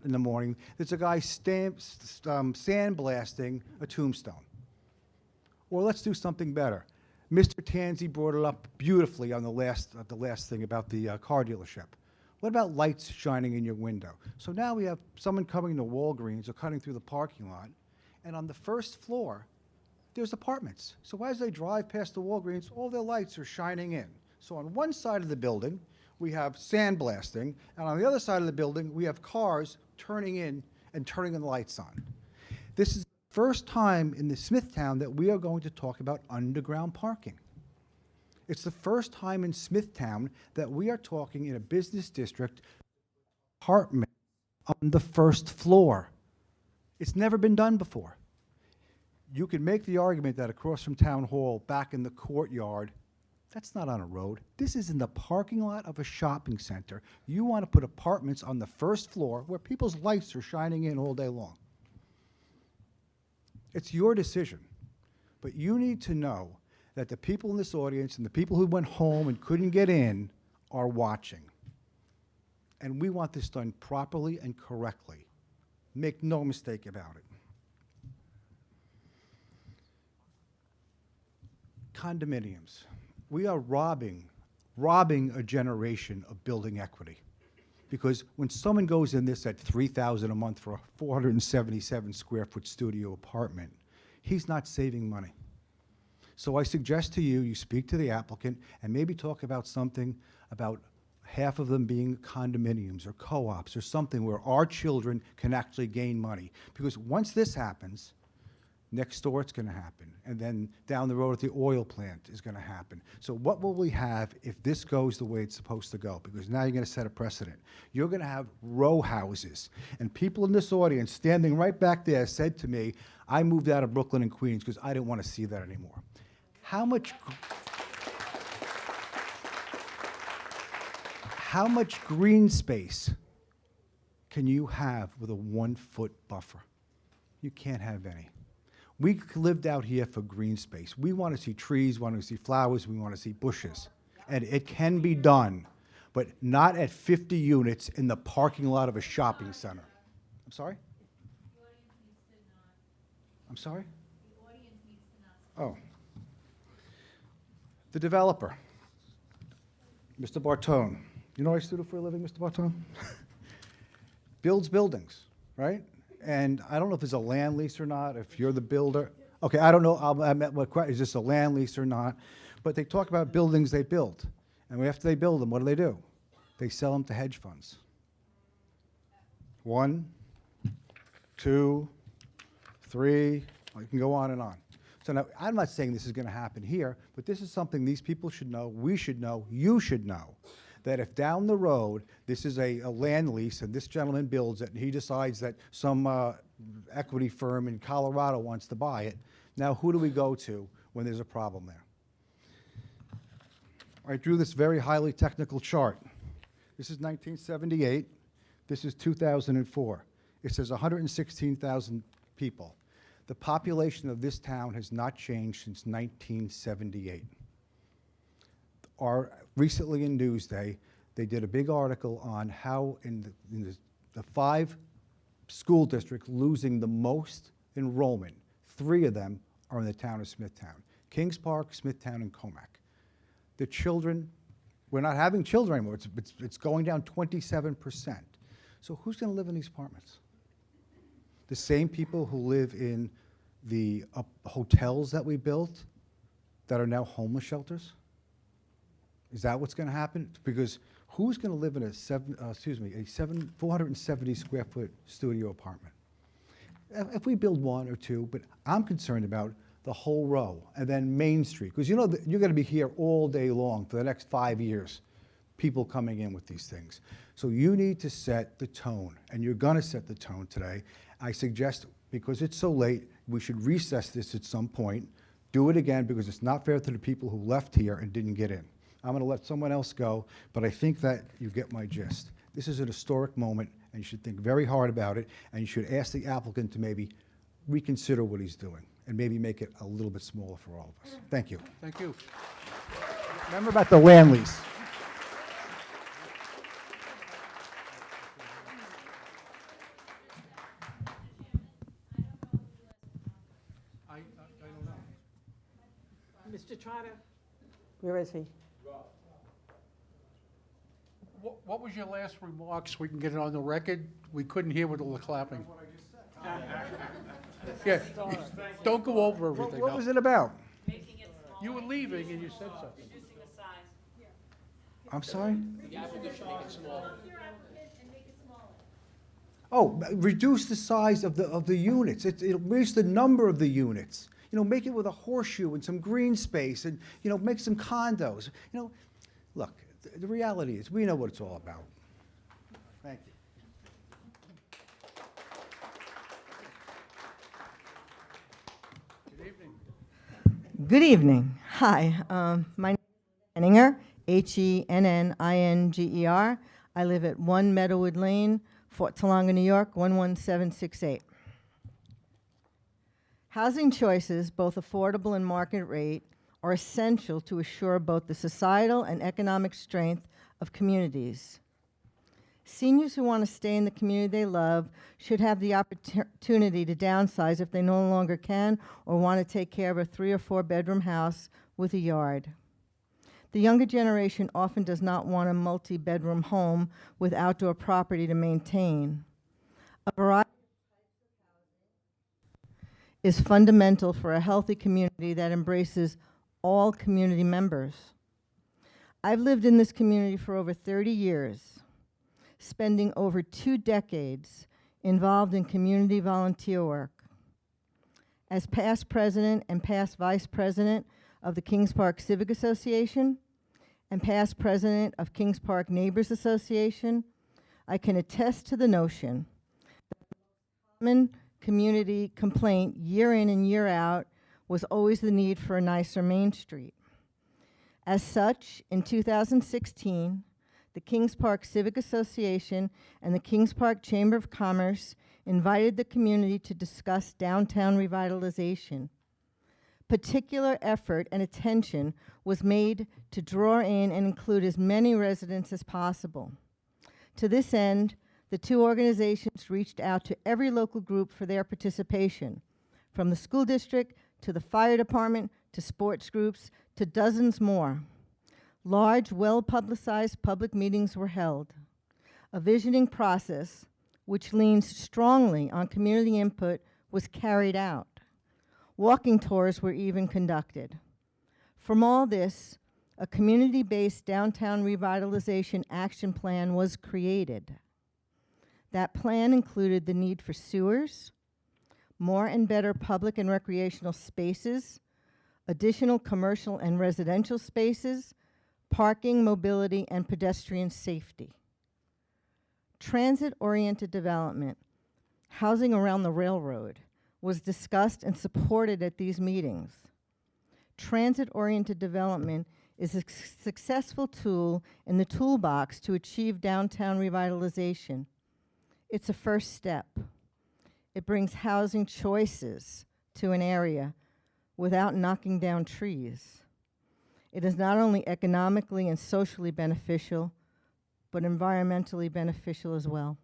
in the morning, there's a guy sandblasting a tombstone. Or let's do something better. Mr. Tanzi brought it up beautifully on the last thing about the car dealership. What about lights shining in your window? So now we have someone coming to Walgreens or cutting through the parking lot, and on the first floor, there's apartments. So as they drive past the Walgreens, all their lights are shining in. So on one side of the building, we have sandblasting, and on the other side of the building, we have cars turning in and turning the lights on. This is the first time in the Smithtown that we are going to talk about underground parking. It's the first time in Smithtown that we are talking in a business district apartment on the first floor. It's never been done before. You can make the argument that across from Town Hall, back in the courtyard, that's not on a road. This is in the parking lot of a shopping center. You want to put apartments on the first floor where people's lights are shining in all day long. It's your decision. But you need to know that the people in this audience and the people who went home and couldn't get in are watching. And we want this done properly and correctly. Make no mistake about it. Condominiums. We are robbing a generation of building equity. Because when someone goes in this at $3,000 a month for a 477 square foot studio apartment, he's not saving money. So I suggest to you, you speak to the applicant and maybe talk about something about half of them being condominiums or co-ops or something where our children can actually gain money. Because once this happens, next door it's going to happen. And then down the road at the oil plant is going to happen. So what will we have if this goes the way it's supposed to go? Because now you're going to set a precedent. You're going to have row houses. And people in this audience standing right back there said to me, I moved out of Brooklyn and Queens because I didn't want to see that anymore. How much green space can you have with a 1 foot buffer? You can't have any. We lived out here for green space. We want to see trees, want to see flowers, we want to see bushes. And it can be done, but not at 50 units in the parking lot of a shopping center. I'm sorry? I'm sorry? Oh. The developer, Mr. Bartone. You know what I do for a living, Mr. Bartone? Builds buildings, right? And I don't know if it's a land lease or not, if you're the builder. Okay, I don't know, is this a land lease or not? But they talk about buildings they built. And after they build them, what do? They sell them to hedge funds. 1, 2, 3, I can go on and on. So now, I'm not saying this is going to happen here, but this is something these people should know, we should know, you should know, that if down the road, this is a land lease and this gentleman builds it and he decides that some equity firm in Colorado wants to buy it, now who do we go to when there's a problem there? I drew this very highly technical chart. This is 1978. This is 2004. It says 116,000 people. The population of this town has not changed since 1978. Recently in Newsday, they did a big article on how in the 5 school districts losing the most enrollment, 3 of them are in the town of Smithtown. Kings Park, Smithtown, and Comac. The children, we're not having children anymore. It's going down 27%. So who's going to live in these apartments? The same people who live in the hotels that we built that are now homeless shelters? Is that what's going to happen? Because who's going to live in a 470 square foot studio apartment? If we build 1 or 2, but I'm concerned about the whole row, and then Main Street. Because you know, you're going to be here all day long for the next 5 years, people coming in with these things. So you need to set the tone, and you're going to set the tone today. I suggest, because it's so late, we should recess this at some point, do it again, because it's not fair to the people who left here and didn't get in. I'm going to let someone else go, but I think that you get my gist. This is an historic moment, and you should think very hard about it, and you should ask the applicant to maybe reconsider what he's doing, and maybe make it a little bit smaller for all of us. Thank you. Thank you. Remember about the land lease. I don't know. Mr. Trotter? Where is he? What was your last remark, so we can get it on the record? We couldn't hear with all the clapping. Yeah, don't go over everything. What was it about? You were leaving and you said something. I'm sorry? Oh, reduce the size of the units. It'll reduce the number of the units. You know, make it with a horseshoe and some green space, and, you know, make some condos. You know, look, the reality is, we know what it's all about. Thank you. Good evening. Good evening. Hi, my name is Henninger, Henninger. I live at 1 Meadowood Lane, Fort Tolonga, New York, 11768. Housing choices, both affordable and market rate, are essential to assure both the societal and economic strength of communities. Seniors who want to stay in the community they love should have the opportunity to downsize if they no longer can or want to take care of a 3 or 4 bedroom house with a yard. The younger generation often does not want a multi-bedroom home with outdoor property to maintain. A variety is fundamental for a healthy community that embraces all community members. I've lived in this community for over 30 years, spending over 2 decades involved in community volunteer work. As past president and past vice president of the Kings Park Civic Association and past president of Kings Park Neighbors Association, I can attest to the notion that the common community complaint year in and year out was always the need for a nicer Main Street. As such, in 2016, the Kings Park Civic Association and the Kings Park Chamber of Commerce invited the community to discuss downtown revitalization. Particular effort and attention was made to draw in and include as many residents as possible. To this end, the 2 organizations reached out to every local group for their participation, from the school district to the fire department to sports groups to dozens more. Large, well-publicized public meetings were held. A visioning process, which leans strongly on community input, was carried out. Walking tours were even conducted. From all this, a community-based downtown revitalization action plan was created. That plan included the need for sewers, more and better public and recreational spaces, additional commercial and residential spaces, parking, mobility, and pedestrian safety. Transit-oriented development, housing around the railroad, was discussed and supported at these meetings. Transit-oriented development is a successful tool in the toolbox to achieve downtown revitalization. It's a first step. It brings housing choices to an area without knocking down trees. It is not only economically and socially beneficial, but environmentally beneficial as well.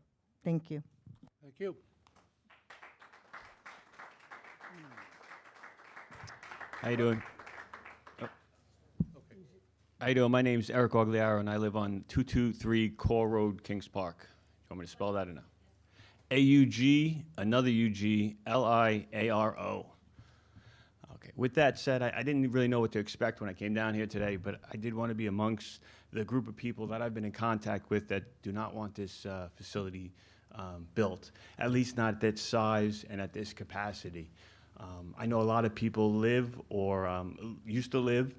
Thank you. Thank you. How you doing? How you doing? My name's Eric Agliaro, and I live on 223 Call Road, Kings Park. You want me to spell that or no? A-U-G, another U-G, L-I-A-R-O. Okay, with that said, I didn't really know what to expect when I came down here today, but I did want to be amongst the group of people that I've been in contact with that do not want this facility built, at least not at that size and at this capacity. I know a lot of people live or used to live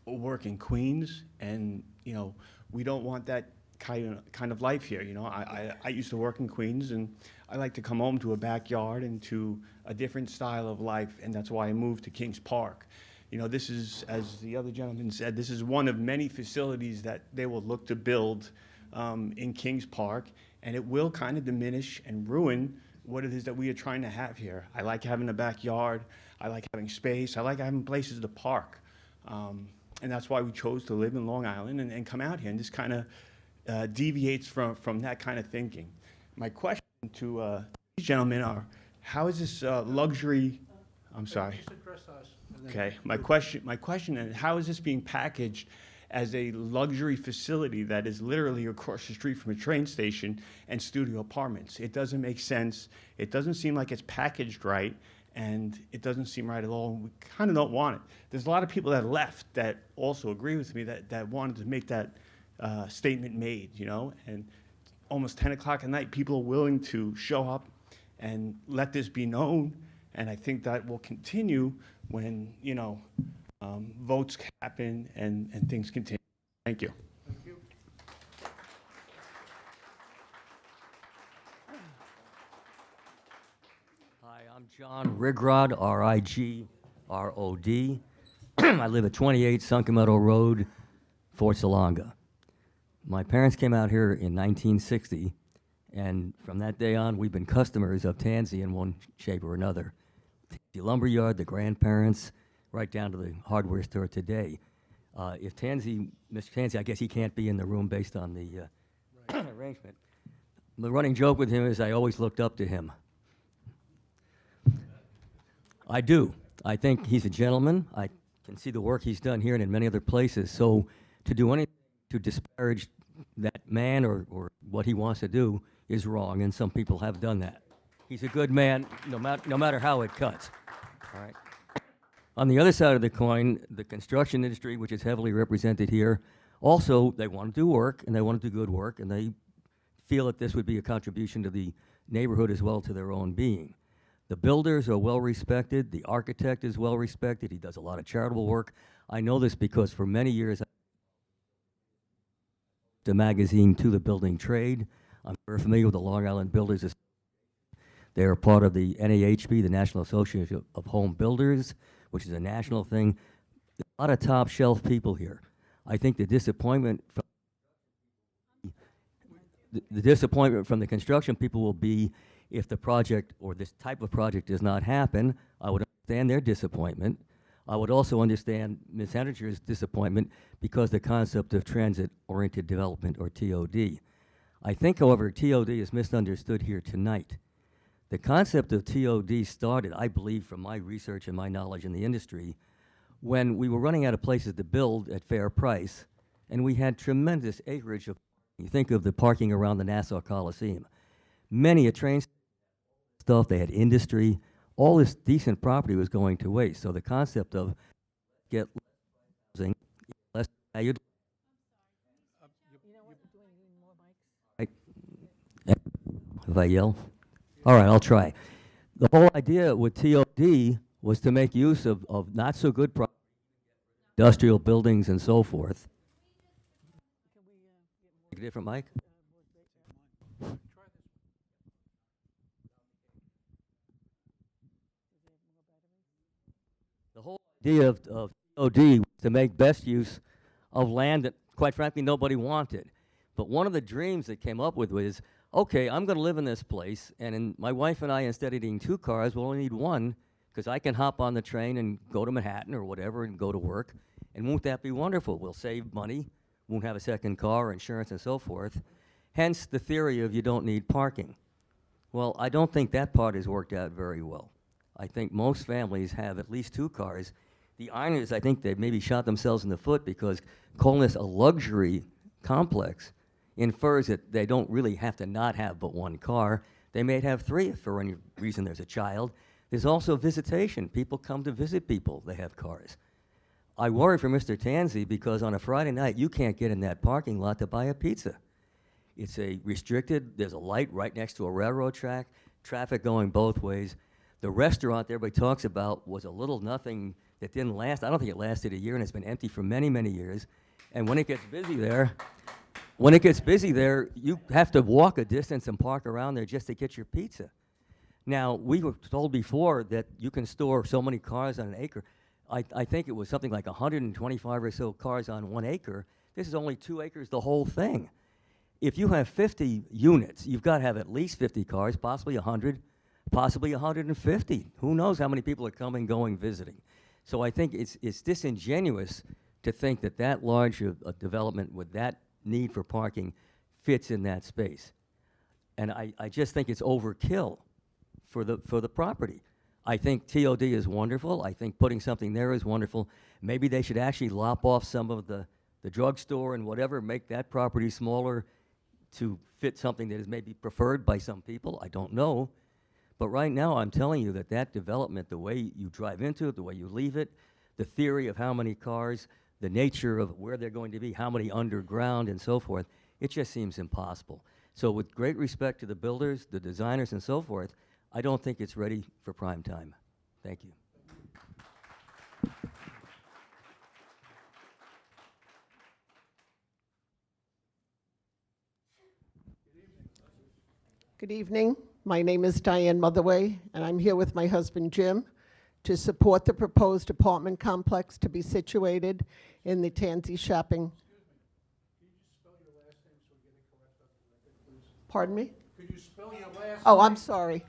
or work in Queens, and you know, we don't want that kind of life here. You know, I used to work in Queens, and I like to come home to a backyard and to a different style of life, and that's why I moved to Kings Park. You know, this is, as the other gentleman said, this is one of many facilities that they will look to build in Kings Park, and it will kind of diminish and ruin what it is that we are trying to have here. I like having a backyard, I like having space, I like having places to park. And that's why we chose to live in Long Island and come out here, and this kind of deviates from that kind of thinking. My question to these gentlemen are, how is this luxury, I'm sorry. Just address us. and then- Okay, my question is, how is this being packaged as a luxury facility that is literally across the street from a train station and studio apartments? It doesn't make sense. It doesn't seem like it's packaged right, and it doesn't seem right at all. We kind of don't want it. There's a lot of people that left that also agree with me that wanted to make that statement made, you know, and almost 10 o'clock at night, people are willing to show up and let this be known, and I think that will continue when, you know, votes happen and things continue. Thank you. Hi, I'm John Rigrod, R-I-G-R-O-D. I live at 28 Sunken Meadow Road, Fort Salonga. My parents came out here in 1960, and from that day on, we've been customers of Tansy in one shape or another. The lumberyard, the grandparents, right down to the hardware store today. If Tansy, Mr. Tansy, I guess he can't be in the room based on the arrangement. The running joke with him is I always looked up to him. I do. I think he's a gentleman. I can see the work he's done here and in many other places. So to do anything to disparage that man or what he wants to do is wrong, and some people have done that. He's a good man, no matter how it cuts. All right. On the other side of the coin, the construction industry, which is heavily represented here, also, they want to do work, and they want to do good work, and they feel that this would be a contribution to the neighborhood as well to their own being. The builders are well respected. The architect is well respected. He does a lot of charitable work. I know this because for many years, the magazine To the Building Trade. I'm very familiar with the Long Island Builders Association. They are part of the NAHB, the National Association of Home Builders, which is a national thing. There's a lot of top shelf people here. I think the disappointment from the disappointment from the construction people will be if the project or this type of project does not happen. I would understand their disappointment. I would also understand Ms. Henninger's disappointment because the concept of transit-oriented development, or TOD. I think, however, TOD is misunderstood here tonight. The concept of TOD started, I believe, from my research and my knowledge in the industry, when we were running out of places to build at fair price, and we had tremendous acreage of, you think of the parking around the Nassau Coliseum. Many a train stuff, they had industry, all this decent property was going to waste. So the concept of get housing, less valued. If I yell? All right, I'll try. The whole idea with TOD was to make use of not so good industrial buildings and so forth. A different mic? The whole idea of TOD was to make best use of land that, quite frankly, nobody wanted. But one of the dreams that came up with was, okay, I'm going to live in this place, and my wife and I, instead of needing 2 cars, will only need 1, because I can hop on the train and go to Manhattan or whatever and go to work. And won't that be wonderful? We'll save money, won't have a second car, insurance, and so forth. Hence the theory of you don't need parking. Well, I don't think that part has worked out very well. I think most families have at least 2 cars. The irony is I think they've maybe shot themselves in the foot because calling this a luxury complex infers that they don't really have to not have but 1 car. They may have 3 if for any reason there's a child. There's also visitation. People come to visit people. They have cars. I worry for Mr. Tansy because on a Friday night, you can't get in that parking lot to buy a pizza. It's a restricted, there's a light right next to a railroad track, traffic going both ways. The restaurant that everybody talks about was a little nothing that didn't last. I don't think it lasted a year, and it's been empty for many, many years. And when it gets busy there, you have to walk a distance and park around there just to get your pizza. Now, we were told before that you can store so many cars on an acre. I think it was something like 125 or so cars on 1 acre. This is only 2 acres, the whole thing. If you have 50 units, you've got to have at least 50 cars, possibly 100, possibly 150. Who knows how many people are coming, going, visiting. So I think it's disingenuous to think that that large a development with that need for parking fits in that space. And I just think it's overkill for the property. I think TOD is wonderful. I think putting something there is wonderful. Maybe they should actually lop off some of the drugstore and whatever, make that property smaller to fit something that is maybe preferred by some people. I don't know. But right now, I'm telling you that development, the way you drive into it, the way you leave it, the theory of how many cars, the nature of where they're going to be, how many underground and so forth, it just seems impossible. So with great respect to the builders, the designers and so forth, I don't think it's ready for prime time. Thank you. Good evening. My name is Diane Motherway, and I'm here with my husband Jim to support the proposed apartment complex to be situated in the Tansy Shopping. Pardon me? Could you spell your last Oh, name? I'm sorry.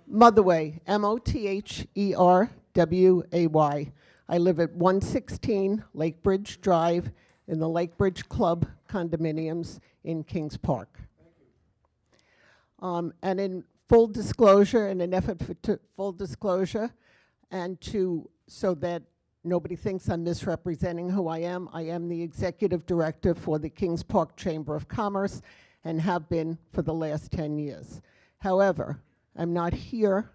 Motherway, Motherway. I live at 116 Lake Bridge Drive in the Lake Bridge Club condominiums in Kings Park. And in full disclosure, in an effort for full disclosure, and so that nobody thinks I'm misrepresenting who I am the executive director for the Kings Park Chamber of Commerce and have been for the last 10 years. However, I'm not here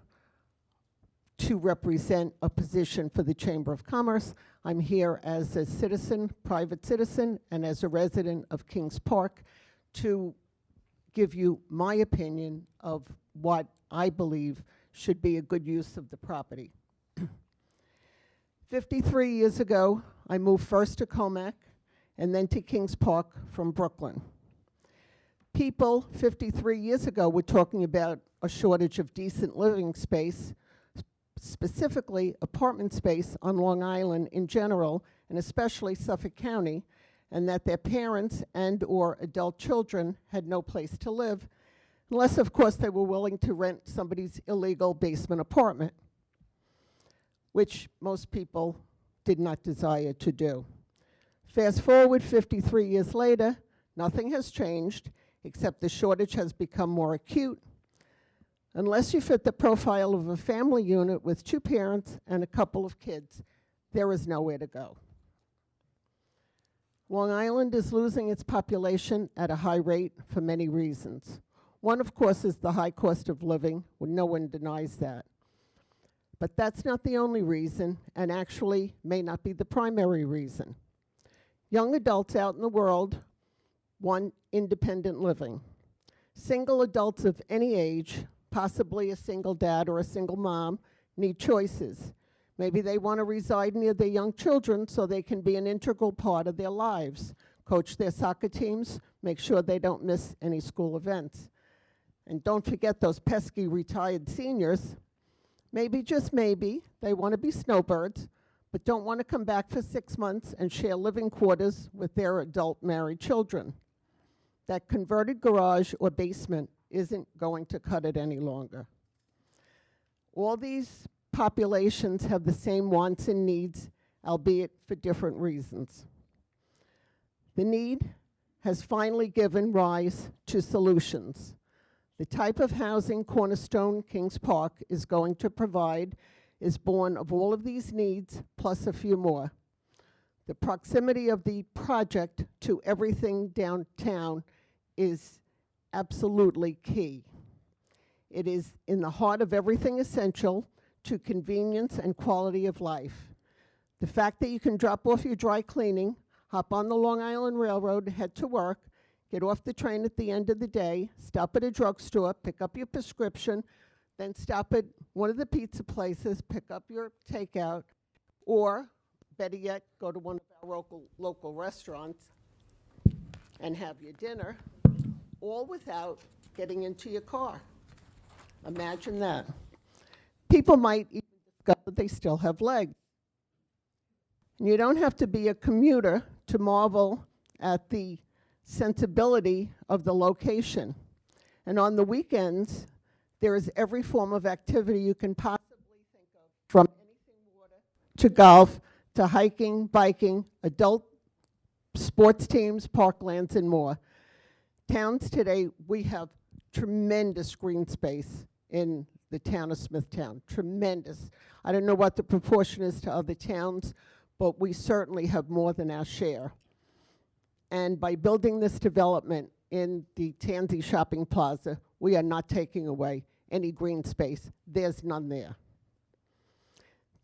to represent a position for the Chamber of Commerce. I'm here as a citizen, private citizen, and as a resident of Kings Park to give you my opinion of what I believe should be a good use of the property. 53 years ago, I moved first to Comac and then to Kings Park from Brooklyn. People 53 years ago were talking about a shortage of decent living space, specifically apartment space on Long Island in general, and especially Suffolk County, and that their parents and or adult children had no place to live, unless of course they were willing to rent somebody's illegal basement apartment, which most people did not desire to do. Fast forward 53 years later, nothing has changed, except the shortage has become more acute. Unless you fit the profile of a family unit with 2 parents and a couple of kids, there is nowhere to go. Long Island is losing its population at a high rate for many reasons. One, of course, is the high cost of living, when no one denies that. But that's not the only reason, and actually may not be the primary reason. Young adults out in the world want independent living. Single adults of any age, possibly a single dad or a single mom, need choices. Maybe they want to reside near their young children so they can be an integral part of their lives, coach their soccer teams, make sure they don't miss any school events. And don't forget those pesky retired seniors. Maybe, just maybe, they want to be snowbirds, but don't want to come back for 6 months and share living quarters with their adult married children. That converted garage or basement isn't going to cut it any longer. All these populations have the same wants and needs, albeit for different reasons. The need has finally given rise to solutions. The type of housing Cornerstone Kings Park is going to provide is born of all of these needs, plus a few more. The proximity of the project to everything downtown is absolutely key. It is in the heart of everything essential to convenience and quality of life. The fact that you can drop off your dry cleaning, hop on the Long Island Railroad, head to work, get off the train at the end of the day, stop at a drugstore, pick up your prescription, then stop at one of the pizza places, pick up your takeout, or better yet, go to one of our local restaurants and have your dinner, all without getting into your car. Imagine that. People might even discover they still have legs. And you don't have to be a commuter to marvel at the sensibility of the location. And on the weekends, there is every form of activity you can possibly think of, from anything water to golf to hiking, biking, adult sports teams, parklands, and more. Towns today, we have tremendous green space in the town of Smithtown, tremendous. I don't know what the proportion is to other towns, but we certainly have more than our share. And by building this development in the Tansy Shopping Plaza, we are not taking away any green space. There's none there.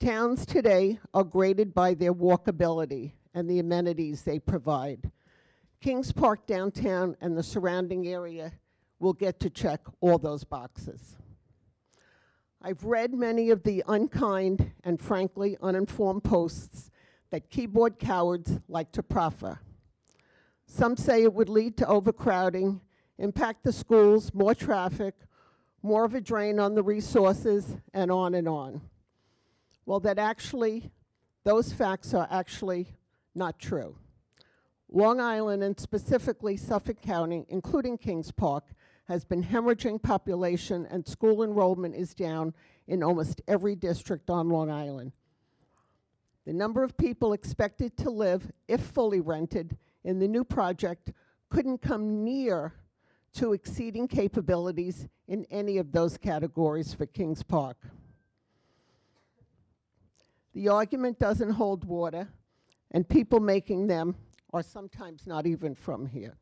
Towns today are graded by their walkability and the amenities they provide. Kings Park downtown and the surrounding area will get to check all those boxes. I've read many of the unkind and frankly uninformed posts that keyboard cowards like to proffer. Some say it would lead to overcrowding, impact the schools, more traffic, more of a drain on the resources, and on and on. Well, those facts are actually not true. Long Island, and specifically Suffolk County, including Kings Park, has been hemorrhaging population, and school enrollment is down in almost every district on Long Island. The number of people expected to live, if fully rented, in the new project couldn't come near to exceeding capabilities in any of those categories for Kings Park. The argument doesn't hold water, and people making them are sometimes not even from here.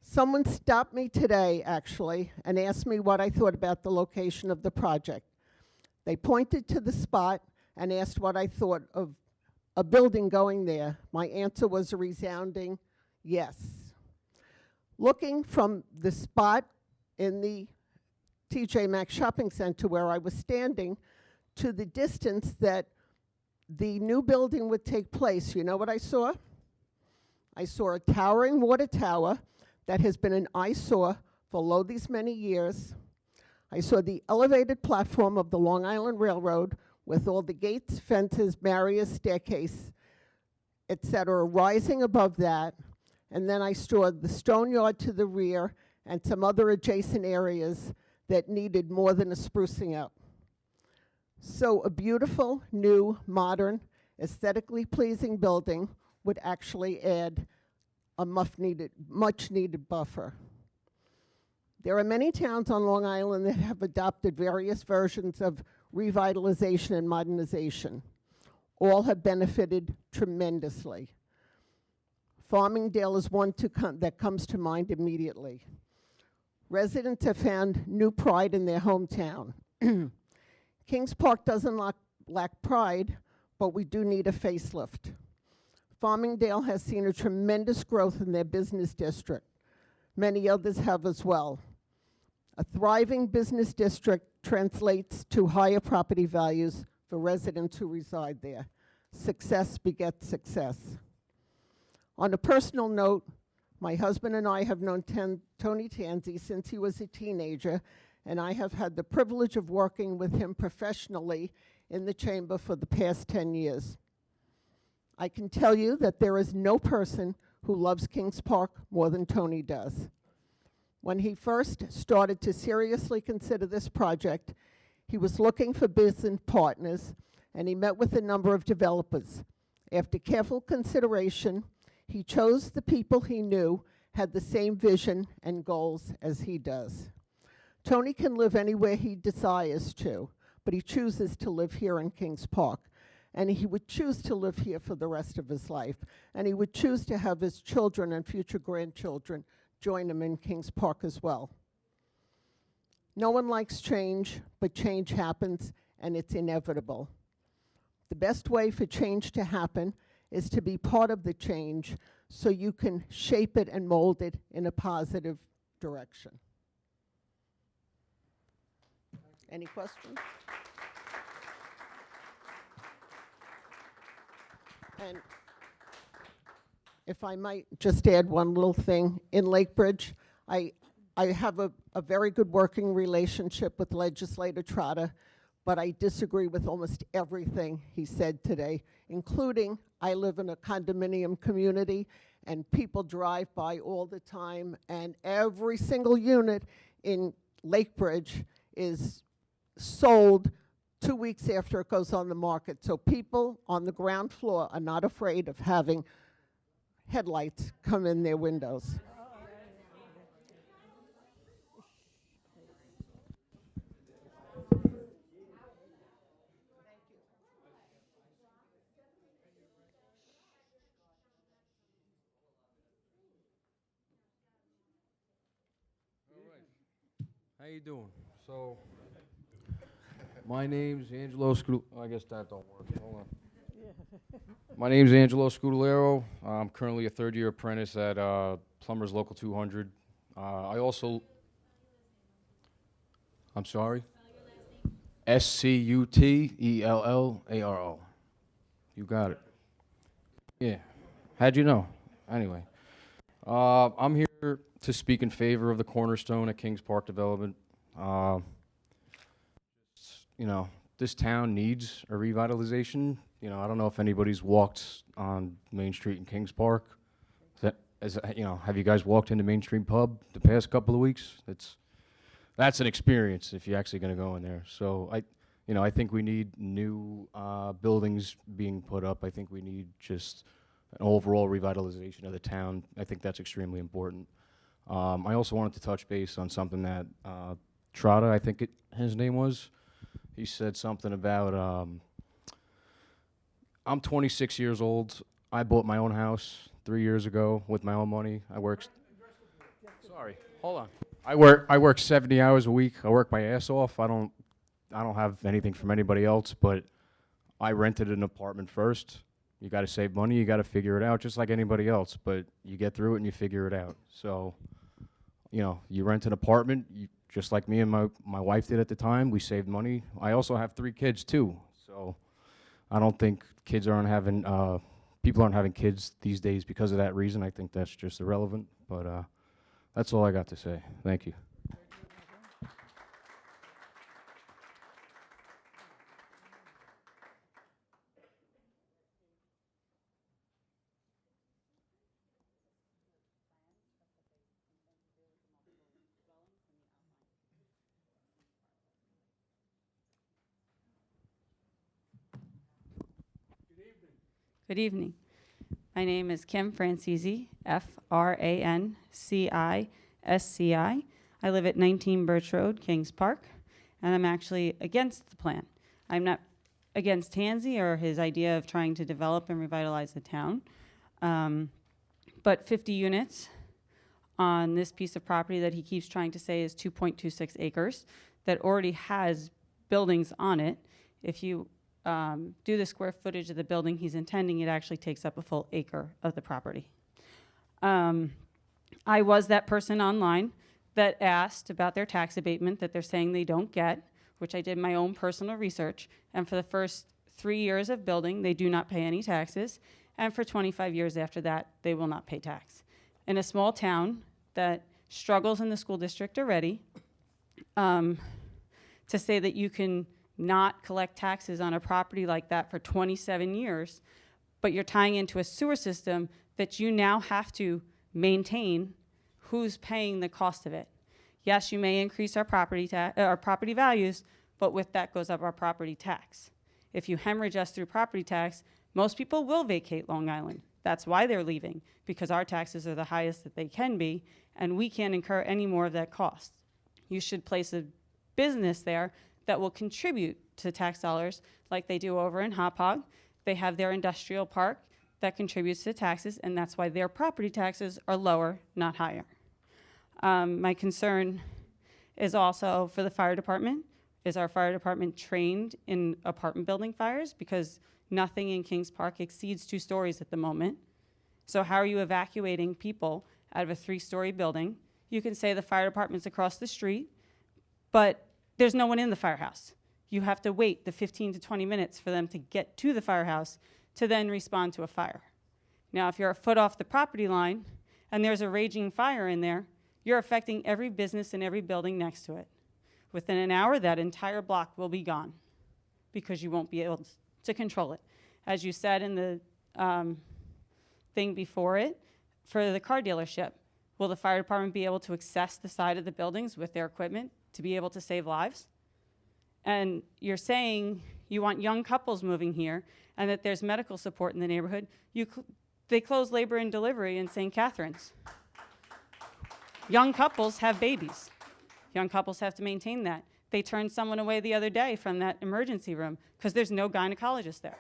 Someone stopped me today, actually, and asked me what I thought about the location of the project. They pointed to the spot and asked what I thought of a building going there. My answer was a resounding yes. Looking from the spot in the TJ Maxx shopping center where I was standing to the distance that the new building would take place, you know what I saw? I saw a towering water tower that has been an eyesore for lo these many years. I saw the elevated platform of the Long Island Railroad with all the gates, fences, barriers, staircase, etc., rising above that. And then I saw the stone yard to the rear and some other adjacent areas that needed more than a sprucing up. So a beautiful, new, modern, aesthetically pleasing building would actually add a much needed buffer. There are many towns on Long Island that have adopted various versions of revitalization and modernization. All have benefited tremendously. Farmingdale is one that comes to mind immediately. Residents have found new pride in their hometown. Kings Park doesn't lack pride, but we do need a facelift. Farmingdale has seen a tremendous growth in their business district. Many others have as well. A thriving business district translates to higher property values for residents who reside there. Success begets success. On a personal note, my husband and I have known Tony Tansy since he was a teenager, and I have had the privilege of working with him professionally in the chamber for the past 10 years. I can tell you that there is no person who loves Kings Park more than Tony does. When he first started to seriously consider this project, he was looking for business partners, and he met with a number of developers. After careful consideration, he chose the people he knew had the same vision and goals as he does. Tony can live anywhere he desires to, but he chooses to live here in Kings Park. And he would choose to live here for the rest of his life. And he would choose to have his children and future grandchildren join him in Kings Park as well. No one likes change, but change happens, and it's inevitable. The best way for change to happen is to be part of the change so you can shape it and mold it in a positive direction. Any questions? And if I might just add one little thing, in Lake Bridge, I have a very good working relationship with Legislator Trotter, but I disagree with almost everything he said today, including I live in a condominium community and people drive by all the time, and every single unit in Lake Bridge is sold 2 weeks after it goes on the market. So people on the ground floor are not afraid of having headlights come in their windows. How you doing? So, my name's Angelo I guess that don't work. Hold on. My name's Angelo Scudolero. I'm currently a third-year apprentice at Plumbers Local 200. I also... I'm sorry? Scutellaro. You got it. Yeah. How'd you know? Anyway. I'm here to speak in favor of the Cornerstone at Kings Park development. You know, this town needs a revitalization. You know, I don't know if anybody's walked on Main Street in Kings Park. You know, have you guys walked into Main Street Pub the past couple of weeks? That's an experience if you're actually going to go in there. So I think we need new buildings being put up. I think we need just an overall revitalization of the town. I think that's extremely important. I also wanted to touch base on something that Trotta, I think his name was. He said something about, I'm 26 years old. I bought my own house 3 years ago with my own money. Sorry, hold on. I work 70 hours a week. I work my ass off. I don't have anything from anybody else, but I rented an apartment first. You got to save money. You got to figure it out just like anybody else, but you get through it and you figure it out. So, you know, you rent an apartment, just like me and my wife did at the time. We saved money. I also have 3 kids too, so I don't think people aren't having kids these days because of that reason. I think that's just irrelevant, but that's all I got to say. Thank you. Good evening. My name is Kim Francisi, Francisci. I live at 19 Birch Road, Kings Park, and I'm actually against the plan. I'm not against Tansy or his idea of trying to develop and revitalize the town, but 50 units on this piece of property that he keeps trying to say is 2.26 acres that already has buildings on it. If you do the square footage of the building he's intending, it actually takes up a full acre of the property. I was that person online that asked about their tax abatement that they're saying they don't get, which I did my own personal research, and for the first 3 years of building, they do not pay any taxes, and for 25 years after that, they will not pay tax. In a small town that struggles in the school district already, to say that you can not collect taxes on a property like that for 27 years, but you're tying into a sewer system that you now have to maintain, who's paying the cost of it? Yes, you may increase our property values, but with that goes up our property tax. If you hemorrhage us through property tax, most people will vacate Long Island. That's why they're leaving, because our taxes are the highest that they can be, and we can't incur any more of that cost. You should place a business there that will contribute to tax dollars like they do over in Hauppauge. They have their industrial park that contributes to taxes, and that's why their property taxes are lower, not higher. My concern is also for the fire department. Is our fire department trained in apartment building fires? Because nothing in Kings Park exceeds 2 stories at the moment. So how are you evacuating people out of a 3-story building? You can say the fire department's across the street, but there's no one in the firehouse. You have to wait the 15 to 20 minutes for them to get to the firehouse to then respond to a fire. Now, if you're a foot off the property line and there's a raging fire in there, you're affecting every business and every building next to it. Within an hour, that entire block will be gone because you won't be able to control it. As you said in the thing before it, for the car dealership, will the fire department be able to access the side of the buildings with their equipment to be able to save lives? And you're saying you want young couples moving here and that there's medical support in the neighborhood. They close labor and delivery in St. Catharines. Young couples have babies. Young couples have to maintain that. They turned someone away the other day from that emergency room because there's no gynecologist there.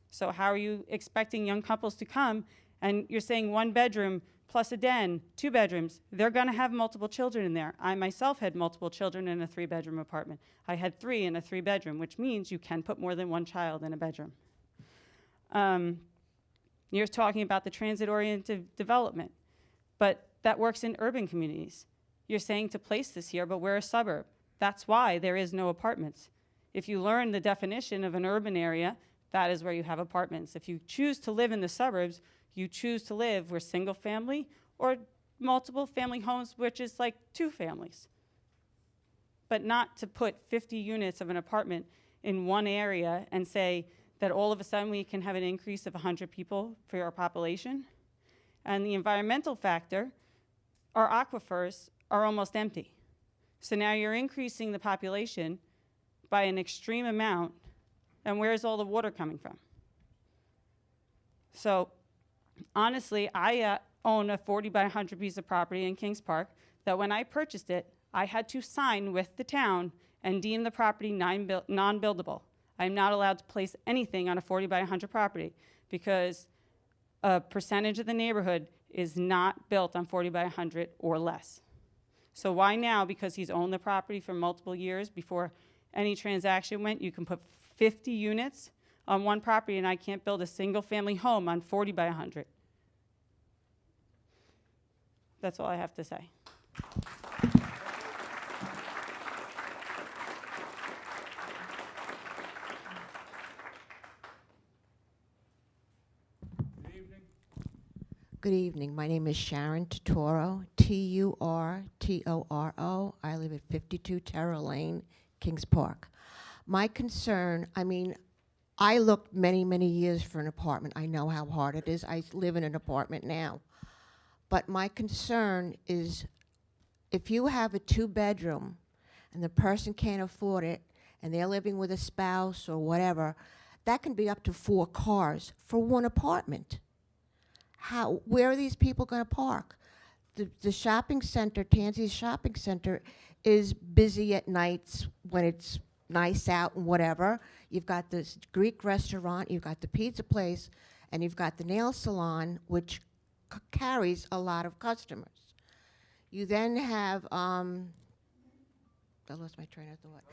So how are you expecting young couples to come? And you're saying 1 bedroom plus a den, 2 bedrooms. They're going to have multiple children in there. I myself had multiple children in a 3-bedroom apartment. I had 3 in a 3-bedroom, which means you can put more than 1 child in a bedroom. You're talking about the transit-oriented development, but that works in urban communities. You're saying to place this here, but we're a suburb. That's why there is no apartments. If you learn the definition of an urban area, that is where you have apartments. If you choose to live in the suburbs, you choose to live where single family or multiple family homes, which is like 2 families. But not to put 50 units of an apartment in one area and say that all of a sudden we can have an increase of 100 people for our population. And the environmental factor, our aquifers are almost empty. So now you're increasing the population by an extreme amount, and where's all the water coming from? So honestly, I own a 40 by 100 piece of property in Kings Park that when I purchased it, I had to sign with the town and deem the property non-buildable. I'm not allowed to place anything on a 40 by 100 property because a percentage of the neighborhood is not built on 40 by 100 or less. So why now, because he's owned the property for multiple years before any transaction went, you can put 50 units on one property and I can't build a single family home on 40 by 100? That's all I have to say. Good evening. My name is Sharon Totoro, Turtoro. I live at 52 Terra Lane, Kings Park. My concern, I looked many, many years for an apartment. I know how hard it is. I live in an apartment now. But my concern is if you have a 2-bedroom and the person can't afford it and they're living with a spouse or whatever, that can be up to 4 cars for one apartment. Where are these people going to park? The shopping center, Tansy's shopping center, is busy at nights when it's nice out and whatever. You've got this Greek restaurant, you've got the pizza place, and you've got the nail salon, which carries a lot of customers. You then have, I lost my train of thought.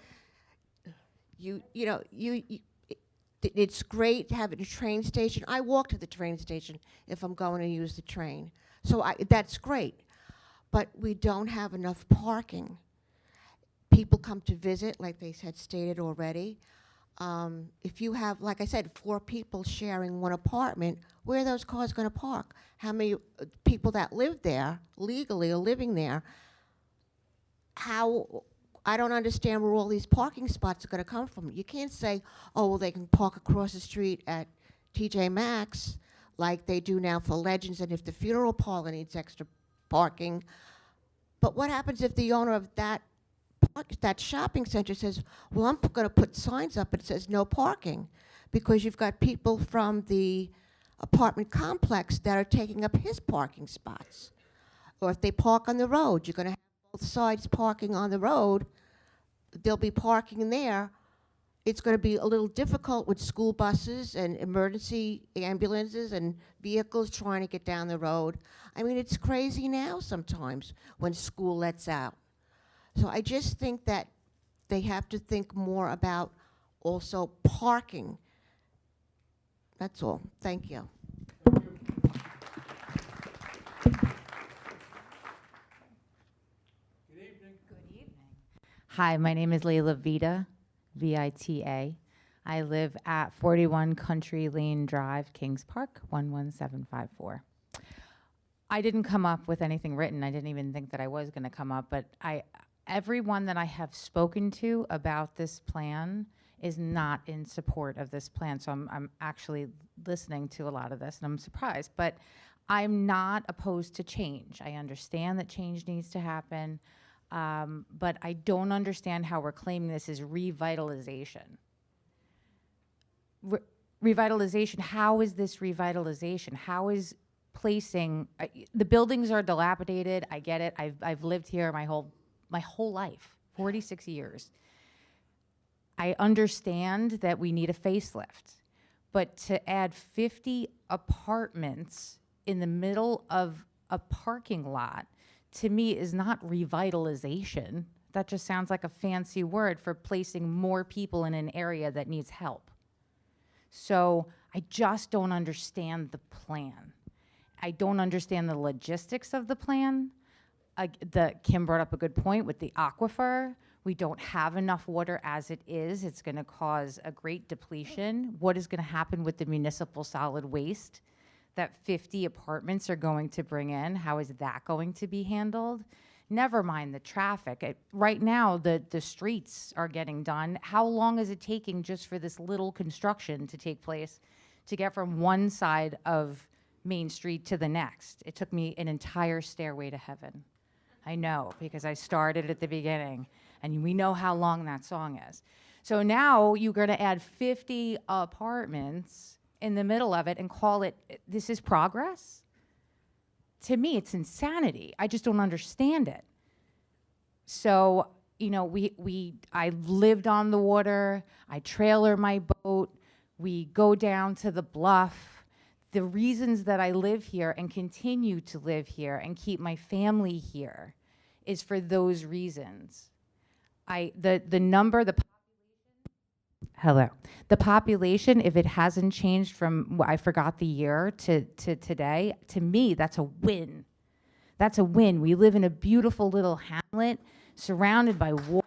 It's great having a train station. I walk to the train station if I'm going to use the train. So that's great. But we don't have enough parking. People come to visit, like they had stated already. If you have, like I said, 4 people sharing one apartment, where are those cars going to park? How many people that live there legally are living there? I don't understand where all these parking spots are going to come from. You can't say, oh, well, they can park across the street at TJ Maxx like they do now for Legends, and if the funeral parlor needs extra parking. But what happens if the owner of that shopping center says, well, I'm going to put signs up that says no parking, because you've got people from the apartment complex that are taking up his parking spots. Or if they park on the road, you're going to have both sides parking on the road. They'll be parking there. It's going to be a little difficult with school buses and emergency ambulances and vehicles trying to get down the road. It's crazy now sometimes when school lets out. So I just think that they have to think more about also parking. That's all. Thank you. Hi, my name is Layla Vita, V-I-T-A. I live at 41 Country Lane Drive, Kings Park, 11754. I didn't come up with anything written. I didn't even think that I was going to come up, but everyone that I have spoken to about this plan is not in support of this plan. So I'm actually listening to a lot of this, and I'm surprised. But I'm not opposed to change. I understand that change needs to happen, but I don't understand how we're claiming this is revitalization. Revitalization, how is this revitalization? How is placing, the buildings are dilapidated, I get it, I've lived here my whole life, 46 years. I understand that we need a facelift, but to add 50 apartments in the middle of a parking lot, to me, is not revitalization. That just sounds like a fancy word for placing more people in an area that needs help. So I just don't understand the plan. I don't understand the logistics of the plan. Kim brought up a good point with the aquifer. We don't have enough water as it is. It's going to cause a great depletion. What is going to happen with the municipal solid waste that 50 apartments are going to bring in? How is that going to be handled? Never mind the traffic. Right now, the streets are getting done. How long is it taking just for this little construction to take place to get from one side of Main Street to the next? It took me an entire stairway to heaven. I know, because I started at the beginning, and we know how long that song is. So now you're going to add 50 apartments in the middle of it and call it, this is progress? To me, it's insanity. I just don't understand it. So, you know, I lived on the water, I trailer my boat, we go down to the bluff. The reasons that I live here and continue to live here and keep my family here is for those reasons. The population, if it hasn't changed from, I forgot the year, to today, to me, that's a win. That's a win. We live in a beautiful little hamlet surrounded by water.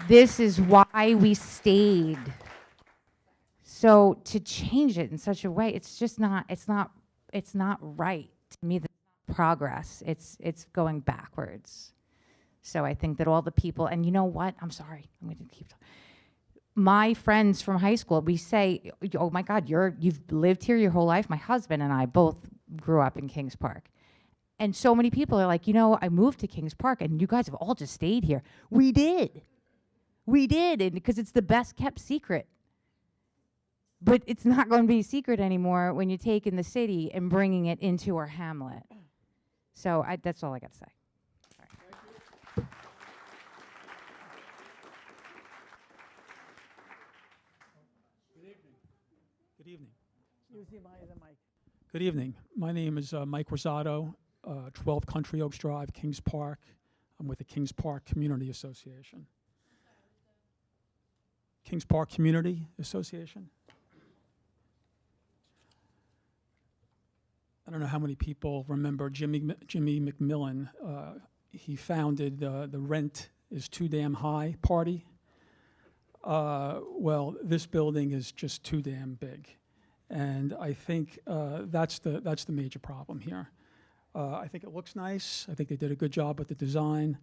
This is why we stayed. So to change it in such a way, it's just not, it's not right. To me, that's not progress. It's going backwards. So I think that all the people, and you know what? I'm sorry. I'm going to keep talking. My friends from high school, we say, oh my God, you've lived here your whole life. My husband and I both grew up in Kings Park. And so many people are like, you know, I moved to Kings Park and you guys have all just stayed here. We did. We did, and because it's the best kept secret. But it's not going to be a secret anymore when you're taking the city and bringing it into our hamlet. So that's all I got to say. Good evening. Use the mic. Good evening. My name is Mike Rosado, 12 Country Oaks Drive, Kings Park. I'm with the Kings Park Community Association. Kings Park Community Association. I don't know how many people remember Jimmy McMillan. He founded the Rent is Too Damn High party. Well, this building is just too damn big. And I think that's the major problem here. I think it looks nice. I think they did a good job with the design,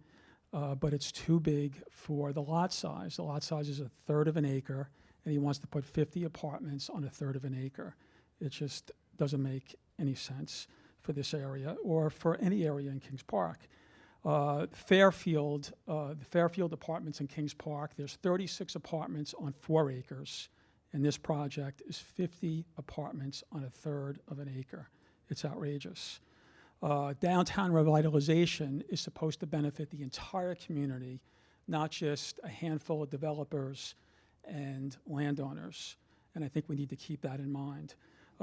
but it's too big for the lot size. The lot size is 1/3 of an acre, and he wants to put 50 apartments on 1/3 of an acre. It just doesn't make any sense for this area or for any area in Kings Park. Fairfield, the Fairfield apartments in Kings Park, there's 36 apartments on 4 acres, and this project is 50 apartments on 1/3 of an acre. It's outrageous. Downtown revitalization is supposed to benefit the entire community, not just a handful of developers and landowners, and I think we need to keep that in mind.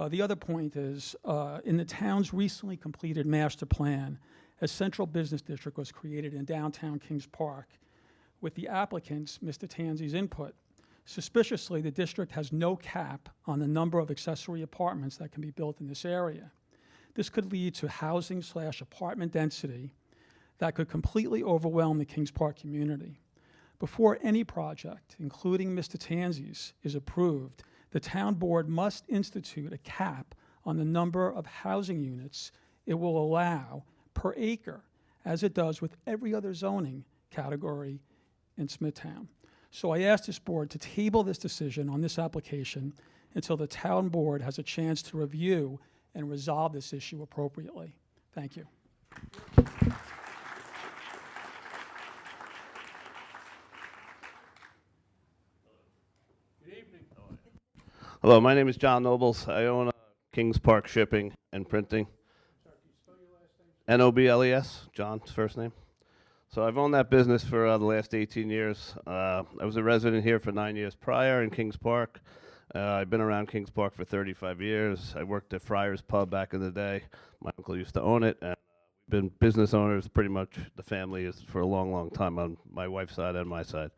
The other point is, in the town's recently completed master plan, a central business district was created in downtown Kings Park with the applicant's, Mr. Tanzi's, input. Suspiciously, the district has no cap on the number of accessory apartments that can be built in this area. This could lead to housing/apartment density that could completely overwhelm the Kings Park community. Before any project, including Mr. Tanzi's, is approved, the town board must institute a cap on the number of housing units it will allow per acre, as it does with every other zoning category in Smithtown. So I asked this board to table this decision on this application until the town board has a chance to review and resolve this issue appropriately. Thank you. Hello, my name is John Nobles. I own Kings Park Shipping and Printing. Nobles, John's first name. So I've owned that business for the last 18 years. I was a resident here for 9 years prior in Kings Park. I've been around Kings Park for 35 years. I worked at Friar's Pub back in the day. My uncle used to own it, and we've been business owners, pretty much the family is for a long, long time on my wife's side and my side.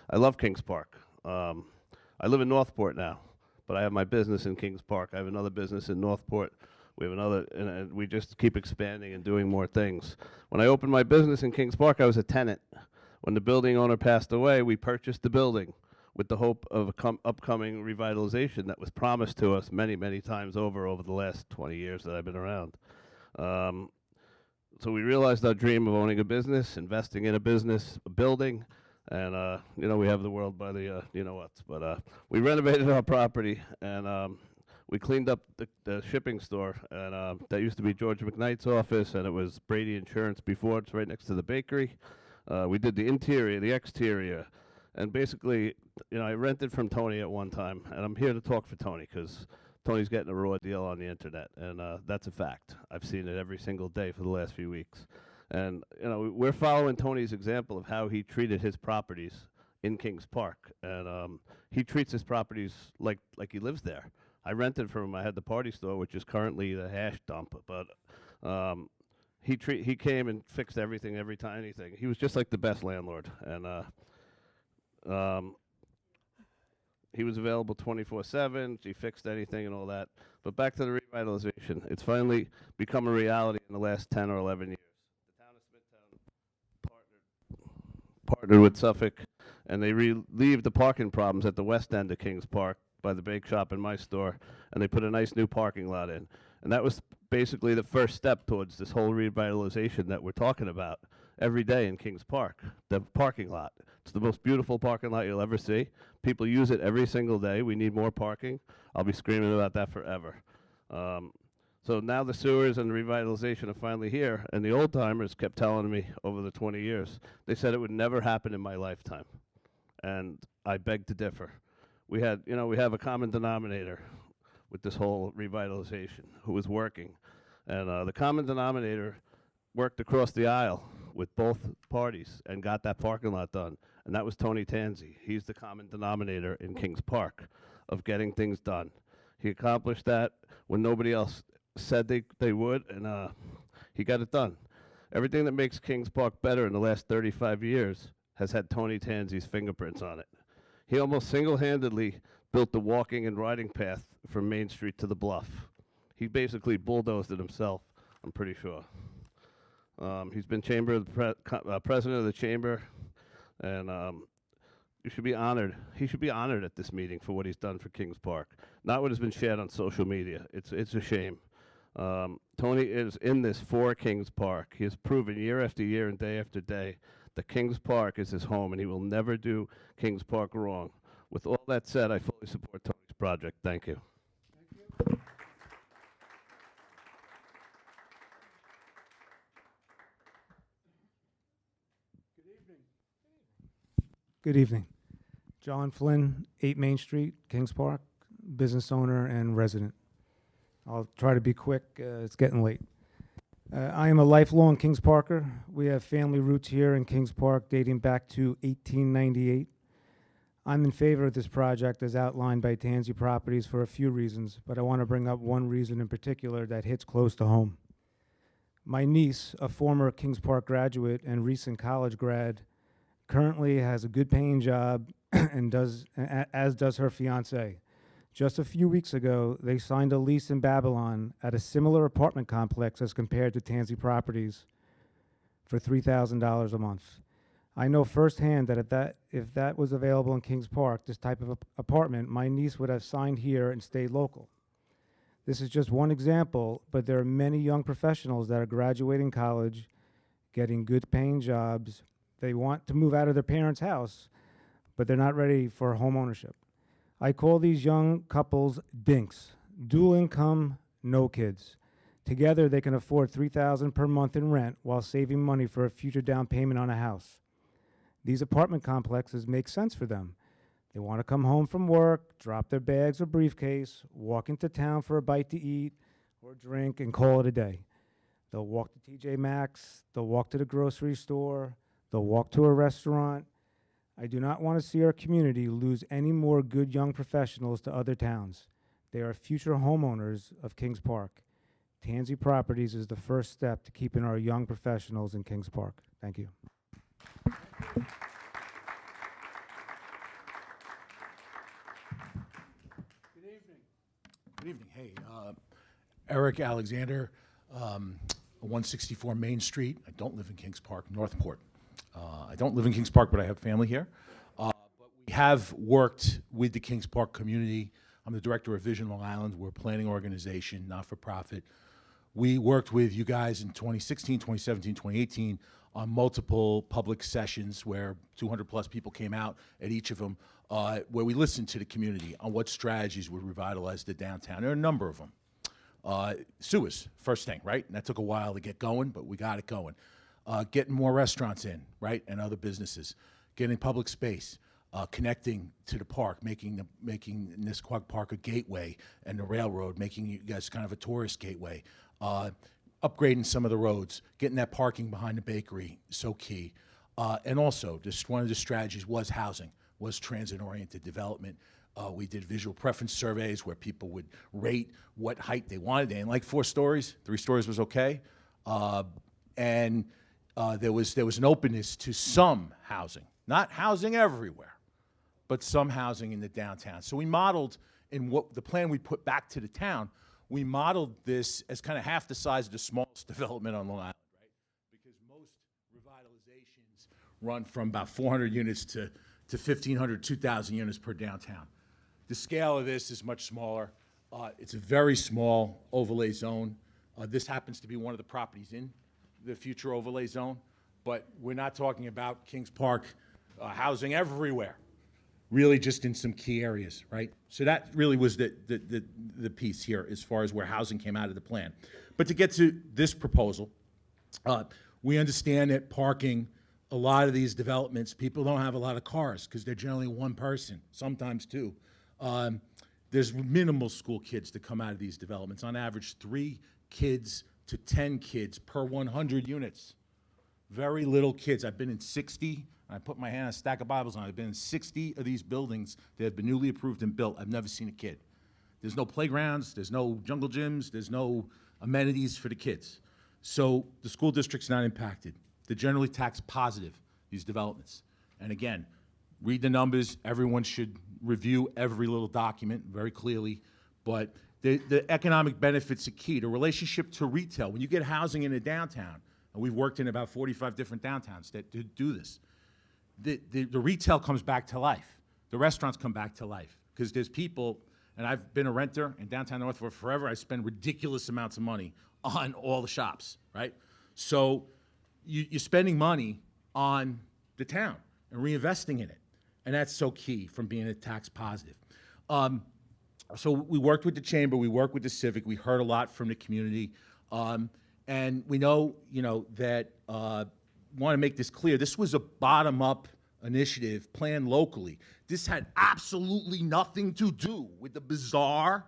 I love Kings Park. I live in Northport now, but I have my business in Kings Park. I have another business in Northport. We have another, and we just keep expanding and doing more things. When I opened my business in Kings Park, I was a tenant. When the building owner passed away, we purchased the building with the hope of a upcoming revitalization that was promised to us many, many times over the last 20 years that I've been around. So we realized our dream of owning a business, investing in a business, a building, and you know, we have the world by the you know what. But we renovated our property, and we cleaned up the shipping store, and that used to be George McKnight's office, and it was Brady Insurance before. It's right next to the bakery. We did the interior, the exterior, and basically, you know, I rented from Tony at one time, and I'm here to talk for Tony because Tony's getting a raw deal on the internet, and that's a fact. I've seen it every single day for the last few weeks. And, you know, we're following Tony's example of how he treated his properties in Kings Park, and he treats his properties like he lives there. I rented from him. I had the party store, which is currently the hash dump, but he came and fixed everything every time, anything. He was just like the best landlord, and he was available 24/7. He fixed anything and all that. But back to the revitalization. It's finally become a reality in the last 10 or 11 years. The town of Smithtown partnered with Suffolk, and they relieved the parking problems at the west end of Kings Park by the bake shop and my store, and they put a nice new parking lot in. And that was basically the first step towards this whole revitalization that we're talking about every day in Kings Park, the parking lot. It's the most beautiful parking lot you'll ever see. People use it every single day. We need more parking. I'll be screaming about that forever. So now the sewers and the revitalization are finally here, and the old timers kept telling me over the 20 years, they said it would never happen in my lifetime. And I beg to differ. We have a common denominator with this whole revitalization who was working. And the common denominator worked across the aisle with both parties and got that parking lot done. And that was Tony Tanzi. He's the common denominator in Kings Park of getting things done. He accomplished that when nobody else said they would, and he got it done. Everything that makes Kings Park better in the last 35 years has had Tony Tanzi's fingerprints on it. He almost single-handedly built the walking and riding path from Main Street to the Bluff. He basically bulldozed it himself, I'm pretty sure. He's been president of the chamber, and you should be honored. He should be honored at this meeting for what he's done for Kings Park, not what has been shared on social media. It's a shame. Tony is in this for Kings Park. He has proven year after year and day after day that Kings Park is his home, and he will never do Kings Park wrong. With all that said, I fully support Tony's project. Thank you. Good evening. John Flynn, 8 Main Street, Kings Park, business owner and resident. I'll try to be quick. It's getting late. I am a lifelong Kings Parker. We have family roots here in Kings Park dating back to 1898. I'm in favor of this project as outlined by Tanzi Properties for a few reasons, but I want to bring up one reason in particular that hits close to home. My niece, a former Kings Park graduate and recent college grad, currently has a good paying job and as does her fiance. Just a few weeks ago, they signed a lease in Babylon at a similar apartment complex as compared to Tanzi Properties for $3,000 a month. I know firsthand that if that was available in Kings Park, this type of apartment, my niece would have signed here and stayed local. This is just one example, but there are many young professionals that are graduating college, getting good paying jobs. They want to move out of their parents' house, but they're not ready for home ownership. I call these young couples dinks. Dual income, no kids. Together, they can afford $3,000 per month in rent while saving money for a future down payment on a house. These apartment complexes make sense for them. They want to come home from work, drop their bags or briefcase, walk into town for a bite to eat or drink, and call it a day. They'll walk to TJ Maxx, they'll walk to the grocery store, they'll walk to a restaurant. I do not want to see our community lose any more good young professionals to other towns. They are future homeowners of Kings Park. Tansy Properties is the first step to keeping our young professionals in Kings Park. Thank you. Good evening. Hey, Eric Alexander, 164 Main Street. I don't live in Kings Park, Northport. I don't live in Kings Park, but I have family here. But we have worked with the Kings Park community. I'm the director of Vision Long Island. We're a planning organization, not-for-profit. We worked with you guys in 2016, 2017, 2018 on multiple public sessions where 200 plus people came out at each of them, where we listened to the community on what strategies would revitalize the downtown. There are a number of them. Sewers, first thing, right? And that took a while to get going, but we got it going. Getting more restaurants in, right, and other businesses. Getting public space, connecting to the park, making Nisqually Park a gateway, and the railroad, making you guys kind of a tourist gateway. Upgrading some of the roads, getting that parking behind the bakery, so key. And also, just one of the strategies was housing, was transit-oriented development. We did visual preference surveys where people would rate what height they wanted. They didn't like 4 stories. 3 stories was okay. And there was an openness to some housing, not housing everywhere, but some housing in the downtown. So we modeled in what the plan we put back to the town, we modeled this as kind of half the size of the smallest development on Long Island, right? Because most revitalizations run from about 400 units to 1,500, 2,000 units per downtown. The scale of this is much smaller. It's a very small overlay zone. This happens to be one of the properties in the future overlay zone, but we're not talking about Kings Park housing everywhere, really just in some key areas, right? So that really was the piece here as far as where housing came out of the plan. But to get to this proposal, we understand that parking, a lot of these developments, people don't have a lot of cars because they're generally one person, sometimes two. There's minimal school kids that come out of these developments. On average, 3 kids to 10 kids per 100 units. Very little kids. I've been in 60. I put my hand on a stack of Bibles on it. I've been in 60 of these buildings that have been newly approved and built. I've never seen a kid. There's no playgrounds. There's no jungle gyms. There's no amenities for the kids. So the school district's not impacted. They're generally tax positive, these developments. And again, read the numbers. Everyone should review every little document very clearly. But the economic benefits are key. The relationship to retail. When you get housing in a downtown, and we've worked in about 45 different downtowns that do this, the retail comes back to life. The restaurants come back to life. Because there's people, and I've been a renter in downtown Northport forever, I spend ridiculous amounts of money on all the shops, right? So you're spending money on the town and reinvesting in it. And that's so key from being a tax positive. So we worked with the chamber, we worked with the civic, we heard a lot from the community. And we know, that want to make this clear, this was a bottom-up initiative planned locally. This had absolutely nothing to do with the bizarre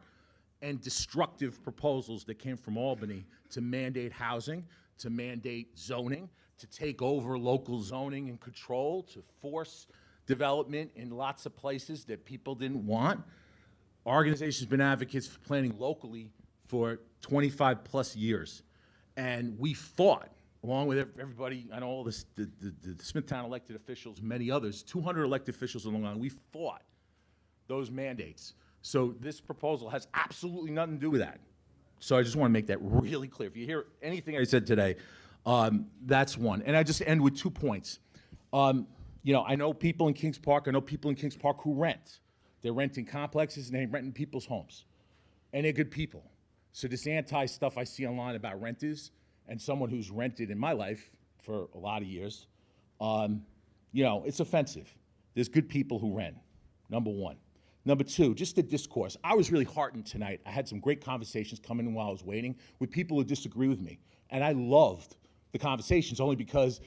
and destructive proposals that came from Albany to mandate housing, to mandate zoning, to take over local zoning and control, to force development in lots of places that people didn't want. Our organization's been advocates for planning locally for 25 plus years. And we fought, along with everybody, I know all the Smithtown elected officials, many others, 200 elected officials in Long Island, we fought those mandates. So this proposal has absolutely nothing to do with that. So I just want to make that really clear. If you hear anything I said today, That's one. And I just end with 2 points. I know people in Kings Park. I know people in Kings Park who rent. They're renting complexes and they're renting people's homes. And they're good people. So this anti-stuff I see online about renters, and someone who's rented in my life for a lot of years, it's offensive. There's good people who rent, number one. Number two, just the discourse. I was really heartened tonight. I had some great conversations coming in while I was waiting with people who disagree with me. And I loved the conversations only because,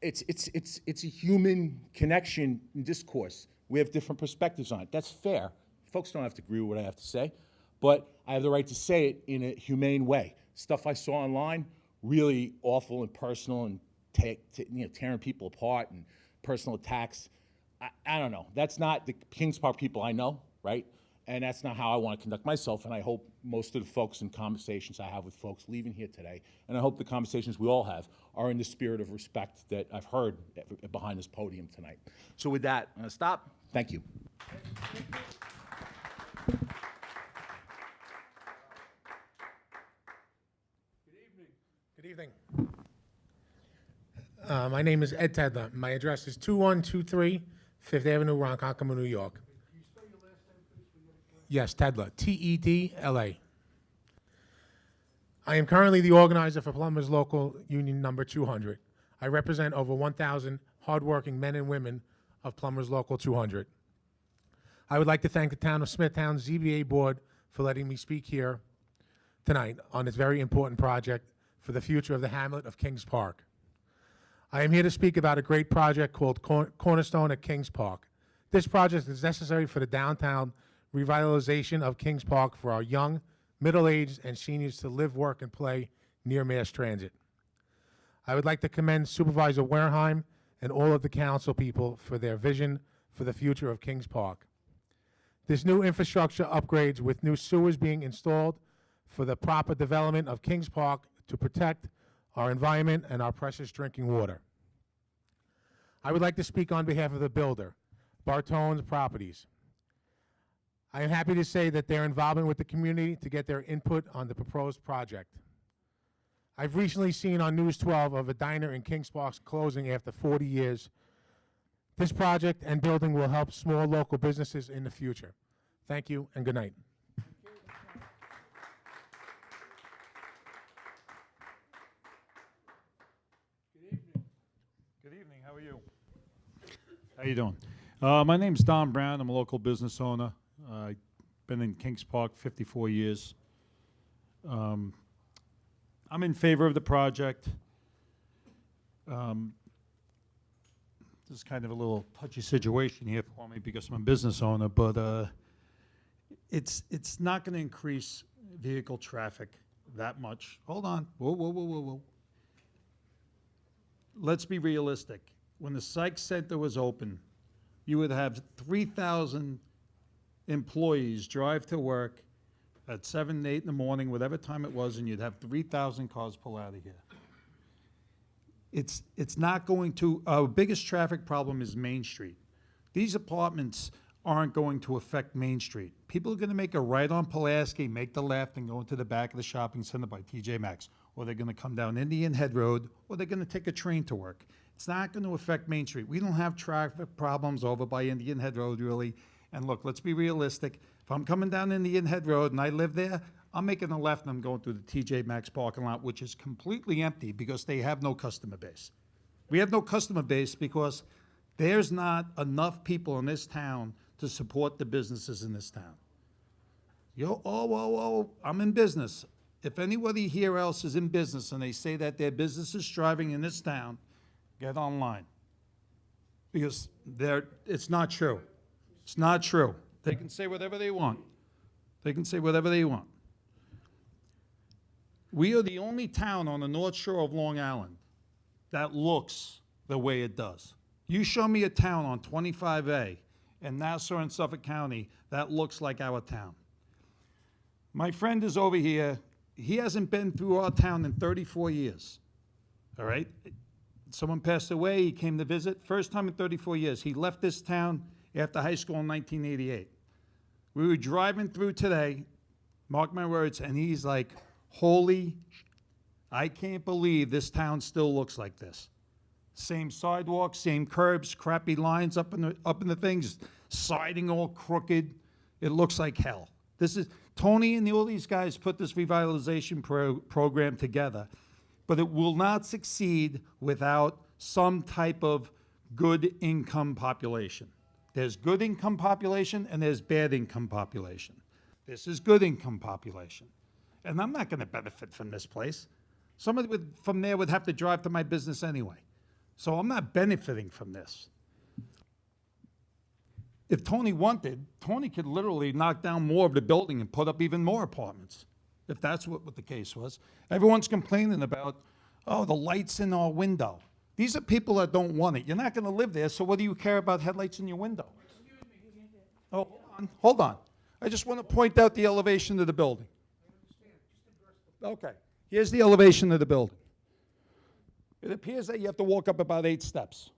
it's a human connection and discourse. We have different perspectives on it. That's fair. Folks don't have to agree with what I have to say, but I have the right to say it in a humane way. Stuff I saw online, really awful and personal and tearing people apart and personal attacks. I don't know. That's not the Kings Park people I know, right? And that's not how I want to conduct myself. And I hope most of the folks and conversations I have with folks leaving here today, and I hope the conversations we all have, are in the spirit of respect that I've heard behind this podium tonight. So with that, I'm going to stop. Thank you. Good evening. My name is Ed Tedler. My address is 2123 Fifth Avenue, Ronkonkoma, New York. Yes, Tedler, T-E-D-L-A. I am currently the organizer for Plumbers Local Union Number 200. I represent over 1,000 hardworking men and women of Plumbers Local 200. I would like to thank the Town of Smithtown ZBA Board for letting me speak here tonight on this very important project for the future of the hamlet of Kings Park. I am here to speak about a great project called Cornerstone at Kings Park. This project is necessary for the downtown revitalization of Kings Park for our young, middle-aged, and seniors to live, work, and play near mass transit. I would like to commend Supervisor Wareheim and all of the council people for their vision for the future of Kings Park. This new infrastructure upgrades with new sewers being installed for the proper development of Kings Park to protect our environment and our precious drinking water. I would like to speak on behalf of the builder, Bartone's Properties. I am happy to say that their involvement with the community to get their input on the proposed project. I've recently seen on News 12 of a diner in Kings Park closing after 40 years. This project and building will help small local businesses in the future. Thank you and good night. Good evening. How are you? How you doing? My name's Don Brown. I'm a local business owner. I've been in Kings Park 54 years. I'm in favor of the project. This is kind of a little touchy situation here for me because I'm a business owner, but it's not going to increase vehicle traffic that much. Hold on. Whoa, whoa, whoa, whoa, whoa. Let's be realistic. When the Psych Center was open, you would have 3,000 employees drive to work at 7, 8 in the morning, whatever time it was, and you'd have 3,000 cars pull out of here. It's not going to, our biggest traffic problem is Main Street. These apartments aren't going to affect Main Street. People are going to make a right on Pulaski, make the left, and go into the back of the shopping center by TJ Maxx. Or they're going to come down Indian Head Road, or they're going to take a train to work. It's not going to affect Main Street. We don't have traffic problems over by Indian Head Road, really. And look, let's be realistic. If I'm coming down Indian Head Road and I live there, I'm making a left and I'm going through the TJ Maxx parking lot, which is completely empty because they have no customer base. We have no customer base because there's not enough people in this town to support the businesses in this town. I'm in business. If anybody here else is in business and they say that their business is thriving in this town, get online. Because it's not true. It's not true. They can say whatever they want. They can say whatever they want. We are the only town on the North Shore of Long Island that looks the way it does. You show me a town on 25A in Nassau and Suffolk County that looks like our town. My friend is over here. He hasn't been through our town in 34 years, all right? Someone passed away, he came to visit. First time in 34 years. He left this town after high school in 1988. We were driving through today, mark my words, and he's like, holy, I can't believe this town still looks like this. Same sidewalks, same curbs, crappy lines up in the things, siding all crooked. It looks like hell. Tony and all these guys put this revitalization program together, but it will not succeed without some type of good income population. There's good income population and there's bad income population. This is good income population. And I'm not going to benefit from this place. Somebody from there would have to drive to my business anyway. So I'm not benefiting from this. If Tony wanted, Tony could literally knock down more of the building and put up even more apartments, if that's what the case was. Everyone's complaining about, oh, the lights in our window. These are people that don't want it. You're not going to live there, so what do you care about headlights in your window? Oh, hold on. I just want to point out the elevation of the building. Okay, here's the elevation of the building. It appears that you have to walk up about 8 steps.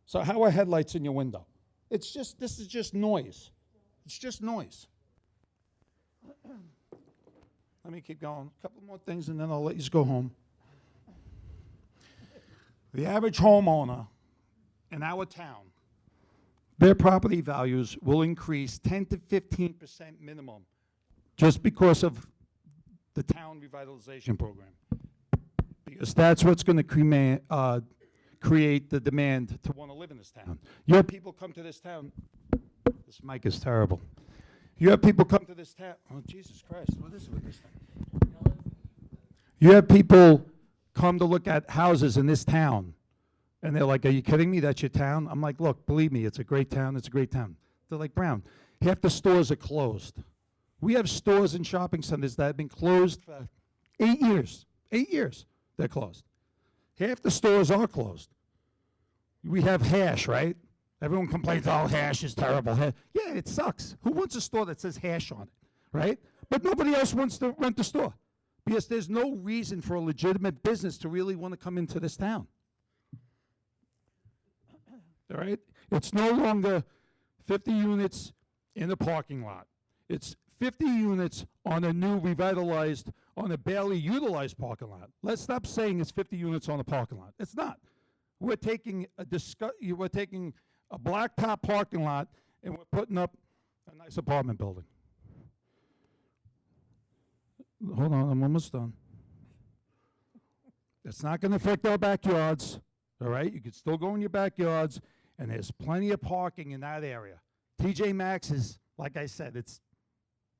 So how are headlights in your window? This is just noise. It's just noise. Let me keep going. A couple more things and then I'll let you go home. The average homeowner in our town, their property values will increase 10 to 15% minimum just because of the town revitalization program. Because that's what's going to create the demand to want to live in this town. You have people come to this town. This mic is terrible. You have people come to this town. Oh, Jesus Christ, what is it with this thing? You have people come to look at houses in this town, and they're like, are you kidding me? That's your town? I'm like, look, believe me, it's a great town. It's a great town. They're like, Brown, half the stores are closed. We have stores and shopping centers that have been closed for 8 years. 8 years they're closed. Half the stores are closed. We have Hash, right? Everyone complains, oh, Hash is terrible. Yeah, it sucks. Who wants a store that says Hash on it, right? But nobody else wants to rent the store because there's no reason for a legitimate business to really want to come into this town. All right? It's no longer 50 units in a parking lot. It's 50 units on a new revitalized, on a barely utilized parking lot. Let's stop saying it's 50 units on a parking lot. It's not. We're taking a blacktop parking lot and we're putting up a nice apartment building. Hold on, I'm almost done. It's not going to affect our backyards, all right? You can still go in your backyards, and there's plenty of parking in that area. TJ Maxx is, like I said, it's,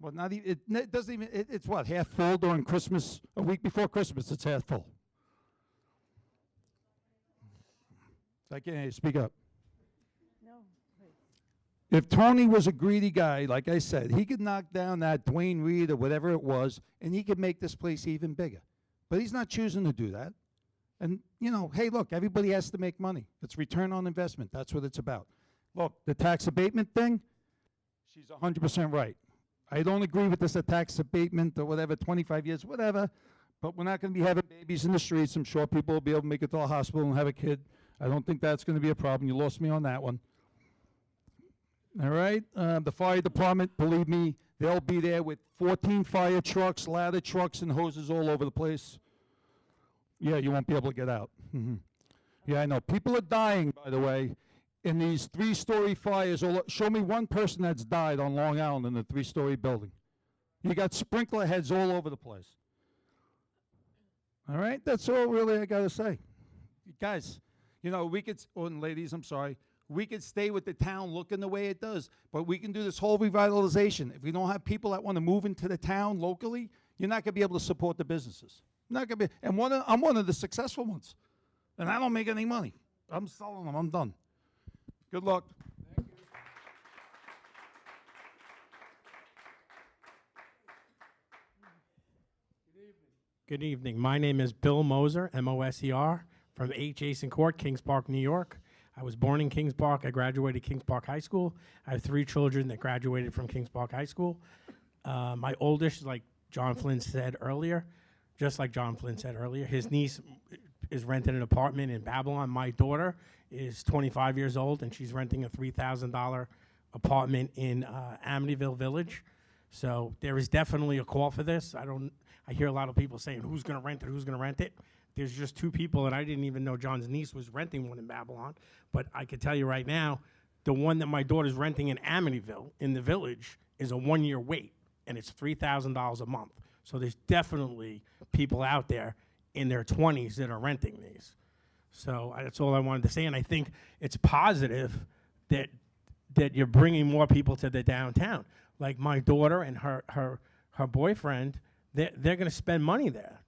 well, not even, it doesn't even, it's what, half full during Christmas, a week before Christmas, it's half full. I can't hear you, speak up. If Tony was a greedy guy, like I said, he could knock down that Dwayne Reed or whatever it was, and he could make this place even bigger. But he's not choosing to do that. And, you know, hey, look, everybody has to make money. It's return on investment. That's what it's about. Look, the tax abatement thing, she's 100% right. I don't agree with this tax abatement or whatever, 25 years, whatever, but we're not going to be having babies in the streets. I'm sure people will be able to make it to the hospital and have a kid. I don't think that's going to be a problem. You lost me on that one. All right, the fire department, believe me, they'll be there with 14 fire trucks, ladder trucks, and hoses all over the place. Yeah, you won't be able to get out. Yeah, I know. People are dying, by the way, in these 3-story fires. Show me one person that's died on Long Island in a 3-story building. You got sprinkler heads all over the place. All right, that's all really I got to say. Guys, you know, we could, and ladies, I'm sorry, we could stay with the town looking the way it does, but we can do this whole revitalization. If we don't have people that want to move into the town locally, you're not going to be able to support the businesses. Not going to be, and I'm one of the successful ones, and I don't make any money. I'm selling them. I'm done. Good luck. Good evening. My name is Bill Moser, M-O-S-E-R, from 8 Jason Court, Kings Park, New York. I was born in Kings Park. I graduated Kings Park High School. I have 3 children that graduated from Kings Park High School. My oldest, like John Flynn said earlier, just like John Flynn said earlier, his niece is renting an apartment in Babylon. My daughter is 25 years old, and she's renting a $3,000 apartment in Amityville Village. So there is definitely a call for this. I hear a lot of people saying, who's going to rent it, who's going to rent it? There's just 2 people, and I didn't even know John's niece was renting one in Babylon. But I can tell you right now, the one that my daughter's renting in Amityville, in the Village, is a 1-year wait, and it's $3,000 a month. So there's definitely people out there in their 20s that are renting these. So that's all I wanted to say, and I think it's positive that you're bringing more people to the downtown. Like my daughter and her boyfriend, they're going to spend money there.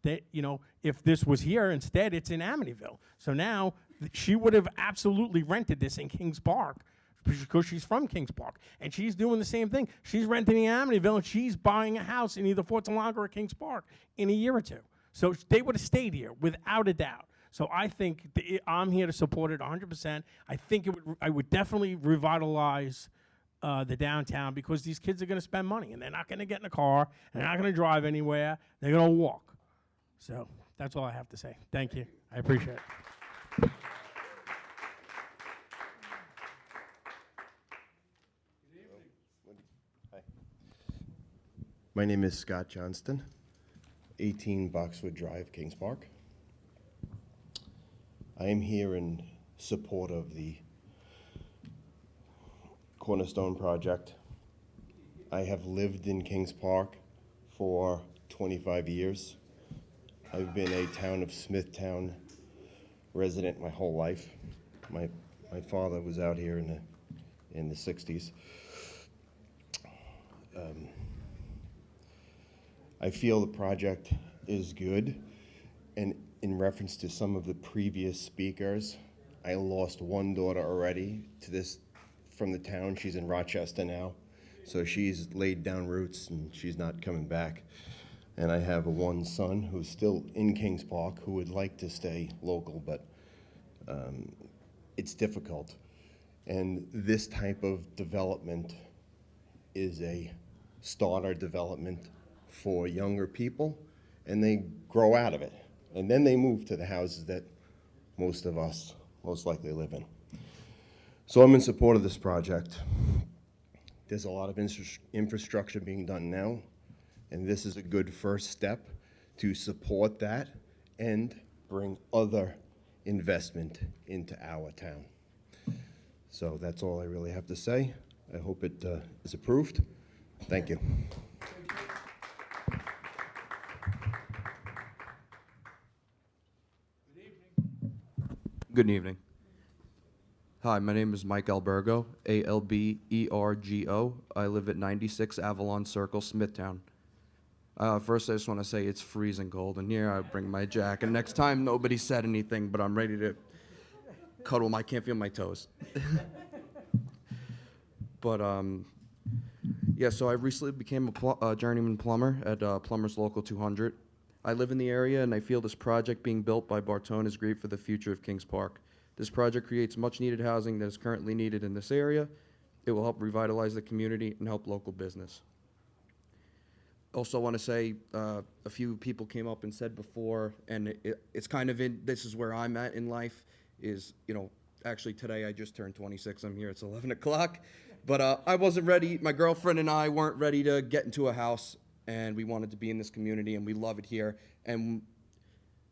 If this was here, instead it's in Amityville. So now she would have absolutely rented this in Kings Park because she's from Kings Park, and she's doing the same thing. She's renting in Amityville, and she's buying a house in either Fort Salonga or Kings Park in a year or 2. So they would have stayed here without a doubt. So I think I'm here to support it 100%. I think I would definitely revitalize the downtown, because these kids are going to spend money, and they're not going to get in a car, and they're not going to drive anywhere. They're going to walk. So that's all I have to say. Thank you. I appreciate it. My name is Scott Johnston, 18 Boxwood Drive, Kings Park. I am here in support of the Cornerstone project. I have lived in Kings Park for 25 years. I've been a town of Smithtown resident my whole life. My father was out here in the 60s. I feel the project is good, and in reference to some of the previous speakers, I lost one daughter already to this from the town. She's in Rochester now, so she's laid down roots and she's not coming back. And I have one son who's still in Kings Park who would like to stay local, but it's difficult. And this type of development is a starter development for younger people, and they grow out of it. And then they move to the houses that most of us most likely live in. So I'm in support of this project. There's a lot of infrastructure being done now, and this is a good first step to support that and bring other investment into our town. So that's all I really have to say. I hope it is approved. Thank you. Good evening. Hi, my name is Mike Albergo, Albergo. I live at 96 Avalon Circle, Smithtown. First, I just want to say it's freezing cold in here. I bring my jacket. Next time, nobody said anything, but I'm ready to cuddle. I can't feel my toes. But, yeah, so I recently became a journeyman plumber at Plumbers Local 200. I live in the area, and I feel this project being built by Bartone is great for the future of Kings Park. This project creates much-needed housing that is currently needed in this area. It will help revitalize the community and help local business. Also want to say, a few people came up and said before, and it's kind of this is where I'm at in life, is, actually today I just turned 26. I'm here, it's 11 o'clock. But I wasn't ready, my girlfriend and I weren't ready to get into a house, and we wanted to be in this community, and we love it here. And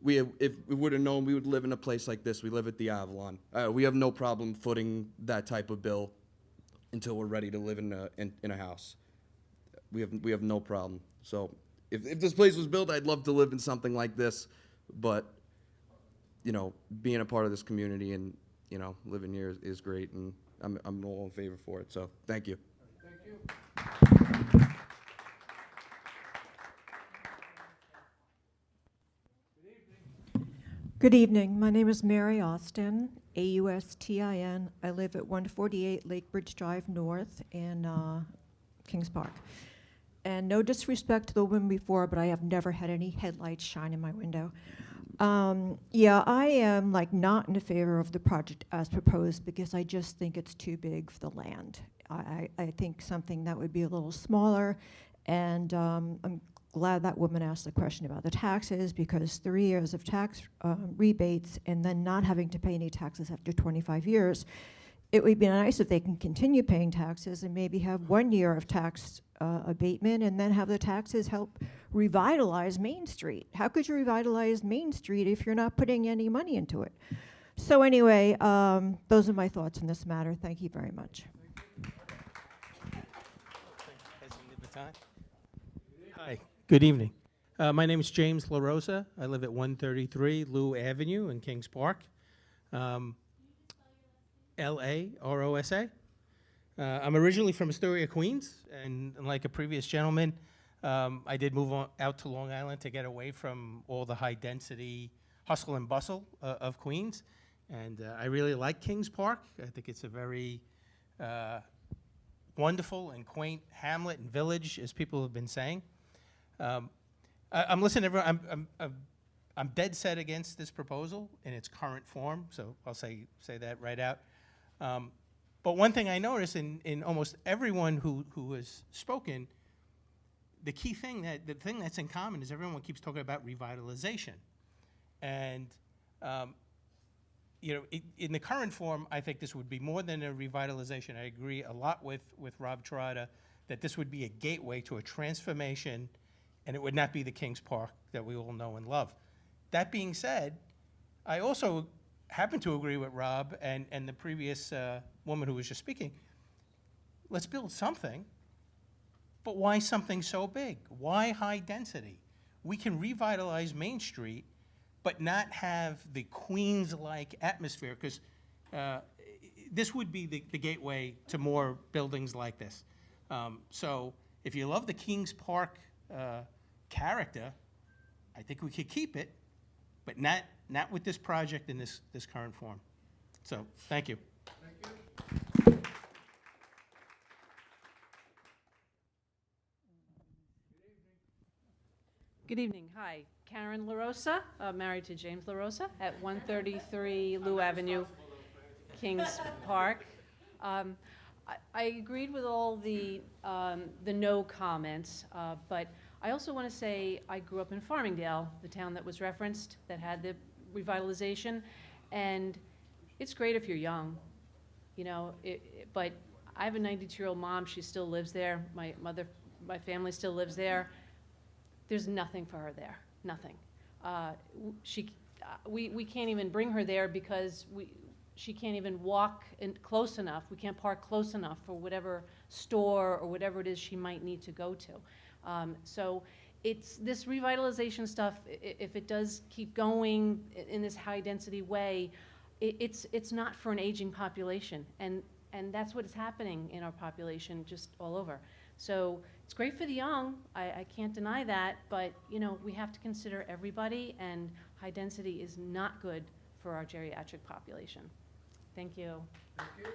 if we would have known we would live in a place like this, we live at the Avalon. We have no problem footing that type of bill until we're ready to live in a house. We have no problem. So if this place was built, I'd love to live in something like this. But being a part of this community and living here is great, and I'm all in favor for it. So thank you. Thank you. Good evening. My name is Mary Austin, Austin. I live at 148 Lake Bridge Drive North in Kings Park. And no disrespect to the woman before, but I have never had any headlights shine in my window. Yeah, I am not in favor of the project as proposed, because I just think it's too big for the land. I think something that would be a little smaller, and I'm glad that woman asked the question about the taxes, because 3 years of tax rebates and then not having to pay any taxes after 25 years it would be nice if they can continue paying taxes and maybe have 1 year of tax abatement and then have the taxes help revitalize Main Street. How could you revitalize Main Street if you're not putting any money into it? So anyway, those are my thoughts on this matter. Thank you very much. Hi, good evening. My name is James LaRosa. I live at 133 Lou Avenue in Kings Park. LaRosa. I'm originally from Astoria, Queens, and like a previous gentleman, I did move out to Long Island to get away from all the high-density hustle and bustle of Queens, and I really like Kings Park. I think it's a very wonderful and quaint hamlet and village, as people have been saying. I'm listening to everyone. I'm dead set against this proposal in its current form, so I'll say that right out. But one thing I notice in almost everyone who has spoken, the thing that's in common is everyone keeps talking about revitalization. And in the current form, I think this would be more than a revitalization. I agree a lot with Rob Trotta that this would be a gateway to a transformation, and it would not be the Kings Park that we all know and love. That being said, I also happen to agree with Rob and the previous woman who was just speaking. Let's build something, but why something so big? Why high density? We can revitalize Main Street, but not have the Queens-like atmosphere, because this would be the gateway to more buildings like this. So if you love the Kings Park character, I think we could keep it, but not with this project in this current form. So, thank you. Good evening. Hi, Karen LaRosa, married to James LaRosa at 133 Lou Avenue, Kings Park. I agreed with all the no comments, but I also want to say I grew up in Farmingdale, the town that was referenced that had the revitalization, and it's great if you're young, but I have a 92-year-old mom. She still lives there. My family still lives there. There's nothing for her there, nothing. We can't even bring her there because she can't even walk close enough. We can't park close enough for whatever store or whatever it is she might need to go to. So it's this revitalization stuff, if it does keep going in this high density way, it's not for an aging population. And that's what is happening in our population just all over. So it's great for the young, I can't deny that, but we have to consider everybody, and high density is not good for our geriatric population. Thank you. Thank you.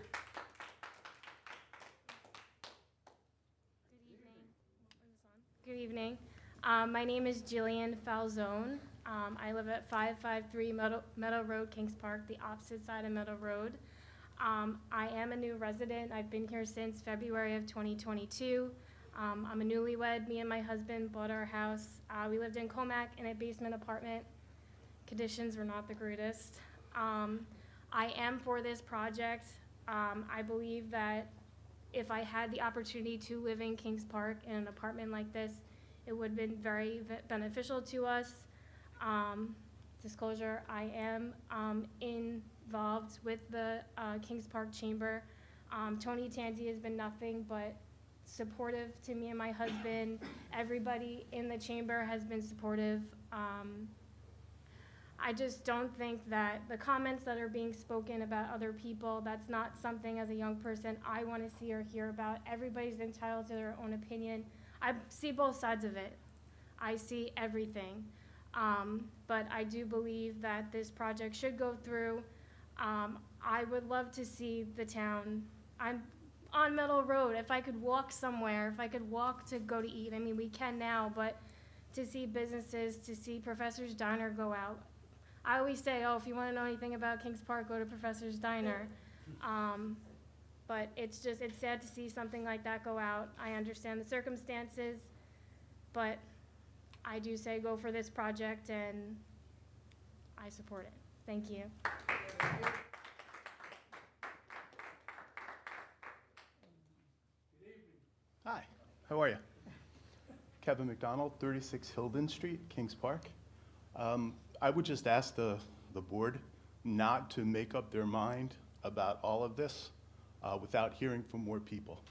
Good evening. My name is Jillian Falzone. I live at 553 Meadow Road, Kings Park, the opposite side of Meadow Road. I am a new resident. I've been here since February of 2022. I'm a newlywed. Me and my husband bought our house. We lived in Comac in a basement apartment. Conditions were not the greatest. I am for this project. I believe that if I had the opportunity to live in Kings Park in an apartment like this, it would have been very beneficial to us. Disclosure, I am involved with the Kings Park Chamber. Tony Tanzi has been nothing but supportive to me and my husband. Everybody in the chamber has been supportive. I just don't think that the comments that are being spoken about other people, that's not something as a young person I want to see or hear about. Everybody's entitled to their own opinion. I see both sides of it. I see everything. But I do believe that this project should go through. I would love to see the town. I'm on Meadow Road. If I could walk somewhere, if I could walk to go to eat, I mean, we can now, but to see businesses, to see Professor's Diner go out. I always say, oh, if you want to know anything about Kings Park, go to Professor's Diner. But it's sad to see something like that go out. I understand the circumstances, but I do say go for this project, and I support it. Thank you. How are you? Kevin McDonald, 36 Hilden Street, Kings Park. I would just ask the board not to make up their mind about all of this without hearing from more people.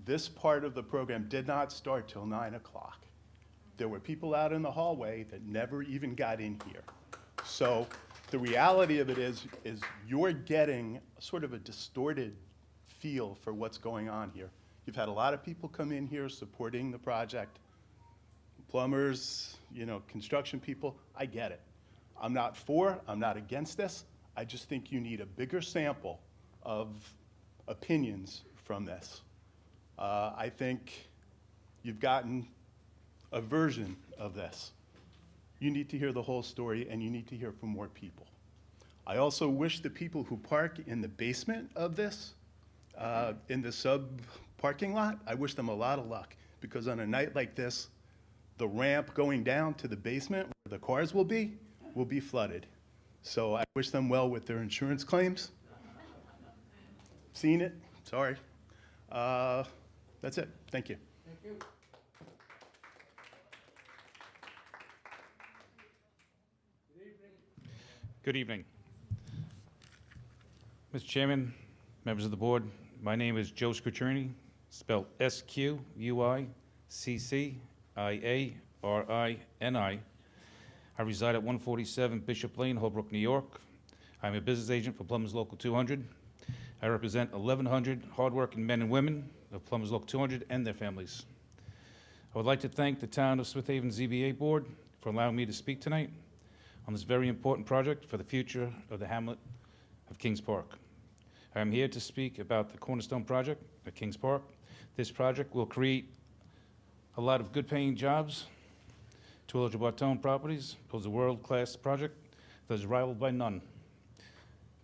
This part of the program did not start till 9 o'clock. There were people out in the hallway that never even got in here. So the reality of it is you're getting sort of a distorted feel for what's going on here. You've had a lot of people come in here supporting the project, plumbers, construction people. I get it. I'm not against this. I just think you need a bigger sample of opinions from this. I think you've gotten a version of this. You need to hear the whole story, and you need to hear from more people. I also wish the people who park in the basement of this, in the sub parking lot, I wish them a lot of luck, because on a night like this, the ramp going down to the basement where the cars will be flooded. So I wish them well with their insurance claims. Seen it, sorry. That's it, thank you. Good evening. Mr. Chairman, members of the board, my name is Joe Squitrini, spelled S-Q-U-I-C-C-I-A-R-I-N-I. I reside at 147 Bishop Lane, Holbrook, New York. I'm a business agent for Plumbers Local 200. I represent 1,100 hardworking men and women of Plumbers Local 200 and their families. I would like to thank the Town of Smith Haven ZBA Board for allowing me to speak tonight on this very important project for the future of the hamlet of Kings Park. I am here to speak about the Cornerstone project at Kings Park. This project will create a lot of good-paying jobs. Tullio Gibartone Properties builds a world-class project that is rivaled by none.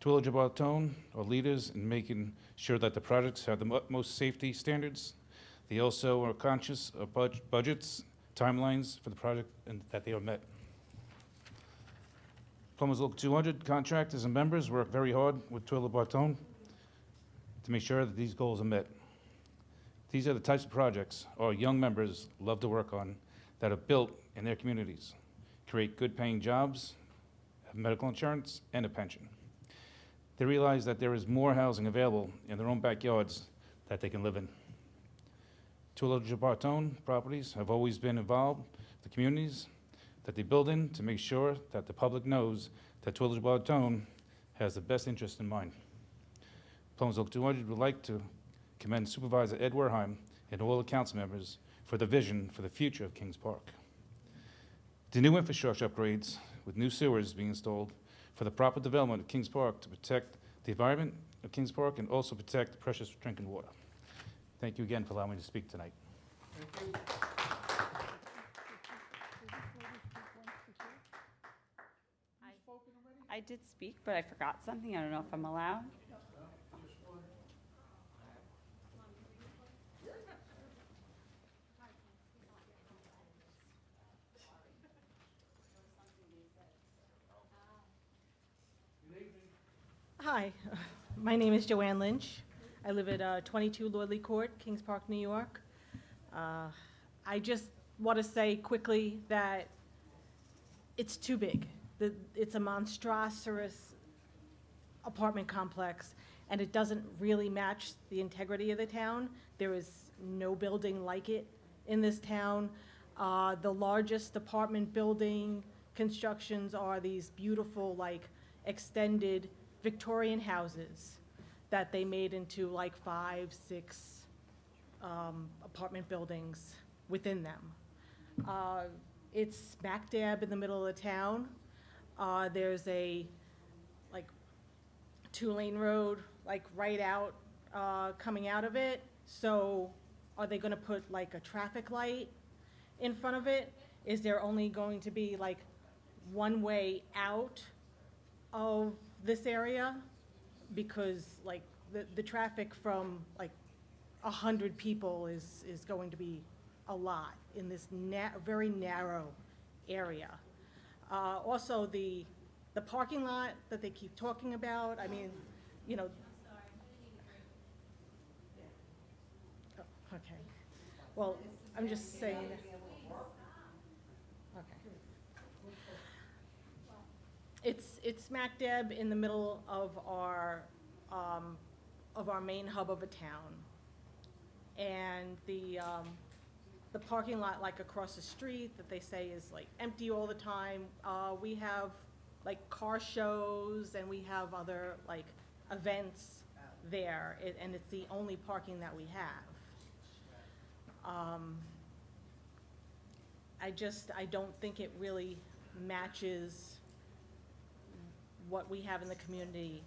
Tullio Gibartone are leaders in making sure that the projects have the utmost safety standards. They also are conscious of budgets, timelines for the project, and that they are met. Plumbers Local 200 contractors and members work very hard with Tullio Gibartone to make sure that these goals are met. These are the types of projects our young members love to work on that are built in their communities, create good-paying jobs, have medical insurance, and a pension. They realize that there is more housing available in their own backyards that they can live in. Tullio Gibartone Properties have always been involved with the communities that they build in to make sure that the public knows that Tullio Gibartone has the best interest in mind. Plumbers Local 200 would like to commend Supervisor Ed Werheim and all the council members for the vision for the future of Kings Park. The new infrastructure upgrades with new sewers being installed for the proper development of Kings Park to protect the environment of Kings Park and also protect precious drinking water. Thank you again for allowing me to speak tonight. I did speak, but I forgot something. I don't know if I'm allowed. Hi, my name is Joanne Lynch. I live at 22 Lordley Court, Kings Park, New York. I just want to say quickly that it's too big. It's a monstrous apartment complex, and it doesn't really match the integrity of the town. There is no building like it in this town. The largest apartment building constructions are these beautiful, extended Victorian houses that they made into 5, 6 apartment buildings within them. It's smack dab in the middle of the town. There's a 2-lane road right out coming out of it. So are they going to put a traffic light in front of it? Is there only going to be one way out of this area? Because the traffic from 100 people is going to be a lot in this very narrow area. Also, the parking lot that they keep talking about, I mean, Oh, okay. Well, I'm just saying. Okay. It's smack dab in the middle of our main hub of a town. And the parking lot like across the street that they say is like empty all the time. We have like car shows and we have other like events there, and it's the only parking that we have. I don't think it really matches what we have in the community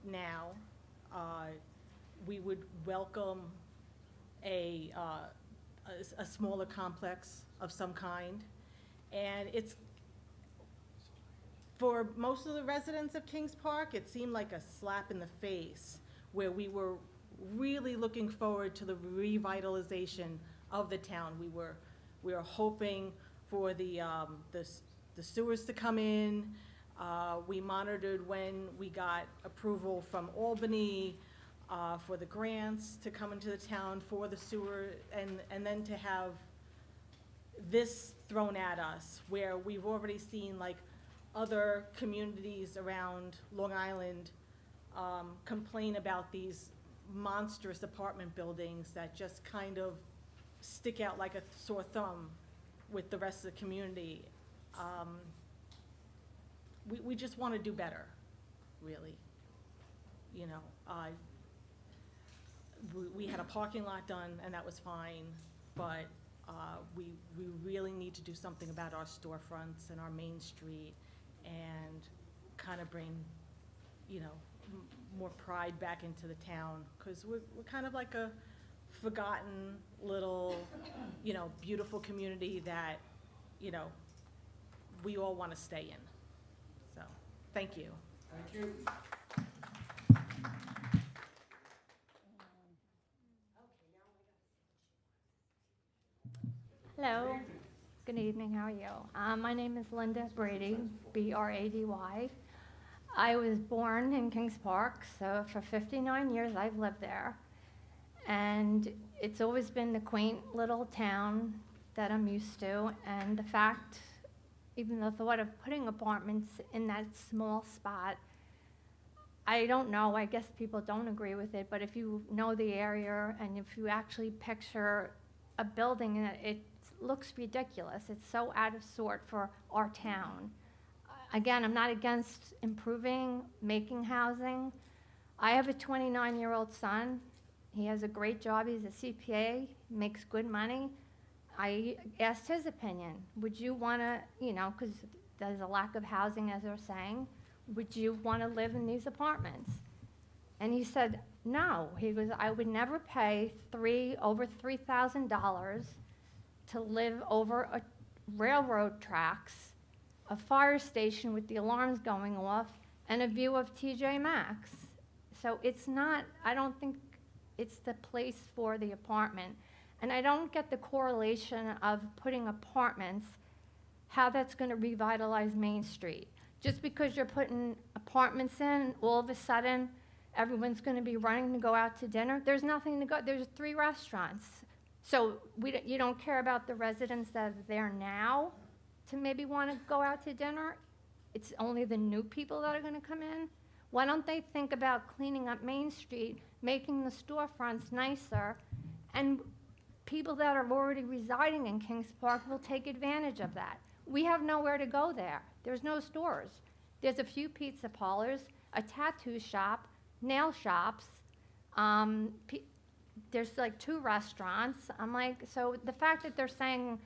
now. We would welcome a smaller complex of some kind. And it's, for most of the residents of Kings Park, it seemed like a slap in the face, where we were really looking forward to the revitalization of the town. We were hoping for the sewers to come in. We monitored when we got approval from Albany for the grants to come into the town for the sewer, and then to have this thrown at us, where we've already seen like other communities around Long Island complain about these monstrous apartment buildings that just kind of stick out like a sore thumb with the rest of the community. We just want to do better, really. You know, we had a parking lot done, and that was fine, but we really need to do something about our storefronts and our main street, and kind of bring, you know, more pride back into the town, because we're kind of like a forgotten little, you know, beautiful community that, you know, we all want to stay in. So, thank you. Thank you. Hello. Good evening. How are you? My name is Linda Brady, B-R-A-D-Y. I was born in Kings Park, so for 59 years I've lived there. And it's always been the quaint little town that I'm used to. And the fact, even the thought of putting apartments in that small spot, I don't know, I guess people don't agree with it, but if you know the area and if you actually picture a building in it, it looks ridiculous. It's so out of sort for our town. Again, I'm not against improving, making housing. I have a 29-year-old son. He has a great job. He's a CPA, makes good money. I asked his opinion. Would you want to, you know, because there's a lack of housing, as they're saying, would you want to live in these apartments? And he said, no. He goes, I would never pay over $3,000 to live over a railroad tracks, a fire station with the alarms going off, and a view of TJ Maxx. So it's not, I don't think it's the place for the apartment. And I don't get the correlation of putting apartments, how that's going to revitalize Main Street. Just because you're putting apartments in, all of a sudden, everyone's going to be running to go out to dinner. There's nothing to go, there's 3 restaurants. So you don't care about the residents that are there now to maybe want to go out to dinner? It's only the new people that are going to come in? Why don't they think about cleaning up Main Street, making the storefronts nicer, and people that are already residing in Kings Park will take advantage of that. We have nowhere to go there. There's no stores. There's a few pizza parlors, a tattoo shop, nail shops. There's like 2 restaurants. I'm like, so the fact that they're saying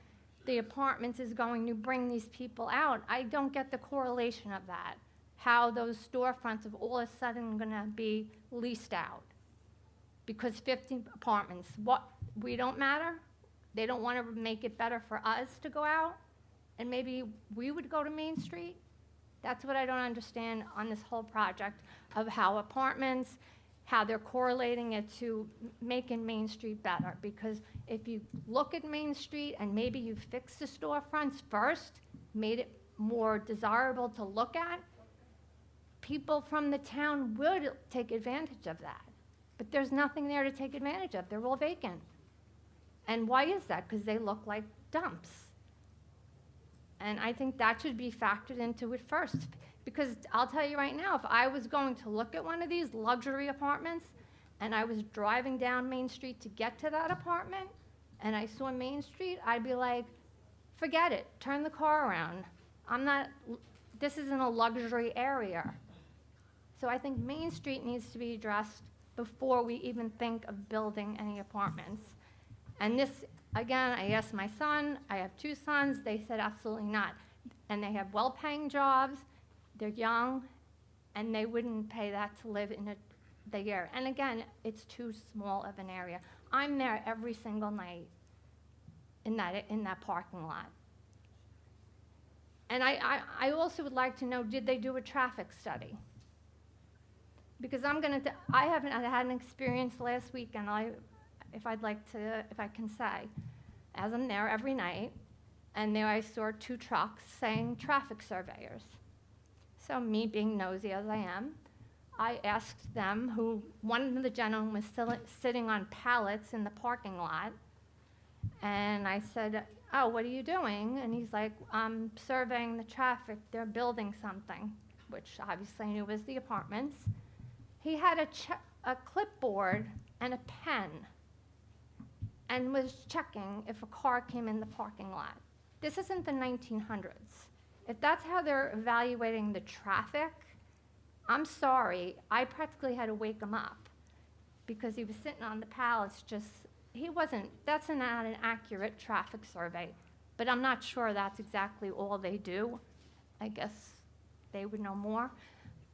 the apartments is going to bring these people out, I don't get the correlation of that. How those storefronts are all of a sudden going to be leased out. Because 50 apartments, what, we don't matter? They don't want to make it better for us to go out? And maybe we would go to Main Street? That's what I don't understand on this whole project of how apartments, how they're correlating it to making Main Street better. Because if you look at Main Street and maybe you fix the storefronts first, made it more desirable to look at, people from the town would take advantage of that. But there's nothing there to take advantage of. They're all vacant. And why is that? Because they look like dumps. And I think that should be factored into it first. Because I'll tell you right now, if I was going to look at one of these luxury apartments and I was driving down Main Street to get to that apartment and I saw Main Street, I'd be like, forget it, turn the car around. This isn't a luxury area. So I think Main Street needs to be addressed before we even think of building any apartments. And this, again, I asked my son, I have 2 sons, they said absolutely not. And they have well-paying jobs, they're young, and they wouldn't pay that to live in the area. And again, it's too small of an area. I'm there every single night in that parking lot. And I also would like to know, did they do a traffic study? Because I haven't had an experience last week, and if I can say, as I'm there every night, and there I saw 2 trucks saying traffic surveyors. So me being nosy as I am, I asked them one of the gentlemen was sitting on pallets in the parking lot, and I said, oh, what are you doing? And he's like, I'm surveying the traffic, they're building something, which obviously I knew was the apartments. He had a clipboard and a pen and was checking if a car came in the parking lot. This isn't the 1900s. If that's how they're evaluating the traffic, I'm sorry, I practically had to wake him up because he was sitting on the pallets that's not an accurate traffic survey, but I'm not sure that's exactly all they do. I guess they would know more,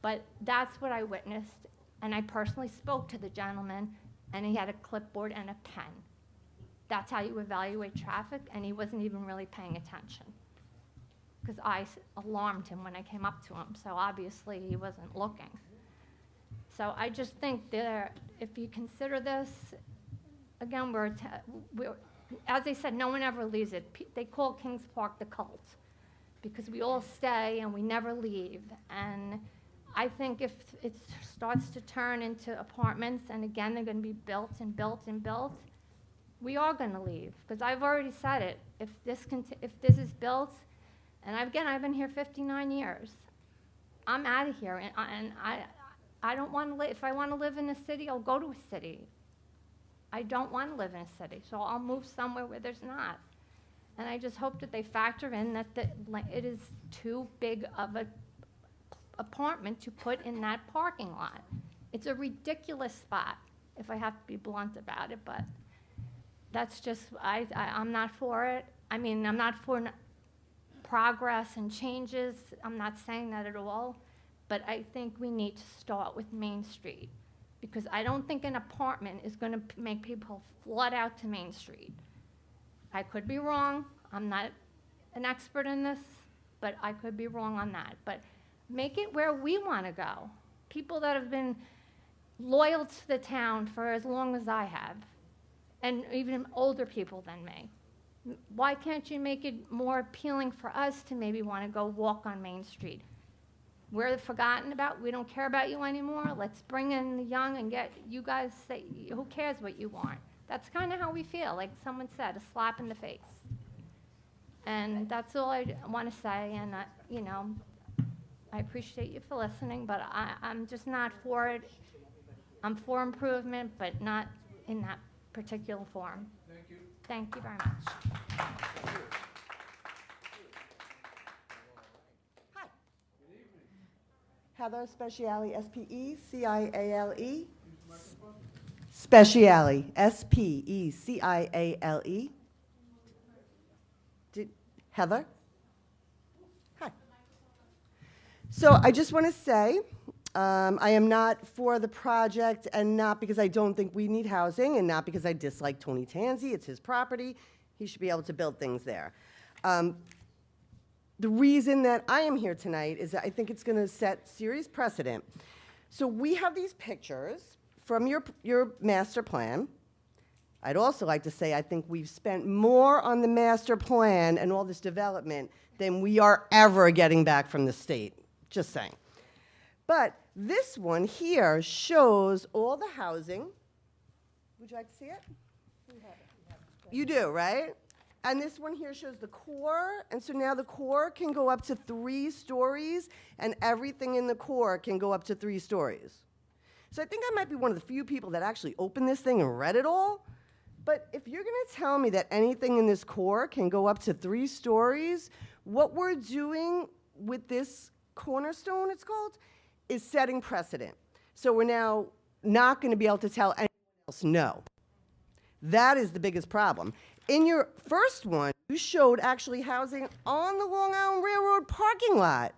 but that's what I witnessed, and I personally spoke to the gentleman, and he had a clipboard and a pen. That's how you evaluate traffic, and he wasn't even really paying attention because I alarmed him when I came up to him, so obviously he wasn't looking. So I just think if you consider this, again, as they said, no one ever leaves it. They call Kings Park the cult because we all stay and we never leave. And I think if it starts to turn into apartments, and again, they're going to be built and built and built, we are going to leave. Because I've already said it. If this is built, and I've been here 59 years, I'm out of here. And I don't want to live. If I want to live in a city, I'll go to a city. I don't want to live in a city, so I'll move somewhere where there's not. And I just hope that they factor in that it is too big of an apartment to put in that parking lot. It's a ridiculous spot, if I have to be blunt about it, but that's just, I'm not for it. I mean, I'm not for progress and changes. I'm not saying that at all, but I think we need to start with Main Street. Because I don't think an apartment is going to make people flood out to Main Street. I could be wrong. I'm not an expert in this, but I could be wrong on that. But make it where we want to go. People that have been loyal to the town for as long as I have, and even older people than me. Why can't you make it more appealing for us to maybe want to go walk on Main Street? We're forgotten about, we don't care about you anymore, let's bring in the young and get you guys, say, who cares what you want? That's kind of how we feel, like someone said, a slap in the face. And that's all I want to say, and I appreciate you for listening, but I'm just not for it. I'm for improvement, but not in that particular form. Thank you. Thank you very much. Heather Speciale, S-P-E-C-I-A-L-E. Speciale, S-P-E-C-I-A-L-E. Heather? Hi. So I just want to say, I am not for the project, and not because I don't think we need housing, and not because I dislike Tony Tanzi. It's his property. He should be able to build things there. The reason that I am here tonight is that I think it's going to set serious precedent. So we have these pictures from your master plan. I'd also like to say I think we've spent more on the master plan and all this development than we are ever getting back from the state. Just saying. But this one here shows all the housing. Would you like to see it? We have it. You do, right? And this one here shows the core, and so now the core can go up to 3 stories, and everything in the core can go up to 3 stories. So I think I might be one of the few people that actually opened this thing and read it all. But if you're gonna tell me that anything in this core can go up to 3 stories, what we're doing with this cornerstone, it's called, is setting precedent. So we're now not gonna be able to tell anyone else no. That is the biggest problem. In your first one, you showed actually housing on the Long Island Railroad parking lot.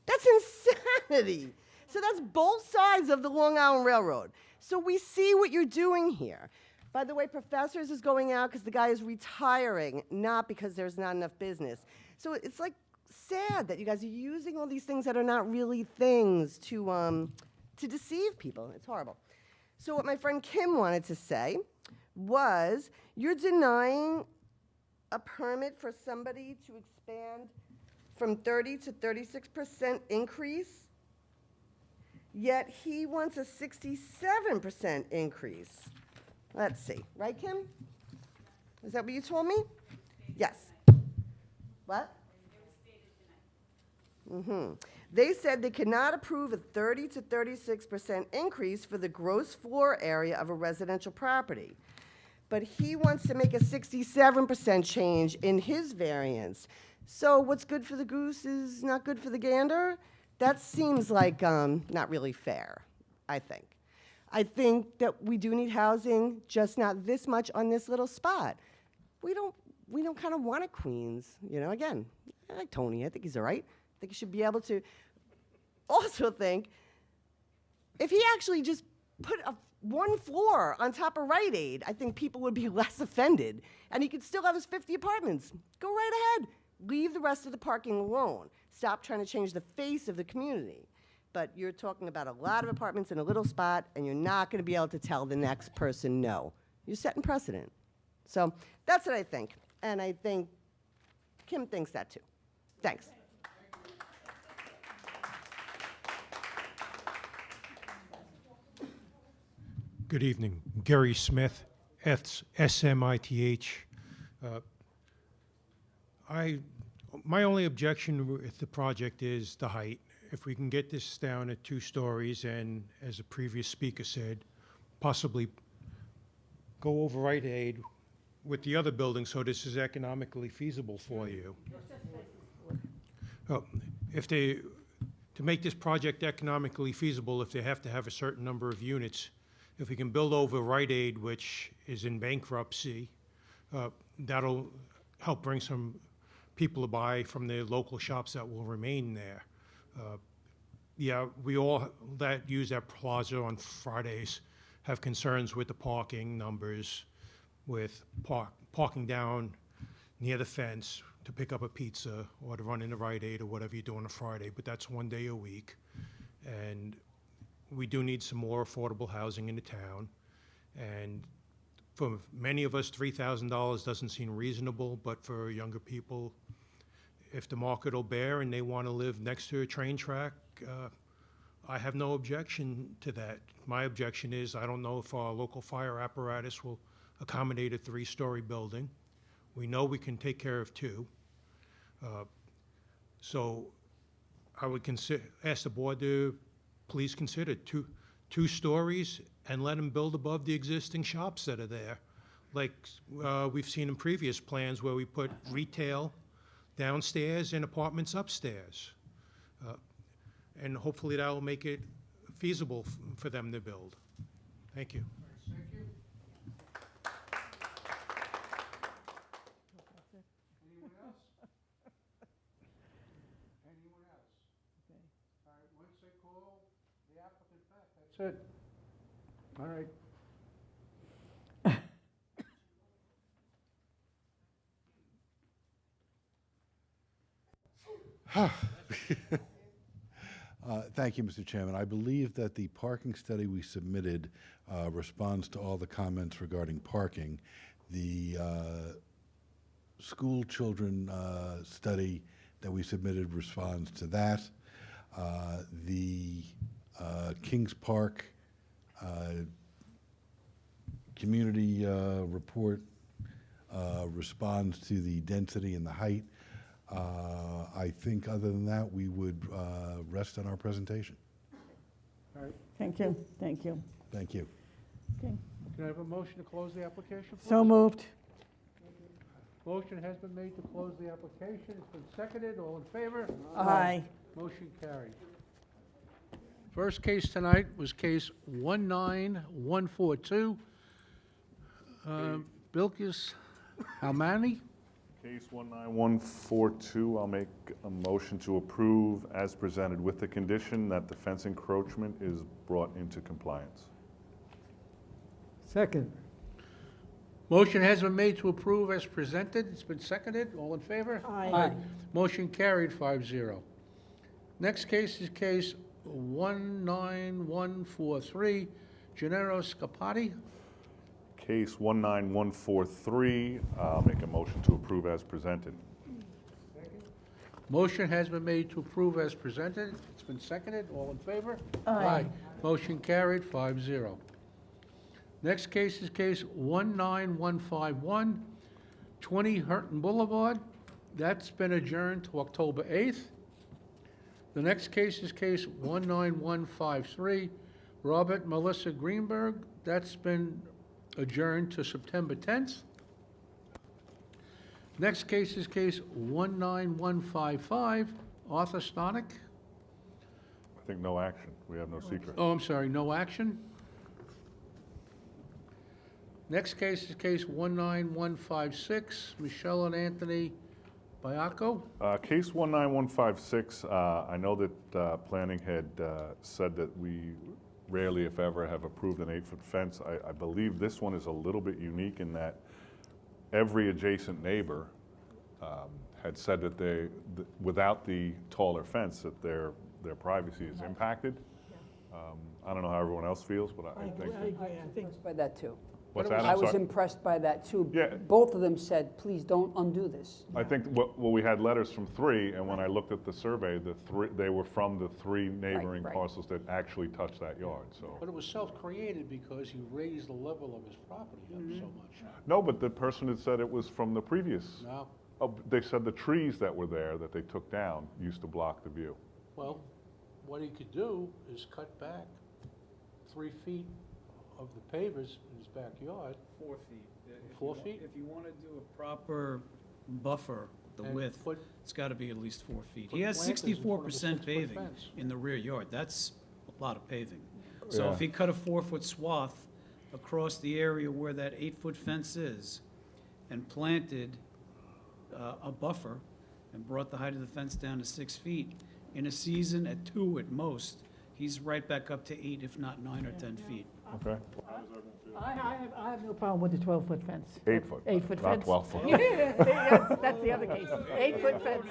That's insanity. So that's both sides of the Long Island Railroad. So we see what you're doing here. By the way, Professors is going out because the guy is retiring, not because there's not enough business. So it's like sad that you guys are using all these things that are not really things to deceive people. It's horrible. So what my friend Kim wanted to say was, you're denying a permit for somebody to expand from 30 to 36% increase, yet he wants a 67% increase. Let's see, right, Kim? Is that what you told me? Yes. What? They said they could not approve a 30 to 36% increase for the gross floor area of a residential property. But he wants to make a 67% change in his variance. So what's good for the goose is not good for the gander? That seems like not really fair, I think. I think that we do need housing, just not this much on this little spot. We don't kind of want it, Queens. You know, again, I like Tony. I think he's all right. I think he should be able to. Also think, if he actually just put one floor on top of Rite Aid, I think people would be less offended. And he could still have his 50 apartments. Go right ahead. Leave the rest of the parking alone. Stop trying to change the face of the community. But you're talking about a lot of apartments in a little spot, and you're not going to be able to tell the next person no. You're setting precedent. So that's what I think. And I think Kim thinks that too. Thanks. Good evening. Gary Smith, SMITH. My only objection with the project is the height. If we can get this down at 2 stories and, as a previous speaker said, possibly go over Rite Aid with the other building so this is economically feasible for you. To make this project economically feasible, if they have to have a certain number of units, if we can build over Rite Aid, which is in bankruptcy, that'll help bring some people to buy from the local shops that will remain there. Yeah, we all that use that plaza on Fridays have concerns with the parking numbers, with parking down near the fence to pick up a pizza or to run into Rite Aid or whatever you do on a Friday, but that's 1 day a week. And we do need some more affordable housing in the town. And for many of us, $3,000 doesn't seem reasonable, but for younger people, if the market will bear and they want to live next to a train track, I have no objection to that. My objection is I don't know if our local fire apparatus will accommodate a 3-story building. We know we can take care of 2. So I would ask the board to please consider two stories and let them build above the existing shops that are there. Like we've seen in previous plans where we put retail downstairs and apartments upstairs. And hopefully that will make it feasible for them to build. Thank you. Anyone else? Anyone else? Okay. All right, once they call the applicant back, that's it. All right. Thank you, Mr. Chairman. I believe that the parking study we submitted responds to all the comments regarding parking. The school children study that we submitted responds to that. The Kings Park community report responds to the density and the height. I think other than that, we would rest on our presentation. All right, Thank you, thank you. Thank you. Okay. can I have a motion to close the application, please? So moved. Motion has been made to close the application. It's been seconded. All in favor? Aye. Motion carried. First case tonight was case 19142. Bilkis Almani. Case 19142, I'll make a motion to approve as presented with the condition that the fence encroachment is brought into compliance. Second. Motion has been made to approve as presented. It's been seconded. All in favor? Aye. Motion carried 5-0. Next case is case 19143, Gennaro Scapati. Case 19143, I'll make a motion to approve as presented. Motion has been made to approve as presented. It's been seconded. All in favor? Aye. Motion carried 5-0. Next case is case 19151, 20 Hurton Boulevard. That's been adjourned to October 8th. The next case is case 19153, Robert and Melissa Greenberg. That's been adjourned to September 10th. Next case is case 19155, Arthur Stonick. I think no action. We have no secret. Oh, I'm sorry, no action. Next case is case 19156, Michelle and Anthony Biaco. Case 19156, I know that planning had said that we rarely, if ever, have approved an 8-foot fence. I believe this one is a little bit unique in that every adjacent neighbor had said that without the taller fence, that their privacy is impacted. I don't know how everyone else feels, but I think. I think By that too. What's that? I I'm was sorry. impressed by that too. Yeah. Both of them said, please don't undo this. I think, well, we had letters from 3, and when I looked at the survey, they were from the 3 neighboring right. parcels that actually touched that yard, so. But it was self-created because he raised the level of his property up so much. No, but the person had said it was from the previous. No, Oh, they said the trees that were there that they took down used to block the view. well, what he could do is cut back 3 feet of the pavers in his backyard. 4 feet. 4 feet? If you want to do a proper buffer, the And width, put- it's got to be at least 4 feet. put He has planters in front of a 64% 6-foot paving fence. in the rear yard. That's a lot of paving. So Yeah. if he cut a 4-foot swath across the area where that 8-foot fence is and planted a buffer and brought the height of the fence down to 6 feet, in a season at 2 at most, he's right back up to 8, if not 9 or 10 feet. Okay? I have no problem with the 12-foot fence. 8 foot. 8-foot Not fence. 12 foot. That's the other case. 8-foot fence.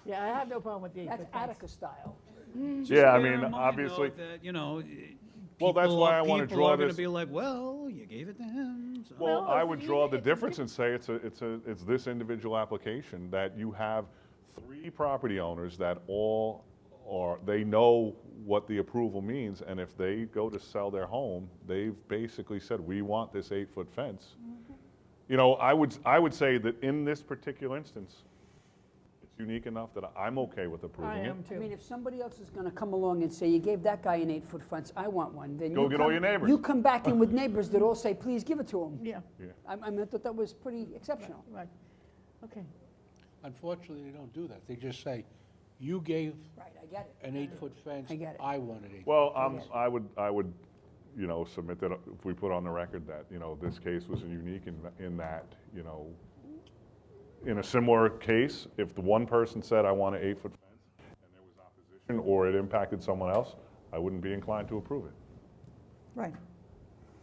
Yeah, I have no problem with the 8-foot That's fence. Attica style. Just Yeah, I bear mean, in mind, though, obviously- that, Well, that's why I wanna people draw are gonna this- be like, well, you gave it to him. So. Well, I would draw the difference and say it's this individual application that you have 3 property owners that all they know what the approval means, and if they go to sell their home, they've basically said, we want this 8-foot fence. You know, I would say that in this particular instance, it's unique enough that I'm okay with approving it. I mean, if somebody else is gonna come along and say, you gave that guy an 8-foot fence, I want one, then Go you get all come- your neighbors. You come back in with neighbors that all say, please give it to him. Yeah, I mean, I thought that was pretty exceptional. right. Okay. Unfortunately, they don't do that. They just say, you gave Right, I get it. an 8-foot fence, I get it. I wanted 8. Well, I would, you know, submit that if we put on the record that, you know, this case was unique in that, you know, in a similar case, if the one person said, I want an 8-foot fence, and there was opposition, or it impacted someone else, I wouldn't be inclined to approve it. Right.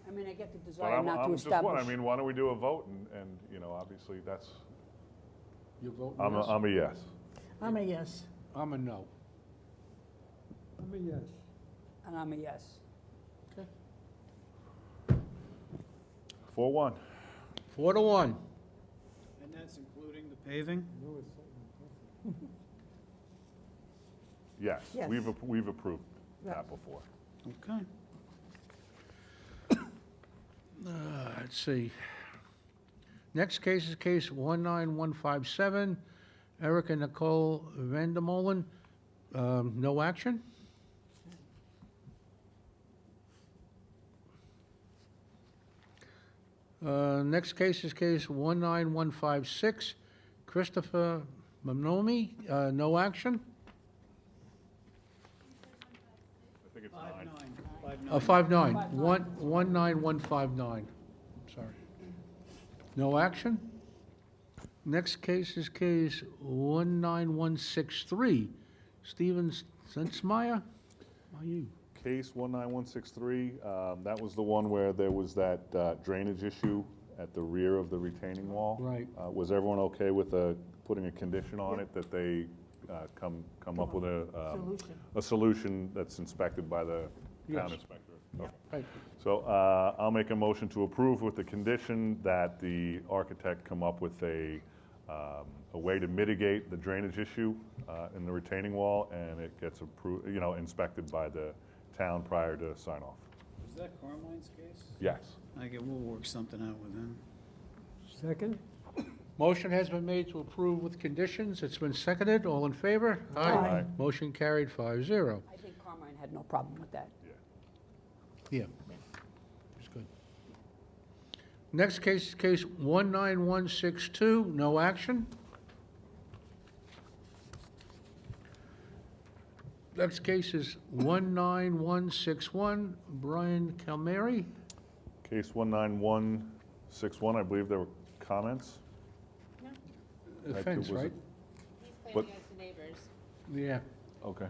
I mean, I get the But desire not to I'm just establish. I mean, why don't we do a vote, and, you know, obviously, that's, You vote I'm yes? a yes. I'm a yes. I'm a no. I'm a yes. And I'm a yes. 4-1. 4-1. And that's including the paving? Yes, Yes. we've approved Yeah. that before. Okay. Let's see. Next case is case 19157, Eric and Nicole Vandermolen. No action? Next case is case 19156, Christopher Mamnomi. No action? I think it's 9. 59, 19159, sorry. No action? Next case is case 19163, Steven Sensmeyer. Are you? Case 19163, that was the one where there was that drainage issue at the rear of the retaining wall. Right. Was everyone okay with putting a condition on it that they come up with a solution that's inspected by the town Yes. inspector? Okay. Right. So I'll make a motion to approve with the condition that the architect come up with a way to mitigate the drainage issue in the retaining wall, and it gets approved, inspected by the town prior to sign off. Was that Carmine's case? Yes. I get, we'll work something out with him. Second? Motion has been made to approve with conditions. It's been seconded. All in favor? Aye. Motion carried 5-0. I think Carmine had no problem with that. Yeah. It's good. Next case is case 19162, no action. Next case is 19161, Brian Calmeri. Case 19161, I believe there were comments? The Right, fence, was right? it- What- the neighbors. Yeah. Okay.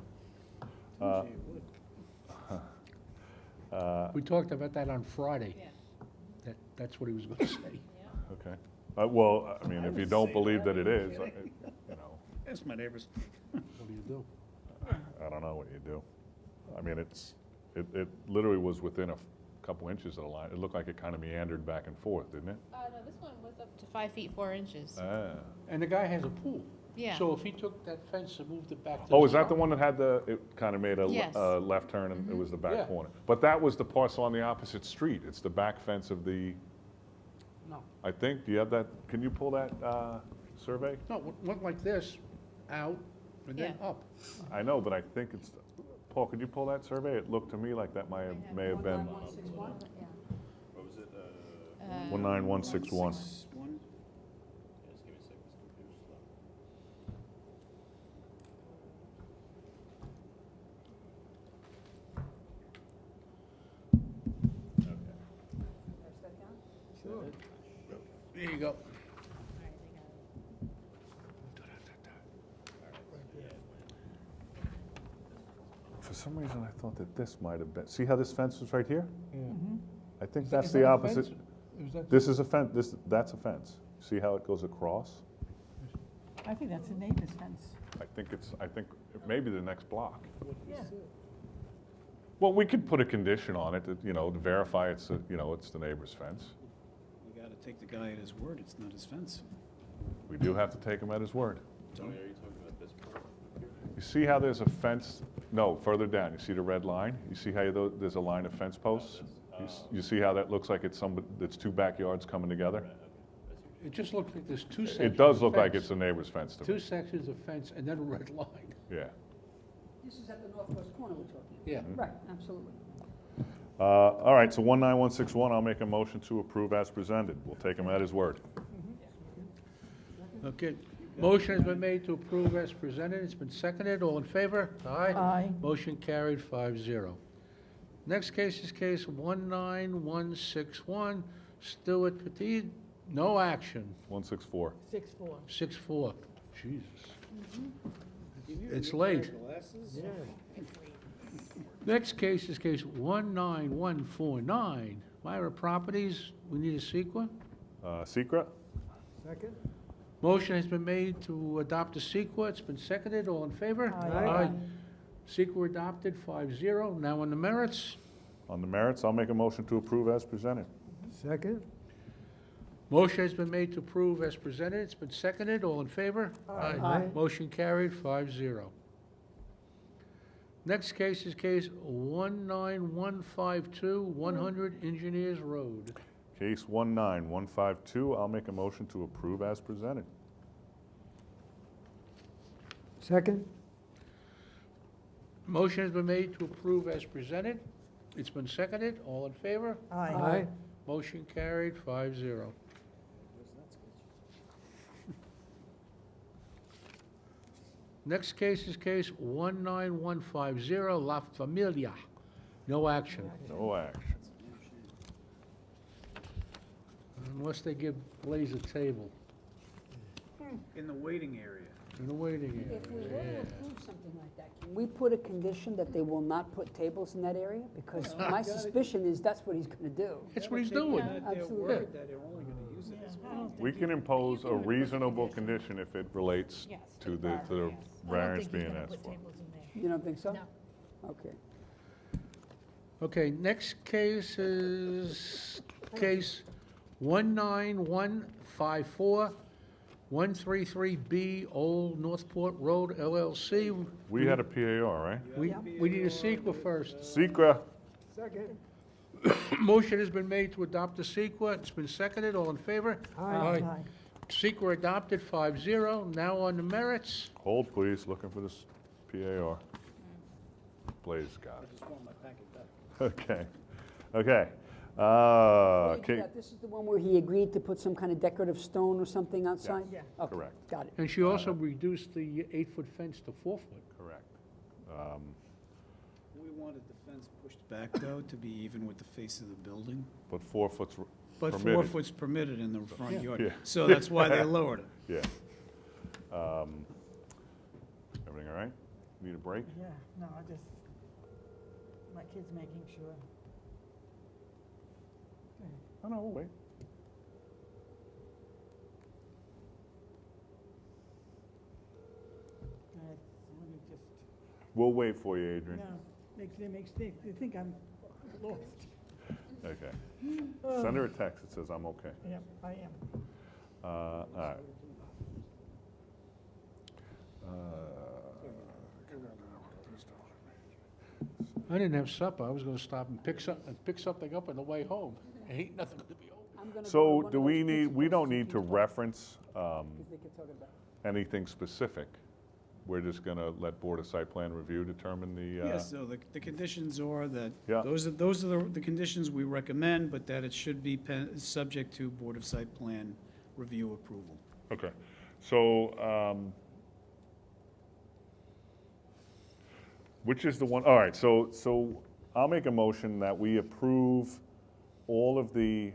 We talked about that on Friday. That's what he was going to say. Okay. Well, I mean, if you don't believe that it is, That's my neighbors. What do you do? I don't know what you do. I mean, it literally was within a couple inches of the line. It looked like it kind of meandered back and forth, didn't it? No, this one was up to 5 feet 4 inches. And the guy has a pool. Yeah. So if he took that fence and moved it back to the Oh, is that the front- one that had it kind of made a Yes. left turn and it was the back Yeah. corner? But that was the parcel on the opposite street. It's the back fence of the, No. I think, do you have that, can you pull that survey? No, it went like this, out, and then up. I know, but I think it's, Paul, could you pull that survey? It looked to me like that may have been 19161. One, There you go. For some reason, I thought that this might have been, see how this fence was right here? I think Is that's that the a opposite. fence? Is that- This is a fence, that's a fence. See how it goes across? I think that's a neighbor's fence. I think it may be the next block. Yeah. Well, we could put a condition on it, that, to verify it's the neighbor's fence. we gotta take the guy at his word, it's not his fence. We do have to take him at his word. Tony, are you talking about this part? You see how there's a fence, no, further down, you see the red line? You see how there's a line of fence posts? You see how that looks like it's two backyards coming together? It just looks like there's two sections. It does of look like fence. it's a neighbor's fence to Two me. sections of fence and then a red line. Yeah. This is at the northwest corner we're talking. Yeah. Right, absolutely. All right, so 19161, I'll make a motion to approve as presented. We'll take him at his word. Okay. Motion has been made to approve as presented. It's been seconded. All in favor? Aye. Motion carried 5-0. Next case is case 19161, Stewart Petit. No action. 164. 6-4. 6-4. Jesus. It's late. Yeah. Next case is case 19149, Myra Properties. We need a sequel. Secret? Second? Motion has been made to adopt a sequel. It's been seconded. All in favor? Aye. Sequel adopted 5-0. Now on the merits. On the merits, I'll make a motion to approve as presented. Second? Motion has been made to approve as presented. It's been seconded. All in favor? Aye. Motion carried 5-0. Next case is case 19152, 100 Engineers Road. Case 19152, I'll make a motion to approve as presented. Second? Motion has been made to approve as presented. It's been seconded. All in favor? Aye. Motion carried, 5-0. Next case is case 19150, La Familia. No action, No action. unless they give Blaze a table In the waiting area. in the waiting If we were to area. approve something like that, can we put a condition that they will not put tables in that area? Because my suspicion is that's what he's gonna do. That's what he's doing. They're Absolutely. worried that they're only gonna use it as well. We can impose a reasonable condition if it relates to the variance being asked for. You don't think so? No. Okay. Okay, next case is case 19154, 133B Old Northport Road LLC. We had a PAR, right? We need a sequel first. Secra. Second? Motion has been made to adopt the CEQA. It's been seconded. All in favor? Aye. CEQA adopted, 5-0. Now on the merits. Hold, please, looking for this PAR. Blaze got it. Okay, okay. This is the one where he agreed to put some kind of decorative stone or something outside? Yes. Okay, Correct. got it. And she also reduced the 8-foot fence to 4-foot. Correct. We wanted the fence pushed back, though, to be even with the face of the building. But 4 foot's But permitted. 4 foot's permitted in the front Yeah. yard. Yeah. So that's why they lowered it. Yeah. Everything all right? Need a break? Yeah, no, my kid's making sure. Oh, no, we'll wait. Let me just, We'll wait for you, Adrian. they think I'm lost. Okay. Send her a text that says I'm okay. Yep, I am. All right. I didn't have supper. I was gonna stop and pick something up on the way home. Ain't nothing to be open. So do we need, we don't need to reference Because they could talk about it. anything specific? We're just going to let Board of Site Plan Review determine the, Yes, so the conditions are that, Yeah. those are the conditions we recommend, but that it should be subject to Board of Site Plan review approval. Okay. So, which is the one, all right, so I'll make a motion that we approve all of the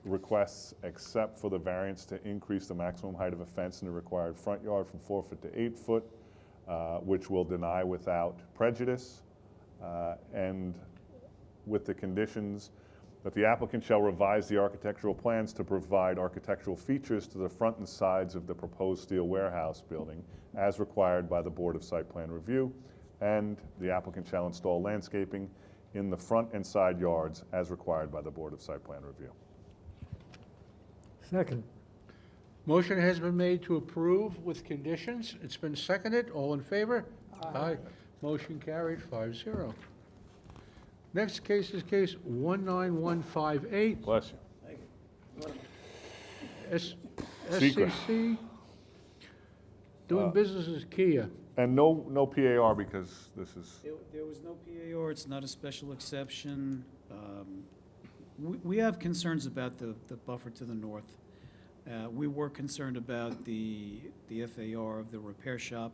requests except for the variance to increase the maximum height of a fence in the required front yard from 4 foot to 8 foot, which will deny without prejudice, and with the conditions that the applicant shall revise the architectural plans to provide architectural features to the front and sides of the proposed steel warehouse building as required by the Board of Site Plan Review, and the applicant shall install landscaping in the front and side yards as required by the Board of Site Plan Review. Second. Motion has been made to approve with conditions. It's been seconded. All in favor? Aye. Motion carried, 5-0. Next case is case 19158. Bless you. Secret. SCC, doing business as Kia. And no PAR because this is, There was no PAR, it's not a special exception. We have concerns about the buffer to the north. We were concerned about the FAR of the repair shop,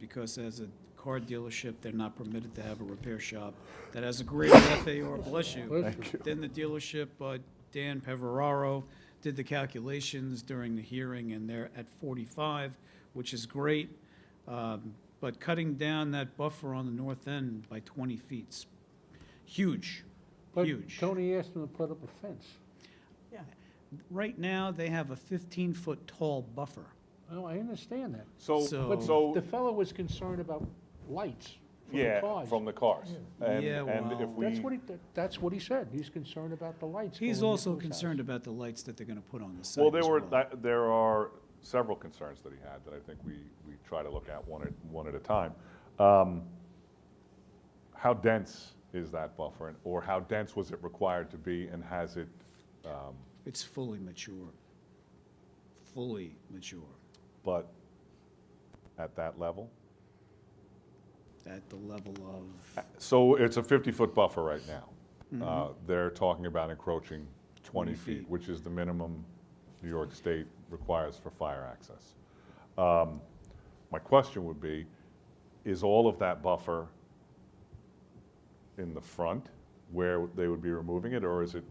because as a car dealership, they're not permitted to have a repair shop that has a greater FAR, bless you, Thank you. than the dealership. Dan Peveraro did the calculations during the hearing, and they're at 45, which is great. But cutting down that buffer on the north end by 20 feet's huge, But huge. Tony asked him to put up a fence. Right now, they have a 15-foot tall buffer. Oh, I understand that. So- But the fellow was concerned about lights from the yeah, cars. from the cars. And Yeah, if well- we, That's what he said. He's concerned about the lights. He's going also into his house. concerned about the lights that they're gonna put on the side well, as well. there are several concerns that he had that I think we try to look at one at a time. How dense is that buffer, or how dense was it required to be, and has it It's fully mature. Fully mature. But at that level? At the level of, So it's a 50-foot buffer right now. Mhm. They're talking about encroaching 20 20 feet, feet. which is the minimum New York State requires for fire access. My question would be, is all of that buffer in the front where they would be removing it, or is it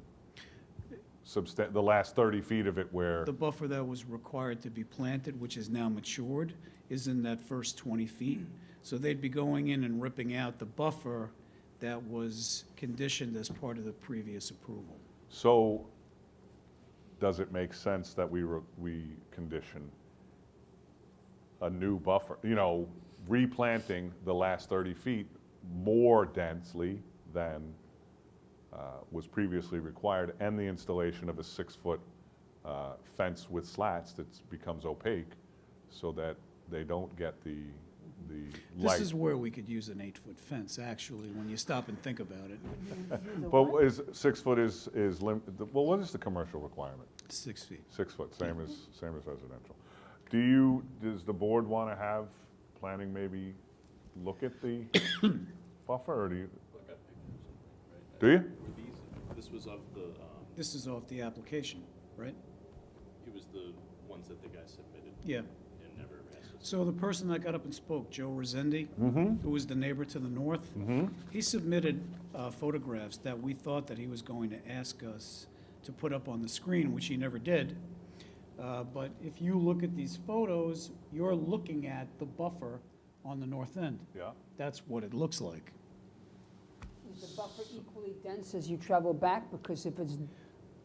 the last 30 feet of it where? the buffer that was required to be planted, which is now matured, is in that first 20 feet. So they'd be going in and ripping out the buffer that was conditioned as part of the previous approval. So, does it make sense that we condition a new buffer, replanting the last 30 feet more densely than was previously required, and the installation of a 6-foot fence with slats that becomes opaque, so that they don't get the light? This is where we could use an 8-foot fence, actually, when you stop and think about it. But is 6 foot well, what is the commercial requirement? 6 feet. 6 foot, same as residential. Does the board want to have planning maybe look at the buffer, or do you? Do you? This was of the, This is off the application, right? it was the ones that the guy submitted. Yeah. And never asked us. So the person that got up and spoke, Joe Rosendi, Mhm. who was the neighbor to the north, Mhm. he submitted photographs that we thought that he was going to ask us to put up on the screen, which he never did. But if you look at these photos, you're looking at the buffer on the north end. Yeah. That's what it looks like. Is the buffer equally dense as you travel back? Because if it's,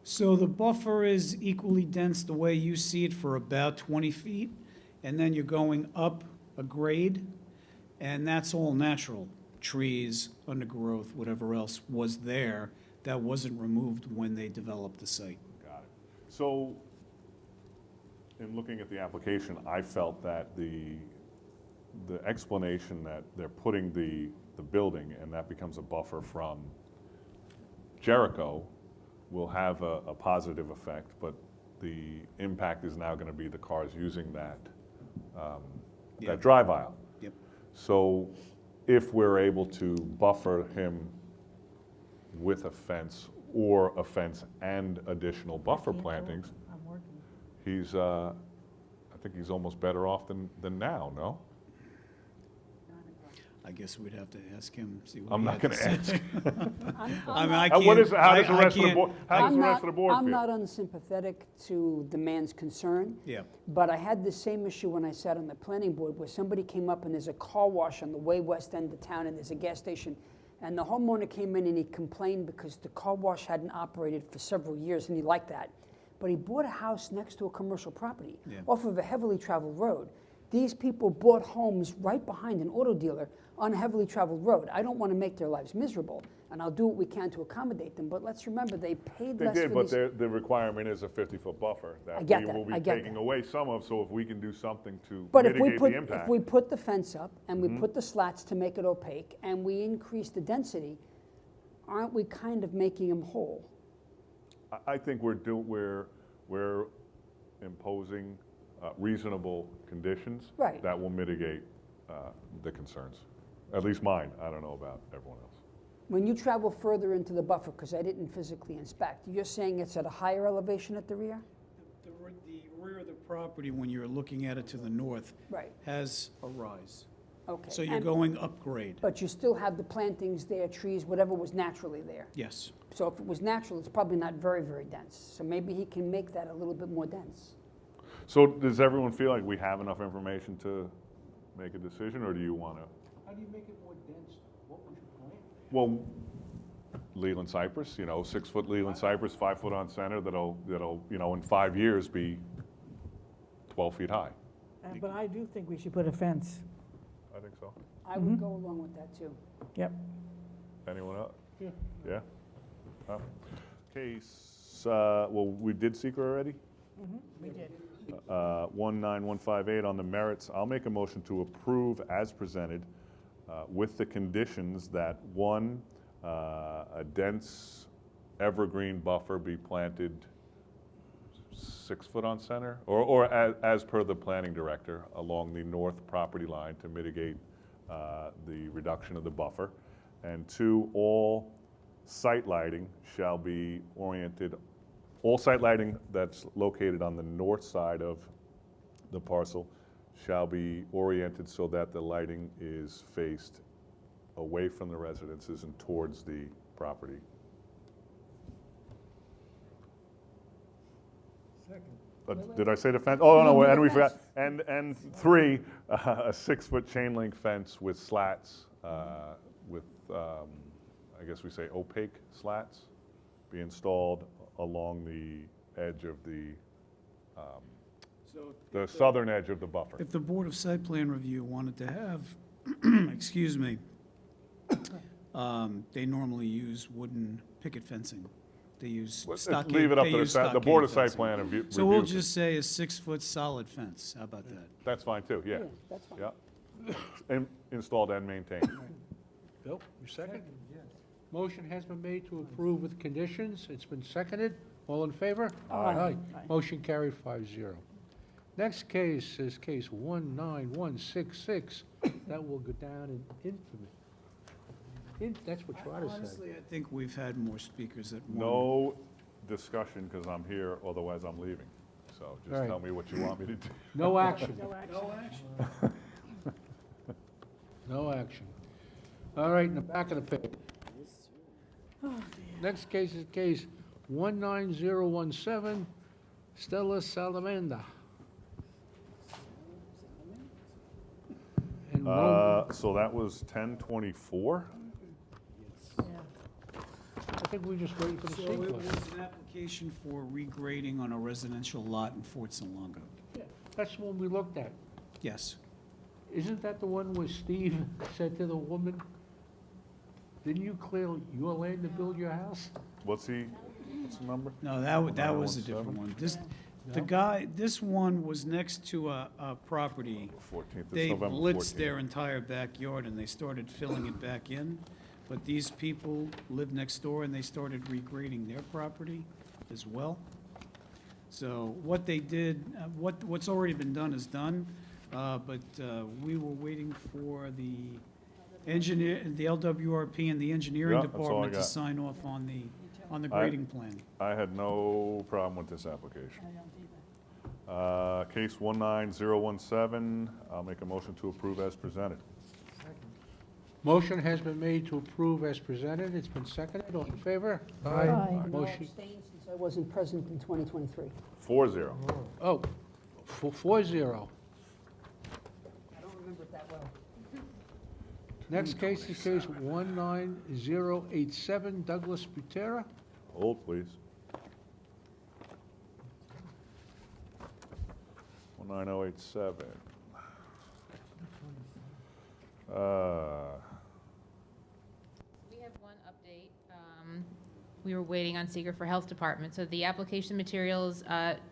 So the buffer is equally dense the way you see it for about 20 feet, and then you're going up a grade, and that's all natural. Trees, undergrowth, whatever else was there that wasn't removed when they developed the site. Got it. So, in looking at the application, I felt that the explanation that they're putting the building, and that becomes a buffer from Jericho, will have a positive effect, but the impact is now gonna be the cars using that Yeah. drive aisle. Yep. So, if we're able to buffer him with a fence, or a fence and additional buffer plantings, he's, I think he's almost better off than now, no? I guess we'd have to ask him, see what I'm he not had to gonna say. ask. I mean, I What can't. is, how does the I rest of the can't- board, how does the rest of the board I'm feel? not unsympathetic to the man's concern. Yeah. But I had the same issue when I sat on the planning board, where somebody came up and there's a car wash on the way west end of town, and there's a gas station. And the homeowner came in and he complained because the car wash hadn't operated for several years, and he liked that. But he bought a house next to a commercial property Yeah. off of a heavily traveled road. These people bought homes right behind an auto dealer on a heavily traveled road. I don't want to make their lives miserable, and I'll do what we can to accommodate them, but let's remember, they paid They less did, for but these. the requirement is a 50-foot buffer I that get we that, will be I get taking that. away some of, so if we can do something to But if we mitigate put, the if impact. we put the fence up and we Mhm. put the slats to make it opaque and we increase the density, aren't we kind of making them whole? I think we're imposing reasonable conditions. Right. That will mitigate the concerns, at least mine. I don't know about everyone else. When you travel further into the buffer, because I didn't physically inspect, you're saying it's at a higher elevation at the rear? The rear of the property, when you're looking at it to the north, Right. has a rise. Okay. So you're And- going upgrade. But you still have the plantings there, trees, whatever was naturally there. Yes. So if it was natural, it's probably not very, very dense. So maybe he can make that a little bit more dense. So does everyone feel like we have enough information to make a decision, or do you want to? How do you make it more dense? What would you plant? Well, Leland cypress, 6-foot Leland cypress, 5 foot on center, that'll, in 5 years be 12 feet high. But I do think we should put a fence. I think so. I would go along with that, too. Yep. Anyone else? Yeah. Yeah? Okay, well, we did seeker already? We did. 19158 on the merits. I'll make a motion to approve as presented with the conditions that, one, a dense evergreen buffer be planted 6 foot on center, or as per the planning director, along the north property line to mitigate the reduction of the buffer. And 2, all site lighting shall be oriented, all site lighting that's located on the north side of the parcel shall be oriented so that the lighting is faced away from the residences and towards the property. Did I say the fence? Oh, no, and we forgot. And 3, a 6-foot chain link fence with slats, with, I guess we say opaque slats, be installed along the edge of the southern edge of the buffer. If the Board of Site Plan Review wanted to have, excuse me, they normally use wooden picket fencing. They use stockade. Leave it up they to use the Board of stockade Site Plan fencing. review. So we'll reviews it. just say a 6-foot solid fence. How about that? That's fine too, yeah. That's fine. Yeah. And installed and maintained. Bill, you second? Motion has been made to approve with conditions. It's been seconded. All in favor? Aye. Motion carried 5-0. Next case is case 19166. That will go down in infamy. That's what Trotter said. Honestly, I think we've had more speakers at one. No discussion, because I'm here, otherwise I'm leaving. So All just right. tell me what you want me to do. No action. No action. No action. All right, in the back of the page. Next case is case 19017, Stella Salamanda. And Rome, So that was 1024? I think we're just waiting for the So it sequence. was an application for regrading on a residential lot in Fort Salonga. Yeah, that's the one we looked at. Yes. Isn't that the one where Steve said to the woman, didn't you clear your land to build your house? What's the number? No, that was a different one. This one was next to a property. 14th, it's They November blitzed 14th. their entire backyard and they started filling it back in. But these people live next door and they started regrading their property as well. So what they did, what's already been done is done, but we were waiting for the engineer, the LWRP and the engineering Yeah, that's all I department to got. sign off on the grading plan. I had no problem with this application. Case 19017, I'll make a motion to approve as presented. Motion has been made to approve as presented. It's been seconded. All in favor? Aye. And I'll Motion, abstain since I wasn't present in 2023. 4-0. oh, 4-0. I don't remember it that well. Next case is case 19087, Douglas Butera. Hold, please. 19087. We have one update. We were waiting on Seeker for Health Department. So the application materials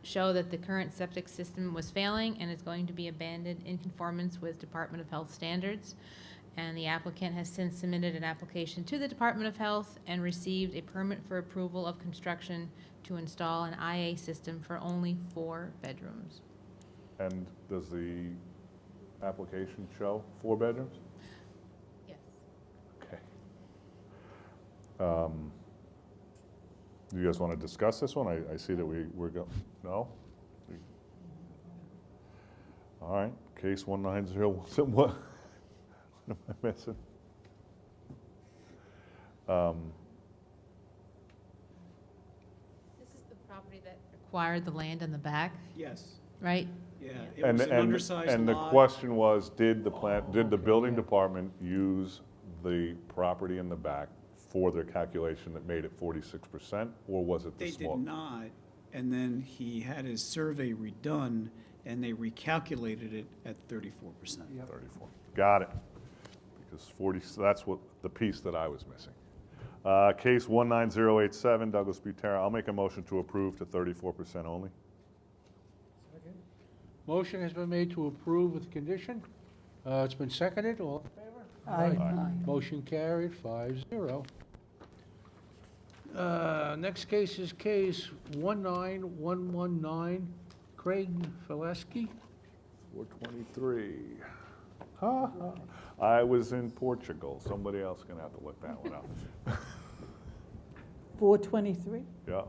show that the current septic system was failing and is going to be abandoned in conformance with Department of Health standards. And the applicant has since submitted an application to the Department of Health and received a permit for approval of construction to install an IA system for only 4 bedrooms. And does the application show 4 bedrooms? Yes. Okay. Do you guys want to discuss this one? I see that we're going, no? All right, case 19017, what am I missing? This is the property that acquired the land in the back, Yes, right? yeah. It was an undersized And the lot. question was, did the building department use the property in the back for their calculation that made it 46%, or was it the They small? did not, and then he had his survey redone, and they recalculated it at 34%. 34. Got it. Because 40, so that's what, the piece that I was missing. Case 19087, Douglas Butera, I'll make a motion to approve to 34% only. Motion has been made to approve with condition. It's been seconded. All in favor? Aye. Motion carried 5-0. Next case is case 19119, Craig Fileski. 423. Ha, ha. I was in Portugal. Somebody else gonna have to look that one up. 423? Yeah.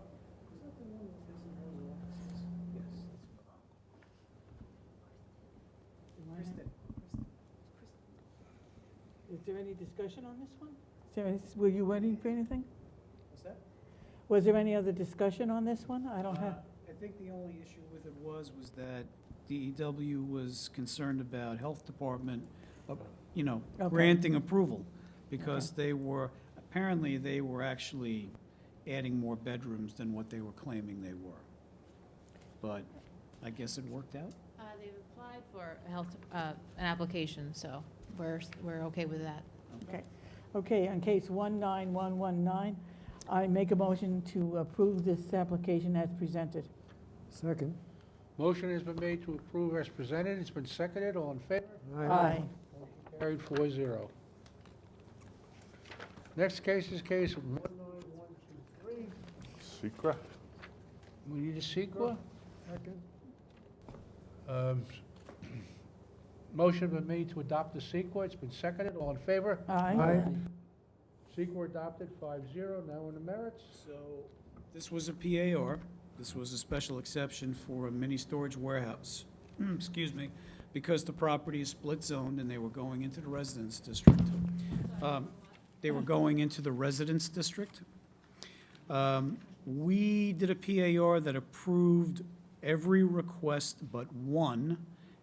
Is there any discussion on this one? Is there any, were you waiting for anything? What's that? Was there any other discussion on this one? I don't have. I think the only issue with it was that DEW was concerned about Health Department, Okay. granting approval, because apparently they were actually adding more bedrooms than what they were claiming they were. But I guess it worked out. They've applied for an application, so we're okay with that. Okay. Okay, on case 19119, I make a motion to approve this application as presented. Second. Motion has been made to approve as presented. It's been seconded. All in favor? Aye. Carried 4-0. Next case is case 19123. Secret? We need a sequel? Motion been made to adopt the sequel. It's been seconded. All in favor? Aye. Sequel adopted 5-0. Now on the merits. So this was a PAR. This was a special exception for a mini storage warehouse. Excuse me, because the property is split zoned and they were going into the residence district. They were going into the residence district. We did a PAR that approved every request but one,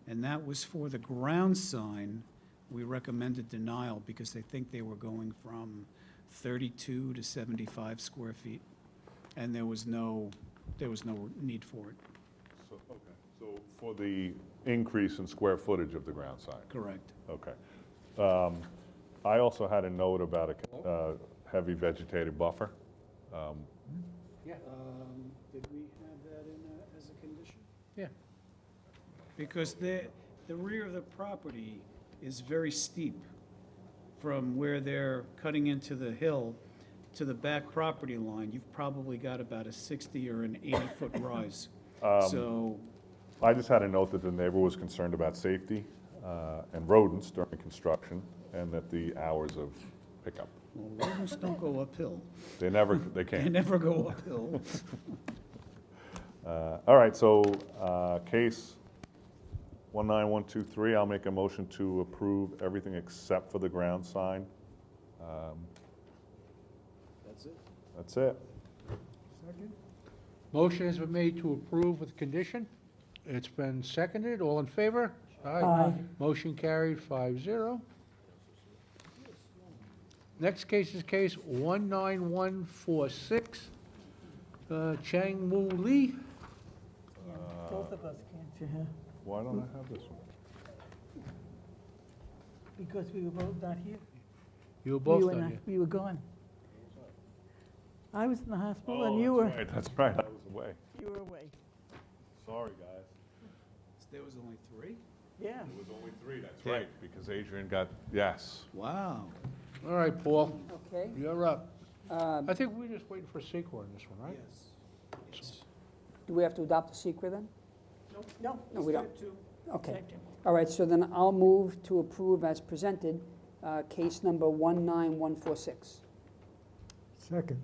and that was for the ground sign. We recommended denial because they think they were going from 32 to 75 square feet, and there was no need for it. So, okay, so for the increase in square footage of the ground sign? Correct. Okay. I also had a note about a heavy vegetated buffer. Did we have that in as a condition? Yeah. Because the rear of the property is very steep from where they're cutting into the hill to the back property line. You've probably got about a 60 or an 80-foot rise. So, I just had a note that the neighbor was concerned about safety and rodents during construction, and that the hours of pickup. well, rodents don't go uphill. They They can't. never go uphill. All right, so case 19123, I'll make a motion to approve everything except for the ground sign. That's it. That's it. Motion has been made to approve with condition. It's been seconded. All in favor? Aye. Motion carried 5-0. Next case is case 19146, Chang Moo Lee. Both of us can't, yeah, Why don't I have this one? because we were both not here. You were both We were on not- here. We were gone. I was in the hospital and Oh, you were, That's right, I was away. you were away. Sorry, guys. There was only 3? Yeah. It was only 3, that's right, because Adrian got, yes. Wow. All right, Paul, Okay. you're up. Um, I think we're just waiting for sequel on this one, right? Yes. Do we have to adopt the secret then? No. No, we don't. Two. Okay. All right, so then I'll move to approve as presented, case number 19146. Second.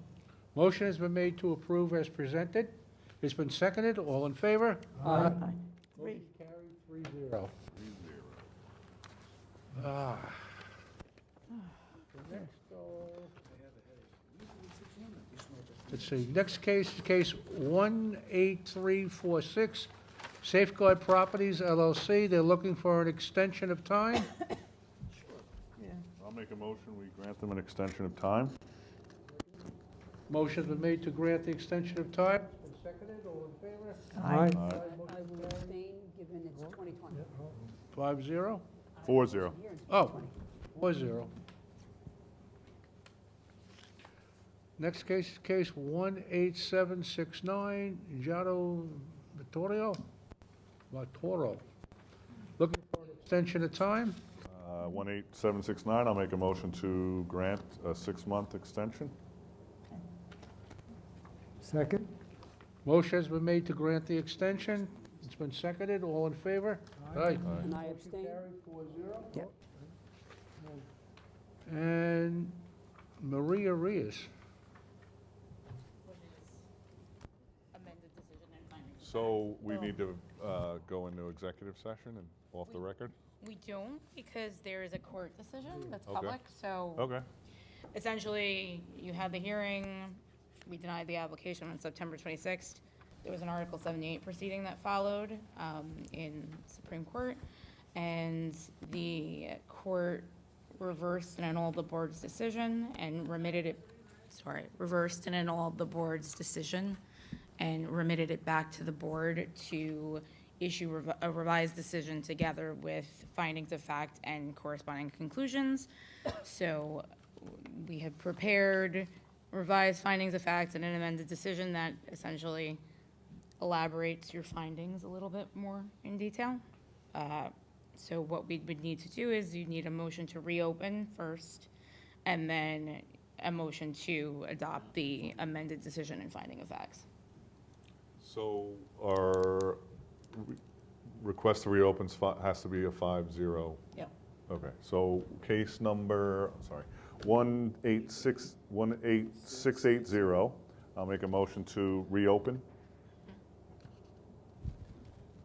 Motion has been made to approve as presented. It's been seconded. All in favor? Aye. Motion carried 3-0. Ah. Let's see, next case is case 18346, Safeguard Properties LLC. They're looking for an extension of time. I'll make a motion, we grant them an extension of time. Motion's been made to grant the extension of time. Been seconded, all in favor? Aye. I will abstain, given it's 2020. 5-0? 4-0. Oh, 4-0. Next case is case 18769, Giotto Vittorio, looking for an extension of time. 18769, I'll make a motion to grant a 6-month extension. Second? Motion has been made to grant the extension. It's been seconded. All in favor? Aye. And I abstain? Yep. And Maria Rios. So we need to go into executive session and off the record? We don't, because there is a court decision that's Okay. public, so. Okay. Essentially, you had the hearing, we denied the application on September 26th. There was an Article 78 proceeding that followed in Supreme Court, and the court reversed and annulled the board's decision and reversed and annulled the board's decision and remitted it back to the board to issue a revised decision together with findings of fact and corresponding conclusions. So we have prepared revised findings of fact and an amended decision that essentially elaborates your findings a little bit more in detail. So what we would need to do is you need a motion to reopen first, and then a motion to adopt the amended decision and finding of facts. So our request to reopen has to be a 5-0? Yep. Okay, so case number, 18680, I'll make a motion to reopen.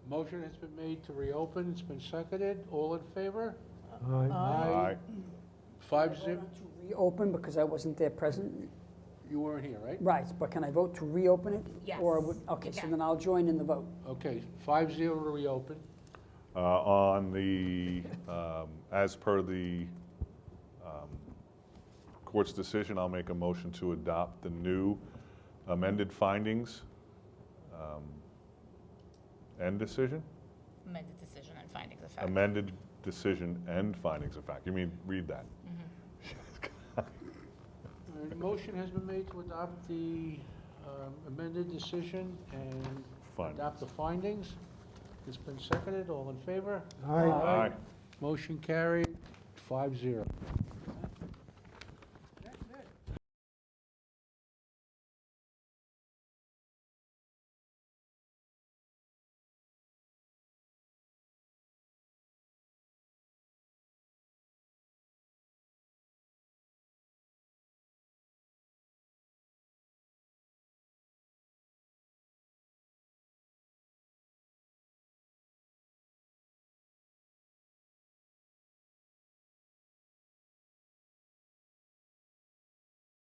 Motion has been made to reopen. It's been seconded. All in favor? Aye. 5-0. Reopen because I wasn't there present? You weren't here, right? Right, but can I vote to reopen it? Yes, Okay, you so can. then I'll join in the vote. Okay, 5-0 to reopen. On the, as per the court's decision, I'll make a motion to adopt the new amended findings and decision? Amended decision and findings of fact. Amended decision and findings of fact. You mean, read that. The motion has been made to adopt the amended decision and Findings. adopt the findings. It's been seconded. All in favor? Aye. Aye. Motion carried, 5-0.